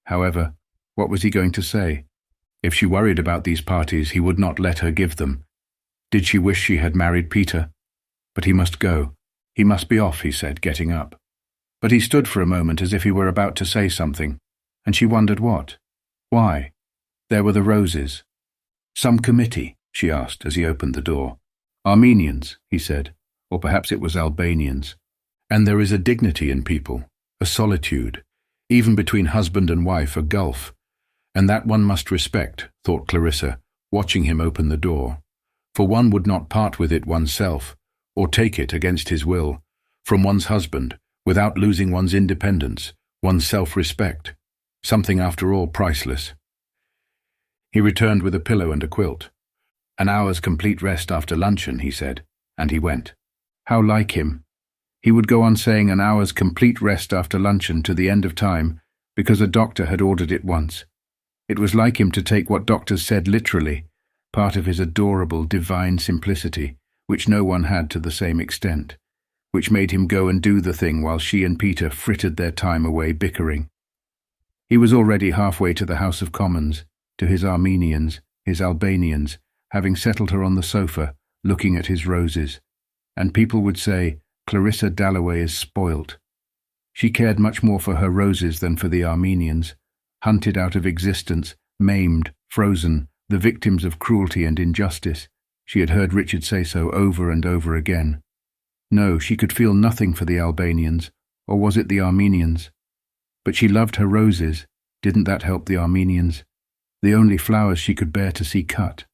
Speaker 1: However, what was he going to say? If she worried about these parties, he would not let her give them. Did she wish she had married Peter? But he must go. He must be off, he said, getting up. But he stood for a moment as if he were about to say something, and she wondered what. Why? There were the roses. "Some committee?" she asked as he opened the door. "Armenians," he said, or perhaps it was Albanians. "And there is a dignity in people, a solitude, even between husband and wife, a gulf. And that one must respect," thought Clarissa, watching him open the door. For one would not part with it oneself, or take it against his will, from one's husband, without losing one's independence, one's self-respect, something after all priceless. He returned with a pillow and a quilt. "An hour's complete rest after luncheon," he said, and he went. How like him. He would go on saying an hour's complete rest after luncheon to the end of time, because a doctor had ordered it once. It was like him to take what doctors said literally, part of his adorable, divine simplicity, which no one had to the same extent, which made him go and do the thing while she and Peter frittered their time away bickering. He was already halfway to the House of Commons, to his Armenians, his Albanians, having settled her on the sofa, looking at his roses. And people would say, "Clarissa Dalloway is spoilt." She cared much more for her roses than for the Armenians, hunted out of existence, maimed, frozen, the victims of cruelty and injustice. She had heard Richard say so over and over again. No, she could feel nothing for the Albanians, or was it the Armenians? But she loved her roses. Didn't that help the Armenians? The only flowers she could bear to see cut.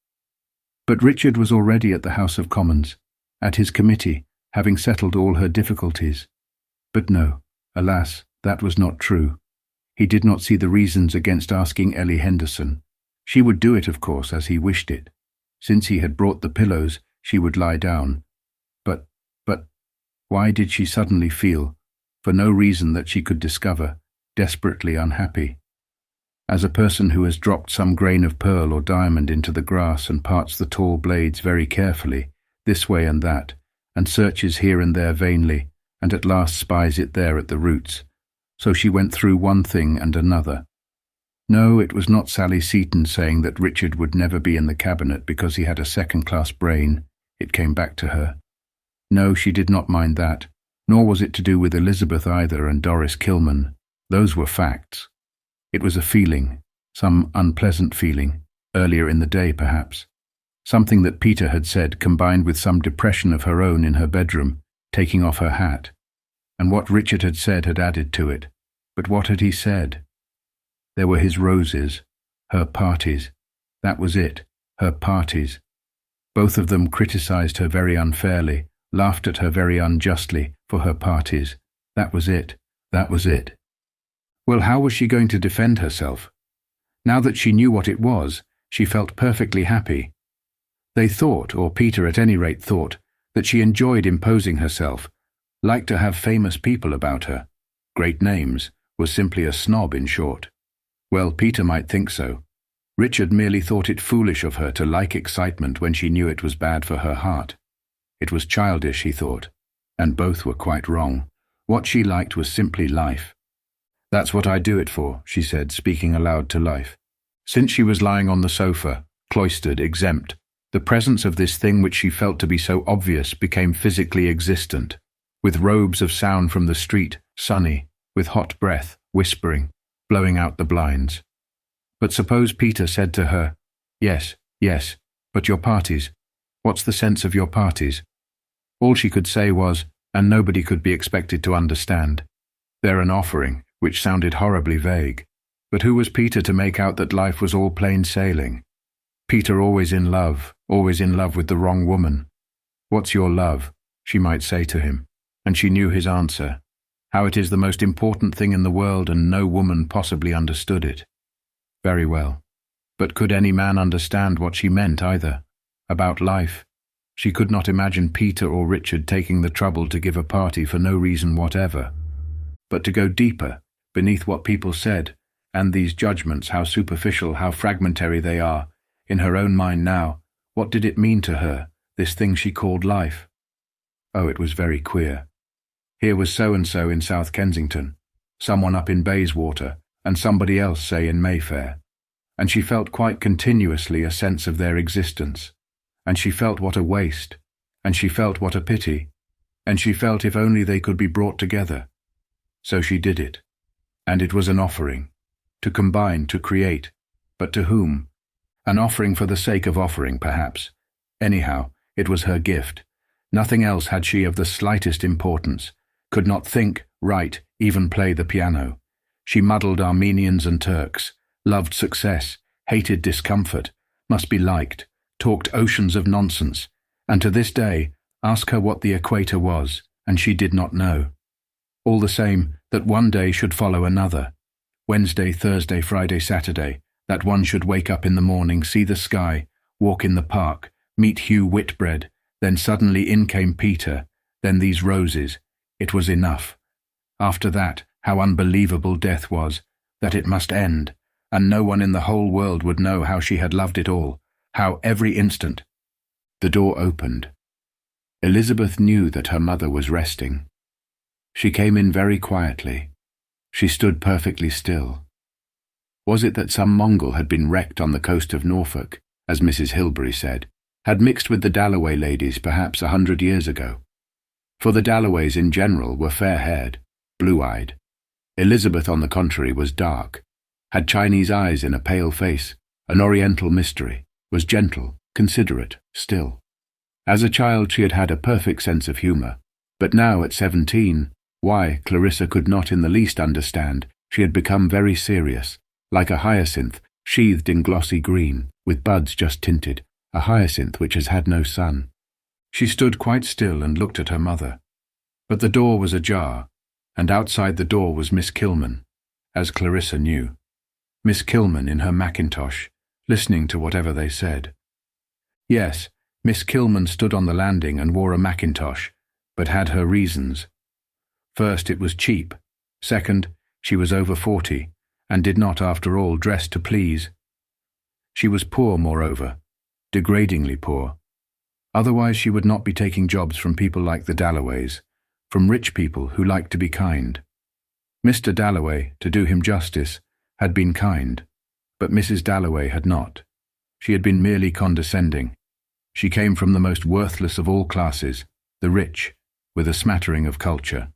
Speaker 1: But Richard was already at the House of Commons, at his committee, having settled all her difficulties. But no, alas, that was not true. He did not see the reasons against asking Ellie Henderson. She would do it, of course, as he wished it. Since he had brought the pillows, she would lie down. But, why did she suddenly feel, for no reason that she could discover, desperately unhappy? As a person who has dropped some grain of pearl or diamond into the grass and parts the tall blades very carefully, this way and that, and searches here and there vainly, and at last spies it there at the roots. So she went through one thing and another. No, it was not Sally Seaton saying that Richard would never be in the cabinet because he had a second-class brain. It came back to her. No, she did not mind that, nor was it to do with Elizabeth either and Doris Kilman. Those were facts. It was a feeling, some unpleasant feeling, earlier in the day perhaps. Something that Peter had said combined with some depression of her own in her bedroom, taking off her hat. And what Richard had said had added to it. But what had he said? There were his roses, her parties. That was it, her parties. Both of them criticized her very unfairly, laughed at her very unjustly for her parties. That was it. That was it. Well, how was she going to defend herself? Now that she knew what it was, she felt perfectly happy. They thought, or Peter at any rate thought, that she enjoyed imposing herself, liked to have famous people about her. Great names, was simply a snob in short. Well, Peter might think so. Richard merely thought it foolish of her to like excitement when she knew it was bad for her heart. It was childish, he thought, and both were quite wrong. What she liked was simply life. That's what I do it for, she said, speaking aloud to life. Since she was lying on the sofa, cloistered, exempt, the presence of this thing which she felt to be so obvious became physically existent, with robes of sound from the street, sunny, with hot breath, whispering, blowing out the blinds. But suppose Peter said to her, "Yes, yes, but your parties, what's the sense of your parties?" All she could say was, and nobody could be expected to understand, "They're an offering," which sounded horribly vague. But who was Peter to make out that life was all plain sailing? Peter always in love with the wrong woman. "What's your love?" she might say to him, and she knew his answer, how it is the most important thing in the world and no woman possibly understood it. Very well. But could any man understand what she meant either? About life? She could not imagine Peter or Richard taking the trouble to give a party for no reason whatever. But to go deeper, beneath what people said, and these judgments, how superficial, how fragmentary they are, in her own mind now, what did it mean to her, this thing she called life? Oh, it was very queer. Here was so-and-so in South Kensington, someone up in Bayswater, and somebody else, say, in Mayfair. And she felt quite continuously a sense of their existence. And she felt what a waste, and she felt what a pity, and she felt if only they could be brought together. So she did it. And it was an offering. To combine, to create. But to whom? An offering for the sake of offering, perhaps. Anyhow, it was her gift. Nothing else had she of the slightest importance. Could not think, write, even play the piano. She muddled Armenians and Turks, loved success, hated discomfort, must be liked, talked oceans of nonsense, and to this day, ask her what the equator was, and she did not know. All the same, that one day should follow another. Wednesday, Thursday, Friday, Saturday, that one should wake up in the morning, see the sky, walk in the park, meet Hugh Whitbread, then suddenly in came Peter, then these roses. It was enough. After that, how unbelievable death was, that it must end, and no one in the whole world would know how she had loved it all, how every instant. The door opened. Elizabeth knew that her mother was resting. She came in very quietly. She stood perfectly still. Was it that some Mongol had been wrecked on the coast of Norfolk, as Mrs. Hilbery said, had mixed with the Dalloway ladies perhaps 100 years ago? For the Dalloways in general were fair-haired, blue-eyed. Elizabeth, on the contrary, was dark, had Chinese eyes in a pale face, an oriental mystery, was gentle, considerate, still. As a child she had had a perfect sense of humour, but now at 17, why, Clarissa could not in the least understand, she had become very serious, like a hyacinth, sheathed in glossy green, with buds just tinted, a hyacinth which has had no sun. She stood quite still and looked at her mother. But the door was ajar, and outside the door was Miss Kilman, as Clarissa knew. Miss Kilman in her mackintosh, listening to whatever they said. Yes, Miss Kilman stood on the landing and wore a mackintosh, but had her reasons. First, it was cheap. Second, she was over 40, and did not, after all, dress to please. She was poor, moreover, degradingly poor. Otherwise she would not be taking jobs from people like the Dalloways, from rich people who liked to be kind. Mr. Dalloway, to do him justice, had been kind, but Mrs. Dalloway had not. She had been merely condescending. She came from the most worthless of all classes, the rich, with a smattering of culture.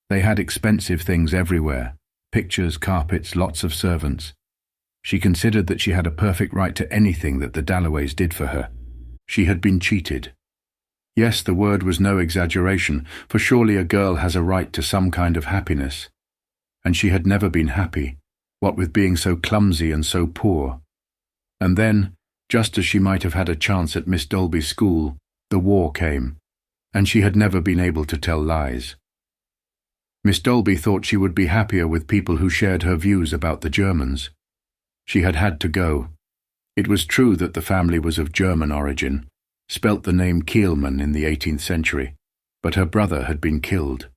Speaker 1: They had expensive things everywhere, pictures, carpets, lots of servants. She considered that she had a perfect right to anything that the Dalloways did for her. She had been cheated. Yes, the word was no exaggeration, for surely a girl has a right to some kind of happiness. And she had never been happy, what with being so clumsy and so poor. And then, just as she might have had a chance at Miss Dolby's school, the war came, and she had never been able to tell lies. Miss Dolby thought she would be happier with people who shared her views about the Germans. She had had to go. It was true that the family was of German origin, spelt the name Kielman in the 18th century, but her brother had been killed.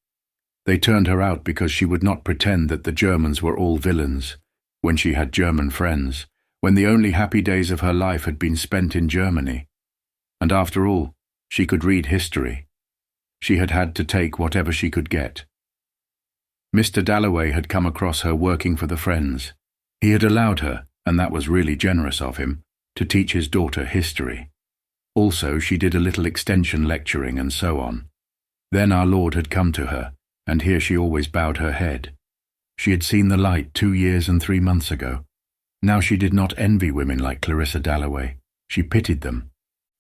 Speaker 1: They turned her out because she would not pretend that the Germans were all villains, when she had German friends, when the only happy days of her life had been spent in Germany. And after all, she could read history. She had had to take whatever she could get. Mr. Dalloway had come across her working for the Friends. He had allowed her, and that was really generous of him, to teach his daughter history. Also, she did a little extension lecturing and so on. Then our Lord had come to her, and here she always bowed her head. She had seen the light 2 years and 3 months ago. Now she did not envy women like Clarissa Dalloway. She pitied them.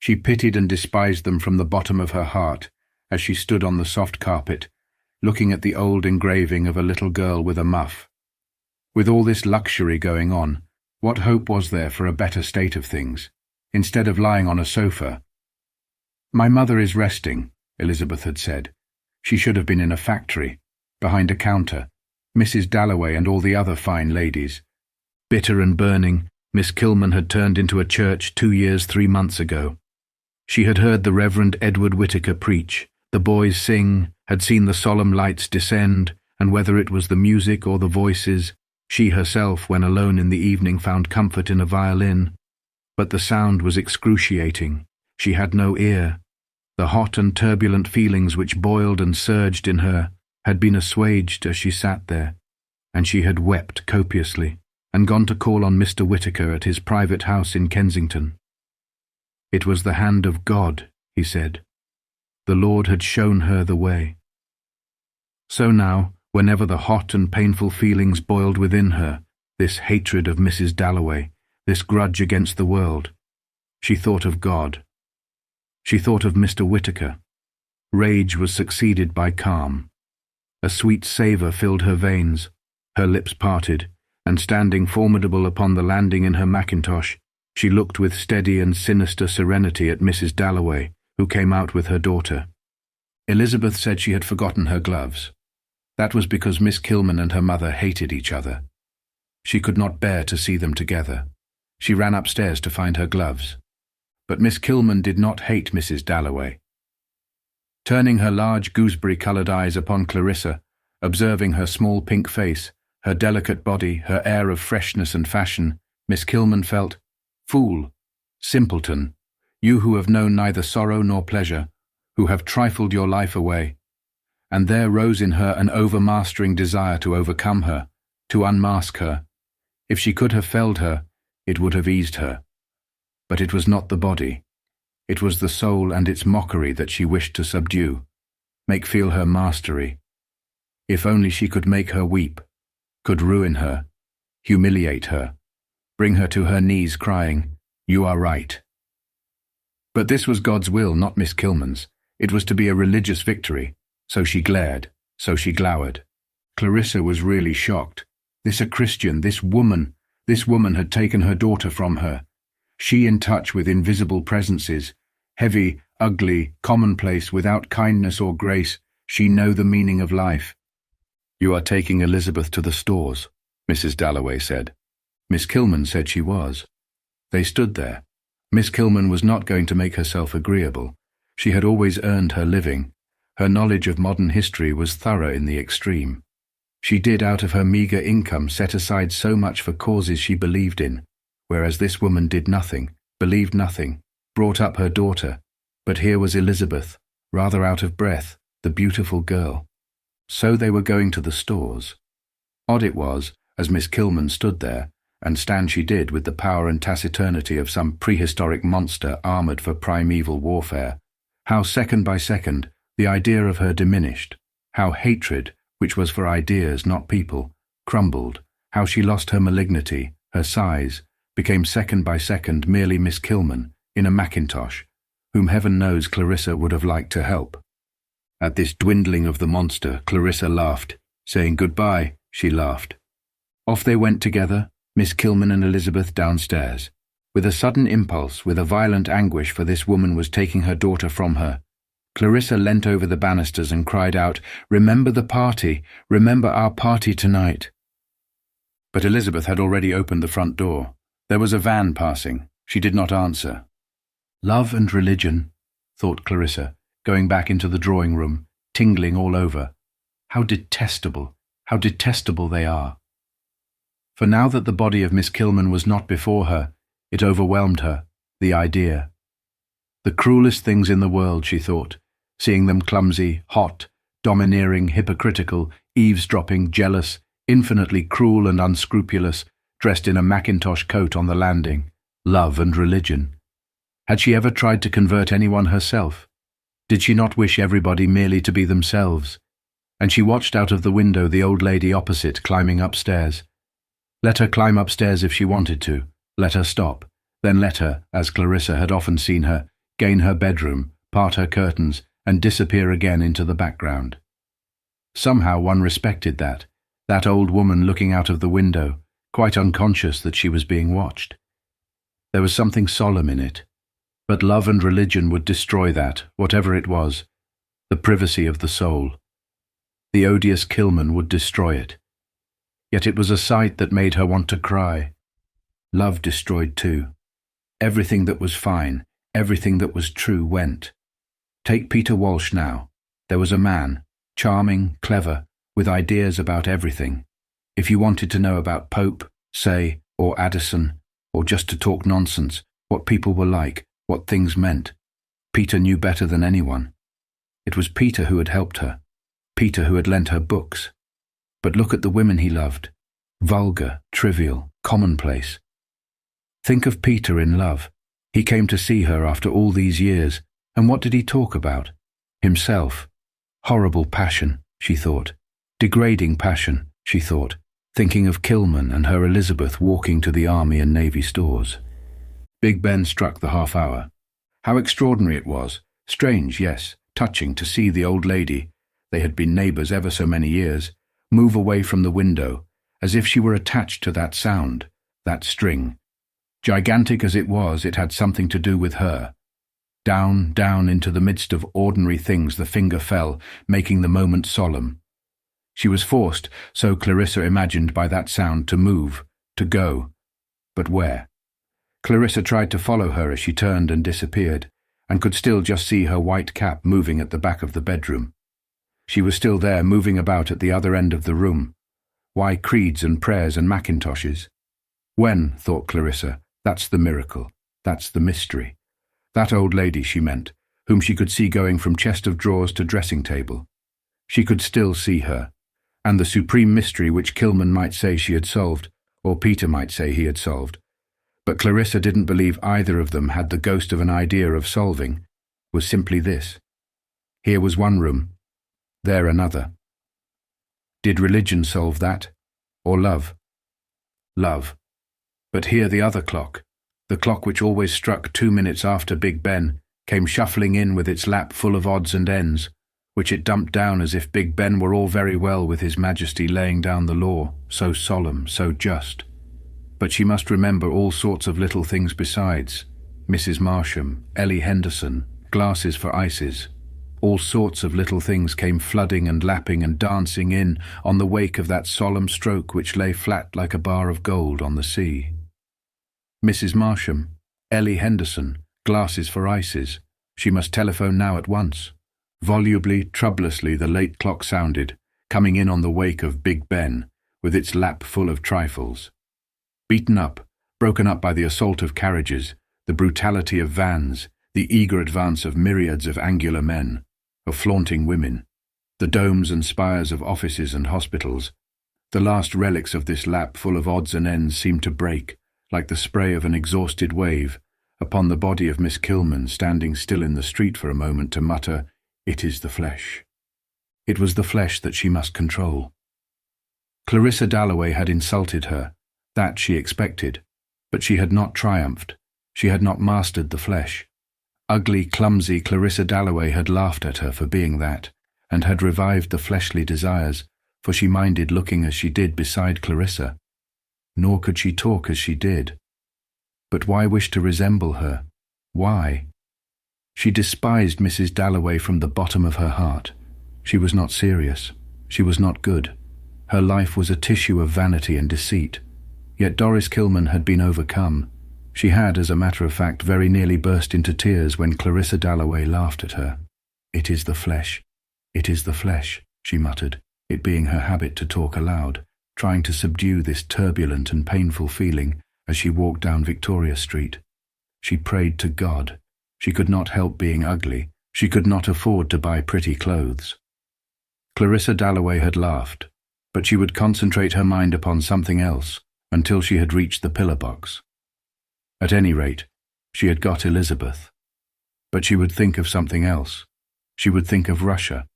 Speaker 1: She pitied and despised them from the bottom of her heart as she stood on the soft carpet, looking at the old engraving of a little girl with a muff. With all this luxury going on, what hope was there for a better state of things, instead of lying on a sofa? "My mother is resting," Elizabeth had said. She should have been in a factory, behind a counter, Mrs. Dalloway and all the other fine ladies. Bitter and burning, Miss Kilman had turned into a church 2 years, 3 months ago. She had heard the Reverend Edward Whittaker preach, the boys sing, had seen the solemn lights descend, and whether it was the music or the voices, she herself, when alone in the evening, found comfort in a violin. But the sound was excruciating. She had no ear. The hot and turbulent feelings which boiled and surged in her had been assuaged as she sat there, and she had wept copiously, and gone to call on Mr. Whittaker at his private house in Kensington. It was the hand of God, he said. The Lord had shown her the way. So now, whenever the hot and painful feelings boiled within her, this hatred of Mrs. Dalloway, this grudge against the world, she thought of God. She thought of Mr. Whittaker. Rage was succeeded by calm. A sweet savour filled her veins, her lips parted, and standing formidable upon the landing in her mackintosh, she looked with steady and sinister serenity at Mrs. Dalloway, who came out with her daughter. Elizabeth said she had forgotten her gloves. That was because Miss Kilman and her mother hated each other. She could not bear to see them together. She ran upstairs to find her gloves. But Miss Kilman did not hate Mrs. Dalloway. Turning her large gooseberry-coloured eyes upon Clarissa, observing her small pink face, her delicate body, her air of freshness and fashion, Miss Kilman felt, "Fool, simpleton, you who have known neither sorrow nor pleasure, who have trifled your life away." And there rose in her an overmastering desire to overcome her, to unmask her. If she could have felled her, it would have eased her. But it was not the body. It was the soul and its mockery that she wished to subdue, make feel her mastery. If only she could make her weep, could ruin her, humiliate her, bring her to her knees crying, "You are right." But this was God's will, not Miss Kilman's. It was to be a religious victory. So she glared, so she glowered. Clarissa was really shocked. This a Christian, this woman had taken her daughter from her. She in touch with invisible presences, heavy, ugly, commonplace, without kindness or grace, she know the meaning of life. "You are taking Elizabeth to the stores," Mrs. Dalloway said. Miss Kilman said she was. They stood there. Miss Kilman was not going to make herself agreeable. She had always earned her living. Her knowledge of modern history was thorough in the extreme. She did out of her meagre income set aside so much for causes she believed in, whereas this woman did nothing, believed nothing, brought up her daughter. But here was Elizabeth, rather out of breath, the beautiful girl. So they were going to the stores. Odd it was, as Miss Kilman stood there, and stand she did with the power and taciturnity of some prehistoric monster armoured for primeval warfare, how second by second the idea of her diminished, how hatred, which was for ideas, not people, crumbled, how she lost her malignity, her size, became second by second merely Miss Kilman, in a mackintosh, whom heaven knows Clarissa would have liked to help. At this dwindling of the monster, Clarissa laughed. Saying goodbye, she laughed. Off they went together, Miss Kilman and Elizabeth downstairs. With a sudden impulse, with a violent anguish, for this woman was taking her daughter from her, Clarissa leant over the banisters and cried out, "Remember the party! Remember our party tonight!" But Elizabeth had already opened the front door. There was a van passing. She did not answer. Love and religion, thought Clarissa, going back into the drawing room, tingling all over. How detestable they are. For now that the body of Miss Kilman was not before her, it overwhelmed her, the idea. The cruelest things in the world, she thought, seeing them clumsy, hot, domineering, hypocritical, eavesdropping, jealous, infinitely cruel and unscrupulous, dressed in a mackintosh coat on the landing. Love and religion. Had she ever tried to convert anyone herself? Did she not wish everybody merely to be themselves? And she watched out of the window the old lady opposite climbing upstairs. Let her climb upstairs if she wanted to. Let her stop. Then let her, as Clarissa had often seen her, gain her bedroom, part her curtains, and disappear again into the background. Somehow one respected that old woman looking out of the window, quite unconscious that she was being watched. There was something solemn in it. But love and religion would destroy that, whatever it was, the privacy of the soul. The odious Kilman would destroy it. Yet it was a sight that made her want to cry. Love destroyed too. Everything that was fine, everything that was true went. Take Peter Walsh now. There was a man, charming, clever, with ideas about everything. If you wanted to know about Pope, say, or Addison, or just to talk nonsense, what people were like, what things meant, Peter knew better than anyone. It was Peter who had helped her, Peter who had lent her books. But look at the women he loved. Vulgar, trivial, commonplace. Think of Peter in love. He came to see her after all these years, and what did he talk about? Himself. Horrible passion, she thought. Degrading passion, she thought, thinking of Kilman and her Elizabeth walking to the Army and Navy stores. Big Ben struck the half hour. How extraordinary it was. Strange, yes, touching to see the old lady, they had been neighbours ever so many years, move away from the window, as if she were attached to that sound, that string. Gigantic as it was, it had something to do with her. Down, down into the midst of ordinary things the finger fell, making the moment solemn. She was forced, so Clarissa imagined, by that sound to move, to go. But where? Clarissa tried to follow her as she turned and disappeared, and could still just see her white cap moving at the back of the bedroom. She was still there, moving about at the other end of the room. Why creeds and prayers and mackintoshes? When, thought Clarissa, that's the miracle, that's the mystery. That old lady, she meant, whom she could see going from chest of drawers to dressing table. She could still see her, and the supreme mystery which Kilman might say she had solved, or Peter might say he had solved. But Clarissa didn't believe either of them had the ghost of an idea of solving, was simply this. Here was one room, there another. Did religion solve that? Or love? Love. But here the other clock, the clock which always struck 2 minutes after Big Ben, came shuffling in with its lap full of odds and ends, which it dumped down as if Big Ben were all very well with His Majesty laying down the law, so solemn, so just. But she must remember all sorts of little things besides. Mrs. Marsham, Ellie Henderson, glasses for ices. All sorts of little things came flooding and lapping and dancing in on the wake of that solemn stroke which lay flat like a bar of gold on the sea. Mrs. Marsham, Ellie Henderson, glasses for ices. She must telephone now at once. Volubly, troublously the late clock sounded, coming in on the wake of Big Ben, with its lap full of trifles. Beaten up, broken up by the assault of carriages, the brutality of vans, the eager advance of myriads of angular men, of flaunting women, the domes and spires of offices and hospitals. The last relics of this lap full of odds and ends seemed to break, like the spray of an exhausted wave, upon the body of Miss Kilman standing still in the street for a moment to mutter, "It is the flesh." It was the flesh that she must control. Clarissa Dalloway had insulted her, that she expected, but she had not triumphed, she had not mastered the flesh. Ugly, clumsy Clarissa Dalloway had laughed at her for being that, and had revived the fleshly desires, for she minded looking as she did beside Clarissa. Nor could she talk as she did. But why wish to resemble her? Why? She despised Mrs. Dalloway from the bottom of her heart. She was not serious. She was not good. Her life was a tissue of vanity and deceit. Yet Doris Kilman had been overcome. She had, as a matter of fact, very nearly burst into tears when Clarissa Dalloway laughed at her. "It is the flesh. It is the flesh," she muttered, it being her habit to talk aloud, trying to subdue this turbulent and painful feeling as she walked down Victoria Street. She prayed to God. She could not help being ugly. She could not afford to buy pretty clothes. Clarissa Dalloway had laughed, but she would concentrate her mind upon something else until she had reached the pillar box. At any rate, she had got Elizabeth. But she would think of something else. She would think of Russia,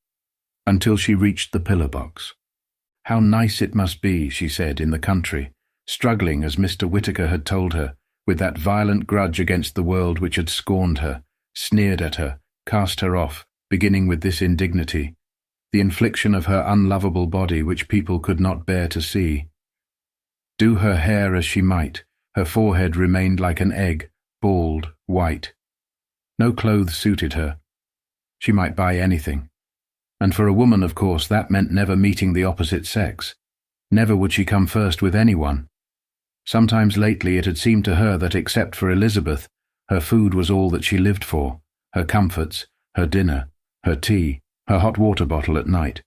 Speaker 1: until she reached the pillar box. How nice it must be, she said, in the country, struggling as Mr. Whittaker had told her, with that violent grudge against the world which had scorned her, sneered at her, cast her off, beginning with this indignity, the infliction of her unlovable body which people could not bear to see. Do her hair as she might, her forehead remained like an egg, bald, white. No clothes suited her. She might buy anything. And for a woman, of course, that meant never meeting the opposite sex. Never would she come first with anyone. Sometimes lately it had seemed to her that except for Elizabeth, her food was all that she lived for, her comforts, her dinner, her tea, her hot water bottle at night.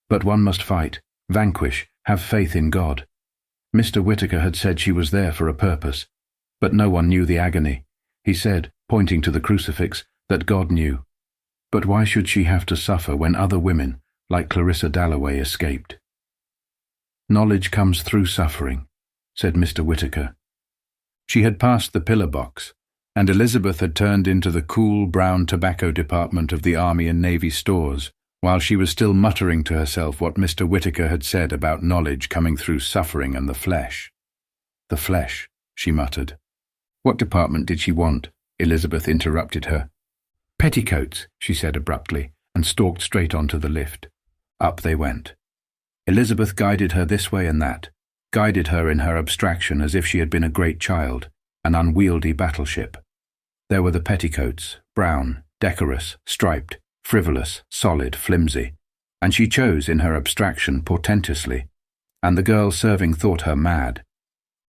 Speaker 1: But one must fight, vanquish, have faith in God. Mr. Whittaker had said she was there for a purpose, but no one knew the agony. He said, pointing to the crucifix, that God knew. But why should she have to suffer when other women, like Clarissa Dalloway, escaped? "Knowledge comes through suffering," said Mr. Whittaker. She had passed the pillar box, and Elizabeth had turned into the cool brown tobacco department of the Army and Navy stores, while she was still muttering to herself what Mr. Whittaker had said about knowledge coming through suffering and the flesh. "The flesh," she muttered. "What department did she want?" Elizabeth interrupted her. "Petticoats," she said abruptly, and stalked straight onto the lift. Up they went. Elizabeth guided her this way and that, guided her in her abstraction as if she had been a great child, an unwieldy battleship. There were the petticoats, brown, decorous, striped, frivolous, solid, flimsy, and she chose in her abstraction portentously, and the girl serving thought her mad.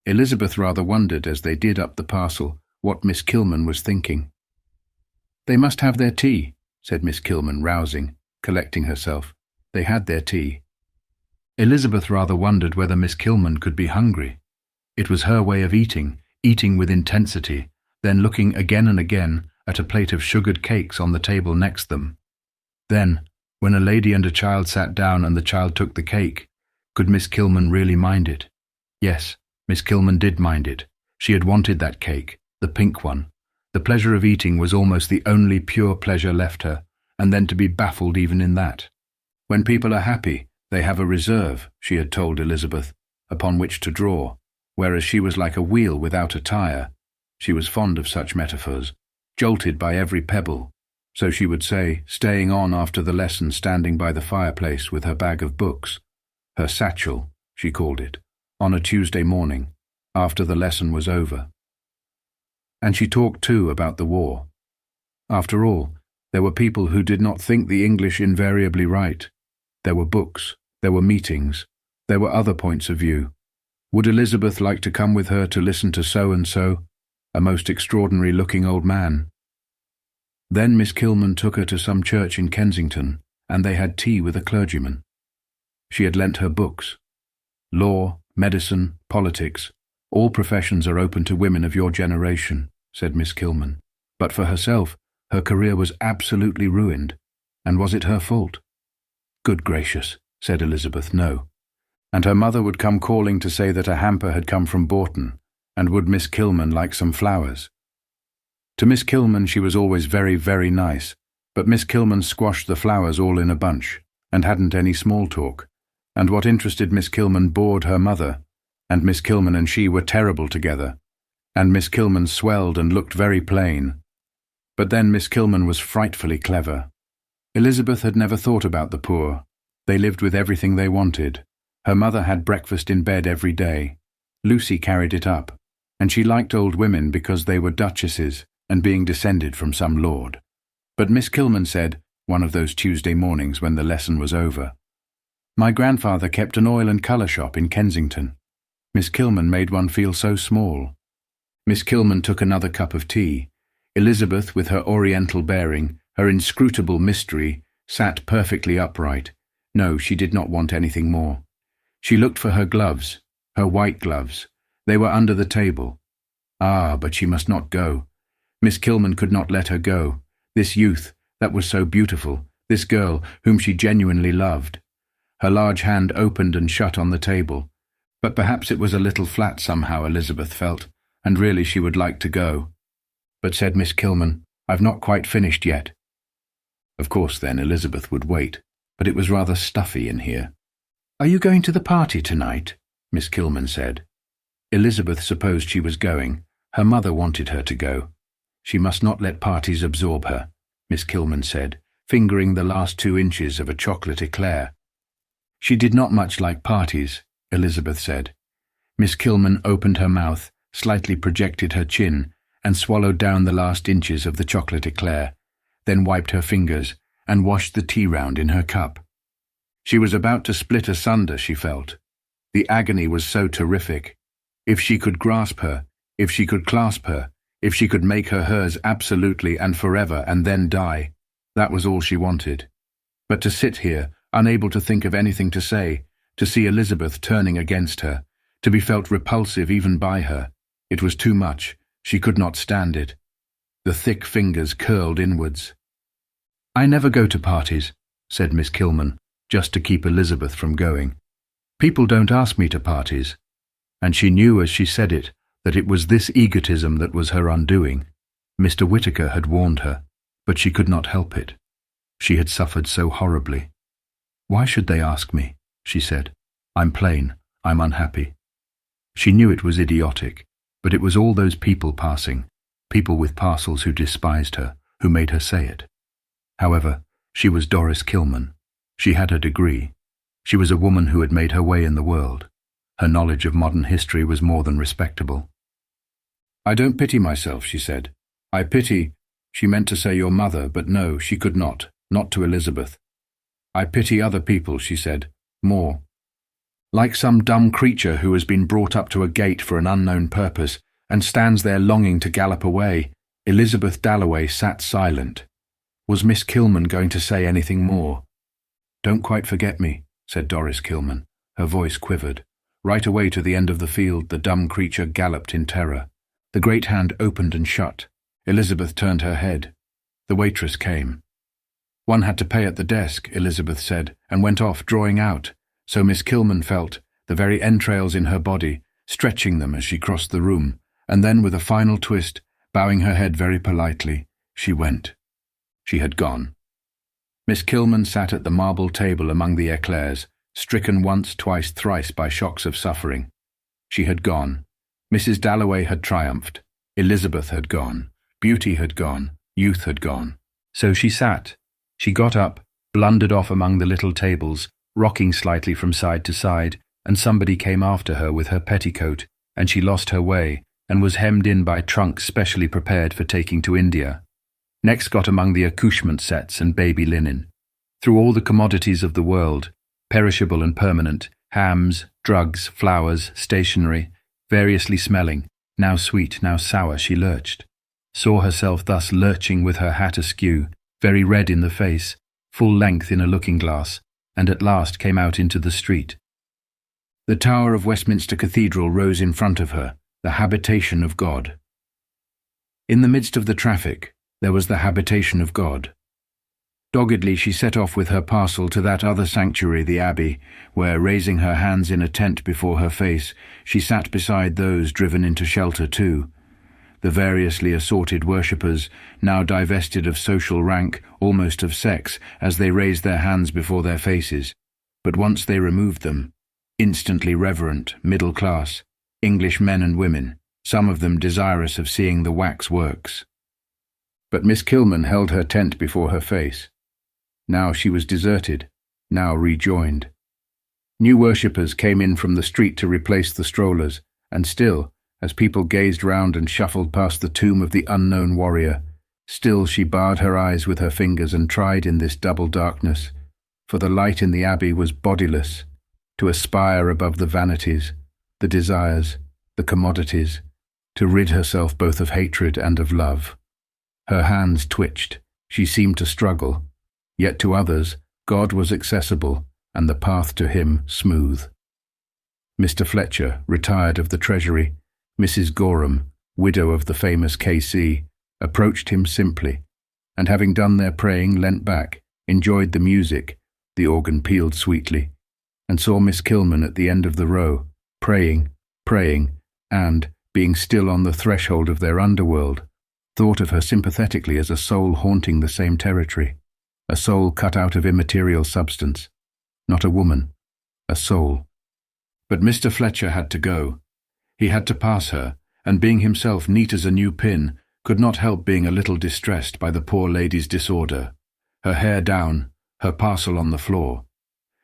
Speaker 1: Elizabeth rather wondered as they did up the parcel what Miss Kilman was thinking. "They must have their tea," said Miss Kilman, rousing, collecting herself. They had their tea. Elizabeth rather wondered whether Miss Kilman could be hungry. It was her way of eating with intensity, then looking again and again at a plate of sugared cakes on the table next them. Then, when a lady and a child sat down and the child took the cake, could Miss Kilman really mind it? Yes, Miss Kilman did mind it. She had wanted that cake, the pink one. The pleasure of eating was almost the only pure pleasure left her, and then to be baffled even in that. When people are happy, they have a reserve, she had told Elizabeth, upon which to draw, whereas she was like a wheel without a tire. She was fond of such metaphors, jolted by every pebble. So she would say, staying on after the lesson, standing by the fireplace with her bag of books, her satchel, she called it, on a Tuesday morning, after the lesson was over. And she talked too about the war. After all, there were people who did not think the English invariably right. There were books, there were meetings, there were other points of view. Would Elizabeth like to come with her to listen to so-and-so, a most extraordinary-looking old man? Then Miss Kilman took her to some church in Kensington, and they had tea with a clergyman. She had lent her books. Law, medicine, politics, all professions are open to women of your generation, said Miss Kilman. But for herself, her career was absolutely ruined. And was it her fault? Good gracious, said Elizabeth, no. And her mother would come calling to say that a hamper had come from Bourton, and would Miss Kilman like some flowers? To Miss Kilman she was always very, very nice, but Miss Kilman squashed the flowers all in a bunch, and hadn't any small talk, and what interested Miss Kilman bored her mother, and Miss Kilman and she were terrible together, and Miss Kilman swelled and looked very plain. But then Miss Kilman was frightfully clever. Elizabeth had never thought about the poor. They lived with everything they wanted. Her mother had breakfast in bed every day. Lucy carried it up, and she liked old women because they were duchesses and being descended from some lord. But Miss Kilman said, one of those Tuesday mornings when the lesson was over, "My grandfather kept an oil and colour shop in Kensington." Miss Kilman made one feel so small. Miss Kilman took another cup of tea. Elizabeth, with her oriental bearing, Her inscrutable mystery sat perfectly upright. No, she did not want anything more. She looked for her gloves, her white gloves. They were under the table. Ah, but she must not go. Miss Kilman could not let her go. This youth, that was so beautiful, this girl whom she genuinely loved. Her large hand opened and shut on the table. But perhaps it was a little flat somehow, Elizabeth felt, and really she would like to go. But said Miss Kilman, "I've not quite finished yet." Of course then Elizabeth would wait, but it was rather stuffy in here. "Are you going to the party tonight?" Miss Kilman said. Elizabeth supposed she was going. Her mother wanted her to go. She must not let parties absorb her, Miss Kilman said, fingering the last 2 inches of a chocolate eclair. She did not much like parties, Elizabeth said. Miss Kilman opened her mouth, slightly projected her chin, and swallowed down the last inches of the chocolate eclair, then wiped her fingers and washed the tea round in her cup. She was about to split asunder, she felt. The agony was so terrific. If she could grasp her, if she could clasp her, if she could make her hers absolutely and forever and then die, that was all she wanted. But to sit here, unable to think of anything to say, to see Elizabeth turning against her, to be felt repulsive even by her, it was too much. She could not stand it. The thick fingers curled inwards. "I never go to parties," said Miss Kilman, just to keep Elizabeth from going. "People don't ask me to parties." And she knew as she said it that it was this egotism that was her undoing. Mr. Whittaker had warned her, but she could not help it. She had suffered so horribly. "Why should they ask me?" she said. "I'm plain. I'm unhappy." She knew it was idiotic, but it was all those people passing, people with parcels who despised her, who made her say it. However, she was Doris Kilman. She had a degree. She was a woman who had made her way in the world. Her knowledge of modern history was more than respectable. "I don't pity myself," she said. "I pity—" She meant to say your mother, but no, she could not to Elizabeth. "I pity other people," she said, "more. Like some dumb creature who has been brought up to a gate for an unknown purpose and stands there longing to gallop away." Elizabeth Dalloway sat silent. Was Miss Kilman going to say anything more? "Don't quite forget me," said Doris Kilman. Her voice quivered. Right away to the end of the field the dumb creature galloped in terror. The great hand opened and shut. Elizabeth turned her head. The waitress came. "One had to pay at the desk," Elizabeth said, and went off, drawing out. So Miss Kilman felt the very entrails in her body, stretching them as she crossed the room, and then with a final twist, bowing her head very politely, she went. She had gone. Miss Kilman sat at the marble table among the eclairs, stricken once, twice, thrice by shocks of suffering. She had gone. Mrs. Dalloway had triumphed. Elizabeth had gone. Beauty had gone. Youth had gone. So she sat. She got up, blundered off among the little tables, rocking slightly from side to side, and somebody came after her with her petticoat, and she lost her way, and was hemmed in by trunks specially prepared for taking to India. Next got among the accouchement sets and baby linen. Through all the commodities of the world, perishable and permanent, hams, drugs, flowers, stationery, variously smelling, now sweet, now sour, she lurched. Saw herself thus lurching with her hat askew, very red in the face, full length in a looking-glass, and at last came out into the street. The tower of Westminster Cathedral rose in front of her, the habitation of God. In the midst of the traffic, there was the habitation of God. Doggedly she set off with her parcel to that other sanctuary, the Abbey, where, raising her hands in a tent before her face, she sat beside those driven into shelter too. The variously assorted worshippers, now divested of social rank, almost of sex, as they raised their hands before their faces. But once they removed them, instantly reverent, middle class, English men and women, some of them desirous of seeing the wax works. But Miss Kilman held her tent before her face. Now she was deserted, now rejoined. New worshippers came in from the street to replace the strollers, and still, as people gazed round and shuffled past the tomb of the unknown warrior, still she barred her eyes with her fingers and tried in this double darkness, for the light in the Abbey was bodiless, to aspire above the vanities, the desires, the commodities, to rid herself both of hatred and of love. Her hands twitched. She seemed to struggle, yet to others, God was accessible and the path to him smooth. Mr. Fletcher, retired of the Treasury, Mrs. Gorham, widow of the famous K.C., approached him simply, and having done their praying, leant back, enjoyed the music, the organ pealed sweetly, and saw Miss Kilman at the end of the row, praying, and, being still on the threshold of their underworld, thought of her sympathetically as a soul haunting the same territory, a soul cut out of immaterial substance, not a woman, a soul. But Mr. Fletcher had to go. He had to pass her, and being himself neat as a new pin, could not help being a little distressed by the poor lady's disorder, her hair down, her parcel on the floor.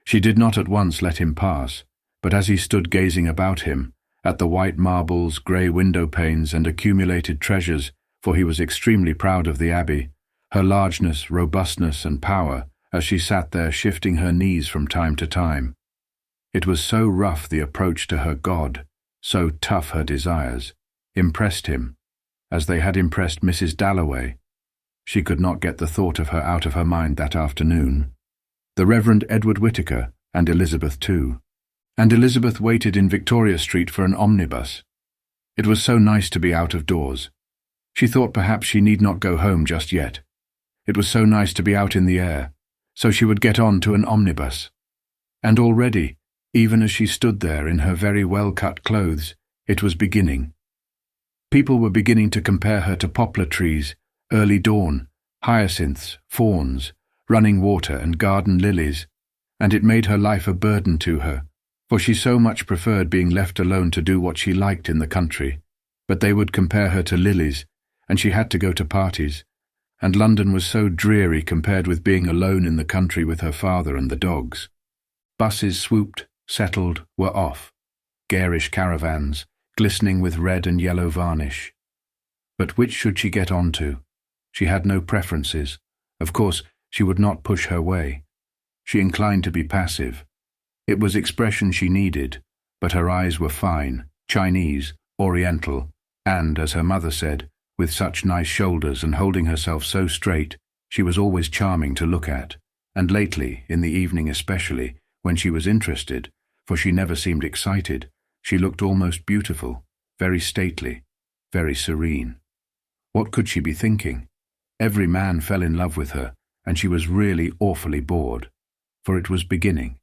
Speaker 1: She did not at once let him pass, but as he stood gazing about him, at the white marbles, grey window panes, and accumulated treasures, for he was extremely proud of the Abbey, her largeness, robustness, and power, as she sat there shifting her knees from time to time. It was so rough the approach to her God, so tough her desires, impressed him, as they had impressed Mrs. Dalloway. She could not get the thought of her out of her mind that afternoon. The Reverend Edward Whittaker, and Elizabeth too. And Elizabeth waited in Victoria Street for an omnibus. It was so nice to be out of doors. She thought perhaps she need not go home just yet. It was so nice to be out in the air, so she would get on to an omnibus. And already, even as she stood there in her very well-cut clothes, it was beginning. People were beginning to compare her to poplar trees, early dawn, hyacinths, fawns, running water and garden lilies, and it made her life a burden to her, for she so much preferred being left alone to do what she liked in the country. But they would compare her to lilies, and she had to go to parties, and London was so dreary compared with being alone in the country with her father and the dogs. Buses swooped, settled, were off, garish caravans, glistening with red and yellow varnish. But which should she get on to? She had no preferences. Of course, she would not push her way. She inclined to be passive. It was expression she needed, but her eyes were fine, Chinese, Oriental, and, as her mother said, with such nice shoulders and holding herself so straight, she was always charming to look at, and lately, in the evening especially, when she was interested, for she never seemed excited, she looked almost beautiful, very stately, very serene. What could she be thinking? Every man fell in love with her, and she was really awfully bored, for it was beginning.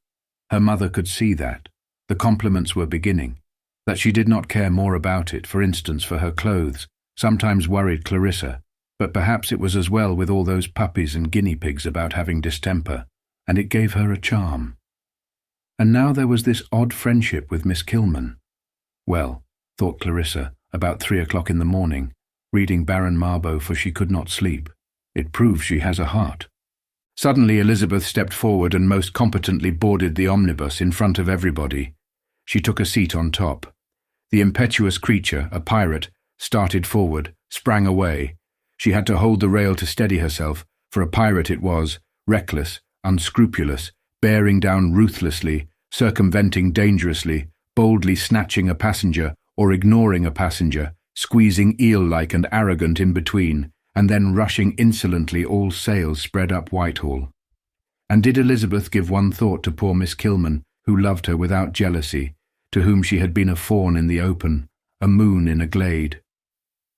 Speaker 1: Her mother could see that. The compliments were beginning. That she did not care more about it, for instance, for her clothes, sometimes worried Clarissa, but perhaps it was as well with all those puppies and guinea pigs about having distemper, and it gave her a charm. And now there was this odd friendship with Miss Kilman. Well, thought Clarissa, about 3 o'clock in the morning, reading Baron Marbo, for she could not sleep, it proves she has a heart. Suddenly Elizabeth stepped forward and most competently boarded the omnibus in front of everybody. She took a seat on top. The impetuous creature, a pirate, started forward, sprang away. She had to hold the rail to steady herself, for a pirate it was, reckless, unscrupulous, bearing down ruthlessly, circumventing dangerously, boldly snatching a passenger or ignoring a passenger, squeezing eel-like and arrogant in between, and then rushing insolently, all sails spread up Whitehall. And did Elizabeth give one thought to poor Miss Kilman, who loved her without jealousy, to whom she had been a fawn in the open, a moon in a glade?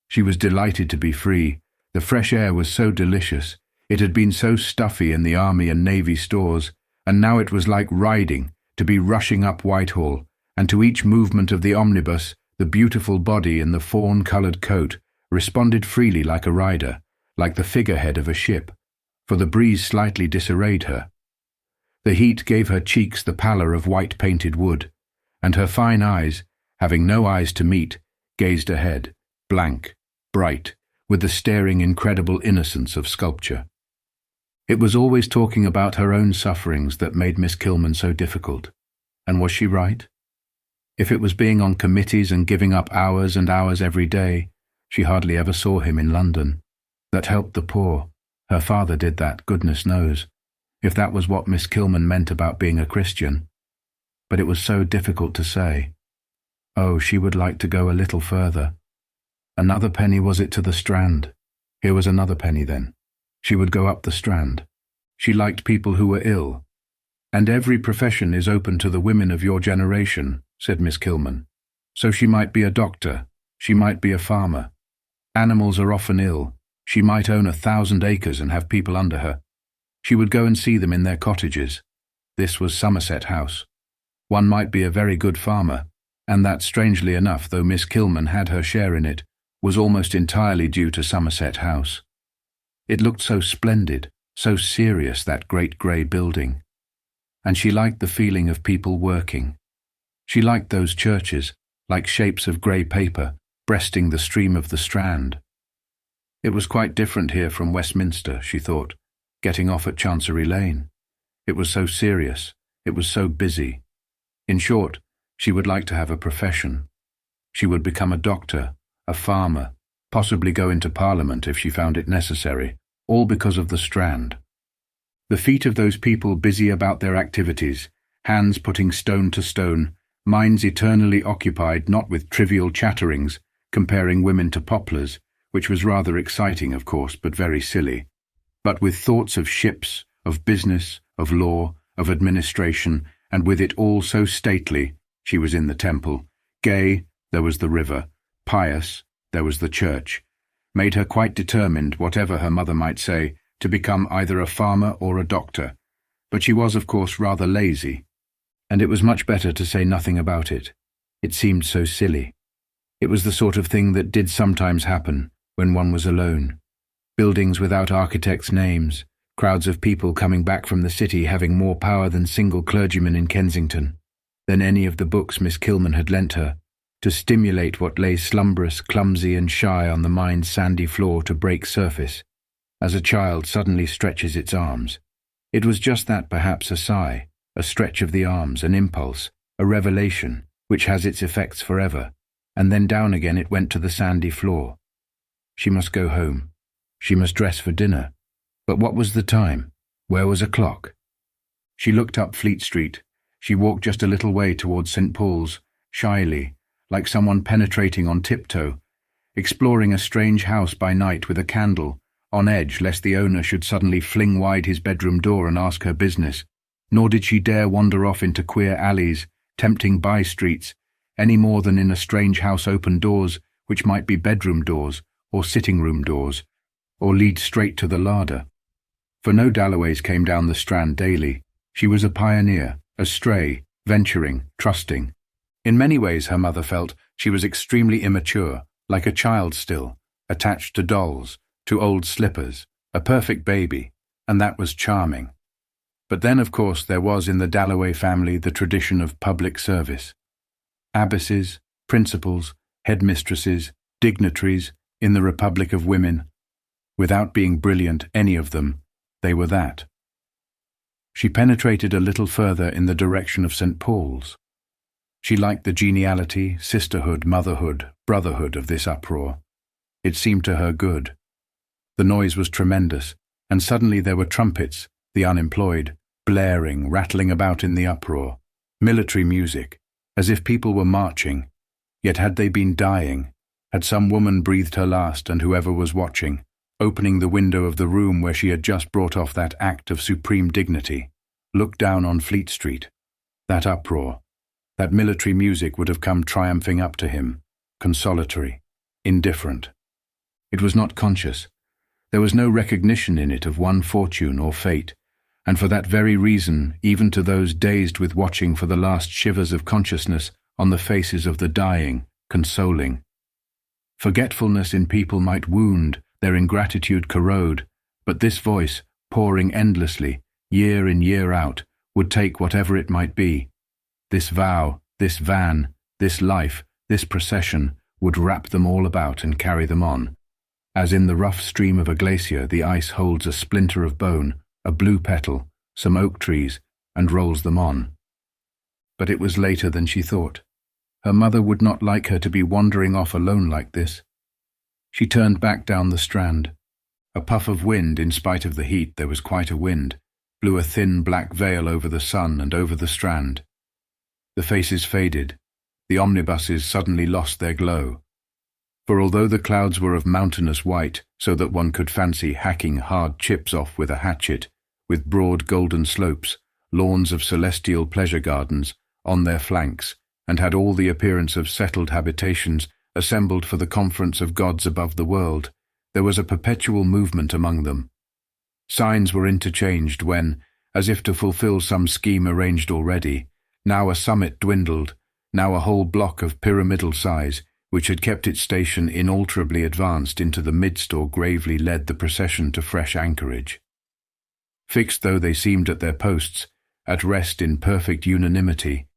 Speaker 1: She was delighted to be free. The fresh air was so delicious. It had been so stuffy in the Army and Navy stores, and now it was like riding, to be rushing up Whitehall, and to each movement of the omnibus, the beautiful body in the fawn-coloured coat responded freely like a rider, like the figurehead of a ship, for the breeze slightly disarrayed her. The heat gave her cheeks the pallor of white-painted wood, and her fine eyes, having no eyes to meet, gazed ahead, blank, bright, with the staring, incredible innocence of sculpture. It was always talking about her own sufferings that made Miss Kilman so difficult. And was she right? If it was being on committees and giving up hours and hours every day, she hardly ever saw him in London. That helped the poor. Her father did that, goodness knows, if that was what Miss Kilman meant about being a Christian. But it was so difficult to say. Oh, she would like to go a little further. Another penny was it to the Strand? Here was another penny then. She would go up the Strand. She liked people who were ill. "And every profession is open to the women of your generation," said Miss Kilman. "So she might be a doctor, she might be a farmer. Animals are often ill. She might own 1,000 acres and have people under her. She would go and see them in their cottages." This was Somerset House. One might be a very good farmer, and that, strangely enough, though Miss Kilman had her share in it, was almost entirely due to Somerset House. It looked so splendid, so serious, that great grey building. And she liked the feeling of people working. She liked those churches, like shapes of grey paper, breasting the stream of the Strand. It was quite different here from Westminster, she thought, getting off at Chancery Lane. It was so serious, it was so busy. In short, she would like to have a profession. She would become a doctor, a farmer, possibly go into Parliament if she found it necessary, all because of the Strand. The feet of those people busy about their activities, hands putting stone to stone, minds eternally occupied not with trivial chatterings, comparing women to poplars, which was rather exciting, of course, but very silly, but with thoughts of ships, of business, of law, of administration, and with it all so stately. She was in the Temple. Gay, there was the river. Pious, there was the church. Made her quite determined, whatever her mother might say, to become either a farmer or a doctor. But she was, of course, rather lazy, and it was much better to say nothing about it. It seemed so silly. It was the sort of thing that did sometimes happen when one was alone. Buildings without architects' names, crowds of people coming back from the city having more power than single clergymen in Kensington, than any of the books Miss Kilman had lent her, to stimulate what lay slumberous, clumsy and shy on the mind's sandy floor to break surface, as a child suddenly stretches its arms. It was just that, perhaps, a sigh, a stretch of the arms, an impulse, a revelation, which has its effects forever, and then down again it went to the sandy floor. She must go home. She must dress for dinner. But what was the time? Where was a clock? She looked up Fleet Street. She walked just a little way towards St. Paul's, shyly, like someone penetrating on tiptoe, exploring a strange house by night with a candle, on edge lest the owner should suddenly fling wide his bedroom door and ask her business. Nor did she dare wander off into queer alleys, tempting by-streets, any more than in a strange house open doors which might be bedroom doors or sitting-room doors, or lead straight to the larder. For no Dalloways came down the Strand daily. She was a pioneer, a stray, venturing, trusting. In many ways, her mother felt, she was extremely immature, like a child still, attached to dolls, to old slippers, a perfect baby, and that was charming. But then, of course, there was in the Dalloway family the tradition of public service. Abbesses, principals, headmistresses, dignitaries, in the Republic of Women. Without being brilliant, any of them, they were that. She penetrated a little further in the direction of St. Paul's. She liked the geniality, sisterhood, motherhood, brotherhood of this uproar. It seemed to her good. The noise was tremendous, and suddenly there were trumpets, the unemployed, blaring, rattling about in the uproar, military music, as if people were marching. Yet had they been dying? Had some woman breathed her last, and whoever was watching, opening the window of the room where she had just brought off that act of supreme dignity, looked down on Fleet Street? That uproar, that military music would have come triumphing up to him, consolatory, indifferent. It was not conscious. There was no recognition in it of one fortune or fate, and for that very reason, even to those dazed with watching for the last shivers of consciousness on the faces of the dying, consoling. Forgetfulness in people might wound, their ingratitude corrode, but this voice, pouring endlessly, year in year out, would take whatever it might be. This vow, this van, this life, this procession, would wrap them all about and carry them on. As in the rough stream of a glacier the ice holds a splinter of bone, a blue petal, some oak trees, and rolls them on. But it was later than she thought. Her mother would not like her to be wandering off alone like this. She turned back down the Strand. A puff of wind, in spite of the heat, there was quite a wind, blew a thin black veil over the sun and over the Strand. The faces faded. The omnibuses suddenly lost their glow. For although the clouds were of mountainous white, so that one could fancy hacking hard chips off with a hatchet, with broad golden slopes, lawns of celestial pleasure gardens, on their flanks, and had all the appearance of settled habitations assembled for the conference of gods above the world, there was a perpetual movement among them. Signs were interchanged when, as if to fulfill some scheme arranged already, now a summit dwindled, now a whole block of pyramidal size, which had kept its station inalterably advanced into the midst or gravely led the procession to fresh anchorage. Fixed though they seemed at their posts, at rest in perfect unanimity,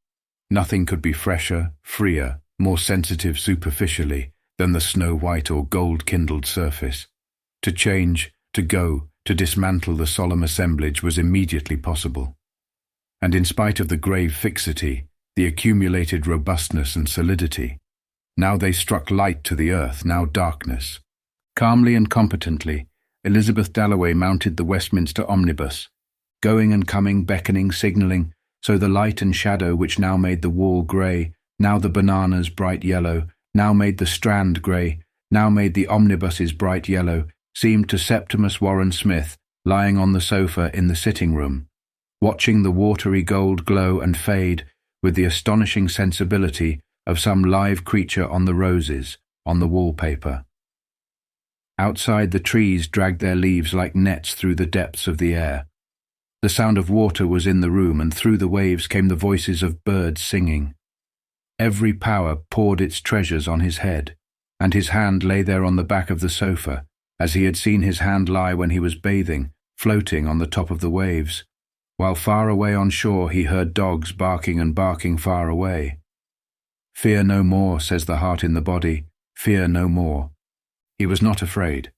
Speaker 1: nothing could be fresher, freer, more sensitive superficially than the snow-white or gold-kindled surface. To change, to go, to dismantle the solemn assemblage was immediately possible. And in spite of the grave fixity, the accumulated robustness and solidity, now they struck light to the earth, now darkness. Calmly and competently, Elizabeth Dalloway mounted the Westminster omnibus, going and coming, beckoning, signalling, so the light and shadow which now made the wall grey, now the bananas bright yellow, now made the Strand grey, now made the omnibuses bright yellow, seemed to Septimus Warren Smith, lying on the sofa in the sitting-room, watching the watery gold glow and fade with the astonishing sensibility of some live creature on the roses, on the wallpaper. Outside, the trees dragged their leaves like nets through the depths of the air. The sound of water was in the room, and through the waves came the voices of birds singing. Every power poured its treasures on his head, and his hand lay there on the back of the sofa, as he had seen his hand lie when he was bathing, floating on the top of the waves, while far away on shore he heard dogs barking and barking far away. Fear no more, says the heart in the body, fear no more. He was not afraid.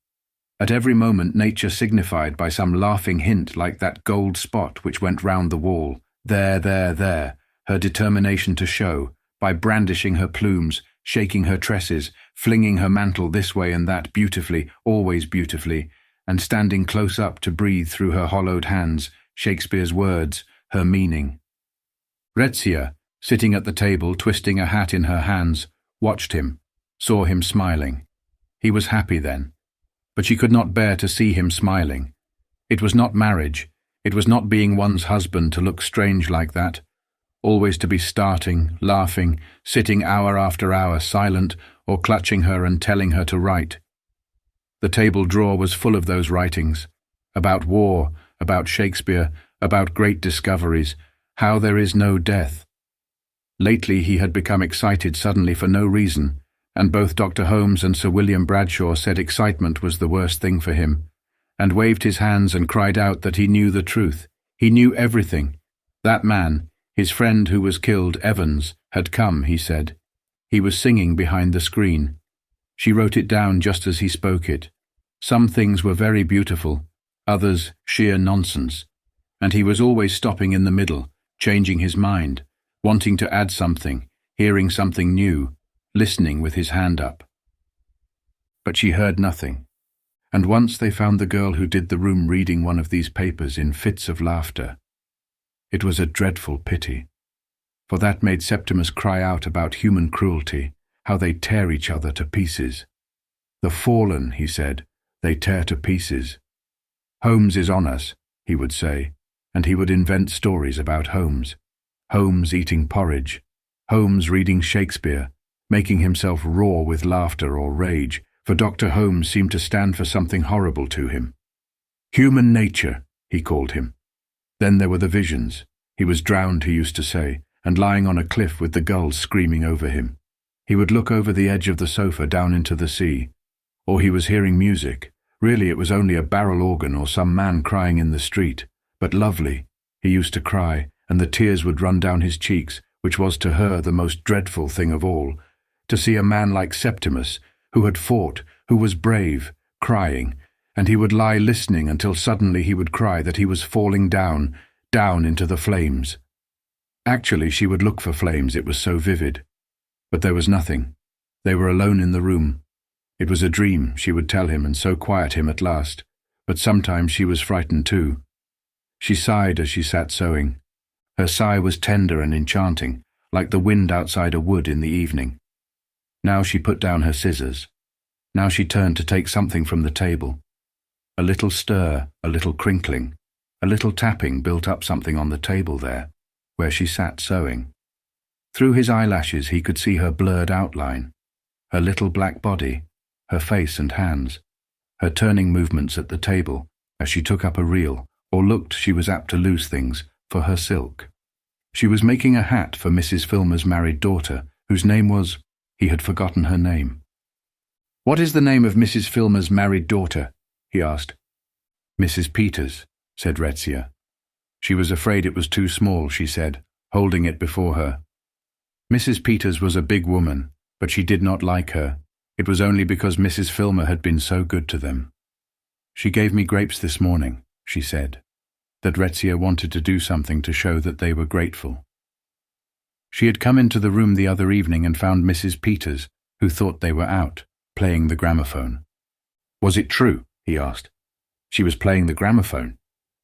Speaker 1: At every moment nature signified by some laughing hint like that gold spot which went round the wall, there, her determination to show, by brandishing her plumes, shaking her tresses, flinging her mantle this way and that beautifully, always beautifully, and standing close up to breathe through her hollowed hands Shakespeare's words, her meaning. Rezia, sitting at the table, twisting a hat in her hands, watched him, saw him smiling. He was happy then, but she could not bear to see him smiling. It was not marriage, it was not being one's husband to look strange like that, always to be starting, laughing, sitting hour after hour silent, or clutching her and telling her to write. The table drawer was full of those writings, about war, about Shakespeare, about great discoveries, how there is no death. Lately he had become excited suddenly for no reason, and both Dr. Holmes and Sir William Bradshaw said excitement was the worst thing for him, and waved his hands and cried out that he knew the truth. He knew everything. That man, his friend who was killed, Evans, had come, he said. He was singing behind the screen. She wrote it down just as he spoke it. Some things were very beautiful, others sheer nonsense, and he was always stopping in the middle, changing his mind, wanting to add something, hearing something new, listening with his hand up. But she heard nothing, and once they found the girl who did the room reading one of these papers in fits of laughter. It was a dreadful pity, for that made Septimus cry out about human cruelty, how they tear each other to pieces. The fallen, he said, they tear to pieces. Holmes is on us, he would say, and he would invent stories about Holmes. Holmes eating porridge, Holmes reading Shakespeare, making himself roar with laughter or rage, for Dr. Holmes seemed to stand for something horrible to him. Human nature, he called him. Then there were the visions. He was drowned, he used to say, and lying on a cliff with the gulls screaming over him. He would look over the edge of the sofa down into the sea. Or he was hearing music. Really it was only a barrel organ or some man crying in the street. But lovely, he used to cry, and the tears would run down his cheeks, which was to her the most dreadful thing of all, to see a man like Septimus, who had fought, who was brave, crying, and he would lie listening until suddenly he would cry that he was falling down, down into the flames. Actually, she would look for flames, it was so vivid. But there was nothing. They were alone in the room. It was a dream, she would tell him, and so quiet him at last. But sometimes she was frightened too. She sighed as she sat sewing. Her sigh was tender and enchanting, like the wind outside a wood in the evening. Now she put down her scissors. Now she turned to take something from the table. A little stir, a little crinkling, a little tapping built up something on the table there, where she sat sewing. Through his eyelashes he could see her blurred outline, her little black body, her face and hands, her turning movements at the table as she took up a reel, or looked she was apt to lose things, for her silk. She was making a hat for Mrs. Filmer's married daughter, whose name was— he had forgotten her name. "What is the name of Mrs. Filmer's married daughter?" he asked. "Mrs. Peters," said Retzia. She was afraid it was too small, she said, holding it before her. Mrs. Peters was a big woman, but she did not like her. It was only because Mrs. Filmer had been so good to them. "She gave me grapes this morning," she said, that Retzia wanted to do something to show that they were grateful. She had come into the room the other evening and found Mrs. Peters, who thought they were out, playing the gramophone. "Was it true?" he asked. She was playing the gramophone.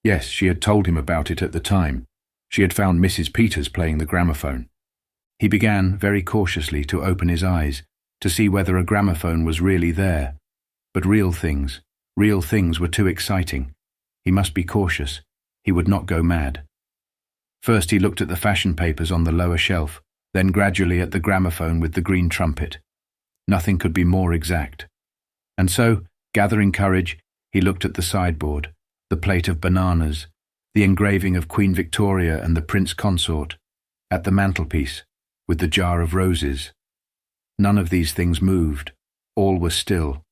Speaker 1: Yes, she had told him about it at the time. She had found Mrs. Peters playing the gramophone. He began, very cautiously, to open his eyes, to see whether a gramophone was really there. But real things were too exciting. He must be cautious. He would not go mad. First he looked at the fashion papers on the lower shelf, then gradually at the gramophone with the green trumpet. Nothing could be more exact. And so, gathering courage, he looked at the sideboard, the plate of bananas, the engraving of Queen Victoria and the Prince Consort, at the mantelpiece, with the jar of roses. None of these things moved. All were still.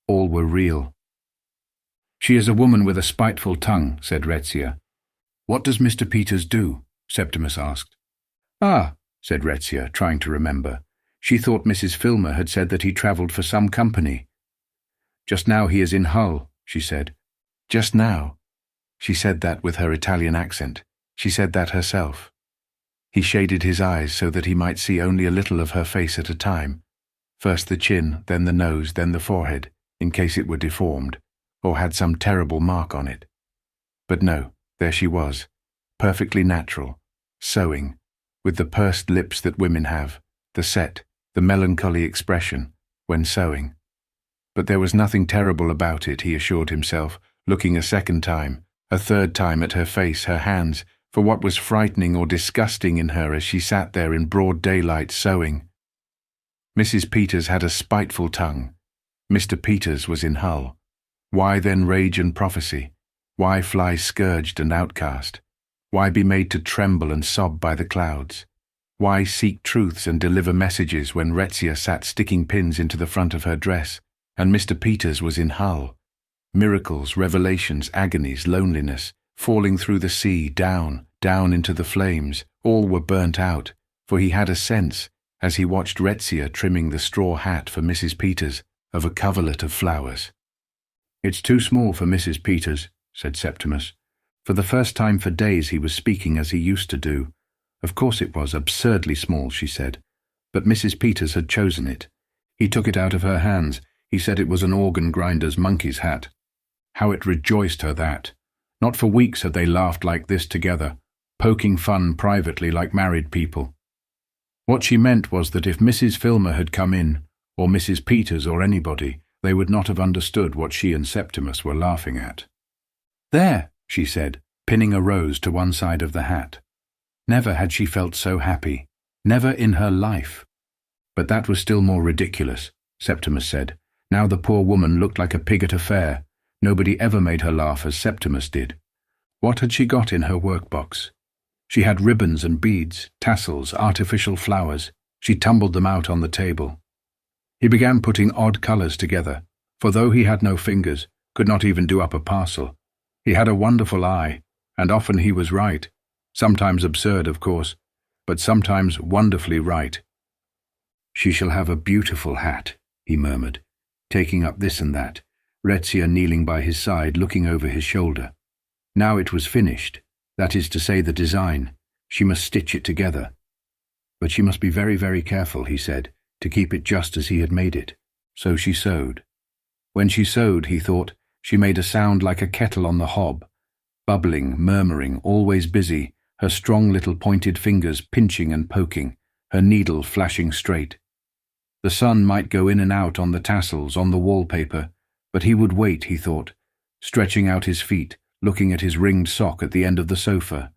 Speaker 1: All were real. "She is a woman with a spiteful tongue," said Retzia. "What does Mr. Peters do?" Septimus asked. "Ah," said Retzia, trying to remember. She thought Mrs. Filmer had said that he travelled for some company. "Just now he is in Hull," she said. "Just now." She said that with her Italian accent. She said that herself. He shaded his eyes so that he might see only a little of her face at a time. First the chin, then the nose, then the forehead, in case it were deformed, or had some terrible mark on it. But no, there she was, perfectly natural, sewing, with the pursed lips that women have, the set, the melancholy expression, when sewing. But there was nothing terrible about it, he assured himself, looking a second time, a third time at her face, her hands, for what was frightening or disgusting in her as she sat there in broad daylight sewing? Mrs. Peters had a spiteful tongue. Mr. Peters was in Hull. Why then rage and prophecy? Why fly scourged and outcast? Why be made to tremble and sob by the clouds? Why seek truths and deliver messages when Retzia sat sticking pins into the front of her dress, and Mr. Peters was in Hull? Miracles, revelations, agonies, loneliness, falling through the sea, down into the flames, all were burnt out, for he had a sense, as he watched Retzia trimming the straw hat for Mrs. Peters, of a coverlet of flowers. "It's too small for Mrs. Peters," said Septimus. For the first time for days he was speaking as he used to do. Of course it was absurdly small, she said, but Mrs. Peters had chosen it. He took it out of her hands. He said it was an organ-grinder's monkey's hat. How it rejoiced her that. Not for weeks had they laughed like this together, poking fun privately like married people. What she meant was that if Mrs. Filmer had come in, or Mrs. Peters or anybody, they would not have understood what she and Septimus were laughing at. "There," she said, pinning a rose to one side of the hat. Never had she felt so happy. Never in her life. But that was still more ridiculous, Septimus said. Now the poor woman looked like a pig at a fair. Nobody ever made her laugh as Septimus did. What had she got in her workbox? She had ribbons and beads, tassels, artificial flowers. She tumbled them out on the table. He began putting odd colours together, for though he had no fingers, could not even do up a parcel, he had a wonderful eye, and often he was right, sometimes absurd, of course, but sometimes wonderfully right. "She shall have a beautiful hat," he murmured, taking up this and that, Retzia kneeling by his side, looking over his shoulder. Now it was finished, that is to say the design. She must stitch it together. But she must be very, very careful, he said, to keep it just as he had made it. So she sewed. When she sewed, he thought, she made a sound like a kettle on the hob, bubbling, murmuring, always busy, her strong little pointed fingers pinching and poking, her needle flashing straight. The sun might go in and out on the tassels, on the wallpaper, but he would wait, he thought, stretching out his feet, looking at his ringed sock at the end of the sofa.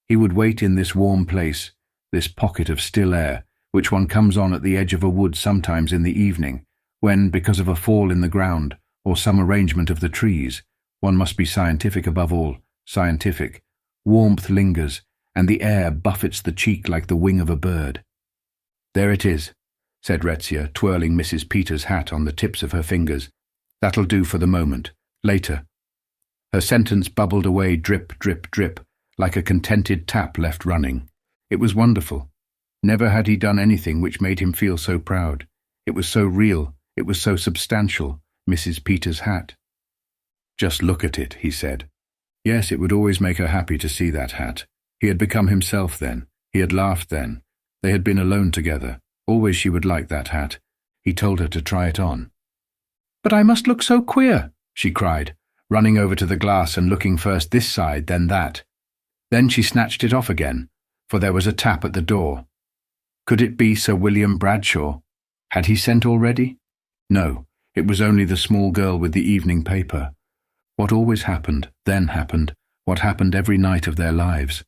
Speaker 1: He would wait in this warm place, this pocket of still air, which one comes on at the edge of a wood sometimes in the evening, when, because of a fall in the ground, or some arrangement of the trees, one must be scientific above all, scientific. Warmth lingers, and the air buffets the cheek like the wing of a bird. "There it is," said Retzia, twirling Mrs. Peters' hat on the tips of her fingers. "That'll do for the moment. Later." Her sentence bubbled away drip, drip, drip, like a contented tap left running. It was wonderful. Never had he done anything which made him feel so proud. It was so real, it was so substantial, Mrs. Peters' hat. "Just look at it," he said. Yes, it would always make her happy to see that hat. He had become himself then. He had laughed then. They had been alone together. Always she would like that hat. He told her to try it on. "But I must look so queer," she cried, running over to the glass and looking first this side, then that. Then she snatched it off again, for there was a tap at the door. Could it be Sir William Bradshaw? Had he sent already? No, it was only the small girl with the evening paper. What always happened, then happened, what happened every night of their lives.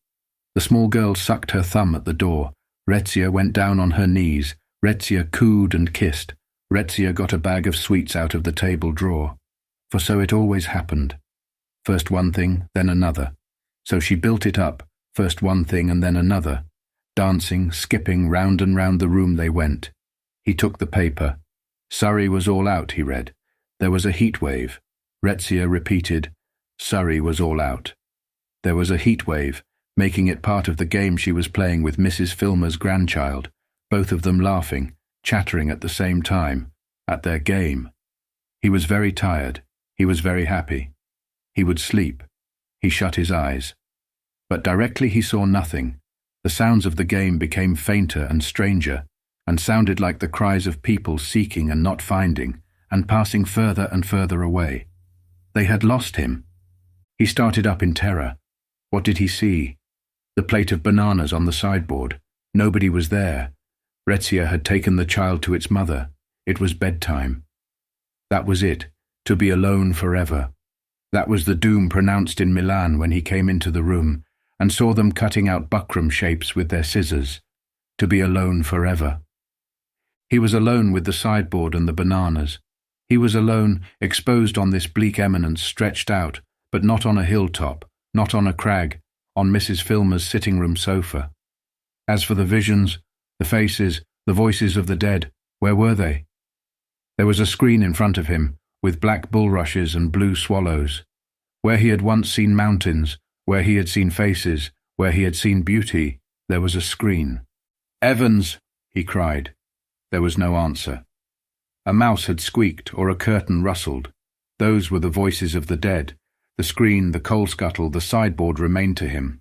Speaker 1: The small girl sucked her thumb at the door. Retzia went down on her knees. Retzia cooed and kissed. Retzia got a bag of sweets out of the table drawer. For so it always happened. First one thing, then another. So she built it up, first one thing and then another. Dancing, skipping, round and round the room they went. He took the paper. Surrey was all out, he read. There was a heat wave. Retzia repeated, Surrey was all out. There was a heat wave, making it part of the game she was playing with Mrs. Filmer's grandchild, both of them laughing, chattering at the same time, at their game. He was very tired. He was very happy. He would sleep. He shut his eyes. But directly he saw nothing. The sounds of the game became fainter and stranger, and sounded like the cries of people seeking and not finding, and passing further and further away. They had lost him. He started up in terror. What did he see? The plate of bananas on the sideboard. Nobody was there. Retzia had taken the child to its mother. It was bedtime. That was it, to be alone forever. That was the doom pronounced in Milan when he came into the room and saw them cutting out buckram shapes with their scissors. To be alone forever. He was alone with the sideboard and the bananas. He was alone, exposed on this bleak eminence, stretched out, but not on a hilltop, not on a crag, on Mrs. Filmer's sitting-room sofa. As for the visions, the faces, the voices of the dead, where were they? There was a screen in front of him, with black bulrushes and blue swallows. Where he had once seen mountains, where he had seen faces, where he had seen beauty, there was a screen. "Evans!" he cried. There was no answer. A mouse had squeaked or a curtain rustled. Those were the voices of the dead. The screen, the coal scuttle, the sideboard remained to him.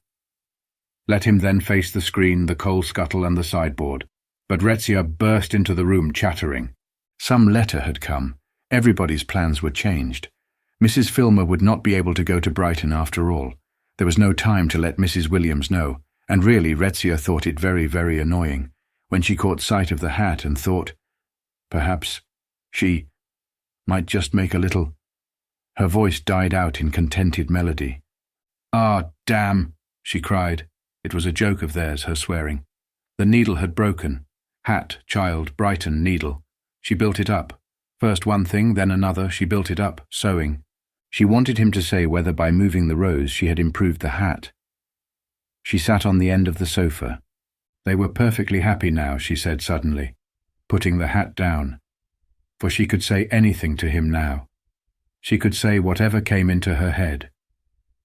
Speaker 1: Let him then face the screen, the coal scuttle and the sideboard. But Retzia burst into the room chattering. Some letter had come. Everybody's plans were changed. Mrs. Filmer would not be able to go to Brighton after all. There was no time to let Mrs. Williams know, and really Retzia thought it very, very annoying, when she caught sight of the hat and thought, perhaps she might just make a little. Her voice died out in contented melody. "Ah, damn!" she cried. It was a joke of theirs, her swearing. The needle had broken. Hat, child, Brighton, needle. She built it up. First one thing, then another, she built it up, sewing. She wanted him to say whether by moving the rows she had improved the hat. She sat on the end of the sofa. They were perfectly happy now, she said suddenly, putting the hat down. For she could say anything to him now. She could say whatever came into her head.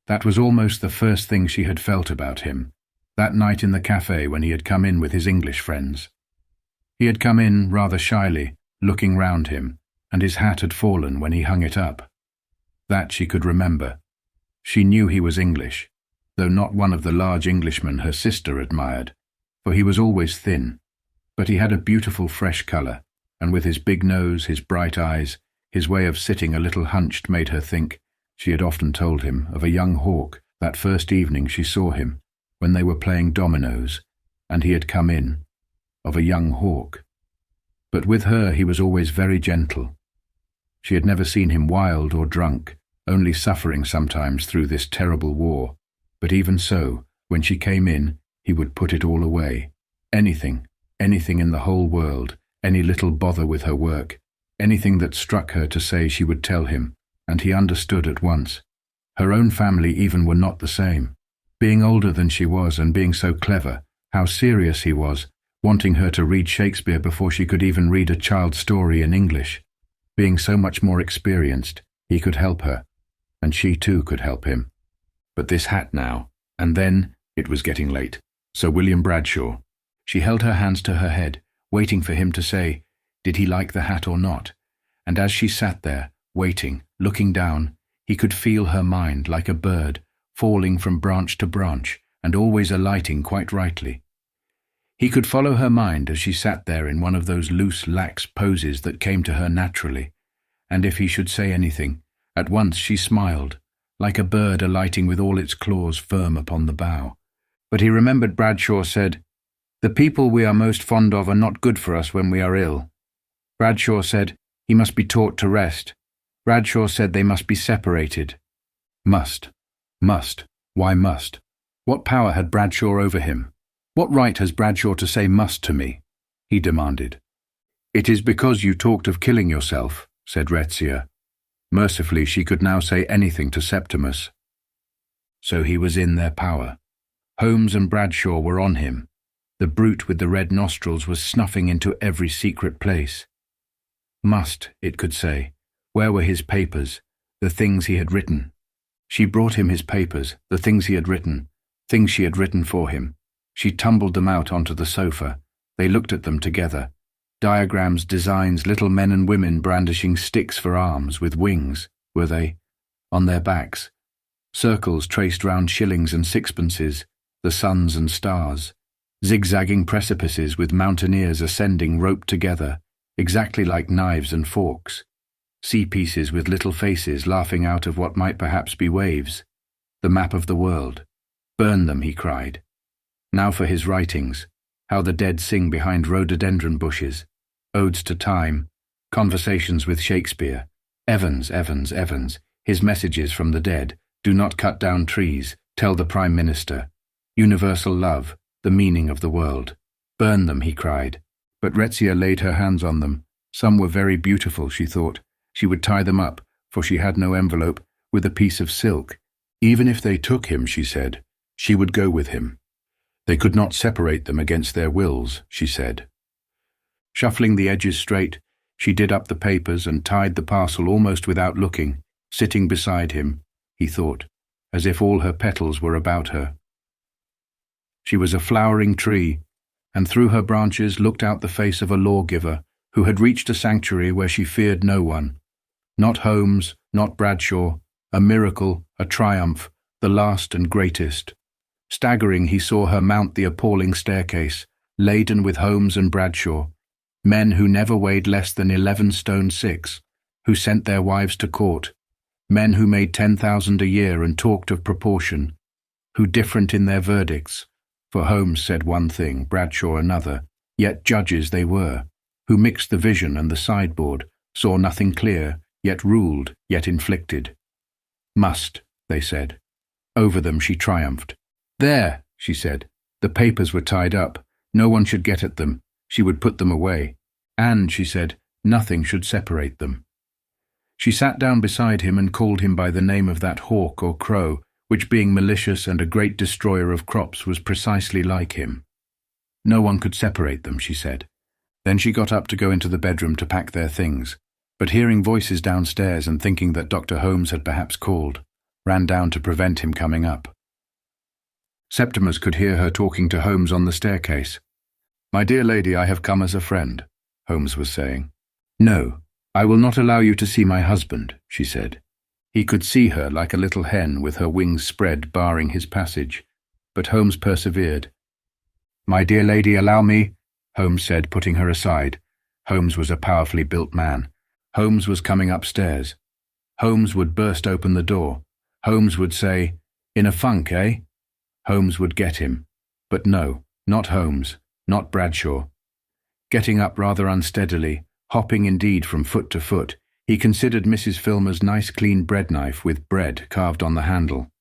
Speaker 1: That was almost the first thing she had felt about him, that night in the cafe when he had come in with his English friends. He had come in rather shyly, looking round him, and his hat had fallen when he hung it up. That she could remember. She knew he was English, though not one of the large Englishmen her sister admired, for he was always thin, but he had a beautiful fresh colour, and with his big nose, his bright eyes, his way of sitting a little hunched made her think, she had often told him, of a young hawk that first evening she saw him, when they were playing dominoes, and he had come in, of a young hawk. But with her he was always very gentle. She had never seen him wild or drunk, only suffering sometimes through this terrible war. But even so, when she came in, he would put it all away. Anything in the whole world, any little bother with her work, anything that struck her to say she would tell him, and he understood at once. Her own family even were not the same. Being older than she was and being so clever, how serious he was, wanting her to read Shakespeare before she could even read a child's story in English. Being so much more experienced, he could help her, and she too could help him. But this hat now, and then it was getting late. Sir William Bradshaw. She held her hands to her head, waiting for him to say, did he like the hat or not? And as she sat there, waiting, looking down, he could feel her mind like a bird, falling from branch to branch, and always alighting quite rightly. He could follow her mind as she sat there in one of those loose, lax poses that came to her naturally, and if he should say anything, at once she smiled, like a bird alighting with all its claws firm upon the bough. But he remembered Bradshaw said, "The people we are most fond of are not good for us when we are ill." Bradshaw said he must be taught to rest. Bradshaw said they must be separated. Must. Why must? What power had Bradshaw over him? What right has Bradshaw to say must to me? He demanded. It is because you talked of killing yourself, said Retzier. Mercifully, she could now say anything to Septimus. So he was in their power. Holmes and Bradshaw were on him. The brute with the red nostrils was snuffing into every secret place. Must, it could say. Where were his papers, the things he had written? She brought him his papers, the things he had written, things she had written for him. She tumbled them out onto the sofa. They looked at them together. Diagrams, designs, little men and women brandishing sticks for arms with wings, were they? On their backs. Circles traced round shillings and sixpences, the suns and stars. Zigzagging precipices with mountaineers ascending roped together, exactly like knives and forks. Sea pieces with little faces laughing out of what might perhaps be waves. The map of the world. Burn them, he cried. Now for his writings. How the dead sing behind rhododendron bushes. Odes to time. Conversations with Shakespeare. Evans, his messages from the dead. Do not cut down trees. Tell the Prime Minister. Universal love. The meaning of the world. Burn them, he cried. But Retzier laid her hands on them. Some were very beautiful, she thought. She would tie them up, for she had no envelope, with a piece of silk. Even if they took him, she said, she would go with him. They could not separate them against their wills, she said. Shuffling the edges straight, she did up the papers and tied the parcel almost without looking, sitting beside him, he thought, as if all her petals were about her. She was a flowering tree, and through her branches looked out the face of a lawgiver who had reached a sanctuary where she feared no one. Not Holmes, not Bradshaw, a miracle, a triumph, the last and greatest. Staggering, he saw her mount the appalling staircase, laden with Holmes and Bradshaw, men who never weighed less than 11 stone 6, who sent their wives to court, men who made 10,000 a year and talked of proportion, who different in their verdicts, for Holmes said one thing, Bradshaw another, yet judges they were, who mixed the vision and the sideboard, saw nothing clear, yet ruled, yet inflicted. Must, they said. Over them she triumphed. There, she said. The papers were tied up. No one should get at them. She would put them away. And, she said, nothing should separate them. She sat down beside him and called him by the name of that hawk or crow, which being malicious and a great destroyer of crops was precisely like him. No one could separate them, she said. Then she got up to go into the bedroom to pack their things, but hearing voices downstairs and thinking that Dr. Holmes had perhaps called, ran down to prevent him coming up. Septimus could hear her talking to Holmes on the staircase. "My dear lady, I have come as a friend," Holmes was saying. "No, I will not allow you to see my husband," she said. He could see her like a little hen with her wings spread barring his passage, but Holmes persevered. "My dear lady, allow me," Holmes said, putting her aside. Holmes was a powerfully built man. Holmes was coming upstairs. Holmes would burst open the door. Holmes would say, "In a funk, eh?" Holmes would get him. But no, not Holmes, not Bradshaw. Getting up rather unsteadily, hopping indeed from foot to foot, he considered Mrs. Filmer's nice clean bread knife with bread carved on the handle.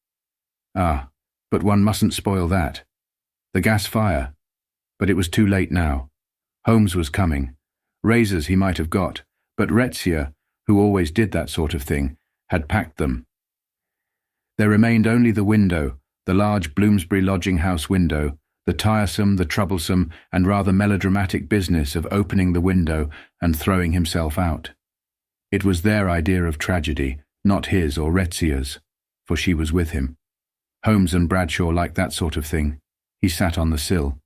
Speaker 1: Ah, but one mustn't spoil that. The gas fire. But it was too late now. Holmes was coming. Razors he might have got, but Retzier, who always did that sort of thing, had packed them. There remained only the window, the large Bloomsbury lodging-house window, the tiresome, the troublesome, and rather melodramatic business of opening the window and throwing himself out. It was their idea of tragedy, not his or Retzier's, for she was with him. Holmes and Bradshaw liked that sort of thing. He sat on the sill.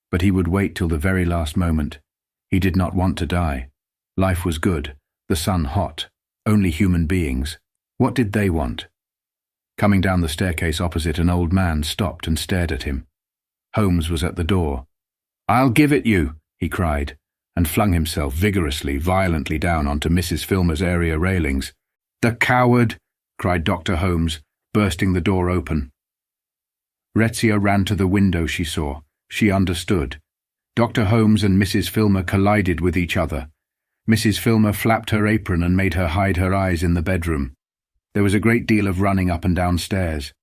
Speaker 1: But he would wait till the very last moment. He did not want to die. Life was good, the sun hot, only human beings. What did they want? Coming down the staircase opposite, an old man stopped and stared at him. Holmes was at the door. "I'll give it you," he cried, and flung himself vigorously, violently down onto Mrs. Filmer's area railings. "The coward!" cried Dr. Holmes, bursting the door open. Retzier ran to the window she saw. She understood. Dr. Holmes and Mrs. Filmer collided with each other. Mrs. Filmer flapped her apron and made her hide her eyes in the bedroom. There was a great deal of running up and down stairs.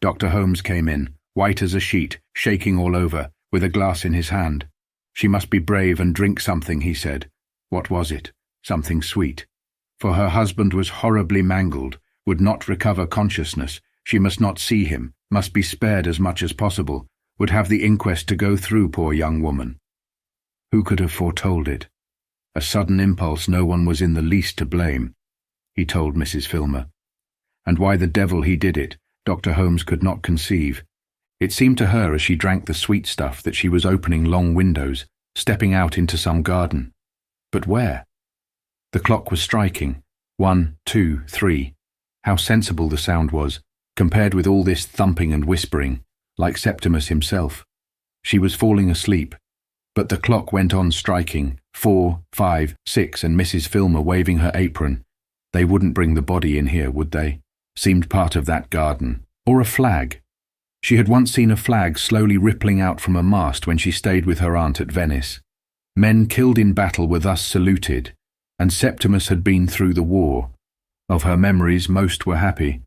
Speaker 1: Dr. Holmes came in, white as a sheet, shaking all over, with a glass in his hand. She must be brave and drink something, he said. What was it? Something sweet. For her husband was horribly mangled, would not recover consciousness. She must not see him, must be spared as much as possible, would have the inquest to go through, poor young woman. Who could have foretold it? A sudden impulse, no one was in the least to blame, he told Mrs. Filmer. And why the devil he did it, Dr. Holmes could not conceive. It seemed to her as she drank the sweet stuff that she was opening long windows, stepping out into some garden. But where? The clock was striking. 1, 2, 3. How sensible the sound was, compared with all this thumping and whispering, like Septimus himself. She was falling asleep, but the clock went on striking, 4, 5, 6, and Mrs. Filmer waving her apron. They wouldn't bring the body in here, would they? Seemed part of that garden. Or a flag. She had once seen a flag slowly rippling out from a mast when she stayed with her aunt at Venice. Men killed in battle were thus saluted, and Septimus had been through the war. Of her memories, most were happy.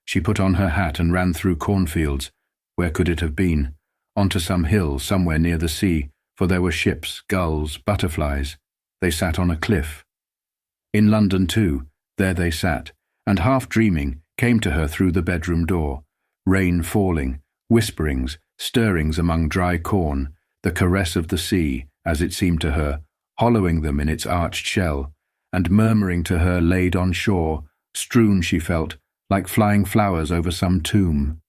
Speaker 1: She put on her hat and ran through cornfields. Where could it have been? Onto some hill somewhere near the sea, for there were ships, gulls, butterflies. They sat on a cliff. In London too, there they sat, and half dreaming, came to her through the bedroom door. Rain falling, whisperings, stirrings among dry corn, the caress of the sea, as it seemed to her, hollowing them in its arched shell, and murmuring to her laid on shore, strewn, she felt, like flying flowers over some tomb.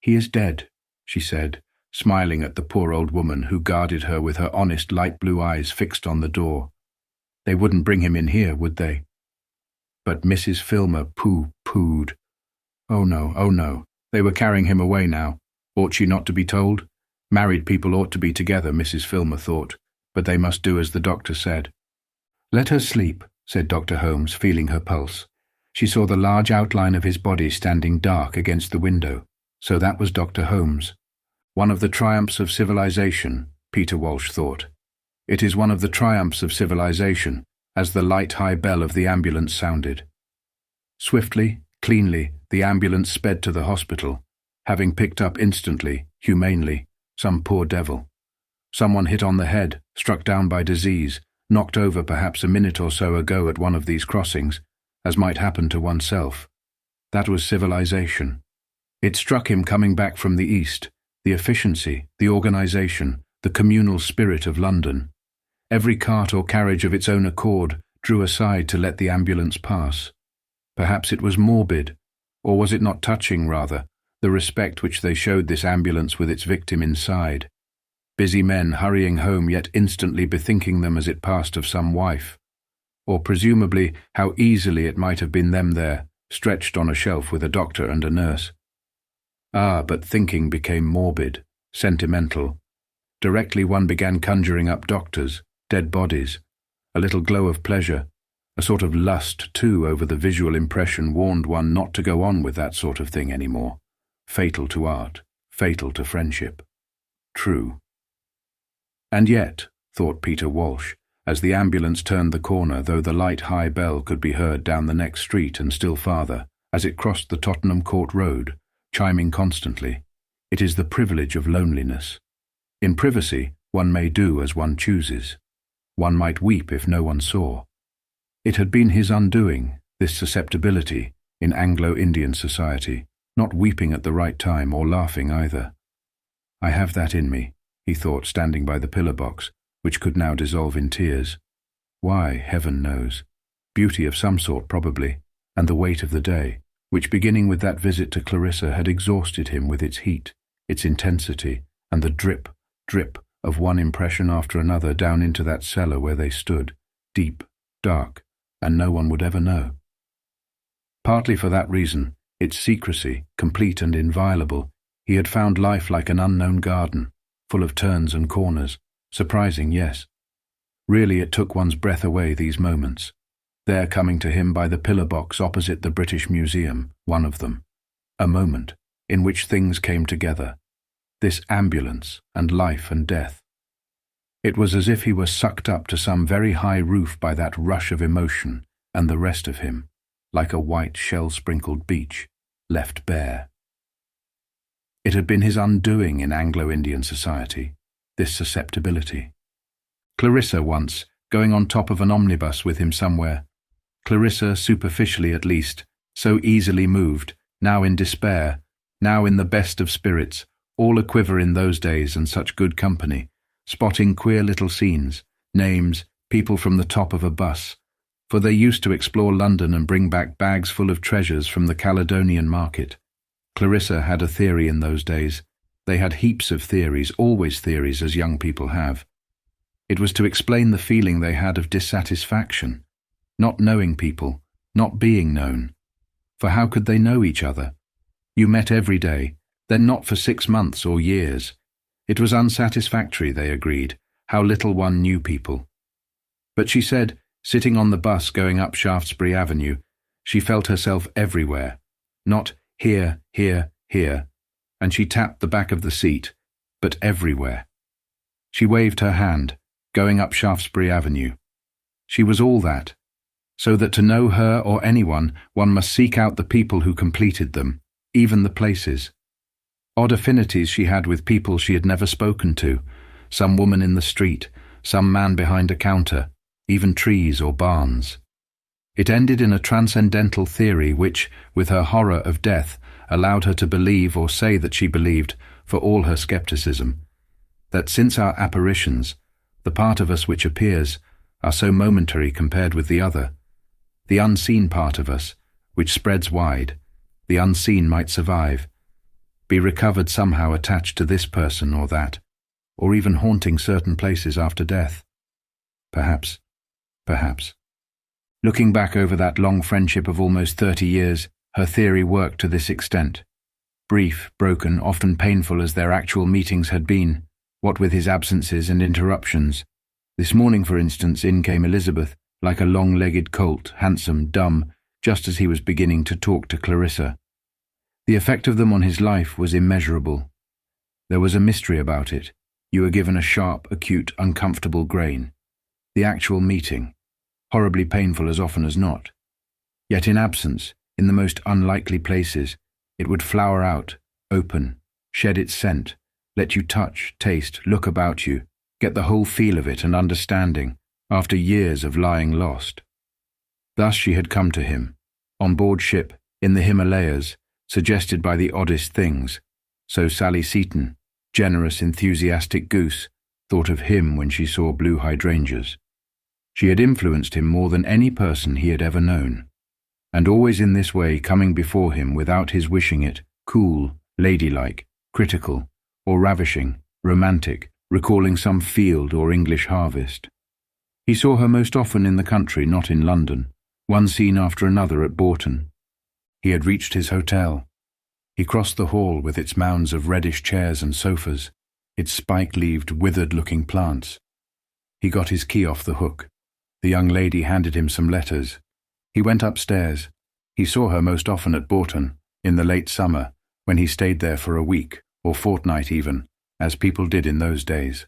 Speaker 1: "He is dead," she said, smiling at the poor old woman who guarded her with her honest light blue eyes fixed on the door. They wouldn't bring him in here, would they? But Mrs. Filmer pooh-poohed. Oh no, they were carrying him away now. Ought she not to be told? Married people ought to be together, Mrs. Filmer thought, but they must do as the doctor said. "Let her sleep," said Dr. Holmes, feeling her pulse. She saw the large outline of his body standing dark against the window. So that was Dr. Holmes. One of the triumphs of civilization, Peter Walsh thought. It is one of the triumphs of civilization, as the light high bell of the ambulance sounded. Swiftly, cleanly, the ambulance sped to the hospital, having picked up instantly, humanely, some poor devil. Someone hit on the head, struck down by disease, knocked over perhaps a minute or so ago at one of these crossings, as might happen to oneself. That was civilization. It struck him coming back from the East, the efficiency, the organization, the communal spirit of London. Every cart or carriage of its own accord drew aside to let the ambulance pass. Perhaps it was morbid, or was it not touching, rather, the respect which they showed this ambulance with its victim inside. Busy men hurrying home, yet instantly bethinking them as it passed of some wife. Or presumably how easily it might have been them there, stretched on a shelf with a doctor and a nurse. Ah, but thinking became morbid, sentimental. Directly one began conjuring up doctors, dead bodies. A little glow of pleasure, a sort of lust, too, over the visual impression warned one not to go on with that sort of thing any more. Fatal to art, fatal to friendship. True. And yet, thought Peter Walsh, as the ambulance turned the corner, though the light high bell could be heard down the next street and still farther, as it crossed the Tottenham Court Road, chiming constantly. It is the privilege of loneliness. In privacy, one may do as one chooses. One might weep if no one saw. It had been his undoing, this susceptibility, in Anglo-Indian society, not weeping at the right time or laughing either. I have that in me, he thought, standing by the pillar box, which could now dissolve in tears. Why, heaven knows. Beauty of some sort, probably, and the weight of the day, which, beginning with that visit to Clarissa, had exhausted him with its heat, its intensity, and the drip, drip of one impression after another down into that cellar where they stood, deep, dark, and no one would ever know. Partly for that reason, its secrecy, complete and inviolable, he had found life like an unknown garden, full of turns and corners. Surprising, yes. Really, it took one's breath away, these moments. There, coming to him by the pillar box opposite the British Museum, one of them. A moment in which things came together. This ambulance and life and death. It was as if he were sucked up to some very high roof by that rush of emotion, and the rest of him, like a white shell-sprinkled beach, left bare. It had been his undoing in Anglo-Indian society, this susceptibility. Clarissa once, going on top of an omnibus with him somewhere. Clarissa, superficially at least, so easily moved, now in despair, now in the best of spirits, all a-quiver in those days and such good company, spotting queer little scenes, names, people from the top of a bus, for they used to explore London and bring back bags full of treasures from the Caledonian market. Clarissa had a theory in those days. They had heaps of theories, always theories, as young people have. It was to explain the feeling they had of dissatisfaction, not knowing people, not being known. For how could they know each other? You met every day, then not for 6 months or years. It was unsatisfactory, they agreed, how little one knew people. But she said, sitting on the bus going up Shaftesbury Avenue, she felt herself everywhere, not here, here, here, and she tapped the back of the seat, but everywhere. She waved her hand, going up Shaftesbury Avenue. She was all that, so that to know her or anyone, one must seek out the people who completed them, even the places. Odd affinities she had with people she had never spoken to, some woman in the street, some man behind a counter, even trees or barns. It ended in a transcendental theory which, with her horror of death, allowed her to believe or say that she believed, for all her skepticism, that since our apparitions, the part of us which appears, are so momentary compared with the other, the unseen part of us, which spreads wide, the unseen might survive, be recovered somehow attached to this person or that, or even haunting certain places after death. Perhaps. Looking back over that long friendship of almost 30 years, her theory worked to this extent. Brief, broken, often painful as their actual meetings had been, what with his absences and interruptions. This morning, for instance, in came Elizabeth, like a long-legged colt, handsome, dumb, just as he was beginning to talk to Clarissa. The effect of them on his life was immeasurable. There was a mystery about it. You were given a sharp, acute, uncomfortable grain. The actual meeting, horribly painful as often as not. Yet in absence, in the most unlikely places, it would flower out, open, shed its scent, let you touch, taste, look about you, get the whole feel of it and understanding, after years of lying lost. Thus she had come to him, on board ship, in the Himalayas, suggested by the oddest things. So Sally Seton, generous, enthusiastic goose, thought of him when she saw blue hydrangeas. She had influenced him more than any person he had ever known, and always in this way coming before him without his wishing it, cool, ladylike, critical, or ravishing, romantic, recalling some field or English harvest. He saw her most often in the country, not in London, one scene after another at Bourton. He had reached his hotel. He crossed the hall with its mounds of reddish chairs and sofas, its spike-leaved, withered-looking plants. He got his key off the hook. The young lady handed him some letters. He went upstairs. He saw her most often at Bourton, in the late summer, when he stayed there for a week, or fortnight even, as people did in those days.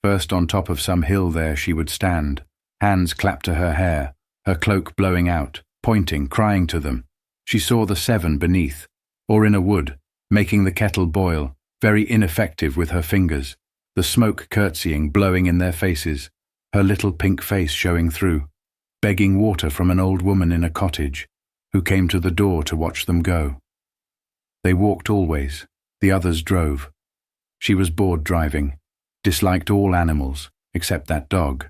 Speaker 1: First on top of some hill there she would stand, hands clapped to her hair, her cloak blowing out, pointing, crying to them. She saw the 7 beneath, or in a wood, making the kettle boil, very ineffective with her fingers, the smoke curtsying, blowing in their faces, her little pink face showing through, begging water from an old woman in a cottage, who came to the door to watch them go. They walked always, the others drove. She was bored driving, disliked all animals, except that dog.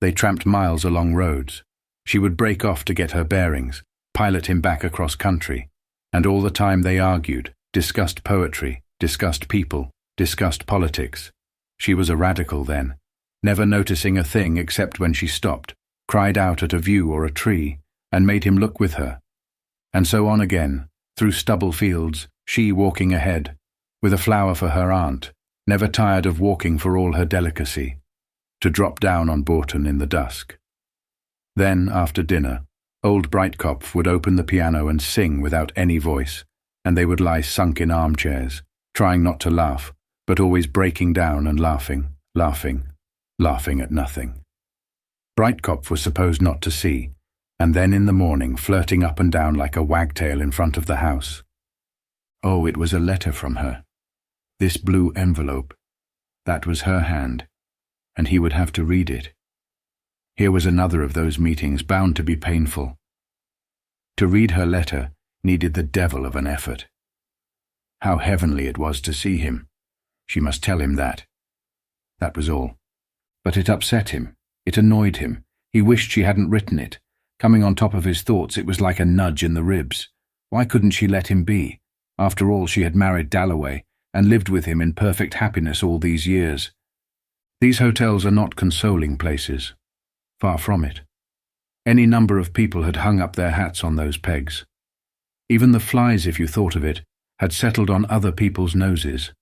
Speaker 1: They tramped miles along roads. She would break off to get her bearings, pilot him back across country, and all the time they argued, discussed poetry, discussed people, discussed politics. She was a radical then, never noticing a thing except when she stopped, cried out at a view or a tree, and made him look with her. And so on again, through stubble fields, she walking ahead, with a flower for her aunt, never tired of walking for all her delicacy, to drop down on Bourton in the dusk. Then, after dinner, old Breitkopf would open the piano and sing without any voice, and they would lie sunk in armchairs, trying not to laugh, but always breaking down and laughing, laughing at nothing. Breitkopf was supposed not to see, and then in the morning flirting up and down like a wagtail in front of the house. Oh, it was a letter from her. This blue envelope. That was her hand, and he would have to read it. Here was another of those meetings bound to be painful. To read her letter needed the devil of an effort. How heavenly it was to see him. She must tell him that. That was all. But it upset him. It annoyed him. He wished she hadn't written it. Coming on top of his thoughts, it was like a nudge in the ribs. Why couldn't she let him be? After all, she had married Dalloway and lived with him in perfect happiness all these years. These hotels are not consoling places. Far from it. Any number of people had hung up their hats on those pegs. Even the flies, if you thought of it, had settled on other people's noses.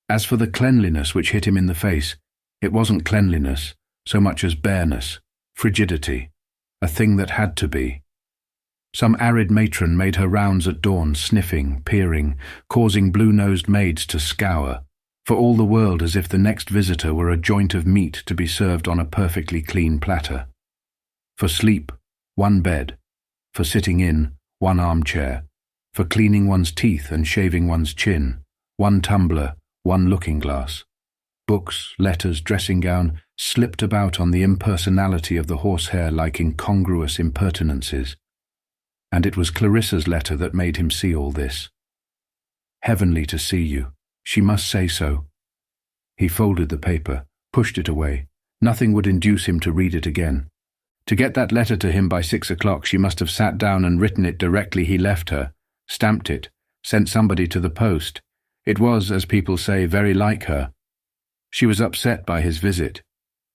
Speaker 1: As for the cleanliness which hit him in the face, it wasn't cleanliness so much as bareness, frigidity, a thing that had to be. Some arid matron made her rounds at dawn, sniffing, peering, causing blue-nosed maids to scour, for all the world as if the next visitor were a joint of meat to be served on a perfectly clean platter. For sleep, 1 bed. For sitting in, 1 armchair. For cleaning one's teeth and shaving one's chin, 1 tumbler, 1 looking-glass. Books, letters, dressing gown, slipped about on the impersonality of the horsehair like incongruous impertinences. And it was Clarissa's letter that made him see all this. Heavenly to see you. She must say so. He folded the paper, pushed it away. Nothing would induce him to read it again. To get that letter to him by 6 o'clock, she must have sat down and written it directly he left her, stamped it, sent somebody to the post. It was, as people say, very like her. She was upset by his visit.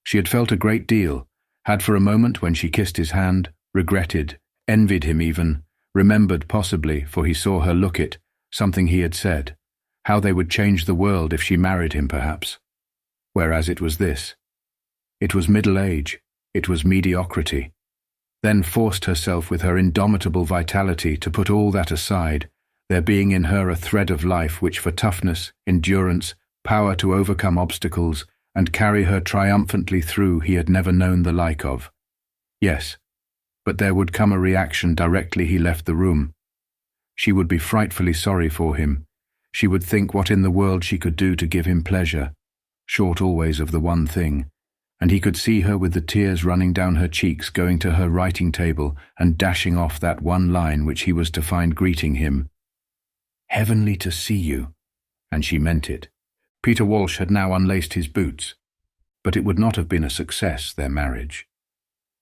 Speaker 1: She had felt a great deal, had for a moment when she kissed his hand, regretted, envied him even, remembered possibly, for he saw her look it, something he had said. How they would change the world if she married him, perhaps. Whereas it was this. It was middle age. It was mediocrity. Then forced herself with her indomitable vitality to put all that aside, there being in her a thread of life which for toughness, endurance, power to overcome obstacles, and carry her triumphantly through he had never known the like of. Yes, but there would come a reaction directly he left the room. She would be frightfully sorry for him. She would think what in the world she could do to give him pleasure, short always of the one thing, and he could see her with the tears running down her cheeks going to her writing table and dashing off that one line which he was to find greeting him. Heavenly to see you. And she meant it. Peter Walsh had now unlaced his boots. But it would not have been a success, their marriage.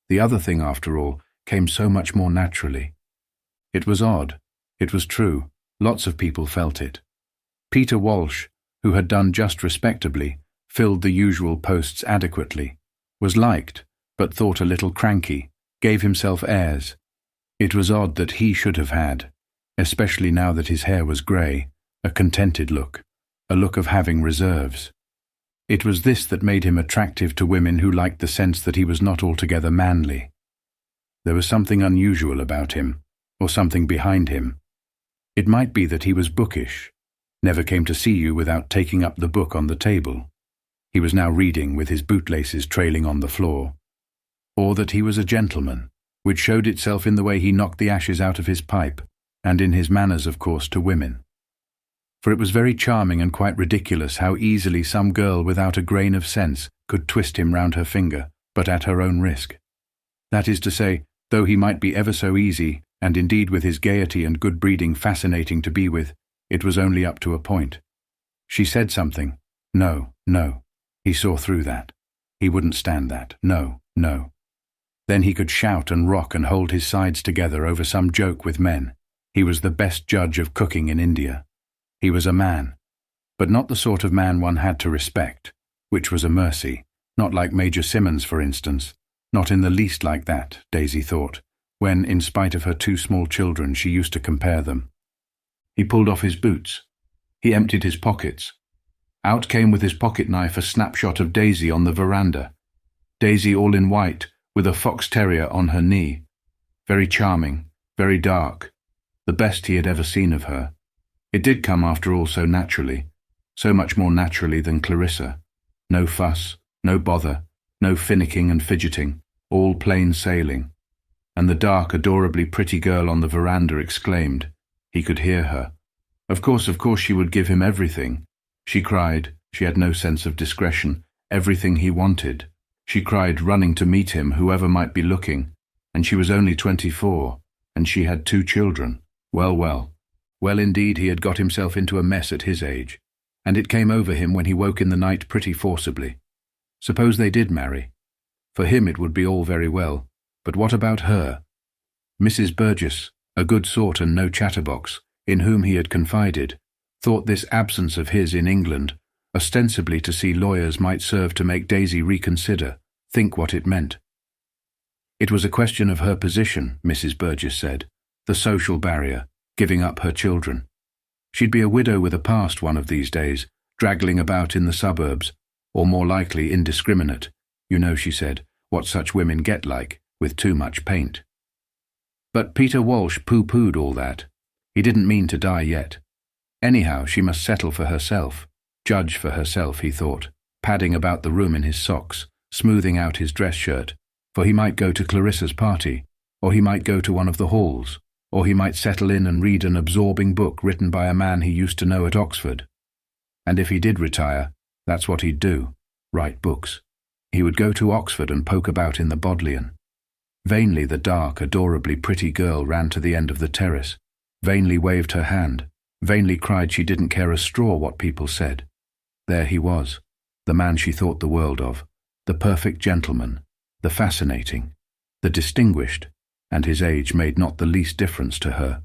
Speaker 1: The other thing, after all, came so much more naturally. It was odd. It was true. Lots of people felt it. Peter Walsh, who had done just respectably, filled the usual posts adequately, was liked, but thought a little cranky, gave himself airs. It was odd that he should have had, especially now that his hair was grey, a contented look, a look of having reserves. It was this that made him attractive to women who liked the sense that he was not altogether manly. There was something unusual about him, or something behind him. It might be that he was bookish, never came to see you without taking up the book on the table. He was now reading with his bootlaces trailing on the floor. Or that he was a gentleman, which showed itself in the way he knocked the ashes out of his pipe, and in his manners, of course, to women. For it was very charming and quite ridiculous how easily some girl without a grain of sense could twist him round her finger, but at her own risk. That is to say, though he might be ever so easy, and indeed with his gaiety and good breeding fascinating to be with, it was only up to a point. She said something. No, no. He saw through that. He wouldn't stand that. No, no. Then he could shout and rock and hold his sides together over some joke with men. He was the best judge of cooking in India. He was a man, but not the sort of man one had to respect, which was a mercy, not like Major Simmons, for instance, not in the least like that, Daisy thought, when, in spite of her 2 small children, she used to compare them. He pulled off his boots. He emptied his pockets. Out came with his pocket-knife a snapshot of Daisy on the veranda. Daisy all in white, with a fox terrier on her knee. Very charming, very dark, the best he had ever seen of her. It did come after all so naturally, so much more naturally than Clarissa. No fuss, no bother, no finicking and fidgeting, all plain sailing. And the dark, adorably pretty girl on the veranda exclaimed. He could hear her. Of course she would give him everything. She cried, she had no sense of discretion, everything he wanted. She cried, running to meet him, whoever might be looking. And she was only 24, and she had 2 children. Well, well. Well, indeed, he had got himself into a mess at his age, and it came over him when he woke in the night pretty forcibly. Suppose they did marry. For him it would be all very well, but what about her? Mrs. Burgess, a good sort and no chatterbox, in whom he had confided, thought this absence of his in England, ostensibly to see lawyers, might serve to make Daisy reconsider, think what it meant. It was a question of her position, Mrs. Burgess said, the social barrier, giving up her children. She'd be a widow with a past one of these days, draggling about in the suburbs, or more likely indiscriminate. You know, she said, what such women get like, with too much paint. But Peter Walsh pooh-poohed all that. He didn't mean to die yet. Anyhow, she must settle for herself, judge for herself, he thought, padding about the room in his socks, smoothing out his dress shirt, for he might go to Clarissa's party, or he might go to one of the halls, or he might settle in and read an absorbing book written by a man he used to know at Oxford. And if he did retire, that's what he'd do, write books. He would go to Oxford and poke about in the Bodleian. Vainly the dark, adorably pretty girl ran to the end of the terrace, vainly waved her hand, vainly cried she didn't care a straw what people said. There he was, the man she thought the world of, the perfect gentleman, the fascinating, the distinguished, and his age made not the least difference to her,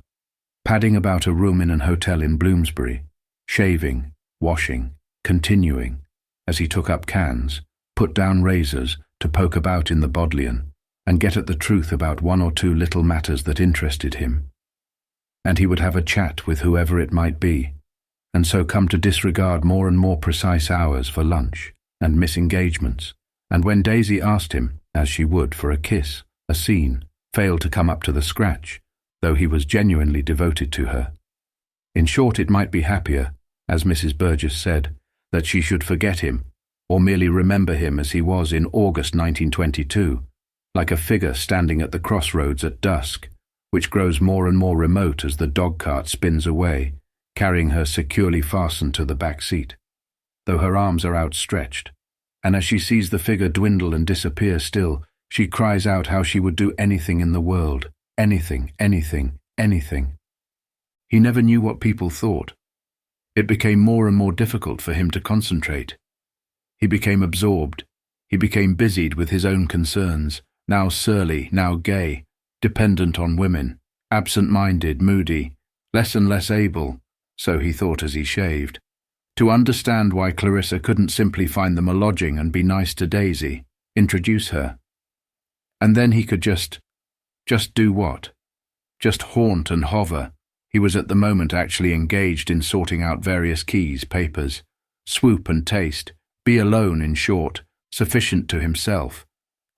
Speaker 1: padding about a room in an hotel in Bloomsbury, shaving, washing, continuing, as he took up cans, put down razors to poke about in the Bodleian, and get at the truth about 1 or 2 little matters that interested him. And he would have a chat with whoever it might be, and so come to disregard more and more precise hours for lunch and miss engagements, and when Daisy asked him, as she would, for a kiss, a scene, failed to come up to the scratch, though he was genuinely devoted to her. In short, it might be happier, as Mrs. Burgess said, that she should forget him, or merely remember him as he was in August 1922, like a figure standing at the crossroads at dusk, which grows more and more remote as the dog-cart spins away, carrying her securely fastened to the back seat, though her arms are outstretched, and as she sees the figure dwindle and disappear still, she cries out how she would do anything in the world, anything, anything, anything. He never knew what people thought. It became more and more difficult for him to concentrate. He became absorbed. He became busied with his own concerns, now surly, now gay, dependent on women, absent-minded, moody, less and less able, so he thought as he shaved, to understand why Clarissa couldn't simply find them a lodging and be nice to Daisy, introduce her. And then he could just do what? Just haunt and hover. He was at the moment actually engaged in sorting out various keys, papers, swoop and taste, be alone, in short, sufficient to himself.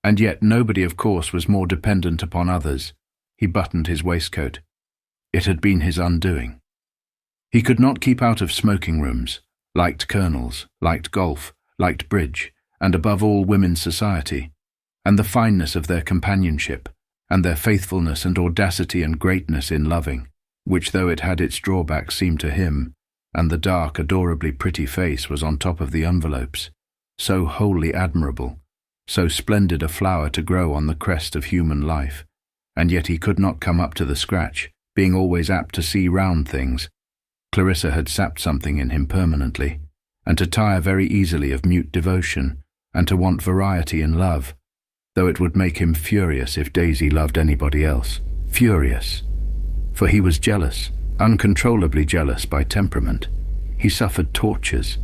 Speaker 1: And yet nobody, of course, was more dependent upon others. He buttoned his waistcoat. It had been his undoing. He could not keep out of smoking rooms, liked colonels, liked golf, liked bridge, and above all women's society, and the fineness of their companionship, and their faithfulness and audacity and greatness in loving, which though it had its drawbacks seemed to him, and the dark, adorably pretty face was on top of the envelopes, so wholly admirable, so splendid a flower to grow on the crest of human life, and yet he could not come up to the scratch, being always apt to see round things. Clarissa had sapped something in him permanently, and to tire very easily of mute devotion, and to want variety in love, though it would make him furious if Daisy loved anybody else. Furious. For he was jealous, uncontrollably jealous by temperament. He suffered tortures.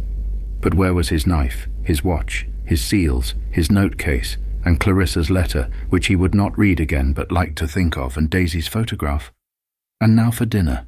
Speaker 1: But where was his knife, his watch, his seals, his note-case, and Clarissa's letter, which he would not read again but liked to think of, and Daisy's photograph? And now for dinner.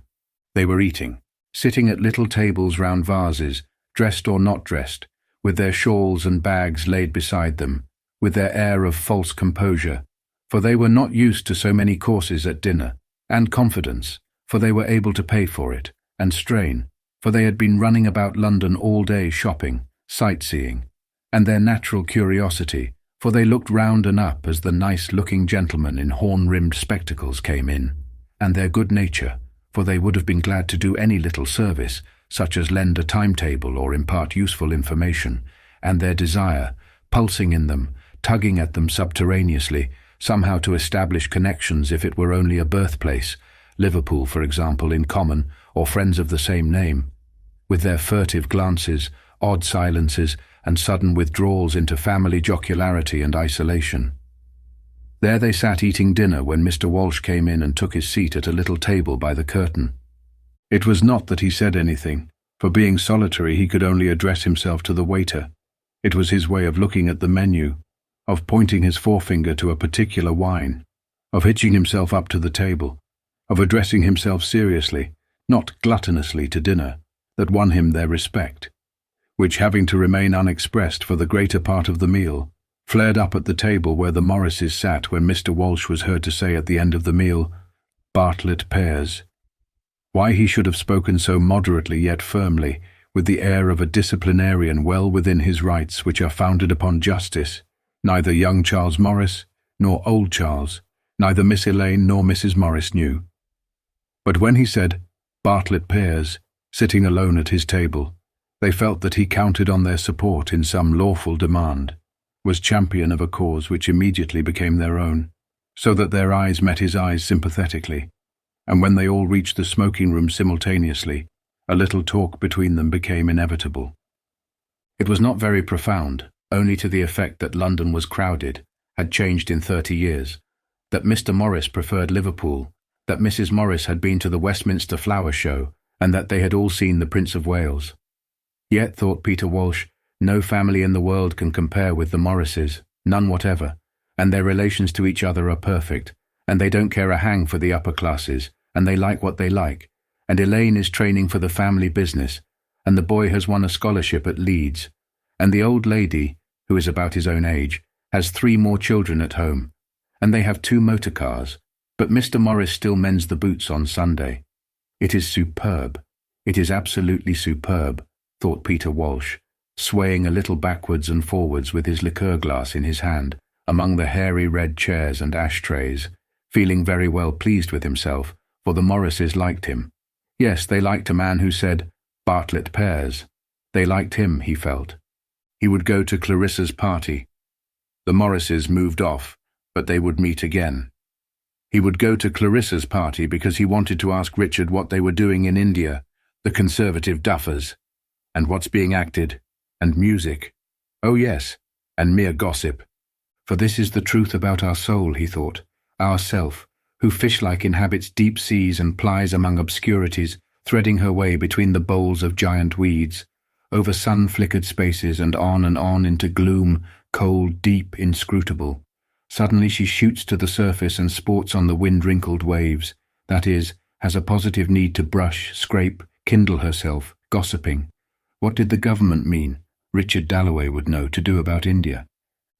Speaker 1: They were eating, sitting at little tables round vases, dressed or not dressed, with their shawls and bags laid beside them, with their air of false composure, for they were not used to so many courses at dinner, and confidence, for they were able to pay for it, and strain, for they had been running about London all day shopping, sightseeing, and their natural curiosity, for they looked round and up as the nice-looking gentlemen in horn-rimmed spectacles came in, and their good nature, for they would have been glad to do any little service, such as lend a timetable or impart useful information, and their desire, pulsing in them, tugging at them subterraneously, somehow to establish connections if it were only a birthplace, Liverpool, for example, in common, or friends of the same name, with their furtive glances, odd silences, and sudden withdrawals into family jocularity and isolation. There they sat eating dinner when Mr. Walsh came in and took his seat at a little table by the curtain. It was not that he said anything, for being solitary he could only address himself to the waiter. It was his way of looking at the menu, of pointing his forefinger to a particular wine, of hitching himself up to the table, of addressing himself seriously, not gluttonously to dinner, that won him their respect, which, having to remain unexpressed for the greater part of the meal, flared up at the table where the Morrises sat when Mr. Walsh was heard to say at the end of the meal, "Bartlett pears." Why he should have spoken so moderately yet firmly, with the air of a disciplinarian well within his rights which are founded upon justice, neither young Charles Morris nor old Charles, neither Miss Elaine nor Mrs. Morris knew. But when he said, "Bartlett pears," sitting alone at his table, they felt that he counted on their support in some lawful demand, was champion of a cause which immediately became their own, so that their eyes met his eyes sympathetically, and when they all reached the smoking-room simultaneously, a little talk between them became inevitable. It was not very profound, only to the effect that London was crowded, had changed in 30 years, that Mr. Morris preferred Liverpool, that Mrs. Morris had been to the Westminster Flower Show, and that they had all seen the Prince of Wales. Yet, thought Peter Walsh, no family in the world can compare with the Morrises, none whatever, and their relations to each other are perfect, and they don't care a hang for the upper classes, and they like what they like, and Elaine is training for the family business, and the boy has won a scholarship at Leeds, and the old lady, who is about his own age, has 3 more children at home, and they have 2 motor cars, but Mr. Morris still mends the boots on Sunday. It is superb. It is absolutely superb, thought Peter Walsh, swaying a little backwards and forwards with his liqueur glass in his hand, among the hairy red chairs and ashtrays, feeling very well pleased with himself, for the Morrises liked him. Yes, they liked a man who said, "Bartlett pears." They liked him, he felt. He would go to Clarissa's party. The Morrises moved off, but they would meet again. He would go to Clarissa's party because he wanted to ask Richard what they were doing in India, the conservative duffers, and what's being acted, and music. Oh yes, and mere gossip. For this is the truth about our soul, he thought, our self, who fish-like inhabits deep seas and plies among obscurities, threading her way between the bowls of giant weeds, over sun-flickered spaces and on into gloom, cold, deep, inscrutable. Suddenly she shoots to the surface and sports on the wind-wrinkled waves, that is, has a positive need to brush, scrape, kindle herself, gossiping. What did the government mean, Richard Dalloway would know, to do about India?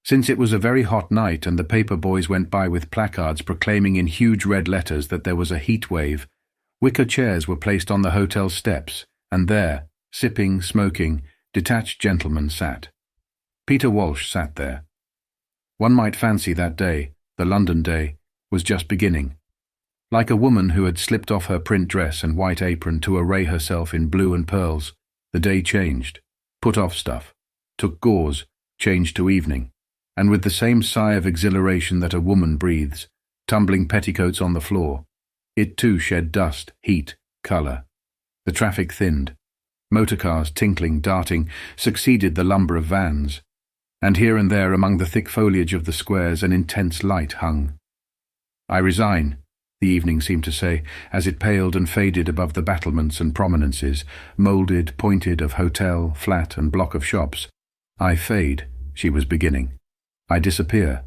Speaker 1: Since it was a very hot night and the paper boys went by with placards proclaiming in huge red letters that there was a heat wave, wicker chairs were placed on the hotel steps, and there, sipping, smoking, detached gentlemen sat. Peter Walsh sat there. One might fancy that day, the London day, was just beginning. Like a woman who had slipped off her print dress and white apron to array herself in blue and pearls, the day changed, put off stuff, took gauze, changed to evening, and with the same sigh of exhilaration that a woman breathes, tumbling petticoats on the floor, it too shed dust, heat, colour. The traffic thinned. Motor cars, tinkling, darting, succeeded the lumber of vans, and here and there among the thick foliage of the squares an intense light hung. "I resign," the evening seemed to say, as it paled and faded above the battlements and prominences, moulded, pointed, of hotel, flat, and block of shops. "I fade," she was beginning. "I disappear."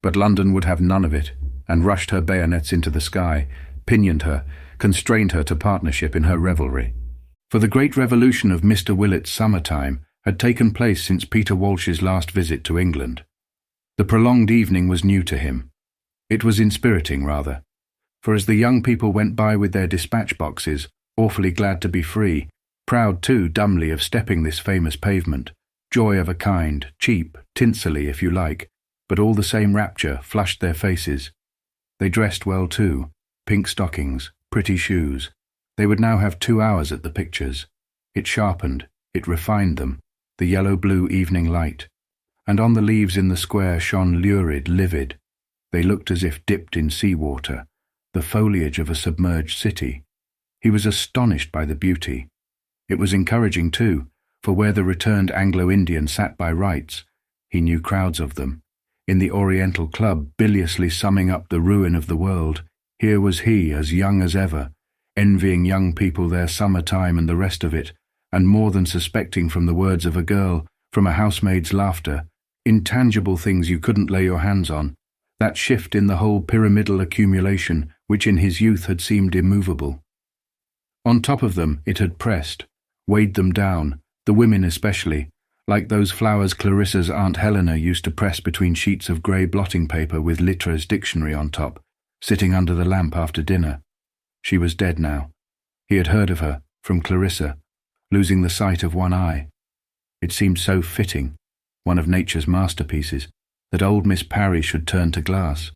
Speaker 1: But London would have none of it, and rushed her bayonets into the sky, pinioned her, constrained her to partnership in her revelry. For the great revolution of Mr. Willett's summer-time had taken place since Peter Walsh's last visit to England. The prolonged evening was new to him. It was inspiriting, rather, for as the young people went by with their dispatch boxes, awfully glad to be free, proud too, dumbly, of stepping this famous pavement, joy of a kind, cheap, tinselly if you like, but all the same rapture, flushed their faces. They dressed well too, pink stockings, pretty shoes. They would now have 2 hours at the pictures. It sharpened, it refined them, the yellow-blue evening light, and on the leaves in the square shone lurid, livid. They looked as if dipped in sea-water, the foliage of a submerged city. He was astonished by the beauty. It was encouraging too, for where the returned Anglo-Indian sat by rights, he knew crowds of them. In the Oriental Club, biliously summing up the ruin of the world, here was he, as young as ever, envying young people their summer-time and the rest of it, and more than suspecting from the words of a girl, from a housemaid's laughter, intangible things you couldn't lay your hands on, that shift in the whole pyramidal accumulation which in his youth had seemed immovable. On top of them it had pressed, weighed them down, the women especially, like those flowers Clarissa's Aunt Helena used to press between sheets of grey blotting paper with Littra's dictionary on top, sitting under the lamp after dinner. She was dead now. He had heard of her, from Clarissa, losing the sight of one eye. It seemed so fitting, one of nature's masterpieces, that old Miss Parry should turn to glass.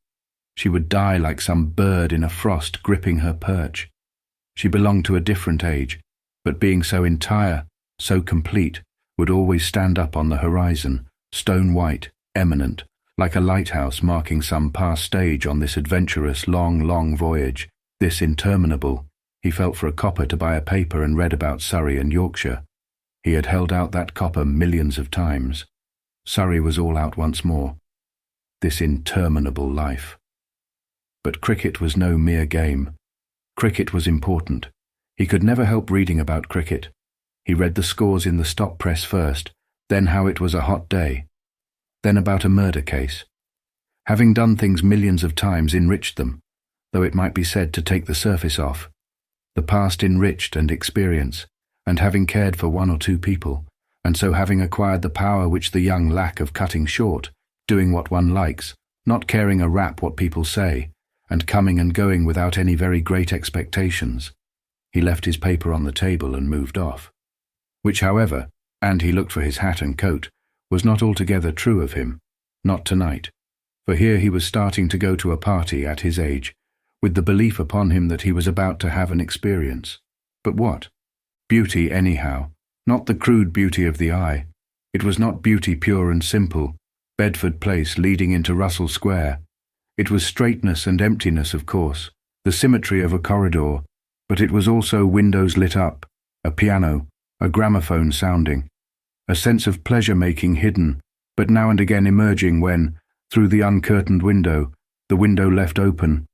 Speaker 1: She would die like some bird in a frost gripping her perch. She belonged to a different age, but being so entire, so complete, would always stand up on the horizon, stone-white, eminent, like a lighthouse marking some past stage on this adventurous, long, long voyage, this interminable. He felt for a copper to buy a paper and read about Surrey and Yorkshire. He had held out that copper millions of times. Surrey was all out once more. This interminable life. But cricket was no mere game. Cricket was important. He could never help reading about cricket. He read the scores in the stop press first, then how it was a hot day, then about a murder case. Having done things millions of times enriched them, though it might be said to take the surface off. The past enriched and experience, and having cared for one or two people, and so having acquired the power which the young lack of cutting short, doing what one likes, not caring a rap what people say, and coming and going without any very great expectations. He left his paper on the table and moved off. Which, however, and he looked for his hat and coat, was not altogether true of him, not tonight, for here he was starting to go to a party at his age, with the belief upon him that he was about to have an experience. But what? Beauty anyhow, not the crude beauty of the eye. It was not beauty pure and simple, Bedford Place leading into Russell Square. It was straightness and emptiness, of course, the symmetry of a corridor, but it was also windows lit up, a piano, a gramophone sounding, a sense of pleasure-making hidden, but now and again emerging when, through the uncurtained window, the window left open,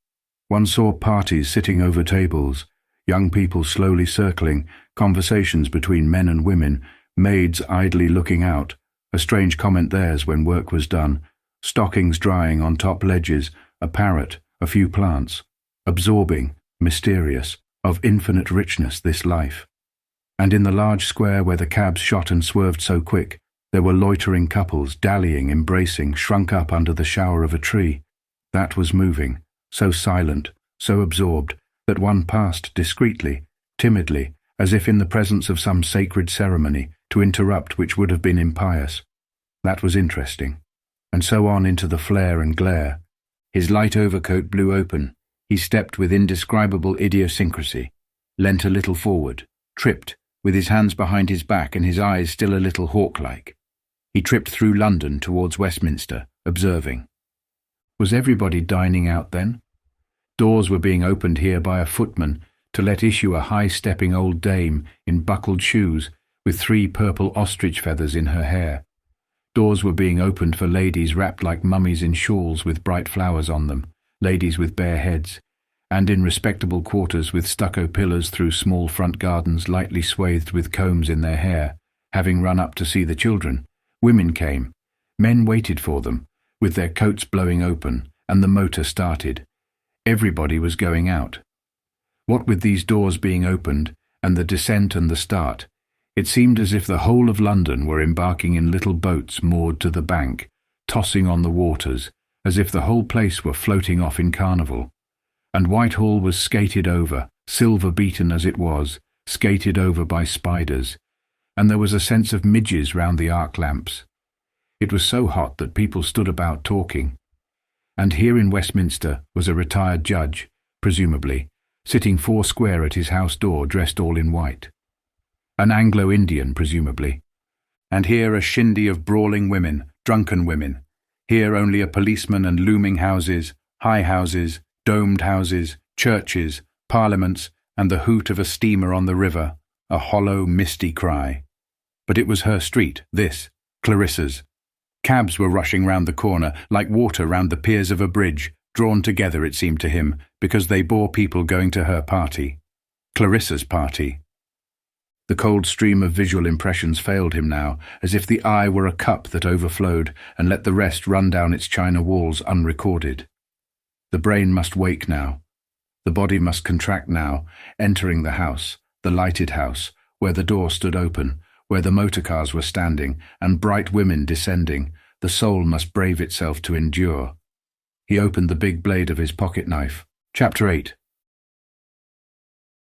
Speaker 1: one saw parties sitting over tables, young people slowly circling, conversations between men and women, maids idly looking out, a strange comment theirs when work was done, stockings drying on top ledges, a parrot, a few plants, absorbing, mysterious, of infinite richness this life. And in the large square where the cabs shot and swerved so quick, there were loitering couples, dallying, embracing, shrunk up under the shower of a tree. That was moving, so silent, so absorbed, that one passed discreetly, timidly, as if in the presence of some sacred ceremony, to interrupt which would have been impious. That was interesting. And so on into the flare and glare. His light overcoat blew open. He stepped with indescribable idiosyncrasy, leant a little forward, tripped, with his hands behind his back and his eyes still a little hawk-like. He tripped through London towards Westminster, observing. Was everybody dining out then? Doors were being opened here by a footman to let issue a high-stepping old dame in buckled shoes with 3 purple ostrich feathers in her hair. Doors were being opened for ladies wrapped like mummies in shawls with bright flowers on them, ladies with bare heads, and in respectable quarters with stucco pillars through small front gardens lightly swathed with combs in their hair, having run up to see the children. Women came. Men waited for them, with their coats blowing open, and the motor started. Everybody was going out. What with these doors being opened, and the descent and the start, it seemed as if the whole of London were embarking in little boats moored to the bank, tossing on the waters, as if the whole place were floating off in carnival. And Whitehall was skated over, silver-beaten as it was, skated over by spiders, and there was a sense of midges round the arc lamps. It was so hot that people stood about talking. And here in Westminster was a retired judge, presumably, sitting 4 square at his house door dressed all in white. An Anglo-Indian, presumably. And here a shindy of brawling women, drunken women. Here only a policeman and looming houses, high houses, domed houses, churches, parliaments, and the hoot of a steamer on the river, a hollow, misty cry. But it was her street, this, Clarissa's. Cabs were rushing round the corner, like water round the piers of a bridge, drawn together, it seemed to him, because they bore people going to her party. Clarissa's party. The cold stream of visual impressions failed him now, as if the eye were a cup that overflowed and let the rest run down its china walls unrecorded. The brain must wake now. The body must contract now, entering the house, the lighted house, where the door stood open, where the motor cars were standing, and bright women descending. The soul must brave itself to endure. He opened the big blade of his pocket-knife. Chapter 8.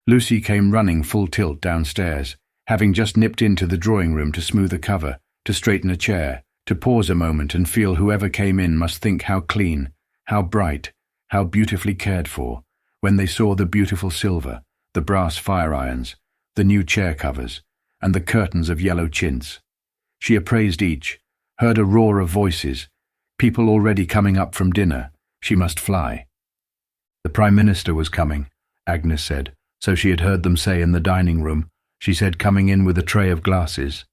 Speaker 1: Lucy came running full tilt downstairs, having just nipped into the drawing-room to smooth a cover, to straighten a chair, to pause a moment and feel whoever came in must think how clean, how bright, how beautifully cared for, when they saw the beautiful silver, the brass fire-irons, the new chair covers, and the curtains of yellow chintz. She appraised each, heard a roar of voices, people already coming up from dinner. She must fly. The Prime Minister was coming, Agnes said, so she had heard them say in the dining-room. She said, coming in with a tray of glasses.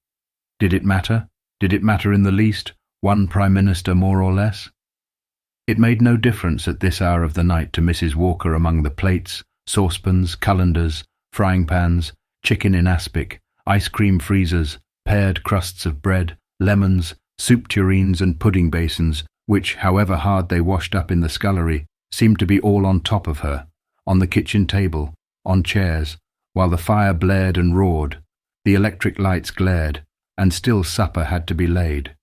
Speaker 1: Did it matter? Did it matter in the least? One Prime Minister more or less? It made no difference at this hour of the night to Mrs. Walker among the plates, saucepans, cullenders, frying pans, chicken in aspic, ice cream freezers, pared crusts of bread, lemons, soup tureens and pudding basins, which, however hard they washed up in the scullery, seemed to be all on top of her, on the kitchen table, on chairs, while the fire blared and roared, the electric lights glared, and still supper had to be laid.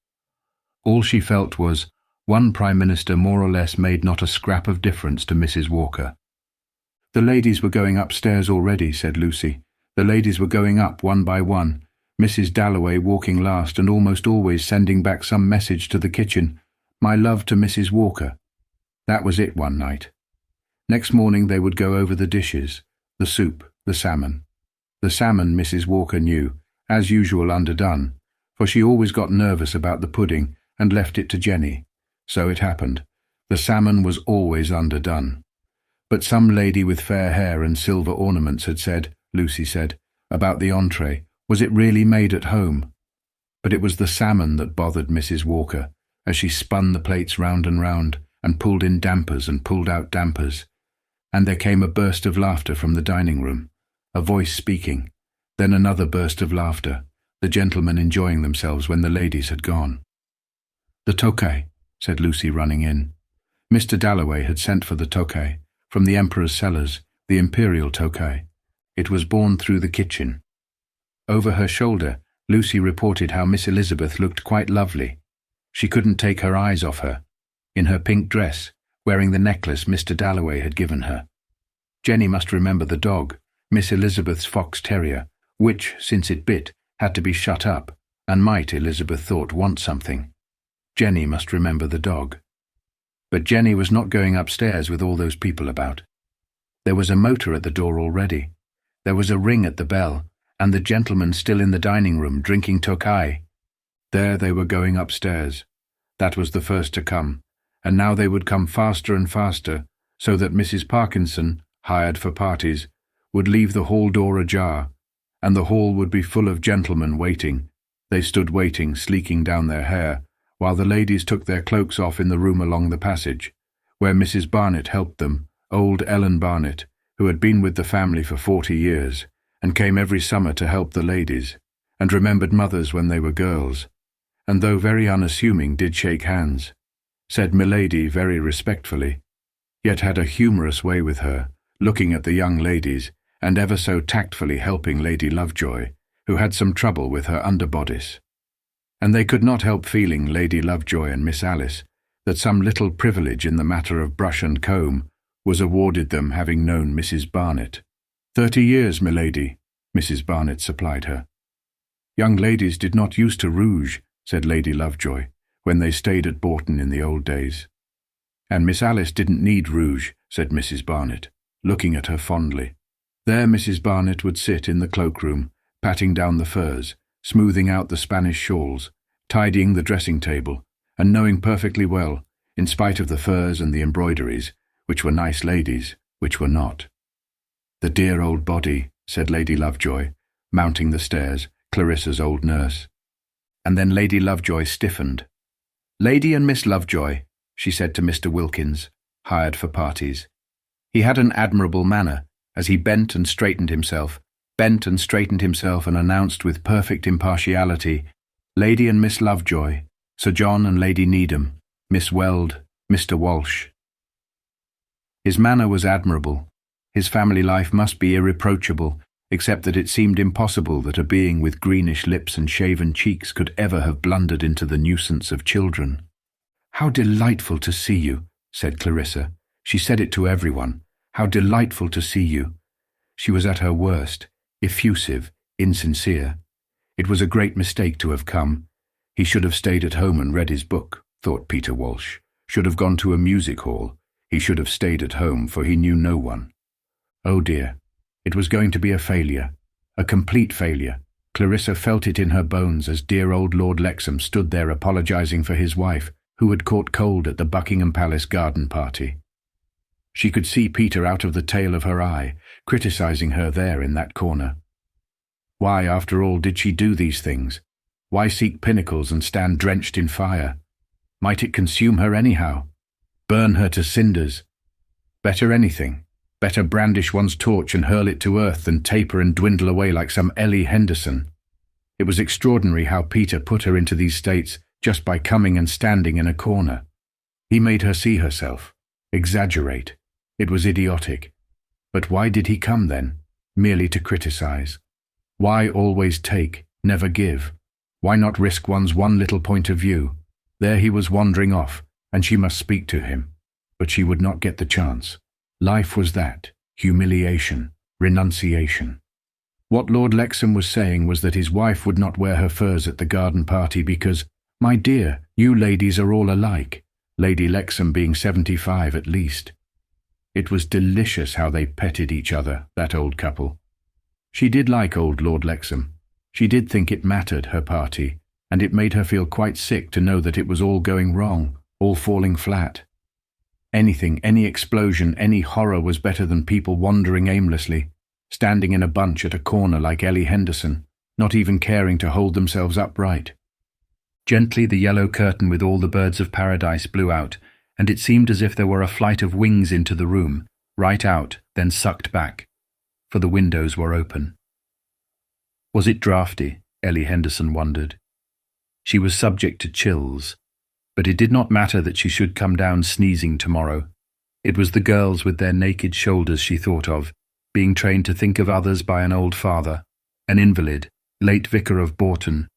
Speaker 1: All she felt was, one Prime Minister more or less made not a scrap of difference to Mrs. Walker. The ladies were going upstairs already, said Lucy. The ladies were going up one by one, Mrs. Dalloway walking last and almost always sending back some message to the kitchen. My love to Mrs. Walker. That was it one night. Next morning they would go over the dishes, the soup, the salmon. The salmon Mrs. Walker knew, as usual underdone, for she always got nervous about the pudding and left it to Jenny. So it happened. The salmon was always underdone. But some lady with fair hair and silver ornaments had said, Lucy said, about the entree, was it really made at home? But it was the salmon that bothered Mrs. Walker, as she spun the plates round and pulled in dampers and pulled out dampers. And there came a burst of laughter from the dining-room, a voice speaking, then another burst of laughter, the gentlemen enjoying themselves when the ladies had gone. The tokay, said Lucy, running in. Mr. Dalloway had sent for the tokay, from the Emperor's cellars, the imperial tokay. It was borne through the kitchen. Over her shoulder, Lucy reported how Miss Elizabeth looked quite lovely. She couldn't take her eyes off her, in her pink dress, wearing the necklace Mr. Dalloway had given her. Jenny must remember the dog, Miss Elizabeth's fox terrier, which, since it bit, had to be shut up, And might, Elizabeth thought, want something. Jenny must remember the dog. But Jenny was not going upstairs with all those people about. There was a motor at the door already. There was a ring at the bell, and the gentleman still in the dining room drinking Tokay. There they were going upstairs. That was the first to come, and now they would come faster and faster, so that Mrs. Parkinson, hired for parties, would leave the hall door ajar, and the hall would be full of gentlemen waiting. They stood waiting, sleeking down their hair, while the ladies took their cloaks off in the room along the passage, where Mrs. Barnett helped them, old Ellen Barnett, who had been with the family for 40 years, and came every summer to help the ladies, and remembered mothers when they were girls, and though very unassuming did shake hands, said milady very respectfully, yet had a humorous way with her, looking at the young ladies, and ever so tactfully helping Lady Lovejoy, who had some trouble with her underbodice. And they could not help feeling, Lady Lovejoy and Miss Alice, that some little privilege in the matter of brush and comb was awarded them, having known Mrs. Barnett. 30 years, milady, Mrs. Barnett supplied her. Young ladies did not use to rouge, said Lady Lovejoy, when they stayed at Bourton in the old days. And Miss Alice didn't need rouge, said Mrs. Barnett, looking at her fondly. There Mrs. Barnett would sit in the cloakroom, patting down the furs, smoothing out the Spanish shawls, tidying the dressing-table, and knowing perfectly well, in spite of the furs and the embroideries, which were nice ladies, which were not. The dear old body, said Lady Lovejoy, mounting the stairs, Clarissa's old nurse. And then Lady Lovejoy stiffened. Lady and Miss Lovejoy, she said to Mr. Wilkins, hired for parties. He had an admirable manner, as he bent and straightened himself, and announced with perfect impartiality, Lady and Miss Lovejoy, Sir John and Lady Needham, Miss Weld, Mr. Walsh. His manner was admirable. His family life must be irreproachable, except that it seemed impossible that a being with greenish lips and shaven cheeks could ever have blundered into the nuisance of children. How delightful to see you, said Clarissa. She said it to everyone. How delightful to see you. She was at her worst, effusive, insincere. It was a great mistake to have come. He should have stayed at home and read his book, thought Peter Walsh. Should have gone to a music hall. He should have stayed at home, for he knew no one. Oh dear, it was going to be a failure, a complete failure. Clarissa felt it in her bones as dear old Lord Lexham stood there apologizing for his wife, who had caught cold at the Buckingham Palace garden party. She could see Peter out of the tail of her eye, criticizing her there in that corner. Why, after all, did she do these things? Why seek pinnacles and stand drenched in fire? Might it consume her anyhow? Burn her to cinders? Better anything. Better brandish one's torch and hurl it to earth than taper and dwindle away like some Ellie Henderson. It was extraordinary how Peter put her into these states just by coming and standing in a corner. He made her see herself, exaggerate. It was idiotic. But why did he come then? Merely to criticize. Why always take, never give? Why not risk one's one little point of view? There he was wandering off, and she must speak to him. But she would not get the chance. Life was that, humiliation, renunciation. What Lord Lexham was saying was that his wife would not wear her furs at the garden party because, my dear, you ladies are all alike, Lady Lexham being 75 at least. It was delicious how they petted each other, that old couple. She did like old Lord Lexham. She did think it mattered, her party, and it made her feel quite sick to know that it was all going wrong, all falling flat. Anything, any explosion, any horror was better than people wandering aimlessly, standing in a bunch at a corner like Ellie Henderson, not even caring to hold themselves upright. Gently the yellow curtain with all the birds of paradise blew out, and it seemed as if there were a flight of wings into the room, right out, then sucked back, for the windows were open. Was it draughty? Ellie Henderson wondered. She was subject to chills, but it did not matter that she should come down sneezing tomorrow. It was the girls with their naked shoulders she thought of, being trained to think of others by an old father, an invalid, late vicar of Bourton.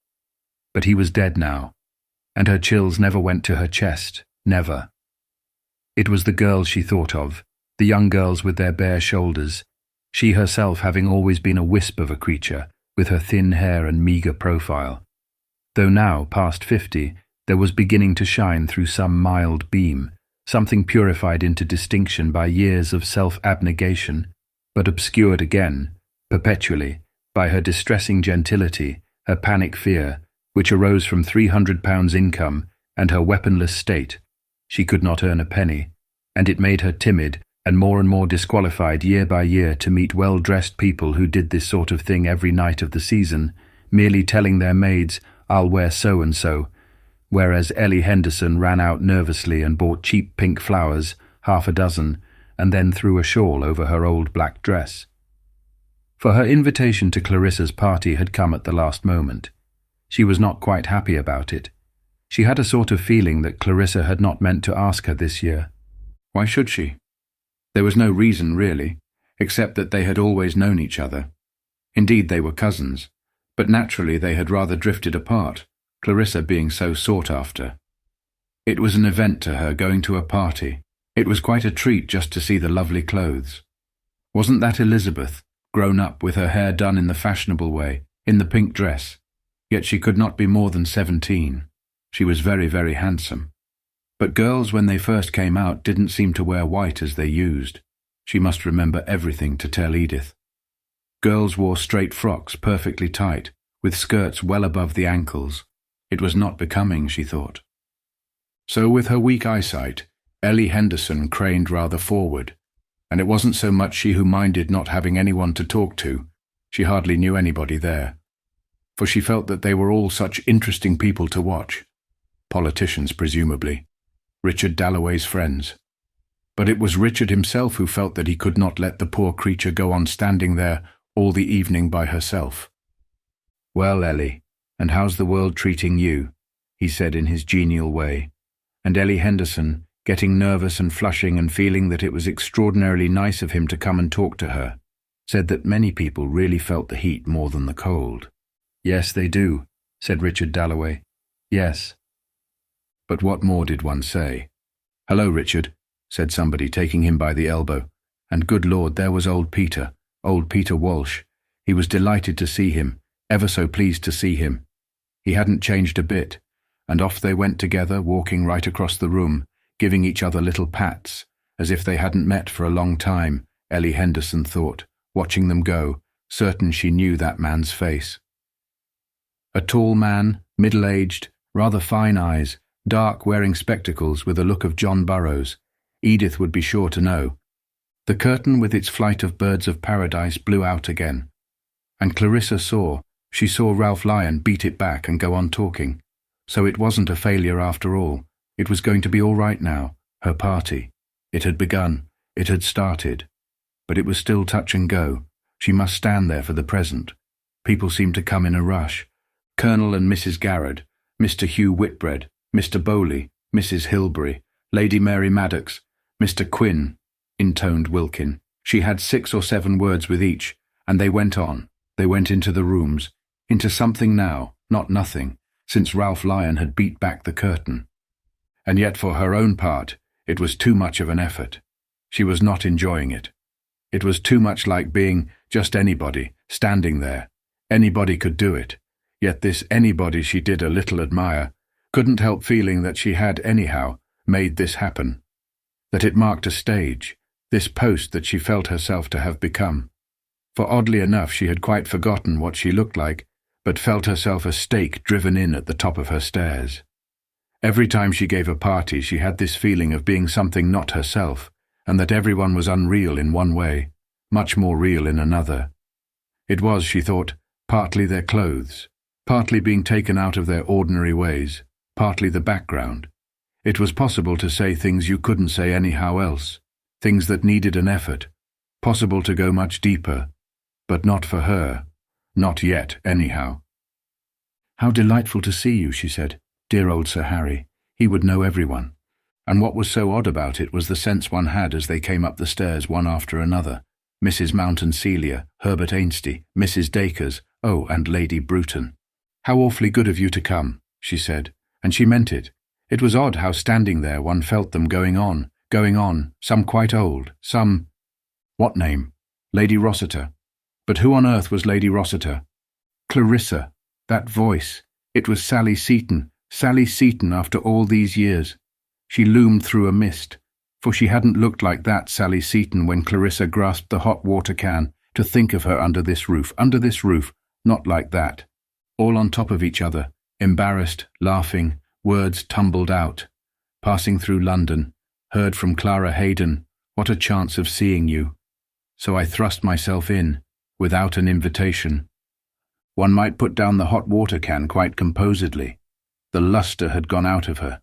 Speaker 1: But he was dead now, and her chills never went to her chest, never. It was the girls she thought of, the young girls with their bare shoulders, she herself having always been a wisp of a creature, with her thin hair and meagre profile. though now, past 50, there was beginning to shine through some mild beam, something purified into distinction by years of self-abnegation, but obscured again, perpetually, by her distressing gentility, her panic fear, which arose from £300 income, and her weaponless state. She could not earn a penny, and it made her timid and more disqualified year by year to meet well-dressed people who did this sort of thing every night of the season, merely telling their maids, "I'll wear so-and-so," whereas Ellie Henderson ran out nervously and bought cheap pink flowers, half a dozen, and then threw a shawl over her old black dress. For her invitation to Clarissa's party had come at the last moment. She was not quite happy about it. She had a sort of feeling that Clarissa had not meant to ask her this year. Why should she? There was no reason, really, except that they had always known each other. Indeed, they were cousins, but naturally they had rather drifted apart, Clarissa being so sought after. It was an event to her going to a party. It was quite a treat just to see the lovely clothes. Wasn't that Elizabeth, grown up with her hair done in the fashionable way, in the pink dress? Yet she could not be more than 17. She was very handsome. But girls, when they first came out, didn't seem to wear white as they used. She must remember everything to tell Edith. Girls wore straight frocks, perfectly tight, with skirts well above the ankles. It was not becoming, she thought. So with her weak eyesight, Ellie Henderson craned rather forward, and it wasn't so much she who minded not having anyone to talk to. She hardly knew anybody there, for she felt that they were all such interesting people to watch. Politicians, presumably. Richard Dalloway's friends. But it was Richard himself who felt that he could not let the poor creature go on standing there all the evening by herself. "Well, Ellie, and how's the world treating you?" he said in his genial way. And Ellie Henderson, getting nervous and flushing and feeling that it was extraordinarily nice of him to come and talk to her, said that many people really felt the heat more than the cold. "Yes, they do," said Richard Dalloway. "Yes." But what more did one say? "Hello, Richard," said somebody, taking him by the elbow. And good Lord, there was old Peter Walsh. He was delighted to see him, ever so pleased to see him. He hadn't changed a bit, and off they went together, walking right across the room, giving each other little pats, as if they hadn't met for a long time, Ellie Henderson thought, watching them go, certain she knew that man's face. A tall man, middle-aged, rather fine eyes, dark, wearing spectacles with a look of John Burroughs. Edith would be sure to know. The curtain with its flight of birds of paradise blew out again. And Clarissa saw Ralph Lyon beat it back and go on talking. So it wasn't a failure after all. It was going to be all right now, her party. It had begun. It had started. But it was still touch and go. She must stand there for the present. People seemed to come in a rush. Colonel and Mrs. Garrard, Mr. Hugh Whitbread, Mr. Bowley, Mrs. Hilbery, Lady Mary Maddox, Mr. Quinn, intoned Wilkin. She had 6 or 7 words with each, and they went on. They went into the rooms, into something now, not nothing, since Ralph Lyon had beat back the curtain. And yet for her own part, it was too much of an effort. She was not enjoying it. It was too much like being just anybody, standing there. Anybody could do it. Yet this anybody she did a little admire couldn't help feeling that she had, anyhow, made this happen. That it marked a stage, this post that she felt herself to have become. For oddly enough, she had quite forgotten what she looked like, but felt herself a stake driven in at the top of her stairs. Every time she gave a party, she had this feeling of being something not herself, and that everyone was unreal in one way, much more real in another. It was, she thought, partly their clothes, partly being taken out of their ordinary ways, partly the background. It was possible to say things you couldn't say anyhow else, things that needed an effort, possible to go much deeper, but not for her, not yet anyhow. "How delightful to see you," she said. "Dear old Sir Harry, he would know everyone." And what was so odd about it was the sense one had as they came up the stairs one after another. Mrs. Mountain Celia, Herbert Ainsty, Mrs. Dacres, oh, and Lady Bruton. "How awfully good of you to come," she said, and she meant it. It was odd how standing there one felt them going on, some quite old, some— What name? Lady Rossiter. But who on earth was Lady Rossiter? Clarissa, that voice. It was Sally Seton after all these years. She loomed through a mist, for she hadn't looked like that Sally Seton when Clarissa grasped the hot water can to think of her under this roof, not like that. All on top of each other, embarrassed, laughing, words tumbled out. Passing through London, heard from Clara Hayden, what a chance of seeing you. So I thrust myself in, without an invitation. One might put down the hot water can quite composedly. The lustre had gone out of her.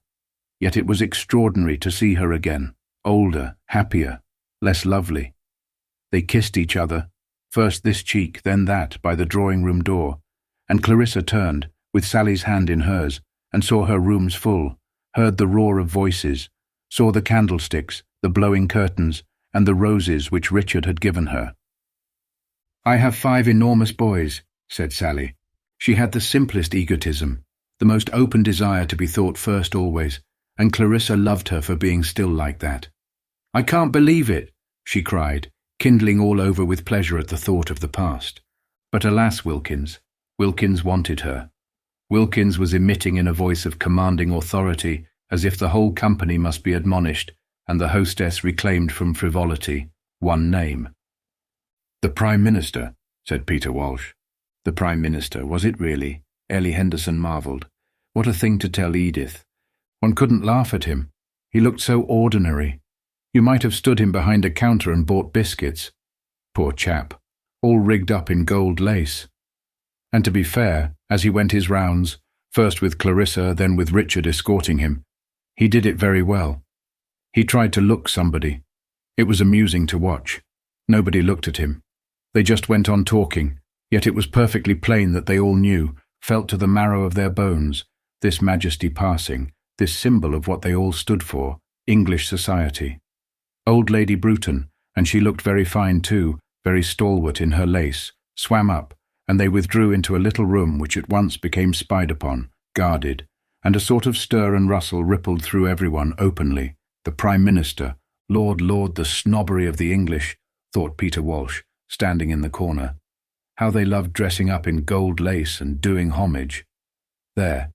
Speaker 1: Yet it was extraordinary to see her again, older, happier, less lovely. They kissed each other, first this cheek, then that, by the drawing-room door, and Clarissa turned, with Sally's hand in hers, and saw her rooms full, heard the roar of voices, saw the candlesticks, the blowing curtains, and the roses which Richard had given her. "I have 5 enormous boys," said Sally. She had the simplest egotism, the most open desire to be thought first always, and Clarissa loved her for being still like that. "I can't believe it," she cried, kindling all over with pleasure at the thought of the past. But alas, Wilkins wanted her. Wilkins was emitting in a voice of commanding authority, as if the whole company must be admonished, and the hostess reclaimed from frivolity one name. "The Prime Minister," said Peter Walsh. The Prime Minister, was it really? Ellie Henderson marvelled. What a thing to tell Edith. One couldn't laugh at him. He looked so ordinary. You might have stood him behind a counter and bought biscuits. Poor chap, all rigged up in gold lace. And to be fair, as he went his rounds, first with Clarissa, then with Richard escorting him, he did it very well. He tried to look somebody. It was amusing to watch. Nobody looked at him. They just went on talking, yet it was perfectly plain that they all knew, felt to the marrow of their bones, this majesty passing, this symbol of what they all stood for, English society. Old Lady Bruton, and she looked very fine too, very stalwart in her lace, swam up, and they withdrew into a little room which at once became spied upon, guarded, and a sort of stir and rustle rippled through everyone openly. The Prime Minister, Lord, the snobbery of the English, thought Peter Walsh, standing in the corner. How they loved dressing up in gold lace and doing homage. There,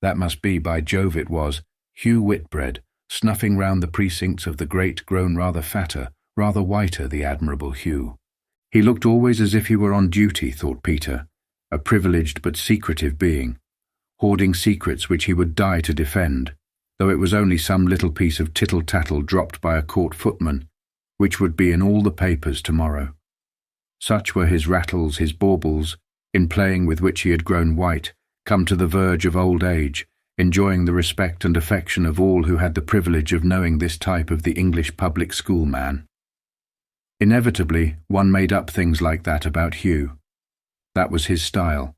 Speaker 1: that must be, by Jove it was, Hugh Whitbread, snuffing round the precincts of the great, grown rather fatter, rather whiter, the admirable Hugh. He looked always as if he were on duty, thought Peter, a privileged but secretive being, hoarding secrets which he would die to defend, though it was only some little piece of tittle-tattle dropped by a court footman, which would be in all the papers tomorrow. Such were his rattles, his baubles, in playing with which he had grown white, come to the verge of old age, enjoying the respect and affection of all who had the privilege of knowing this type of the English public school man. Inevitably, one made up things like that about Hugh. That was his style,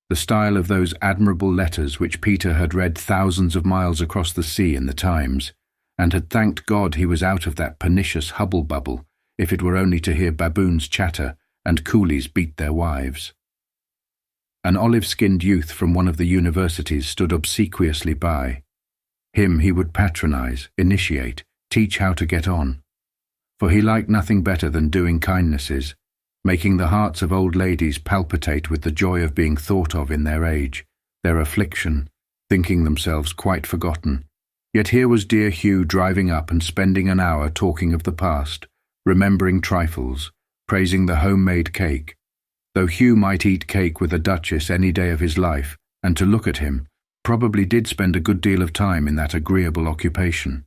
Speaker 1: the style of those admirable letters which Peter had read thousands of miles across the sea in the Times, and had thanked God he was out of that pernicious hubble-bubble, if it were only to hear baboons chatter and coolies beat their wives. An olive-skinned youth from one of the universities stood obsequiously by. Him he would patronize, initiate, teach how to get on. For he liked nothing better than doing kindnesses, making the hearts of old ladies palpitate with the joy of being thought of in their age, their affliction, thinking themselves quite forgotten. Yet here was dear Hugh driving up and spending an hour talking of the past, remembering trifles, praising the home-made cake, though Hugh might eat cake with a duchess any day of his life, and to look at him, probably did spend a good deal of time in that agreeable occupation.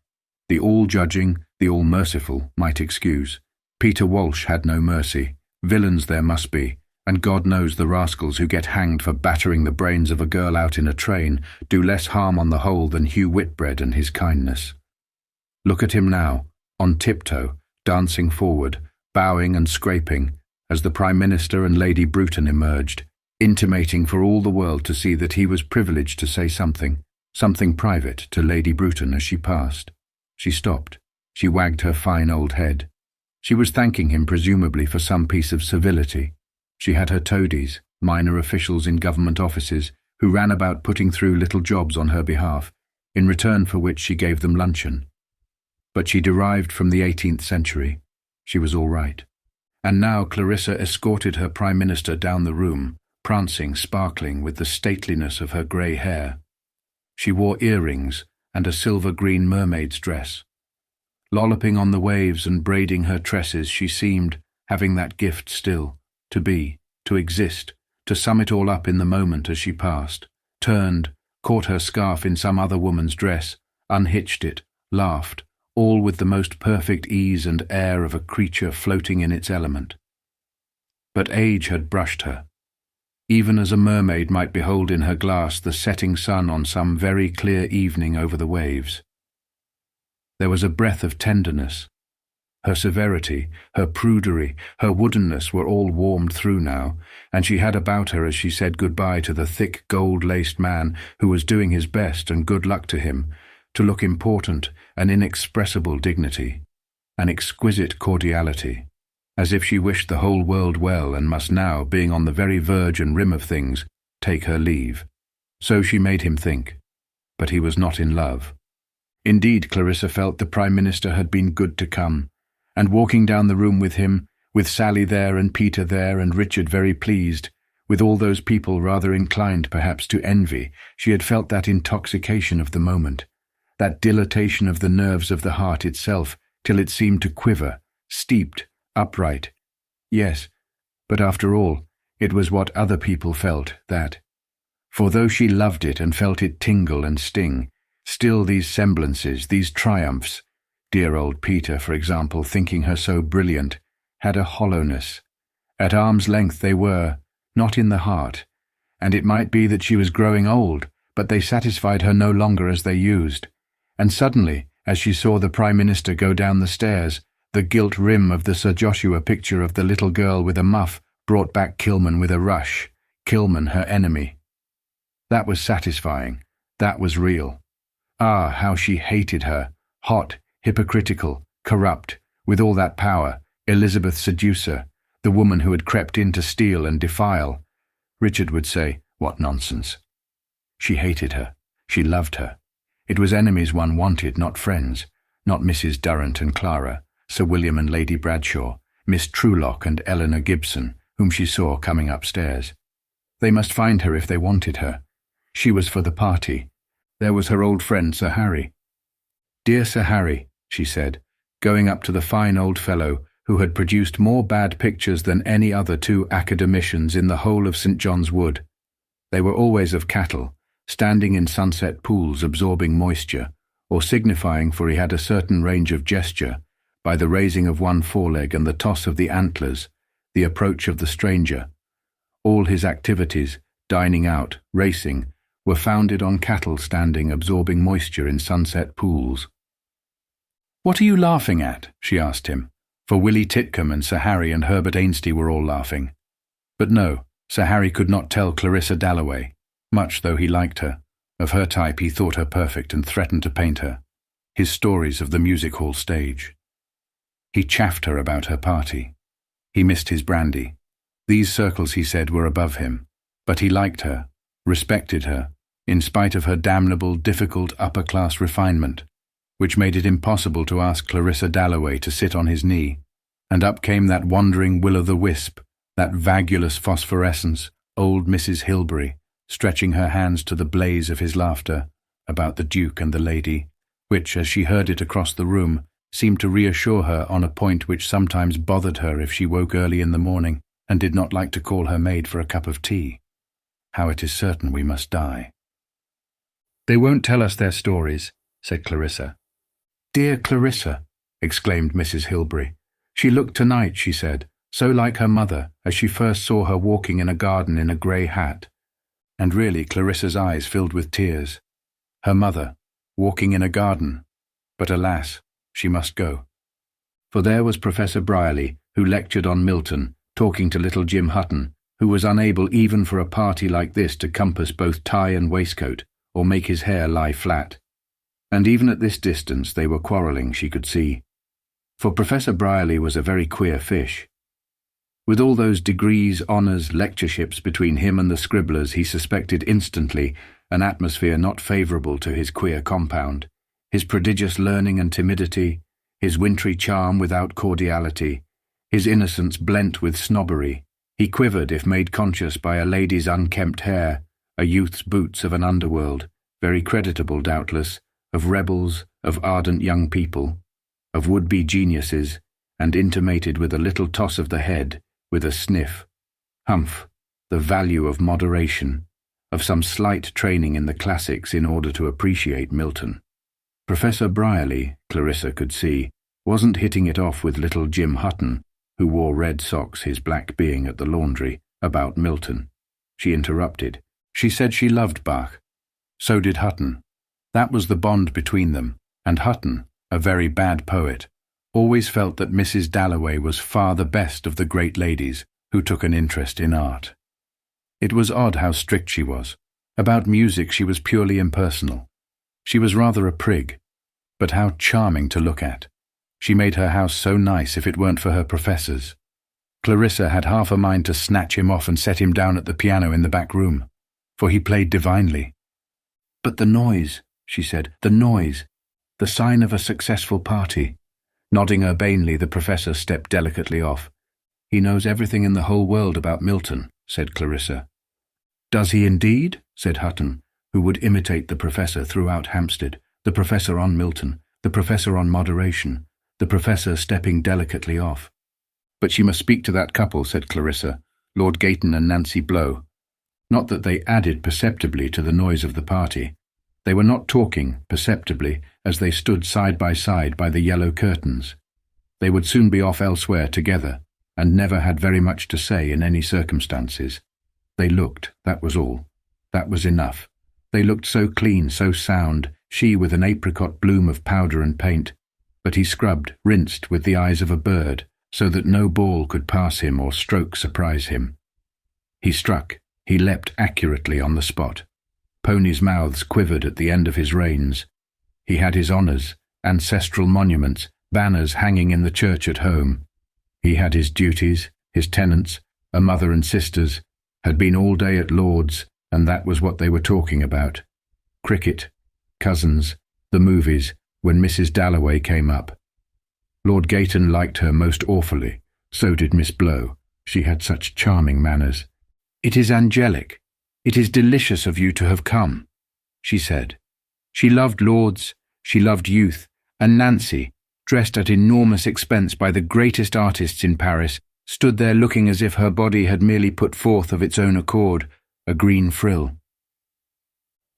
Speaker 1: The all-judging, the all-merciful might excuse. Peter Walsh had no mercy. Villains there must be, and God knows the rascals who get hanged for battering the brains of a girl out in a train do less harm on the whole than Hugh Whitbread and his kindness. Look at him now, on tiptoe, dancing forward, bowing and scraping, as the Prime Minister and Lady Bruton emerged, intimating for all the world to see that he was privileged to say something private to Lady Bruton as she passed. She stopped. She wagged her fine old head. She was thanking him presumably for some piece of civility. She had her toadies, minor officials in government offices, who ran about putting through little jobs on her behalf, in return for which she gave them luncheon. But she derived from the 18th century. She was all right. And now Clarissa escorted her Prime Minister down the room, prancing, sparkling with the stateliness of her grey hair. She wore earrings and a silver-green mermaid's dress. Lolloping on the waves and braiding her tresses, she seemed, having that gift still, to be, to exist, to sum it all up in the moment as she passed, turned, caught her scarf in some other woman's dress, unhitched it, laughed, all with the most perfect ease and air of a creature floating in its element. But age had brushed her. Even as a mermaid might behold in her glass the setting sun on some very clear evening over the waves. There was a breath of tenderness. Her severity, her prudery, her woodenness were all warmed through now, and she had about her as she said goodbye to the thick gold-laced man who was doing his best, and good luck to him, to look important, an inexpressible dignity, an exquisite cordiality, as if she wished the whole world well and must now, being on the very verge and rim of things, take her leave. So she made him think. But he was not in love. Indeed, Clarissa felt the Prime Minister had been good to come, and walking down the room with him, with Sally there and Peter there and Richard very pleased, with all those people rather inclined perhaps to envy, she had felt that intoxication of the moment, that dilatation of the nerves of the heart itself, till it seemed to quiver, steeped, upright. Yes, but after all, it was what other people felt, that. For though she loved it and felt it tingle and sting, still these semblances, these triumphs, dear old Peter, for example, thinking her so brilliant, had a hollowness. At arm's length they were, not in the heart, and it might be that she was growing old, but they satisfied her no longer as they used. And suddenly, as she saw the Prime Minister go down the stairs, the gilt rim of the Sir Joshua picture of the little girl with a muff brought back Kilman with a rush, Kilman her enemy. That was satisfying, that was real. Ah, how she hated her, hot, hypocritical, corrupt, with all that power, Elizabeth seducer, the woman who had crept in to steal and defile. Richard would say, what nonsense. She hated her, she loved her. It was enemies one wanted, not friends, not Mrs. Durrant and Clara, Sir William and Lady Bradshaw, Miss Trulock and Eleanor Gibson, whom she saw coming upstairs. They must find her if they wanted her. She was for the party. There was her old friend Sir Harry. Dear Sir Harry, she said, going up to the fine old fellow who had produced more bad pictures than any other two academicians in the whole of St. John's Wood. They were always of cattle, standing in sunset pools absorbing moisture, or signifying, for he had a certain range of gesture, by the raising of one foreleg and the toss of the antlers, the approach of the stranger. All his activities, dining out, racing, were founded on cattle standing absorbing moisture in sunset pools. "What are you laughing at?" she asked him, for Willie Titcombe and Sir Harry and Herbert Ainsty were all laughing. But no, Sir Harry could not tell Clarissa Dalloway, much though he liked her. Of her type he thought her perfect and threatened to paint her. His stories of the music-hall stage. He chaffed her about her party. He missed his brandy. These circles, he said, were above him. But he liked her, respected her, in spite of her damnable, difficult upper-class refinement, which made it impossible to ask Clarissa Dalloway to sit on his knee, and up came that wandering will-o'-the-wisp, that vagueless phosphorescence, old Mrs. Hilbery, stretching her hands to the blaze of his laughter about the Duke and the lady, which, as she heard it across the room, seemed to reassure her on a point which sometimes bothered her if she woke early in the morning and did not like to call her maid for a cup of tea. How it is certain we must die. "They won't tell us their stories," said Clarissa. "Dear Clarissa," exclaimed Mrs. Hilbery. "She looked tonight," she said, "so like her mother, as she first saw her walking in a garden in a grey hat." And really Clarissa's eyes filled with tears. Her mother, walking in a garden. But alas, she must go. For there was Professor Brierly, who lectured on Milton, talking to little Jim Hutton, who was unable even for a party like this to compass both tie and waistcoat, or make his hair lie flat. And even at this distance they were quarrelling, she could see. For Professor Brierly was a very queer fish. With all those degrees, honours, lectureships between him and the scribblers, he suspected instantly an atmosphere not favourable to his queer compound, his prodigious learning and timidity, his wintry charm without cordiality, his innocence blent with snobbery. He quivered if made conscious by a lady's unkempt hair, a youth's boots of an underworld, very creditable doubtless, of rebels, of ardent young people, of would-be geniuses, and intimated with a little toss of the head, with a sniff. Humph, the value of moderation, of some slight training in the classics in order to appreciate Milton. Professor Brierly, Clarissa could see, wasn't hitting it off with little Jim Hutton, who wore red socks, his black being at the laundry, about Milton. She interrupted. She said she loved Bach. So did Hutton. That was the bond between them, and Hutton, a very bad poet, always felt that Mrs. Dalloway was far the best of the great ladies who took an interest in art. It was odd how strict she was. About music she was purely impersonal. She was rather a prig, but how charming to look at. She made her house so nice if it weren't for her professors. Clarissa had half a mind to snatch him off and set him down at the piano in the back room, for he played divinely. But the noise, she said, the noise, the sign of a successful party. Nodding urbanely, the professor stepped delicately off. He knows everything in the whole world about Milton, said Clarissa. Does he indeed? Said Hutton, who would imitate the professor throughout Hampstead, the professor on Milton, the professor on moderation, the professor stepping delicately off. But she must speak to that couple, said Clarissa, Lord Gayton and Nancy Blow. Not that they added perceptibly to the noise of the party. They were not talking perceptibly as they stood side by the yellow curtains. They would soon be off elsewhere together, and never had very much to say in any circumstances. They looked, that was all. That was enough. They looked so clean, so sound, she with an apricot bloom of powder and paint, but he scrubbed, rinsed with the eyes of a bird, so that no ball could pass him or stroke surprise him. He struck, he leapt accurately on the spot. Ponies' mouths quivered at the end of his reins. He had his honours, ancestral monuments, banners hanging in the church at home. He had his duties, his tenants, a mother and sisters, had been all day at Lord's, and that was what they were talking about. Cricket, cousins, the movies, when Mrs. Dalloway came up. Lord Gayton liked her most awfully, so did Miss Blow. She had such charming manners. It is angelic. It is delicious of you to have come, she said. She loved Lord's, she loved youth, and Nancy, dressed at enormous expense by the greatest artists in Paris, stood there looking as if her body had merely put forth of its own accord a green frill.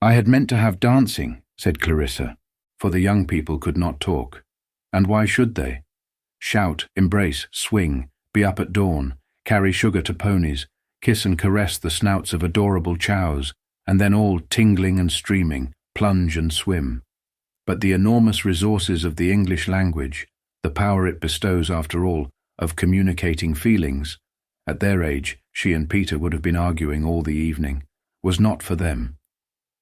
Speaker 1: I had meant to have dancing, said Clarissa, for the young people could not talk. And why should they? Shout, embrace, swing, be up at dawn, carry sugar to ponies, kiss and caress the snouts of adorable chows, and then all tingling and streaming, plunge and swim. But the enormous resources of the English language, the power it bestows after all, of communicating feelings, at their age she and Peter would have been arguing all the evening, was not for them.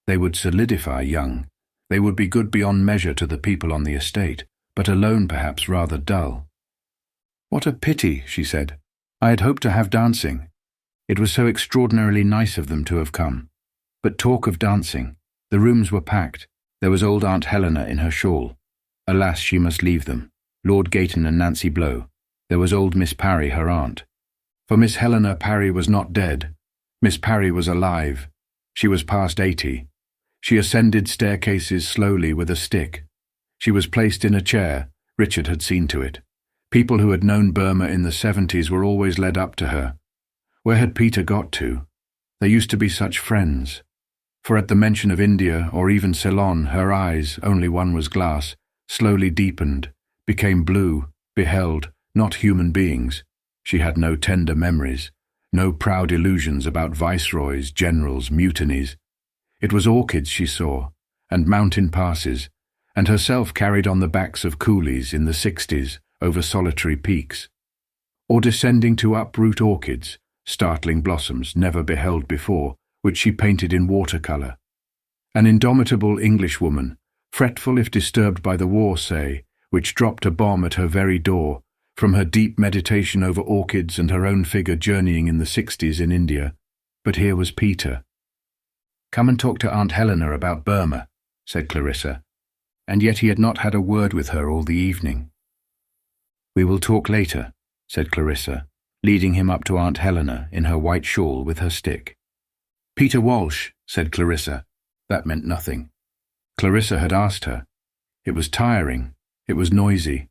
Speaker 1: They would solidify young. They would be good beyond measure to the people on the estate, but alone perhaps rather dull. What a pity, she said. I had hoped to have dancing. It was so extraordinarily nice of them to have come. But talk of dancing. The rooms were packed. There was old Aunt Helena in her shawl. Alas, she must leave them. Lord Gayton and Nancy Blow. There was old Miss Parry, her aunt. For Miss Helena Parry was not dead. Miss Parry was alive. She was past 80. She ascended staircases slowly with a stick. She was placed in a chair. Richard had seen to it. People who had known Burma in the 70s were always led up to her. Where had Peter got to? They used to be such friends. For at the mention of India or even Ceylon, her eyes, only one was glass, slowly deepened, became blue, beheld, not human beings. She had no tender memories, no proud illusions about viceroys, generals, mutinies. It was orchids she saw, and mountain passes, and herself carried on the backs of coolies in the 60s over solitary peaks. Or descending to uproot orchids, startling blossoms never beheld before, which she painted in watercolour. An indomitable Englishwoman, fretful if disturbed by the war, say, which dropped a bomb at her very door, from her deep meditation over orchids and her own figure journeying in the 60s in India. But here was Peter. Come and talk to Aunt Helena about Burma, said Clarissa, and yet he had not had a word with her all the evening. We will talk later, said Clarissa, leading him up to Aunt Helena in her white shawl with her stick. "Peter Walsh," said Clarissa. That meant nothing. Clarissa had asked her. It was tiring, it was noisy,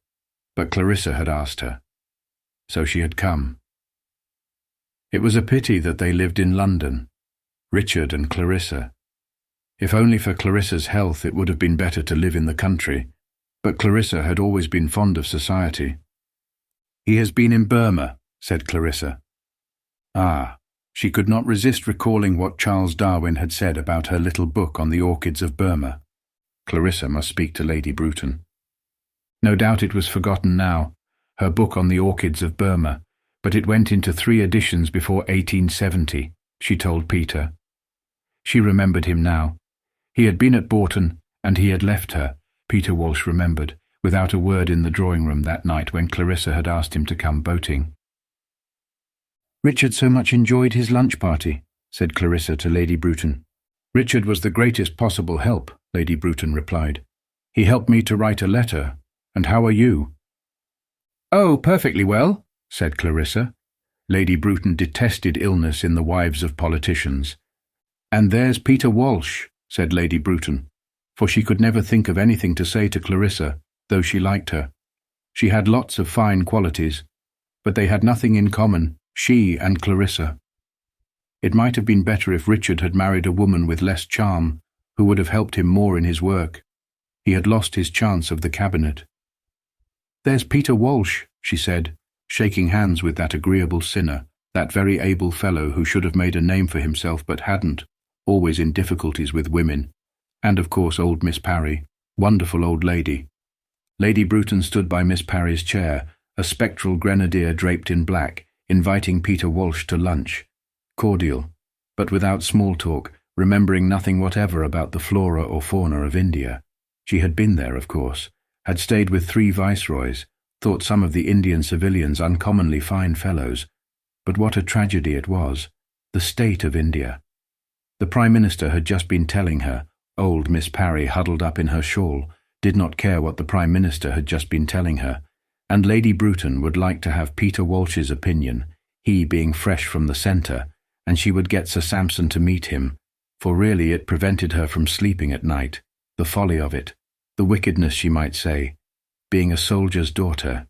Speaker 1: but Clarissa had asked her. So she had come. It was a pity that they lived in London, Richard and Clarissa. If only for Clarissa's health it would have been better to live in the country, but Clarissa had always been fond of society. "He has been in Burma," said Clarissa. Ah, she could not resist recalling what Charles Darwin had said about her little book on the orchids of Burma. Clarissa must speak to Lady Bruton. No doubt it was forgotten now, her book on the orchids of Burma, but it went into 3 editions before 1870, she told Peter. She remembered him now. He had been at Bourton, and he had left her, Peter Walsh remembered, without a word in the drawing-room that night when Clarissa had asked him to come boating. "Richard so much enjoyed his lunch party," said Clarissa to Lady Bruton. "Richard was the greatest possible help," Lady Bruton replied. "He helped me to write a letter. And how are you?" "Oh, perfectly well," said Clarissa. Lady Bruton detested illness in the wives of politicians. "And there's Peter Walsh," said Lady Bruton, for she could never think of anything to say to Clarissa, though she liked her. She had lots of fine qualities, but they had nothing in common, she and Clarissa. It might have been better if Richard had married a woman with less charm, who would have helped him more in his work. He had lost his chance of the cabinet. "There's Peter Walsh," she said, shaking hands with that agreeable sinner, that very able fellow who should have made a name for himself but hadn't, always in difficulties with women, and of course old Miss Parry, wonderful old lady. Lady Bruton stood by Miss Parry's chair, a spectral grenadier draped in black, inviting Peter Walsh to lunch. Cordial, but without small talk, remembering nothing whatever about the flora or fauna of India. She had been there, of course, had stayed with 3 viceroys, thought some of the Indian civilians uncommonly fine fellows. But what a tragedy it was, the state of India. The Prime Minister had just been telling her, old Miss Parry huddled up in her shawl, did not care what the Prime Minister had just been telling her, and Lady Bruton would like to have Peter Walsh's opinion, he being fresh from the centre, and she would get Sir Sampson to meet him, for really it prevented her from sleeping at night, the folly of it, the wickedness she might say, being a soldier's daughter.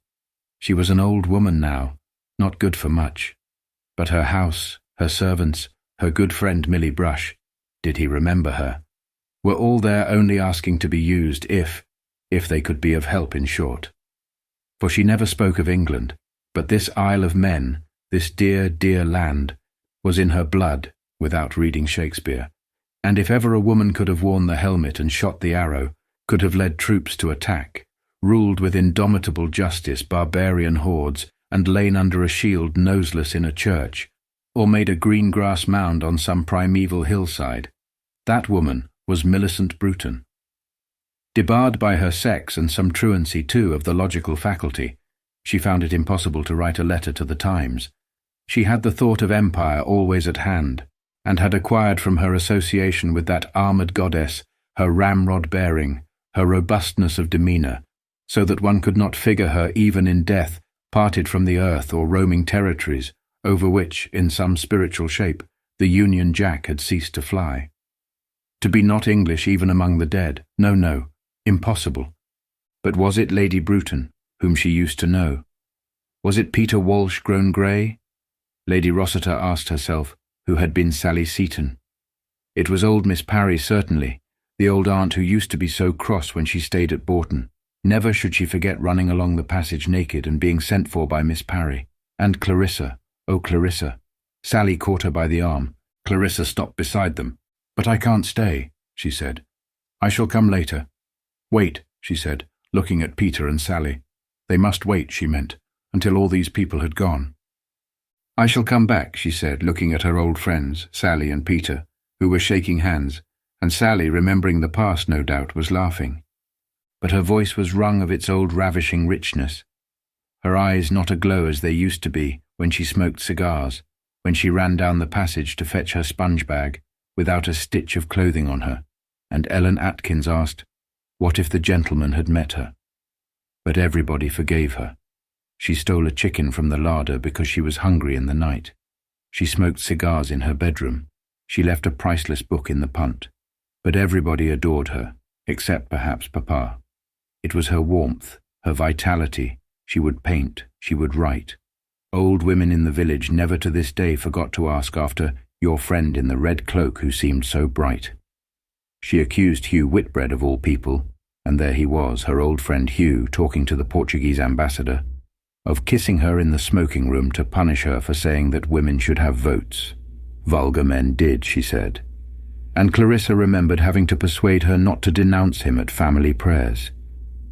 Speaker 1: She was an old woman now, not good for much. But her house, her servants, her good friend Millie Brush, did he remember her, were all there only asking to be used if they could be of help in short. For she never spoke of England, but this Isle of Men, this dear, dear land, was in her blood without reading Shakespeare. And if ever a woman could have worn the helmet and shot the arrow, could have led troops to attack, ruled with indomitable justice barbarian hordes, and lain under a shield noseless in a church, or made a green grass mound on some primeval hillside, that woman was Millicent Bruton. Debarred by her sex and some truancy too of the logical faculty, she found it impossible to write a letter to the Times. She had the thought of empire always at hand, and had acquired from her association with that armoured goddess her ramrod bearing, her robustness of demeanour, so that one could not figure her even in death parted from the earth or roaming territories over which, in some spiritual shape, the Union Jack had ceased to fly. To be not English even among the dead, no, impossible. But was it Lady Bruton, whom she used to know? Was it Peter Walsh grown grey? Lady Rossiter asked herself, who had been Sally Seaton. It was old Miss Parry, certainly, the old aunt who used to be so cross when she stayed at Bourton. Never should she forget running along the passage naked and being sent for by Miss Parry. And Clarissa, oh Clarissa. Sally caught her by the arm. Clarissa stopped beside them. "But I can't stay," she said. "I shall come later." "Wait," she said, looking at Peter and Sally. They must wait, she meant, until all these people had gone. "I shall come back," she said, looking at her old friends, Sally and Peter, who were shaking hands, and Sally, remembering the past, no doubt, was laughing. But her voice was wrung of its old ravishing richness, her eyes not aglow as they used to be when she smoked cigars, when she ran down the passage to fetch her sponge bag, without a stitch of clothing on her, and Ellen Atkins asked, what if the gentleman had met her? But everybody forgave her. She stole a chicken from the larder because she was hungry in the night. She smoked cigars in her bedroom. She left a priceless book in the punt. But everybody adored her, except perhaps Papa. It was her warmth, her vitality. She would paint, she would write. Old women in the village never to this day forgot to ask after your friend in the red cloak who seemed so bright. She accused Hugh Whitbread of all people, and there he was, her old friend Hugh, talking to the Portuguese ambassador, of kissing her in the smoking room to punish her for saying that women should have votes. Vulgar men did, she said. And Clarissa remembered having to persuade her not to denounce him at family prayers,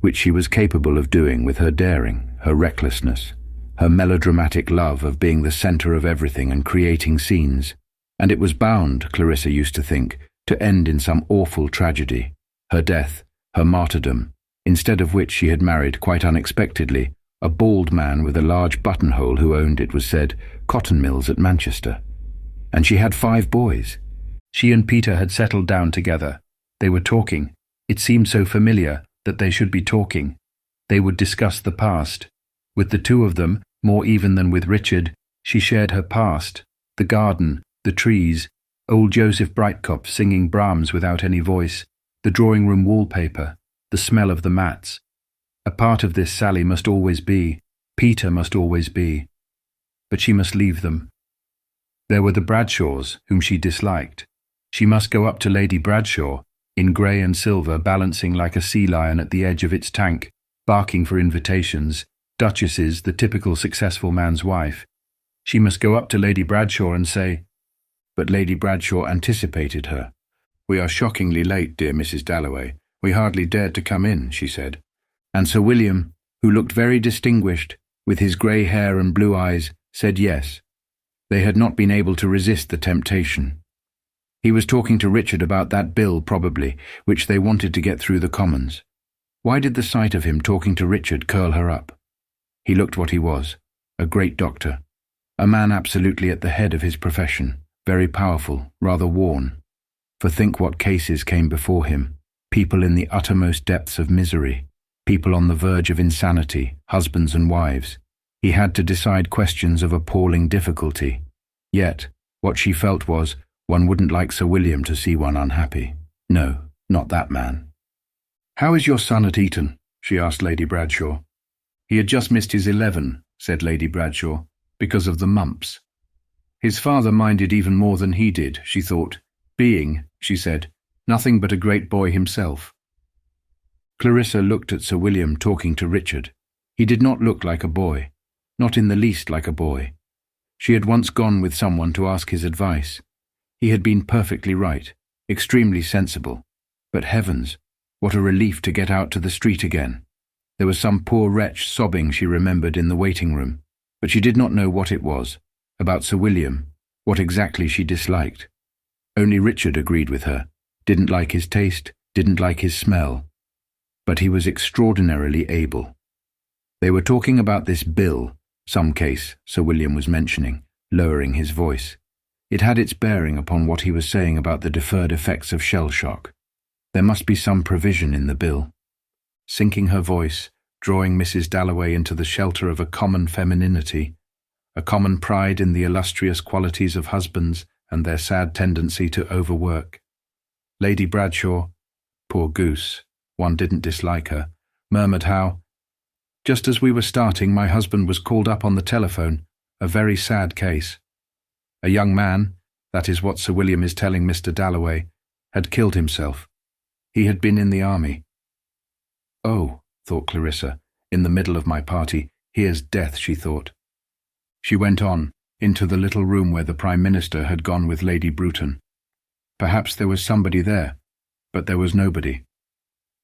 Speaker 1: which she was capable of doing with her daring, her recklessness, her melodramatic love of being the center of everything and creating scenes. And it was bound, Clarissa used to think, to end in some awful tragedy, her death, her martyrdom, instead of which she had married, quite unexpectedly, a bald man with a large buttonhole who owned, it was said, cotton mills at Manchester. And she had 5 boys. She and Peter had settled down together. They were talking. It seemed so familiar that they should be talking. They would discuss the past. With the two of them, more even than with Richard, she shared her past, the garden, the trees, old Joseph Breitkopf singing Brahms without any voice, the drawing-room wallpaper, the smell of the mats. A part of this Sally must always be, Peter must always be. But she must leave them. There were the Bradshaws, whom she disliked. She must go up to Lady Bradshaw, in grey and silver, balancing like a sea lion at the edge of its tank, barking for invitations, duchesses, the typical successful man's wife. She must go up to Lady Bradshaw and say, but Lady Bradshaw anticipated her. "We are shockingly late, dear Mrs. Dalloway. We hardly dared to come in," she said. And Sir William, who looked very distinguished, with his grey hair and blue eyes, said yes. They had not been able to resist the temptation. He was talking to Richard about that bill, probably, which they wanted to get through the Commons. Why did the sight of him talking to Richard curl her up? He looked what he was, a great doctor, a man absolutely at the head of his profession, very powerful, rather worn. For think what cases came before him, people in the uttermost depths of misery, people on the verge of insanity, husbands and wives. He had to decide questions of appalling difficulty. Yet, what she felt was, one wouldn't like Sir William to see one unhappy. No, not that man. "How is your son at Eton?" she asked Lady Bradshaw. "He had just missed his 11, said Lady Bradshaw, because of the mumps. His father minded even more than he did, she thought, being, she said, nothing but a great boy himself. Clarissa looked at Sir William talking to Richard. He did not look like a boy, not in the least like a boy. She had once gone with someone to ask his advice. He had been perfectly right, extremely sensible. But heavens, what a relief to get out to the street again. There was some poor wretch sobbing, she remembered, in the waiting room, but she did not know what it was, about Sir William, what exactly she disliked. Only Richard agreed with her, didn't like his taste, didn't like his smell. But he was extraordinarily able. They were talking about this bill, some case Sir William was mentioning, lowering his voice. It had its bearing upon what he was saying about the deferred effects of shell shock. There must be some provision in the bill. Sinking her voice, drawing Mrs. Dalloway into the shelter of a common femininity, a common pride in the illustrious qualities of husbands and their sad tendency to overwork. Lady Bradshaw, poor goose, one didn't dislike her, murmured how, "Just as we were starting, my husband was called up on the telephone, a very sad case. A young man, that is what Sir William is telling Mr. Dalloway, had killed himself. He had been in the army." "Oh," thought Clarissa, in the middle of my party, "here's death," she thought. She went on, into the little room where the Prime Minister had gone with Lady Bruton. Perhaps there was somebody there, but there was nobody.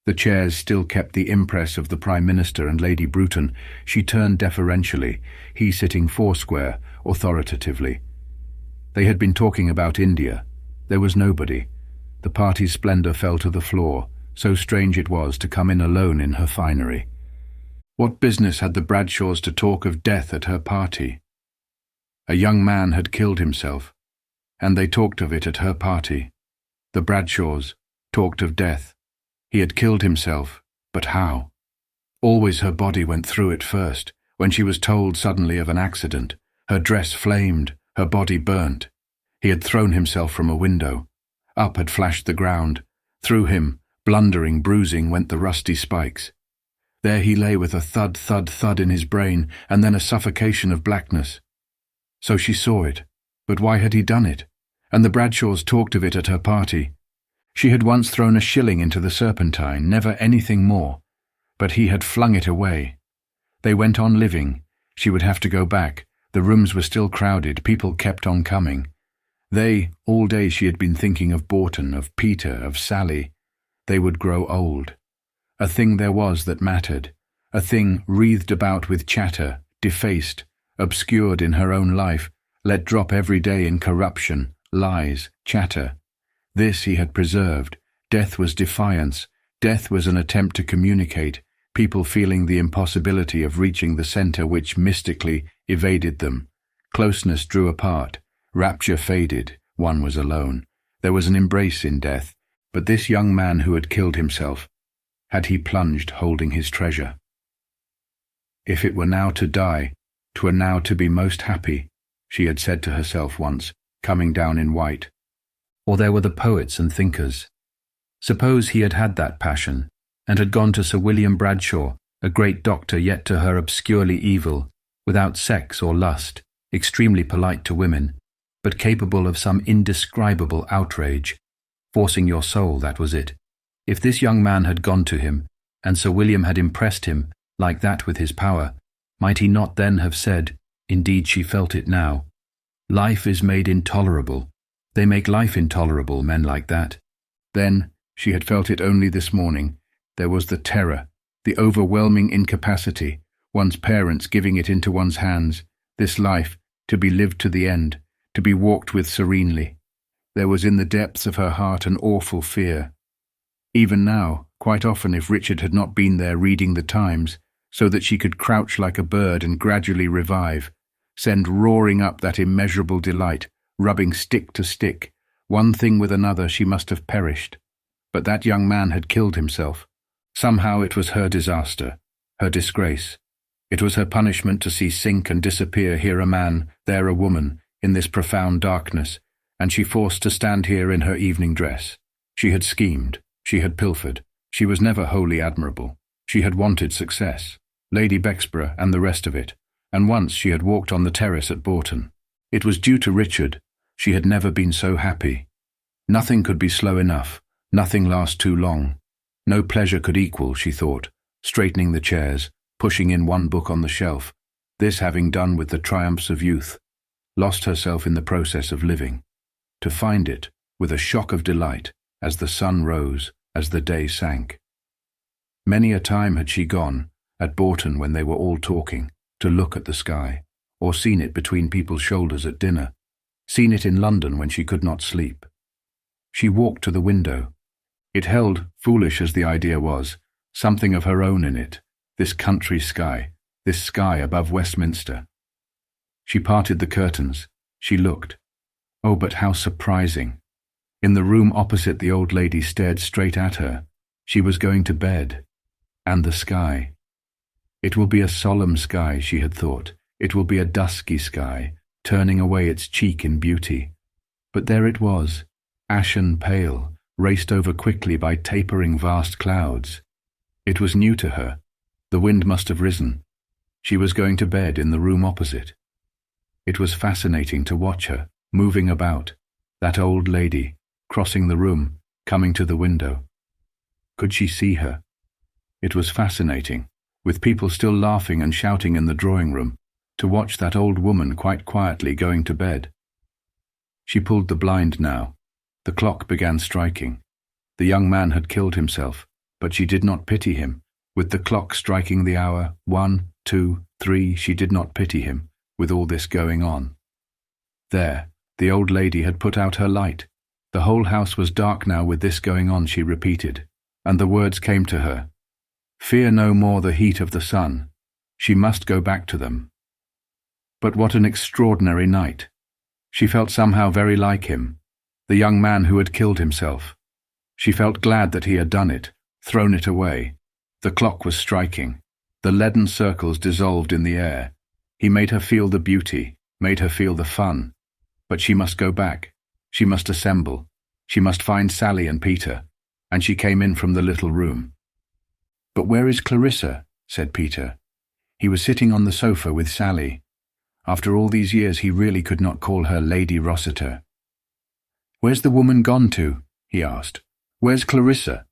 Speaker 1: The chairs still kept the impress of the Prime Minister and Lady Bruton. She turned deferentially, he sitting foursquare, authoritatively. They had been talking about India. There was nobody. The party's splendour fell to the floor, so strange it was to come in alone in her finery. What business had the Bradshaws to talk of death at her party? A young man had killed himself, and they talked of it at her party. The Bradshaws talked of death. He had killed himself, but how? Always her body went through it first. when she was told suddenly of an accident. Her dress flamed, her body burnt. He had thrown himself from a window. Up had flashed the ground. Through him, blundering, bruising, went the rusty spikes. There he lay with a thud, thud, thud in his brain, and then a suffocation of blackness. So she saw it. But why had he done it? And the Bradshaws talked of it at her party. She had once thrown a shilling into the Serpentine, never anything more. But he had flung it away. They went on living. She would have to go back. The rooms were still crowded. People kept on coming. All day she had been thinking of Borton, of Peter, of Sally. They would grow old. A thing there was that mattered. A thing wreathed about with chatter, defaced, obscured in her own life, let drop every day in corruption, lies, chatter. This he had preserved. Death was defiance. Death was an attempt to communicate, people feeling the impossibility of reaching the center which mystically evaded them. Closeness drew apart. Rapture faded. One was alone. There was an embrace in death. But this young man who had killed himself, had he plunged holding his treasure? If it were now to die, 'twere now to be most happy, she had said to herself once, coming down in white. Or there were the poets and thinkers. Suppose he had had that passion, and had gone to Sir William Bradshaw, a great doctor yet to her obscurely evil, without sex or lust, extremely polite to women, but capable of some indescribable outrage. Forcing your soul, that was it. If this young man had gone to him, and Sir William had impressed him like that with his power, might he not then have said, indeed she felt it now, life is made intolerable. They make life intolerable, men like that. Then, she had felt it only this morning, there was the terror, the overwhelming incapacity, one's parents giving it into one's hands, this life, to be lived to the end, to be walked with serenely. There was in the depths of her heart an awful fear. Even now, quite often if Richard had not been there reading the Times, so that she could crouch like a bird and gradually revive, send roaring up that immeasurable delight, rubbing stick to stick, one thing with another, she must have perished. But that young man had killed himself. Somehow it was her disaster, her disgrace. It was her punishment to see sink and disappear here a man, there a woman, in this profound darkness, and she forced to stand here in her evening dress. She had schemed, she had pilfered, she was never wholly admirable. She had wanted success, Lady Bexborough and the rest of it, and once she had walked on the terrace at Borton. It was due to Richard. She had never been so happy. Nothing could be slow enough, nothing last too long. No pleasure could equal, she thought, straightening the chairs, pushing in one book on the shelf, this having done with the triumphs of youth, lost herself in the process of living, to find it, with a shock of delight, as the sun rose, as the day sank. Many a time had she gone, at Borton when they were all talking, to look at the sky, or seen it between people's shoulders at dinner, seen it in London when she could not sleep. She walked to the window. It held, foolish as the idea was, something of her own in it, this country sky, this sky above Westminster. She parted the curtains. She looked. Oh, but how surprising! In the room opposite the old lady stared straight at her. She was going to bed. And the sky. It will be a solemn sky, she had thought. It will be a dusky sky, turning away its cheek in beauty. But there it was, ashen pale, raced over quickly by tapering vast clouds. It was new to her. The wind must have risen. She was going to bed in the room opposite. It was fascinating to watch her, moving about, that old lady, crossing the room, coming to the window. Could she see her? It was fascinating, with people still laughing and shouting in the drawing room, to watch that old woman quite quietly going to bed. She pulled the blind now. The clock began striking. The young man had killed himself, but she did not pity him. With the clock striking the hour, 1, 2, 3, she did not pity him, with all this going on. There, the old lady had put out her light. The whole house was dark now with this going on, she repeated, and the words came to her. Fear no more the heat of the sun. She must go back to them. But what an extraordinary night. She felt somehow very like him, the young man who had killed himself. She felt glad that he had done it, thrown it away. The clock was striking. The leaden circles dissolved in the air. He made her feel the beauty, made her feel the fun. But she must go back. She must assemble. She must find Sally and Peter. And she came in from the little room. "But where is Clarissa?" said Peter. He was sitting on the sofa with Sally. After all these years he really could not call her Lady Rossiter. "Where's the woman gone to?" he asked. "Where's Clarissa?"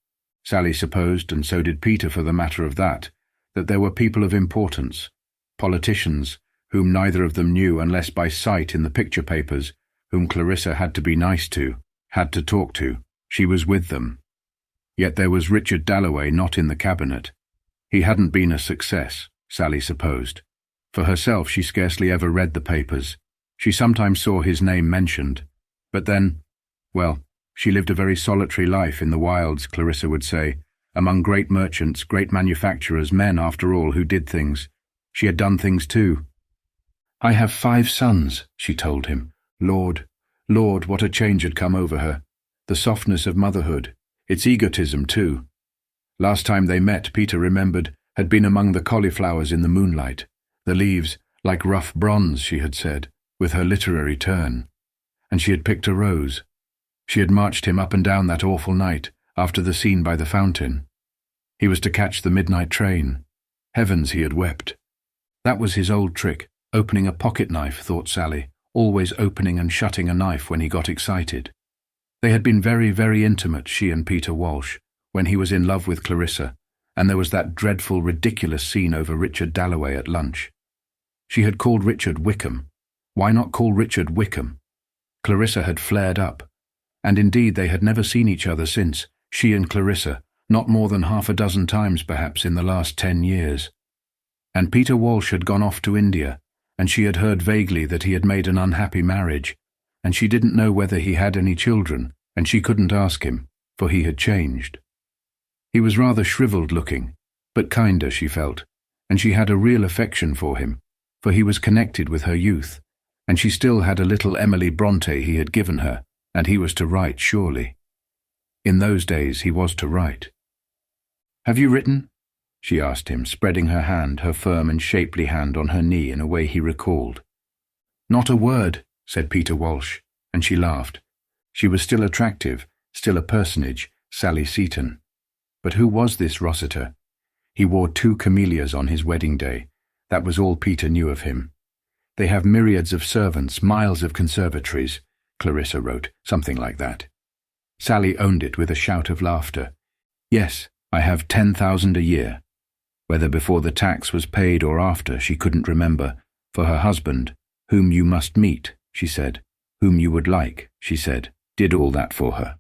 Speaker 1: Sally supposed, and so did Peter for the matter of that there were people of importance, politicians, whom neither of them knew unless by sight in the picture papers, whom Clarissa had to be nice to, had to talk to. She was with them. Yet there was Richard Dalloway not in the cabinet. He hadn't been a success, Sally supposed. For herself she scarcely ever read the papers. She sometimes saw his name mentioned. But then, well, she lived a very solitary life in the wilds, Clarissa would say, among great merchants, great manufacturers, men, after all, who did things. She had done things too. "I have 5 sons, she told him. Lord, what a change had come over her. The softness of motherhood, its egotism too. Last time they met, Peter remembered, had been among the cauliflowers in the moonlight. The leaves, like rough bronze, she had said, with her literary turn. And she had picked a rose. She had marched him up and down that awful night, after the scene by the fountain. He was to catch the midnight train. Heavens, he had wept. That was his old trick, opening a pocket knife, thought Sally, always opening and shutting a knife when he got excited. They had been very, very intimate, she and Peter Walsh, when he was in love with Clarissa, and there was that dreadful, ridiculous scene over Richard Dalloway at lunch. She had called Richard Wickham. Why not call Richard Wickham? Clarissa had flared up, and indeed they had never seen each other since, she and Clarissa, not more than 6 times perhaps in the last 10 years. And Peter Walsh had gone off to India, and she had heard vaguely that he had made an unhappy marriage, and she didn't know whether he had any children, and she couldn't ask him, for he had changed. He was rather shriveled looking, but kinder, she felt, and she had a real affection for him, for he was connected with her youth, and she still had a little Emily Bronte he had given her, and he was to write, surely. In those days he was to write. "Have you written?" she asked him, spreading her hand, her firm and shapely hand, on her knee in a way he recalled. "Not a word," said Peter Walsh, and she laughed. She was still attractive, still a personage, Sally Seaton. But who was this Rossiter? He wore 2 camellias on his wedding day. That was all Peter knew of him. "They have myriads of servants, miles of conservatories," Clarissa wrote, something like that. Sally owned it with a shout of laughter. "Yes, I have 10,000 a year." Whether before the tax was paid or after, she couldn't remember, for her husband, whom you must meet, she said, whom you would like, she said, did all that for her.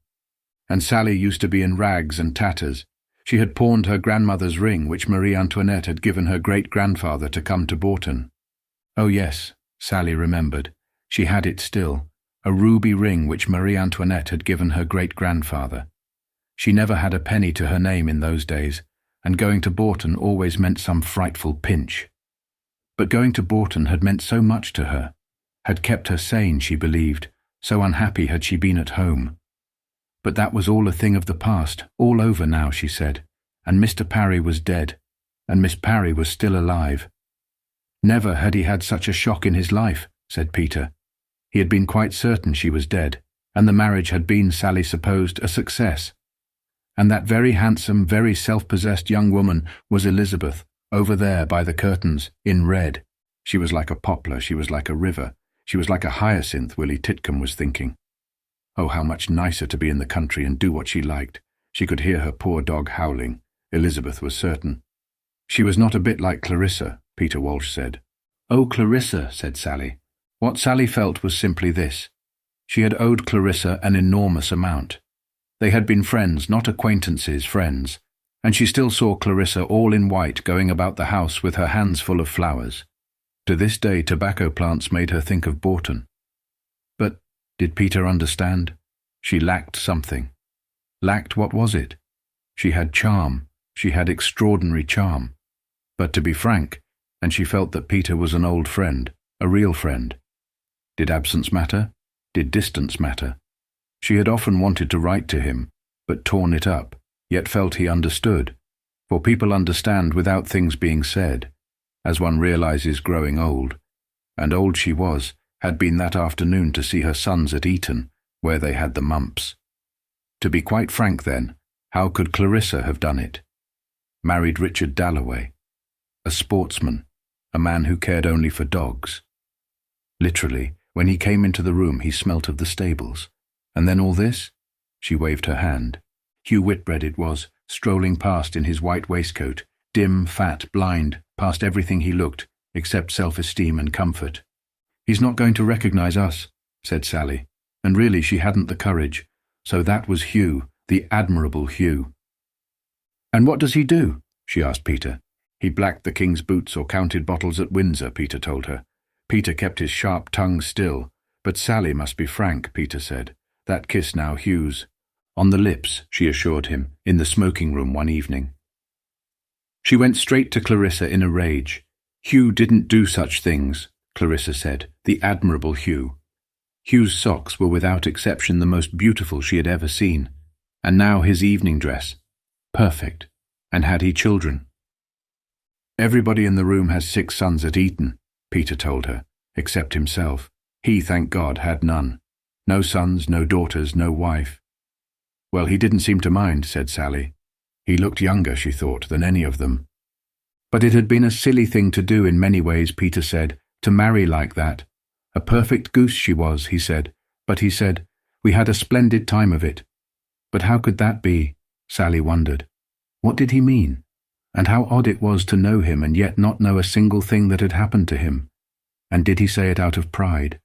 Speaker 1: And Sally used to be in rags and tatters. She had pawned her grandmother's ring, which Marie Antoinette had given her great-grandfather to come to Bourton. Oh yes, Sally remembered. She had it still, a ruby ring which Marie Antoinette had given her great-grandfather. She never had a penny to her name in those days, and going to Bourton always meant some frightful pinch. But going to Bourton had meant so much to her, had kept her sane, she believed, so unhappy had she been at home. But that was all a thing of the past, all over now, she said, and Mr. Parry was dead, and Miss Parry was still alive. Never had he had such a shock in his life, said Peter. He had been quite certain she was dead, and the marriage had been, Sally supposed, a success. And that very handsome, very self-possessed young woman was Elizabeth, over there by the curtains, in red. She was like a poplar, she was like a river, she was like a hyacinth, Willie Titcomb was thinking. Oh, how much nicer to be in the country and do what she liked. She could hear her poor dog howling, Elizabeth was certain. She was not a bit like Clarissa, Peter Walsh said. Oh, Clarissa, said Sally. What Sally felt was simply this. She had owed Clarissa an enormous amount. They had been friends, not acquaintances, friends, and she still saw Clarissa all in white going about the house with her hands full of flowers. To this day tobacco plants made her think of Bourton. But did Peter understand? She lacked something. Lacked what was it? She had charm. She had extraordinary charm. But to be frank, and she felt that Peter was an old friend, a real friend. Did absence matter? Did distance matter? She had often wanted to write to him, but torn it up, yet felt he understood. For people understand without things being said, as one realizes growing old. And old she had been that afternoon to see her sons at Eton, where they had the mumps. To be quite frank then, how could Clarissa have done it? Married Richard Dalloway, a sportsman, a man who cared only for dogs. Literally, when he came into the room he smelt of the stables. And then all this? She waved her hand. Hugh Whitbread it was, strolling past in his white waistcoat, dim, fat, blind, past everything he looked, except self-esteem and comfort. "He's not going to recognize us," said Sally, and really she hadn't the courage. So that was Hugh, the admirable Hugh. "And what does he do?" she asked Peter. "He blacked the king's boots or counted bottles at Windsor," Peter told her. Peter kept his sharp tongue still. "But Sally must be frank," Peter said. "That kiss now, Hugh's." "On the lips," she assured him, in the smoking room one evening. She went straight to Clarissa in a rage. "Hugh didn't do such things," Clarissa said, "the admirable Hugh." Hugh's socks were without exception the most beautiful she had ever seen. And now his evening dress. Perfect. And had he children? "Everybody in the room has 6 sons at Eton," Peter told her, except himself. He, thank God, had none. No sons, no daughters, no wife. "Well, he didn't seem to mind," said Sally. He looked younger, she thought, than any of them. But it had been a silly thing to do in many ways, Peter said, to marry like that. A perfect goose she was, he said, but he said, "We had a splendid time of it." But how could that be? Sally wondered. What did he mean? And how odd it was to know him and yet not know a single thing that had happened to him. And did he say it out of pride?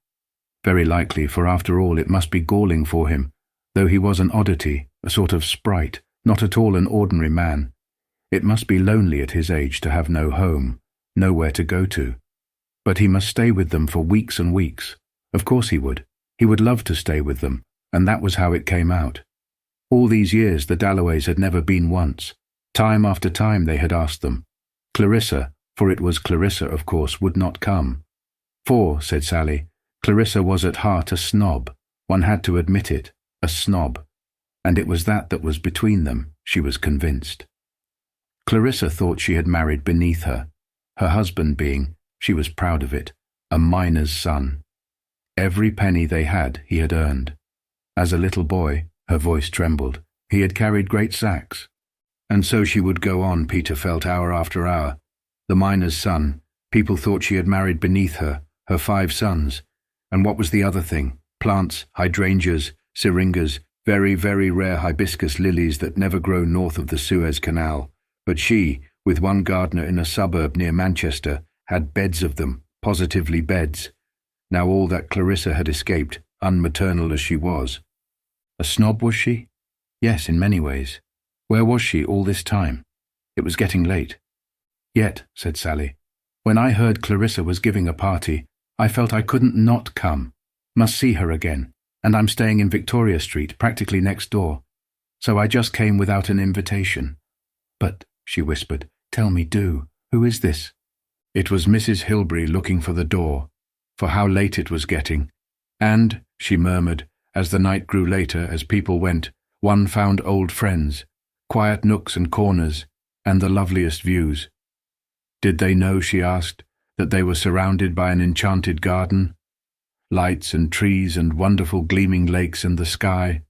Speaker 1: Very likely, for after all it must be galling for him, though he was an oddity, a sort of sprite, not at all an ordinary man. It must be lonely at his age to have no home, nowhere to go to. But he must stay with them for weeks and weeks. Of course he would. He would love to stay with them, and that was how it came out. All these years the Dalloways had never been once. Time after time they had asked them. Clarissa, for it was Clarissa, of course, would not come. For, said Sally, Clarissa was at heart a snob. One had to admit it, a snob. And it was that was between them, she was convinced. Clarissa thought she had married beneath her husband being, she was proud of it, a miner's son. Every penny they had he had earned. As a little boy, her voice trembled, he had carried great sacks. And so she would go on, Peter felt, hour after hour. The miner's son, people thought she had married beneath her 5 sons. And what was the other thing? Plants, hydrangeas, syringas, very, very rare hibiscus lilies that never grow north of the Suez Canal. But she, with one gardener in a suburb near Manchester, had beds of them, positively beds. Now all that Clarissa had escaped, unmaternal as she was. A snob, was she? Yes, in many ways. Where was she all this time? It was getting late. Yet, said Sally, when I heard Clarissa was giving a party, I felt I couldn't not come. Must see her again, and I'm staying in Victoria Street, practically next door. So I just came without an invitation. But, she whispered, tell me, do. Who is this? It was Mrs. Hilbery looking for the door, for how late it was getting. And, she murmured, as the night grew later, as people went, one found old friends, quiet nooks and corners, and the loveliest views. Did they know, she asked, that they were surrounded by an enchanted garden? Lights and trees and wonderful gleaming lakes and the sky.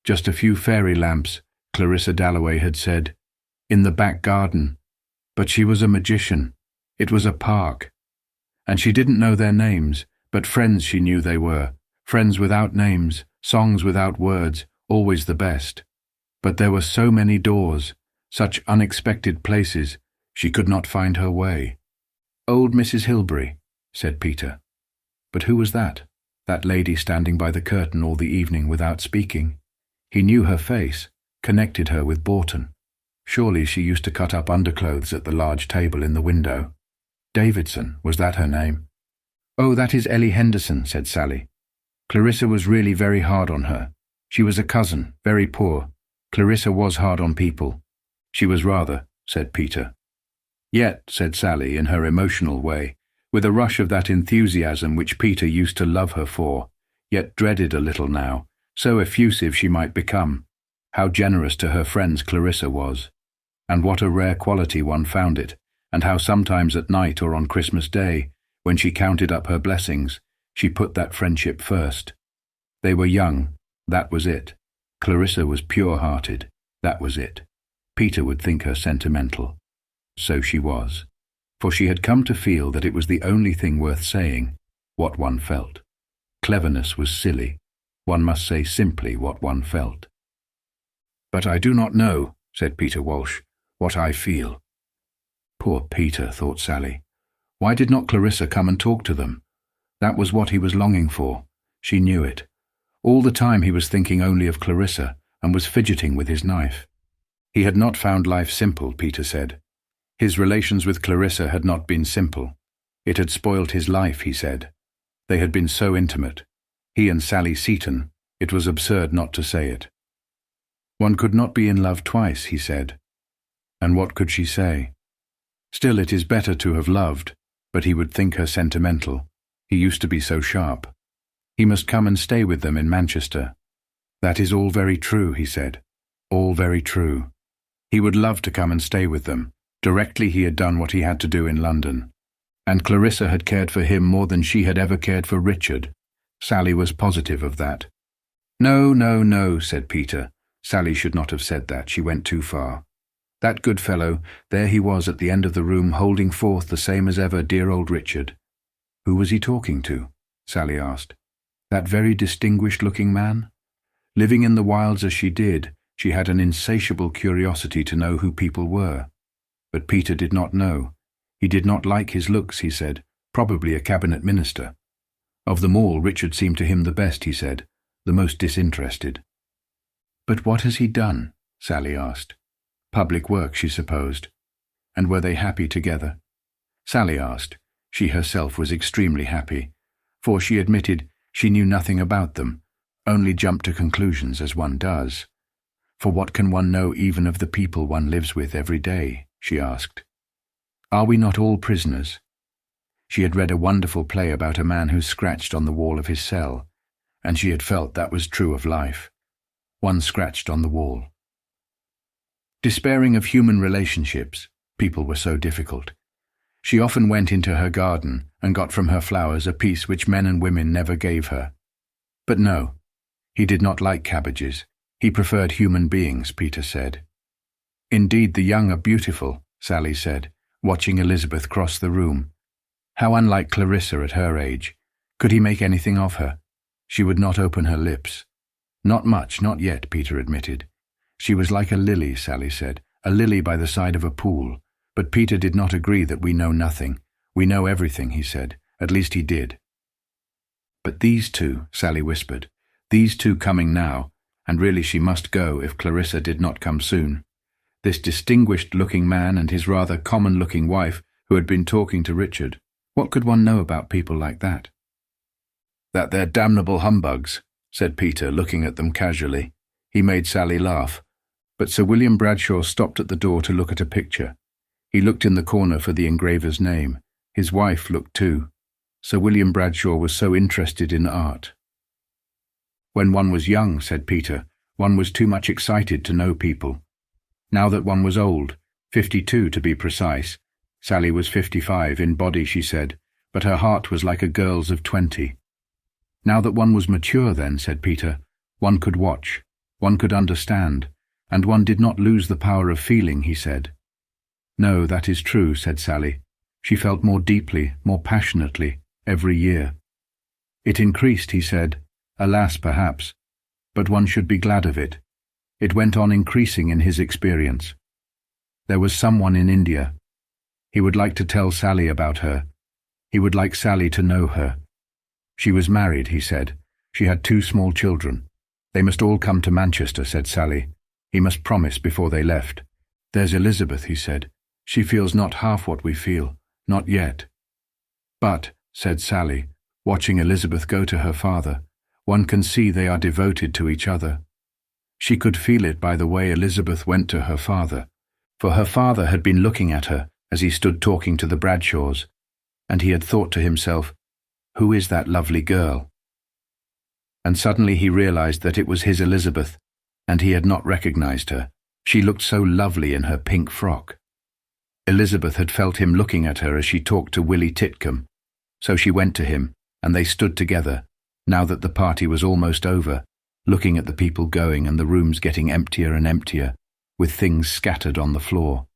Speaker 1: Just a few fairy lamps, Clarissa Dalloway had said, in the back garden. But she was a magician. It was a park. And she didn't know their names, but friends she knew they were. Friends without names, songs without words, always the best. But there were so many doors, such unexpected places, she could not find her way. Old Mrs. Hilbery, said Peter. But who was that? That lady standing by the curtain all the evening without speaking? He knew her face, connected her with Borton. Surely she used to cut up underclothes at the large table in the window. Davidson, was that her name? Oh, that is Ellie Henderson, said Sally. Clarissa was really very hard on her. She was a cousin, very poor. Clarissa was hard on people. She was rather, said Peter. Yet, said Sally in her emotional way, with a rush of that enthusiasm which Peter used to love her for, yet dreaded a little now, so effusive she might become. How generous to her friends Clarissa was. and what a rare quality one found it, and how sometimes at night or on Christmas Day, when she counted up her blessings, she put that friendship first. They were young, that was it. Clarissa was pure-hearted, that was it. Peter would think her sentimental. So she was. For she had come to feel that it was the only thing worth saying, what one felt. Cleverness was silly. One must say simply what one felt. "But I do not know," said Peter Walsh, "what I feel." Poor Peter, thought Sally. Why did not Clarissa come and talk to them? That was what he was longing for. She knew it. All the time he was thinking only of Clarissa, and was fidgeting with his knife. He had not found life simple, Peter said. His relations with Clarissa had not been simple. It had spoilt his life, he said. They had been so intimate. He and Sally Seaton, it was absurd not to say it. One could not be in love twice, he said. And what could she say? Still, it is better to have loved, but he would think her sentimental. He used to be so sharp. He must come and stay with them in Manchester. That is all very true, he said. All very true. He would love to come and stay with them, directly he had done what he had to do in London. And Clarissa had cared for him more than she had ever cared for Richard. Sally was positive of that. No, no, no, said Peter. Sally should not have said that. She went too far. That good fellow, there he was at the end of the room, holding forth the same as ever, dear old Richard. Who was he talking to? Sally asked. That very distinguished-looking man? Living in the wilds as she did, she had an insatiable curiosity to know who people were. But Peter did not know. He did not like his looks, he said, probably a cabinet minister. Of them all, Richard seemed to him the best, he said, the most disinterested. But what has he done? Sally asked. Public work, she supposed. And were they happy together? Sally asked. She herself was extremely happy, for she admitted she knew nothing about them, only jumped to conclusions as one does. For what can one know even of the people one lives with every day? She asked. Are we not all prisoners? She had read a wonderful play about a man who scratched on the wall of his cell, and she had felt that was true of life. One scratched on the wall. Despairing of human relationships, people were so difficult. She often went into her garden and got from her flowers a piece which men and women never gave her. But no, he did not like cabbages. He preferred human beings, Peter said. Indeed, the young are beautiful, Sally said, watching Elizabeth cross the room. How unlike Clarissa at her age. Could he make anything of her? She would not open her lips. Not much, not yet, Peter admitted. She was like a lily, Sally said, a lily by the side of a pool. But Peter did not agree that we know nothing. We know everything, he said. At least he did. But these two, Sally whispered, these two coming now, and really she must go if Clarissa did not come soon. This distinguished-looking man and his rather common-looking wife who had been talking to Richard. What could one know about people like that? That they're damnable humbugs, said Peter, looking at them casually. He made Sally laugh. But Sir William Bradshaw stopped at the door to look at a picture. He looked in the corner for the engraver's name. His wife looked too. Sir William Bradshaw was so interested in art. When one was young, said Peter, one was too much excited to know people. Now that one was old, 52 to be precise, Sally was 55 in body, she said, but her heart was like a girl's of 20. Now that one was mature then, said Peter, one could watch, one could understand, and one did not lose the power of feeling, he said. No, that is true, said Sally. She felt more deeply, more passionately, every year. It increased, he said, alas, perhaps, but one should be glad of it. It went on increasing in his experience. There was someone in India. He would like to tell Sally about her. He would like Sally to know her. She was married, he said. She had 2 small children. They must all come to Manchester, said Sally. He must promise before they left. There's Elizabeth, he said. She feels not half what we feel, not yet. But, said Sally, watching Elizabeth go to her father, one can see they are devoted to each other. She could feel it by the way Elizabeth went to her father, for her father had been looking at her as he stood talking to the Bradshaws, and he had thought to himself, who is that lovely girl? And suddenly he realized that it was his Elizabeth, and he had not recognized her. She looked so lovely in her pink frock. Elizabeth had felt him looking at her as she talked to Willie Titcomb, so she went to him, and they stood together, now that the party was almost over, looking at the people going and the rooms getting emptier and emptier, with things scattered on the floor.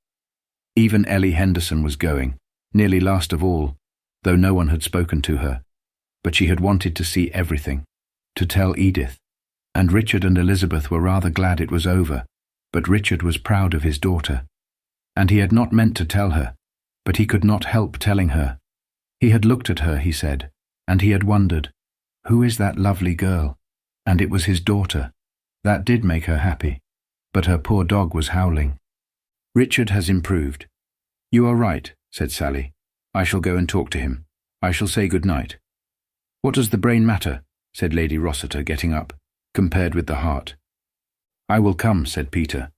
Speaker 1: Even Ellie Henderson was going, nearly last of all, though no one had spoken to her. But she had wanted to see everything, to tell Edith, and Richard and Elizabeth were rather glad it was over, but Richard was proud of his daughter. And he had not meant to tell her, but he could not help telling her. He had looked at her, he said, and he had wondered, who is that lovely girl? And it was his daughter. That did make her happy, but her poor dog was howling. Richard has improved. You are right, said Sally. I shall go and talk to him. I shall say good night. What does the brain matter? Said Lady Rossiter, getting up, compared with the heart. I will come, said Peter,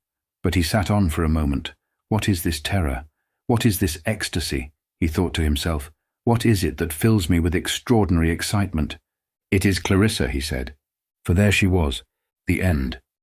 Speaker 1: but he sat on for a moment. What is this terror? What is this ecstasy? He thought to himself. What is it that fills me with extraordinary excitement? It is Clarissa, he said. For there she was, the end.